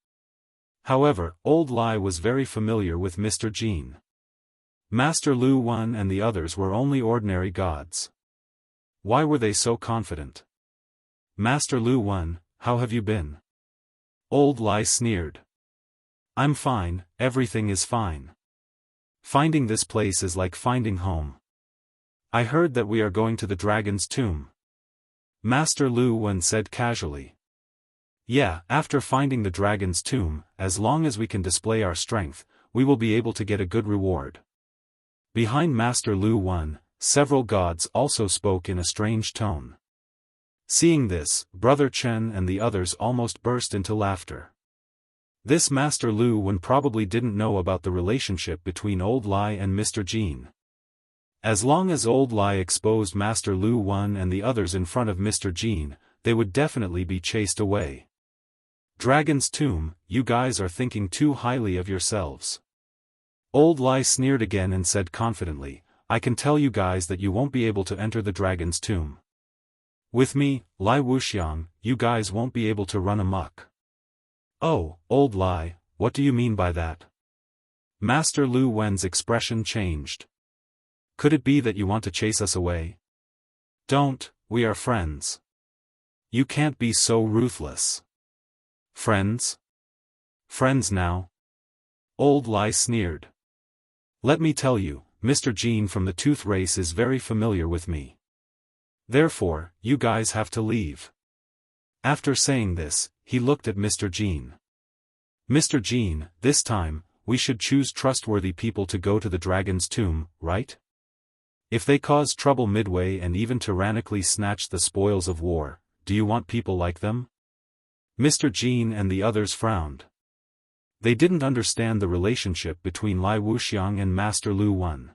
However, Old Lai was very familiar with Mr. Jin. Master Lu Wan and the others were only ordinary gods. Why were they so confident? Master Lu Wan, how have you been? Old Lai sneered. I'm fine, everything is fine. Finding this place is like finding home. I heard that we are going to the dragon's tomb. Master Lu Wan said casually. Yeah, after finding the dragon's tomb, as long as we can display our strength, we will be able to get a good reward. Behind Master Lu Wan, several gods also spoke in a strange tone. Seeing this, Brother Chen and the others almost burst into laughter. This Master Lu Wan probably didn't know about the relationship between Old Lai and Mr. Jin. As long as Old Lai exposed Master Lu Wan and the others in front of Mr. Jin, they would definitely be chased away. Dragon's Tomb, you guys are thinking too highly of yourselves. Old Lai sneered again and said confidently, I can tell you guys that you won't be able to enter the dragon's tomb. With me, Lai Wuxiang, you guys won't be able to run amok. Oh, Old Lai, what do you mean by that? Master Lu Wan's expression changed. Could it be that you want to chase us away? Don't, we are friends. You can't be so ruthless. Friends? Friends now? Old Lai sneered. Let me tell you, Mr. Jin from the Tooth race is very familiar with me. Therefore, you guys have to leave. After saying this, he looked at Mr. Jin. Mr. Jin, this time, we should choose trustworthy people to go to the dragon's tomb, right? If they cause trouble midway and even tyrannically snatch the spoils of war, do you want people like them? Mr. Jin and the others frowned. They didn't understand the relationship between Lai Wuxiang and Master Lu Wan.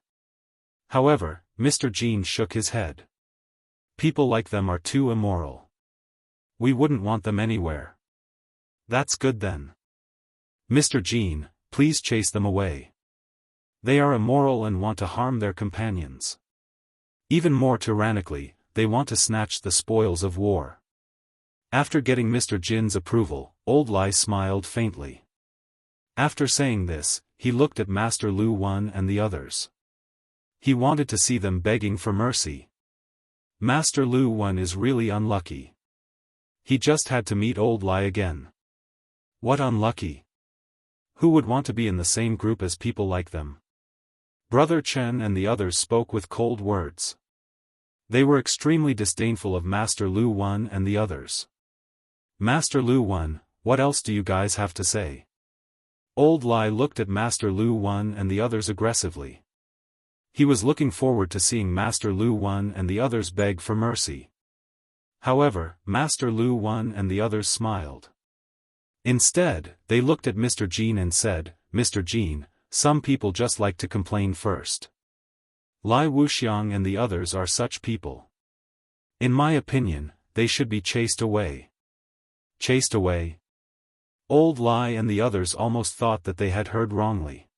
However, Mr. Jin shook his head. People like them are too immoral. We wouldn't want them anywhere. That's good then. Mr. Jin, please chase them away. They are immoral and want to harm their companions. Even more tyrannically, they want to snatch the spoils of war. After getting Mr. Jin's approval, Old Lai smiled faintly. After saying this, he looked at Master Lu Wan and the others. He wanted to see them begging for mercy. Master Lu Wan is really unlucky. He just had to meet Old Lai again. What unlucky? Who would want to be in the same group as people like them? Brother Chen and the others spoke with cold words. They were extremely disdainful of Master Lu Wan and the others. Master Lu Wan, what else do you guys have to say? Old Lai looked at Master Lu Wan and the others aggressively. He was looking forward to seeing Master Lu Wen and the others beg for mercy. However, Master Lu Wen and the others smiled. Instead, they looked at Mr. Jin and said, "Mr. Jin, some people just like to complain first. Lai Wuxiang and the others are such people. In my opinion, they should be chased away." Chased away? Old Lai and the others almost thought that they had heard wrongly.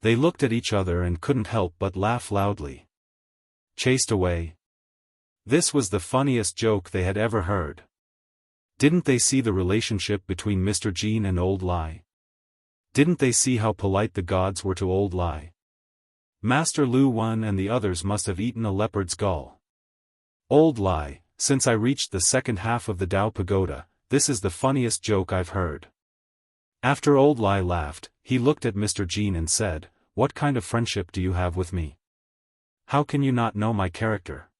They looked at each other and couldn't help but laugh loudly. Chased away? This was the funniest joke they had ever heard. Didn't they see the relationship between Mr. Jin and Old Lai? Didn't they see how polite the gods were to Old Lai? Master Lu Wen and the others must have eaten a leopard's gall. Old Lai, since I reached the second half of the Dao Pagoda, this is the funniest joke I've heard. After Old Lai laughed, he looked at Mr. Jin and said, "What kind of friendship do you have with me? How can you not know my character?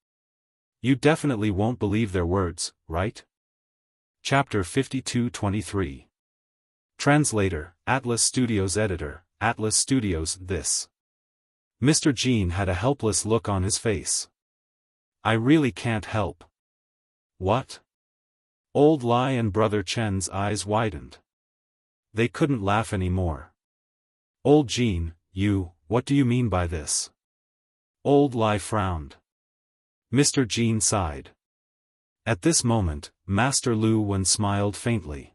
You definitely won't believe their words, right?" Chapter 52-23. Translator, Atlas Studios Editor, Atlas Studios. This. Mr. Jin had a helpless look on his face. "I really can't help." "What?" Old Lai and Brother Chen's eyes widened. They couldn't laugh anymore. "Old Jin, what do you mean by this?" Old Lai frowned. Mr. Jin sighed. At this moment, Master Lu Wen smiled faintly.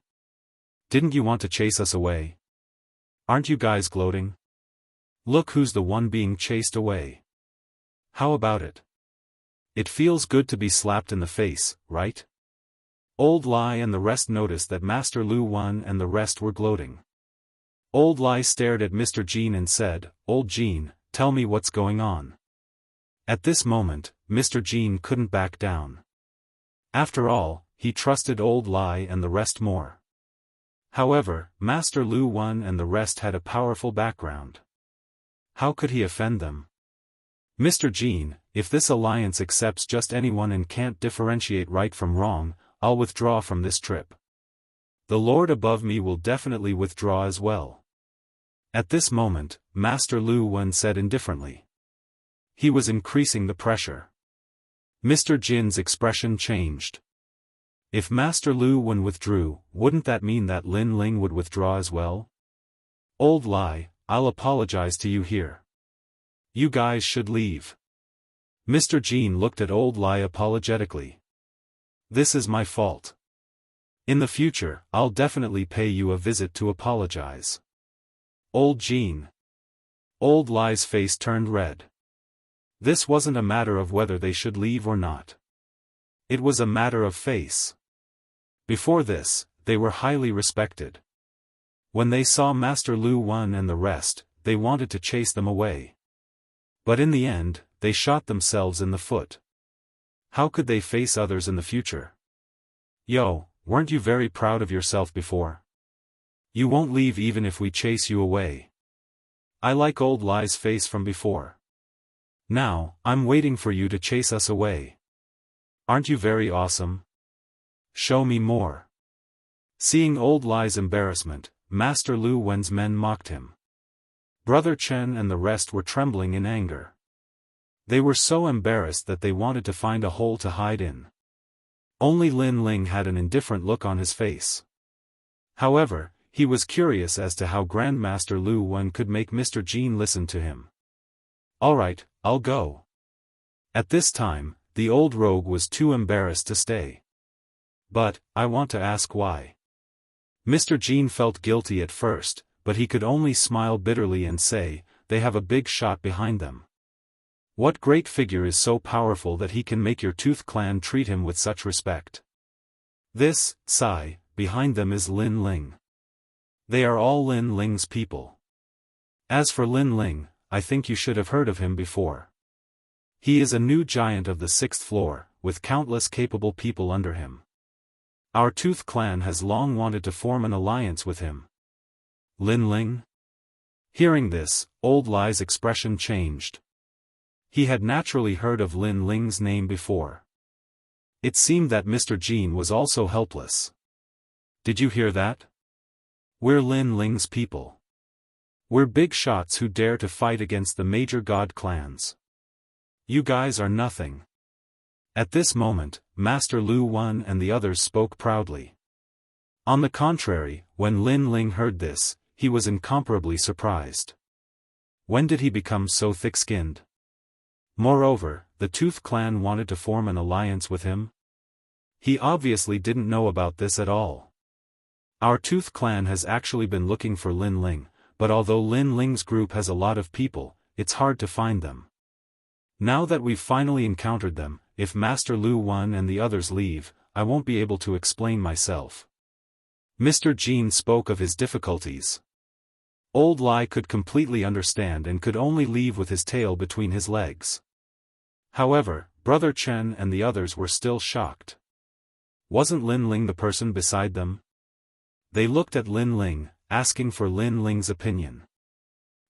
"Didn't you want to chase us away? Aren't you guys gloating? Look who's the one being chased away. How about it? It feels good to be slapped in the face, right?" Old Lai and the rest noticed that Master Lu Wen and the rest were gloating. Old Lai stared at Mr. Jin and said, "Old Jin, tell me what's going on." At this moment, Mr. Jin couldn't back down. After all, he trusted Old Lai and the rest more. However, Master Lu Wen and the rest had a powerful background. How could he offend them? "Mr. Jin, if this alliance accepts just anyone and can't differentiate right from wrong, I'll withdraw from this trip. The Lord above me will definitely withdraw as well." At this moment, Master Lu Wen said indifferently. He was increasing the pressure. Mr. Jin's expression changed. If Master Lu Wen withdrew, wouldn't that mean that Lin Ling would withdraw as well? "Old Lai, I'll apologize to you here. You guys should leave." Mr. Jin looked at Old Lai apologetically. "This is my fault. In the future, I'll definitely pay you a visit to apologize." "Old Jin." Old Lai's face turned red. This wasn't a matter of whether they should leave or not. It was a matter of face. Before this, they were highly respected. When they saw Master Lu Wen and the rest, they wanted to chase them away. But in the end, they shot themselves in the foot. How could they face others in the future? "Yo, weren't you very proud of yourself before? You won't leave even if we chase you away." I like Old Lai's face from before. Now, I'm waiting for you to chase us away. Aren't you very awesome? Show me more. Seeing Old Lai's embarrassment, Master Lu Wen's men mocked him. Brother Chen and the rest were trembling in anger. They were so embarrassed that they wanted to find a hole to hide in. Only Lin Ling had an indifferent look on his face. However, he was curious as to how Grandmaster Lu Wen could make Mr. Jin listen to him. "Alright, I'll go." At this time, the old rogue was too embarrassed to stay. "But, I want to ask why." Mr. Jin felt guilty at first, but he could only smile bitterly and say, "They have a big shot behind them. What great figure is so powerful that he can make your Tooth clan treat him with such respect?" This, sigh, behind them is Lin Ling. They are all Lin Ling's people. As for Lin Ling, I think you should have heard of him before. He is a new giant of the 6th floor, with countless capable people under him. Our Tooth clan has long wanted to form an alliance with him. Lin Ling? Hearing this, Old Lai's expression changed. He had naturally heard of Lin Ling's name before. It seemed that Mr. Jin was also helpless. "Did you hear that? We're Lin Ling's people. We're big shots who dare to fight against the major god clans. You guys are nothing. At this moment, Master Lu Wen and the others spoke proudly. On the contrary, when Lin Ling heard this, he was incomparably surprised. When did he become so thick-skinned? Moreover, the Tooth clan wanted to form an alliance with him? He obviously didn't know about this at all. Our Tooth clan has actually been looking for Lin Ling, but although Lin Ling's group has a lot of people, it's hard to find them. Now that we've finally encountered them, if Master Lu Wen and the others leave, I won't be able to explain myself. Mr. Jean spoke of his difficulties. Old Lai could completely understand and could only leave with his tail between his legs. However, Brother Chen and the others were still shocked. Wasn't Lin Ling the person beside them? They looked at Lin Ling, asking for Lin Ling's opinion.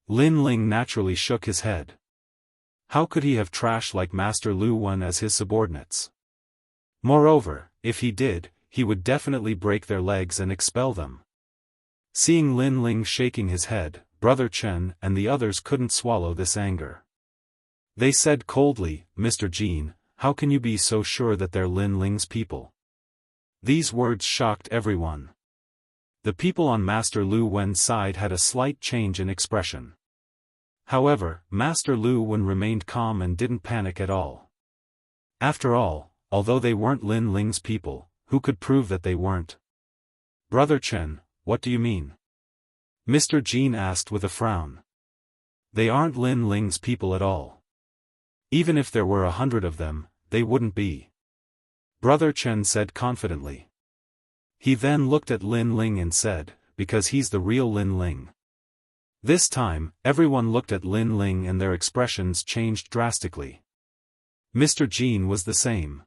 Lin Ling naturally shook his head. How could he have trash like Master Lu Wen as his subordinates? Moreover, if he did, he would definitely break their legs and expel them. Seeing Lin Ling shaking his head, Brother Chen and the others couldn't swallow this anger. They said coldly, Mr. Jean, how can you be so sure that they're Lin Ling's people? These words shocked everyone. The people on Master Lu Wen's side had a slight change in expression. However, Master Lu Wen remained calm and didn't panic at all. After all, although they weren't Lin Ling's people, who could prove that they weren't? Brother Chen, what do you mean? Mr. Jean asked with a frown. They aren't Lin Ling's people at all. Even if there were 100 of them, they wouldn't be. Brother Chen said confidently. He then looked at Lin Ling and said, because he's the real Lin Ling. This time, everyone looked at Lin Ling and their expressions changed drastically. Mr. Jean was the same.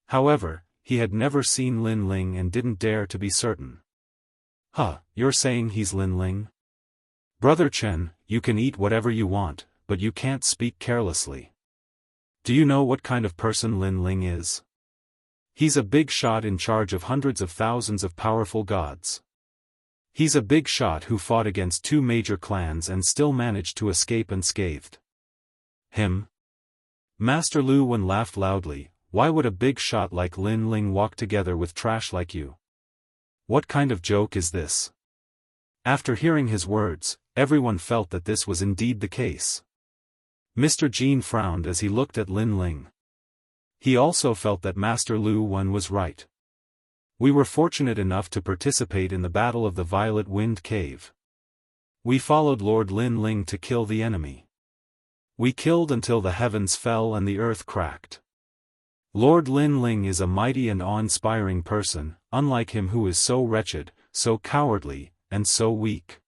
However, he had never seen Lin Ling and didn't dare to be certain. Huh, you're saying he's Lin Ling? Brother Chen, you can eat whatever you want, but you can't speak carelessly. Do you know what kind of person Lin Ling is? He's a big shot in charge of hundreds of thousands of powerful gods. He's a big shot who fought against 2 major clans and still managed to escape unscathed. Him? Master Lu Wen laughed loudly. Why would a big shot like Lin Ling walk together with trash like you? What kind of joke is this? After hearing his words, everyone felt that this was indeed the case. Mr. Jean frowned as he looked at Lin Ling. He also felt that Master Lu Wen was right. We were fortunate enough to participate in the Battle of the Violet Wind Cave. We followed Lord Lin Ling to kill the enemy. We killed until the heavens fell and the earth cracked. Lord Lin Ling is a mighty and awe-inspiring person, unlike him who is so wretched, so cowardly, and so weak.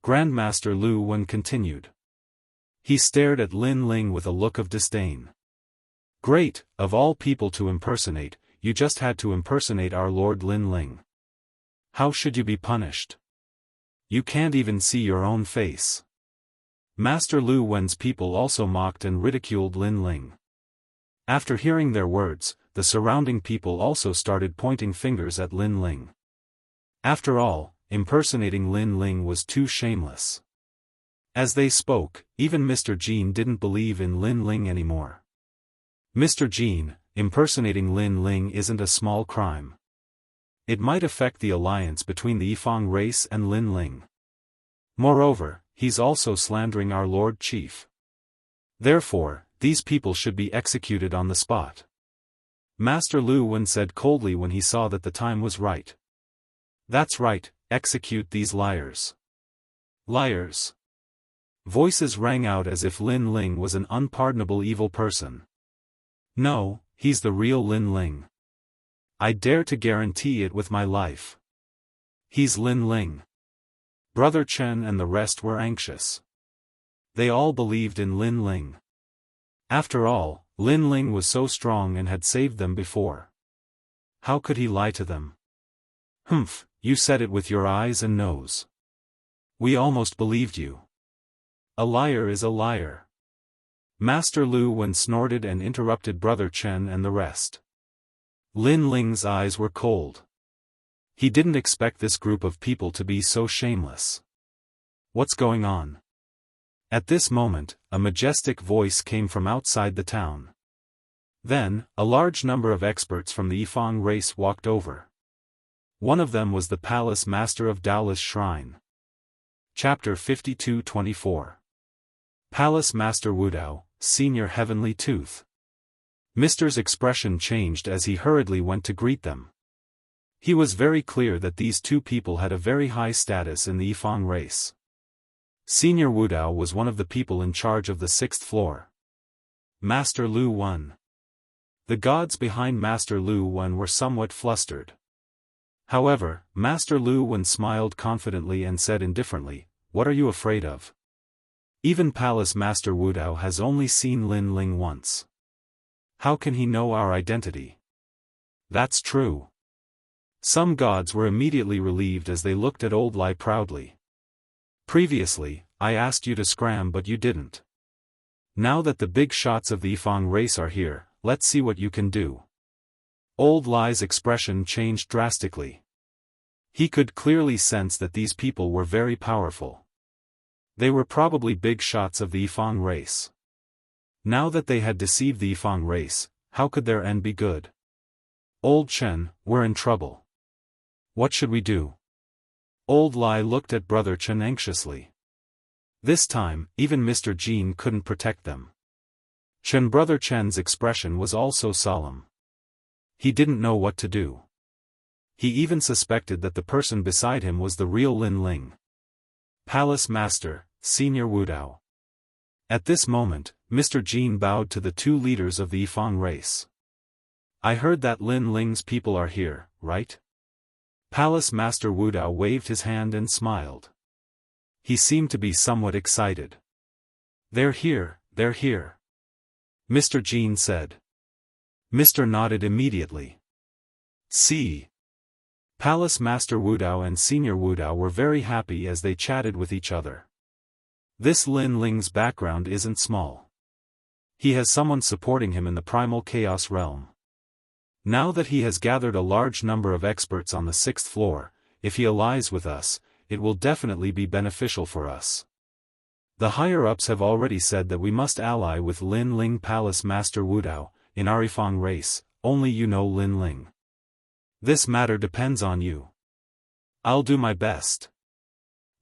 Grandmaster Lu Wen continued. He stared at Lin Ling with a look of disdain. Great, of all people to impersonate, you just had to impersonate our Lord Lin Ling. How should you be punished? You can't even see your own face. Master Lu Wen's people also mocked and ridiculed Lin Ling. After hearing their words, the surrounding people also started pointing fingers at Lin Ling. After all, impersonating Lin Ling was too shameless. As they spoke, even Mr. Jean didn't believe in Lin Ling anymore. Mr. Jean, impersonating Lin Ling isn't a small crime. It might affect the alliance between the Yifang race and Lin Ling. Moreover, he's also slandering our Lord Chief. Therefore, these people should be executed on the spot. Master Lu Wen said coldly when he saw that the time was right. That's right, execute these liars. Liars. Voices rang out as if Lin Ling was an unpardonable evil person. No, he's the real Lin Ling. I dare to guarantee it with my life. He's Lin Ling. Brother Chen and the rest were anxious. They all believed in Lin Ling. After all, Lin Ling was so strong and had saved them before. How could he lie to them? Humph, you said it with your eyes and nose. We almost believed you. A liar is a liar. Master Lu Wen snorted and interrupted Brother Chen and the rest. Lin Ling's eyes were cold. He didn't expect this group of people to be so shameless. What's going on? At this moment, a majestic voice came from outside the town. Then, a large number of experts from the Yifang race walked over. One of them was the palace master of Daoist Shrine. Chapter 52-24. Palace Master Wudao, Senior Heavenly Tooth. Mr.'s expression changed as he hurriedly went to greet them. He was very clear that these two people had a very high status in the Yifang race. Senior Wudao was one of the people in charge of the 6th floor. Master Lu Wen. The gods behind Master Lu Wen were somewhat flustered. However, Master Lu Wen smiled confidently and said indifferently, "What are you afraid of? Even Palace Master Wudao has only seen Lin Ling once. How can he know our identity?" That's true. Some gods were immediately relieved as they looked at Old Lai proudly. Previously, I asked you to scram but you didn't. Now that the big shots of the Yifang race are here, let's see what you can do. Old Lai's expression changed drastically. He could clearly sense that these people were very powerful. They were probably big shots of the Yifang race. Now that they had deceived the Yifang race, how could their end be good? Old Chen, we're in trouble. What should we do? Old Lai looked at Brother Chen anxiously. This time, even Mr. Jean couldn't protect them. Brother Chen's expression was also solemn. He didn't know what to do. He even suspected that the person beside him was the real Lin Ling. Palace Master, Senior Wudao. At this moment, Mr. Jean bowed to the two leaders of the Yifang race. I heard that Lin Ling's people are here, right? Palace Master Wudao waved his hand and smiled. He seemed to be somewhat excited. They're here, they're here. Mr. Jean said. Mr. nodded immediately. See. Palace Master Wudao and Senior Wudao were very happy as they chatted with each other. This Lin Ling's background isn't small. He has someone supporting him in the primal chaos realm. Now that he has gathered a large number of experts on the 6th floor, if he allies with us, it will definitely be beneficial for us. The higher-ups have already said that we must ally with Lin Ling. Palace Master Wudao, in our Yifang race, only you know Lin Ling. This matter depends on you. I'll do my best.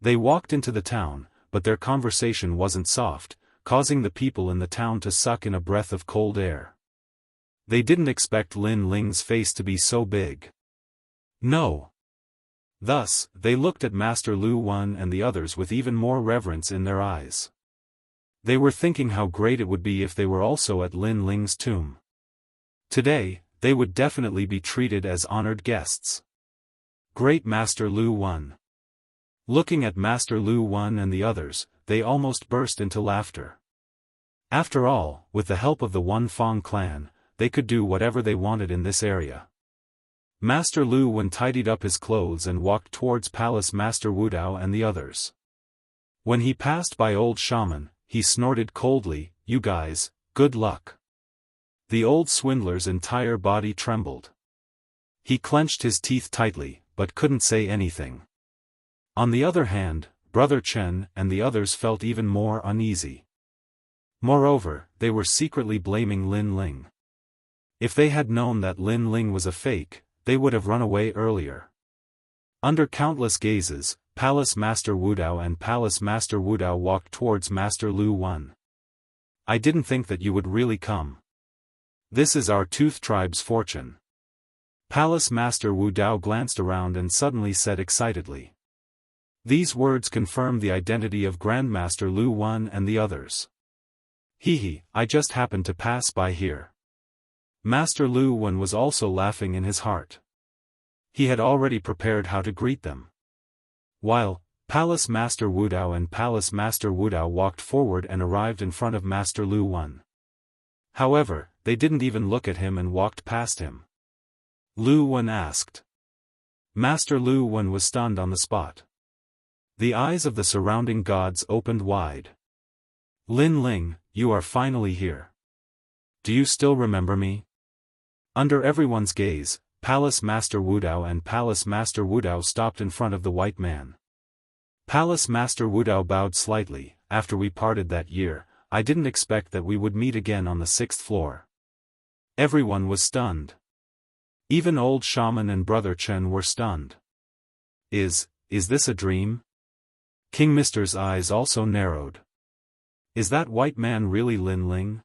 They walked into the town, but their conversation wasn't soft, causing the people in the town to suck in a breath of cold air. They didn't expect Lin Ling's face to be so big. No. Thus, they looked at Master Lu Wen and the others with even more reverence in their eyes. They were thinking how great it would be if they were also at Lin Ling's tomb. Today, they would definitely be treated as honored guests. Great Master Lu Wen. Looking at Master Lu Wen and the others, they almost burst into laughter. After all, with the help of the Wen Fong clan, they could do whatever they wanted in this area. Master Lu Wen tidied up his clothes and walked towards Palace Master Wudao and the others. When he passed by Old Shaman, he snorted coldly, "You guys, good luck." The old swindler's entire body trembled. He clenched his teeth tightly, but couldn't say anything. On the other hand, Brother Chen and the others felt even more uneasy. Moreover, they were secretly blaming Lin Ling. If they had known that Lin Ling was a fake, they would have run away earlier. Under countless gazes, Palace Master Wudao and Palace Master Wudao walked towards Master Lu Wen. I didn't think that you would really come. This is our Tooth Tribe's fortune. Palace Master Wudao glanced around and suddenly said excitedly. These words confirmed the identity of Grandmaster Lu Wen and the others. Hehe, I just happened to pass by here. Master Lu Wen was also laughing in his heart. He had already prepared how to greet them. While Palace Master Wudao and Palace Master Wudao walked forward and arrived in front of Master Lu Wen. However, they didn't even look at him and walked past him. Lu Wen asked. Master Lu Wen was stunned on the spot. The eyes of the surrounding gods opened wide. Lin Ling, you are finally here. Do you still remember me? Under everyone's gaze, Palace Master Wudao and Palace Master Wudao stopped in front of the white man. Palace Master Wudao bowed slightly. After we parted that year, I didn't expect that we would meet again on the 6th floor. Everyone was stunned. Even old shaman and Brother Chen were stunned. Is this a dream? King Mister's eyes also narrowed. Is that white man really Lin Ling?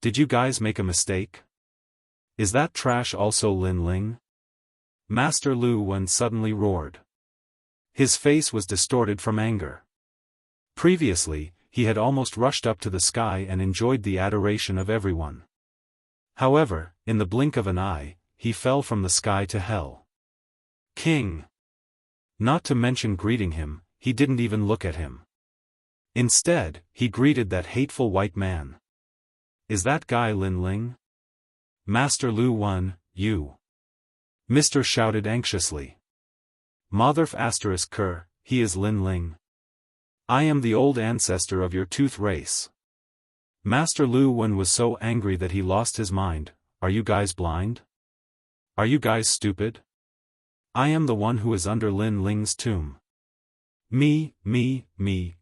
Did you guys make a mistake? Is that trash also Lin Ling? Master Lu Wen suddenly roared. His face was distorted from anger. Previously, he had almost rushed up to the sky and enjoyed the adoration of everyone. However, in the blink of an eye, he fell from the sky to hell. King! Not to mention greeting him, he didn't even look at him. Instead, he greeted that hateful white man. Is that guy Lin Ling? Master Lu Wen, you. Mr. shouted anxiously. Motherf asterisk Ker, he is Lin Ling. I am the old ancestor of your tooth race. Master Lu Wen was so angry that he lost his mind. Are you guys blind? Are you guys stupid? I am the one who is under Lin Ling's tomb. Me,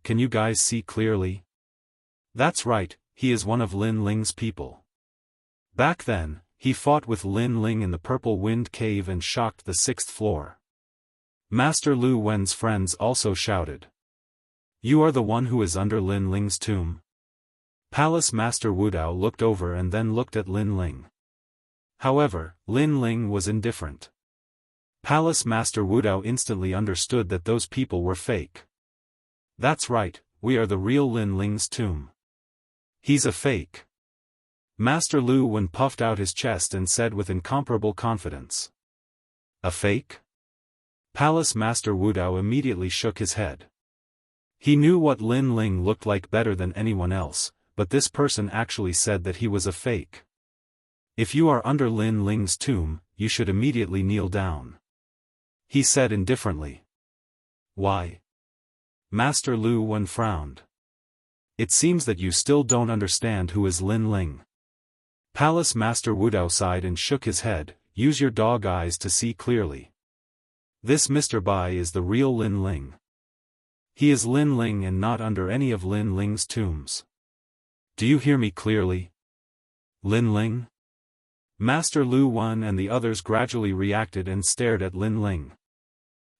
can you guys see clearly? That's right, he is one of Lin Ling's people. Back then, he fought with Lin Ling in the Purple Wind Cave and shocked the 6th floor. Master Lu Wen's friends also shouted. You are the one who is under Lin Ling's tomb? Palace Master Wudao looked over and then looked at Lin Ling. However, Lin Ling was indifferent. Palace Master Wudao instantly understood that those people were fake. That's right, we are the real Lin Ling's tomb. He's a fake. Master Lu Wen puffed out his chest and said with incomparable confidence. A fake? Palace Master Wudao immediately shook his head. He knew what Lin Ling looked like better than anyone else, but this person actually said that he was a fake. If you are under Lin Ling's tomb, you should immediately kneel down. He said indifferently. Why? Master Lu Wen frowned. It seems that you still don't understand who is Lin Ling. Palace Master Wudao sighed and shook his head. Use your dog eyes to see clearly. This Mr. Bai is the real Lin Ling. He is Lin Ling and not under any of Lin Ling's tombs. Do you hear me clearly? Lin Ling? Master Lu Wen and the others gradually reacted and stared at Lin Ling.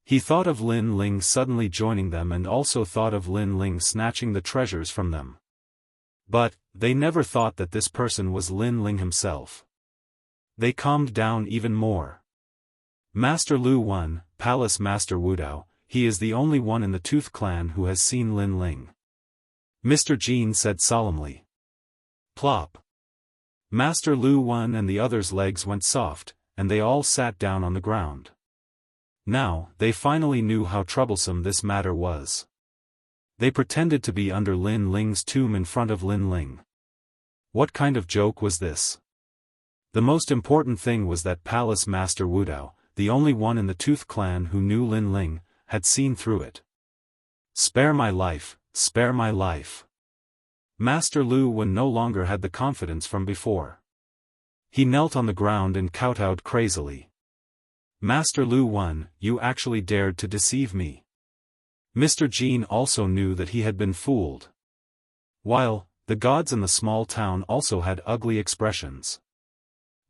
He thought of Lin Ling suddenly joining them and also thought of Lin Ling snatching the treasures from them. But, they never thought that this person was Lin Ling himself. They calmed down even more. Master Lu Wen, Palace Master Wudao, he is the only one in the Tooth Clan who has seen Lin Ling. Mr. Jean said solemnly. Plop. Master Lu Wen and the others' legs went soft, and they all sat down on the ground. Now, they finally knew how troublesome this matter was. They pretended to be under Lin Ling's tomb in front of Lin Ling. What kind of joke was this? The most important thing was that Palace Master Wudao, the only one in the Tooth Clan who knew Lin Ling, had seen through it. Spare my life, spare my life. Master Lu Wen no longer had the confidence from before. He knelt on the ground and kowtowed crazily. Master Lu Wen, you actually dared to deceive me. Mr. Jean also knew that he had been fooled. While, the gods in the small town also had ugly expressions.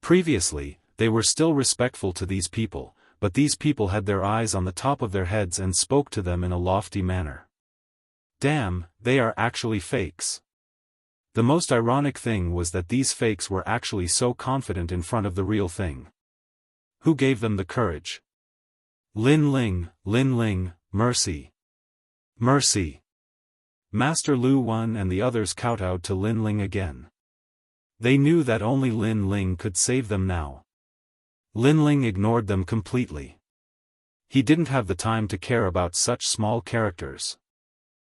Previously, they were still respectful to these people, but these people had their eyes on the top of their heads and spoke to them in a lofty manner. Damn, they are actually fakes. The most ironic thing was that these fakes were actually so confident in front of the real thing. Who gave them the courage? Lin Ling, mercy. Mercy. Master Lu Wen and the others kowtowed to Lin Ling again. They knew that only Lin Ling could save them now. Lin Ling ignored them completely. He didn't have the time to care about such small characters.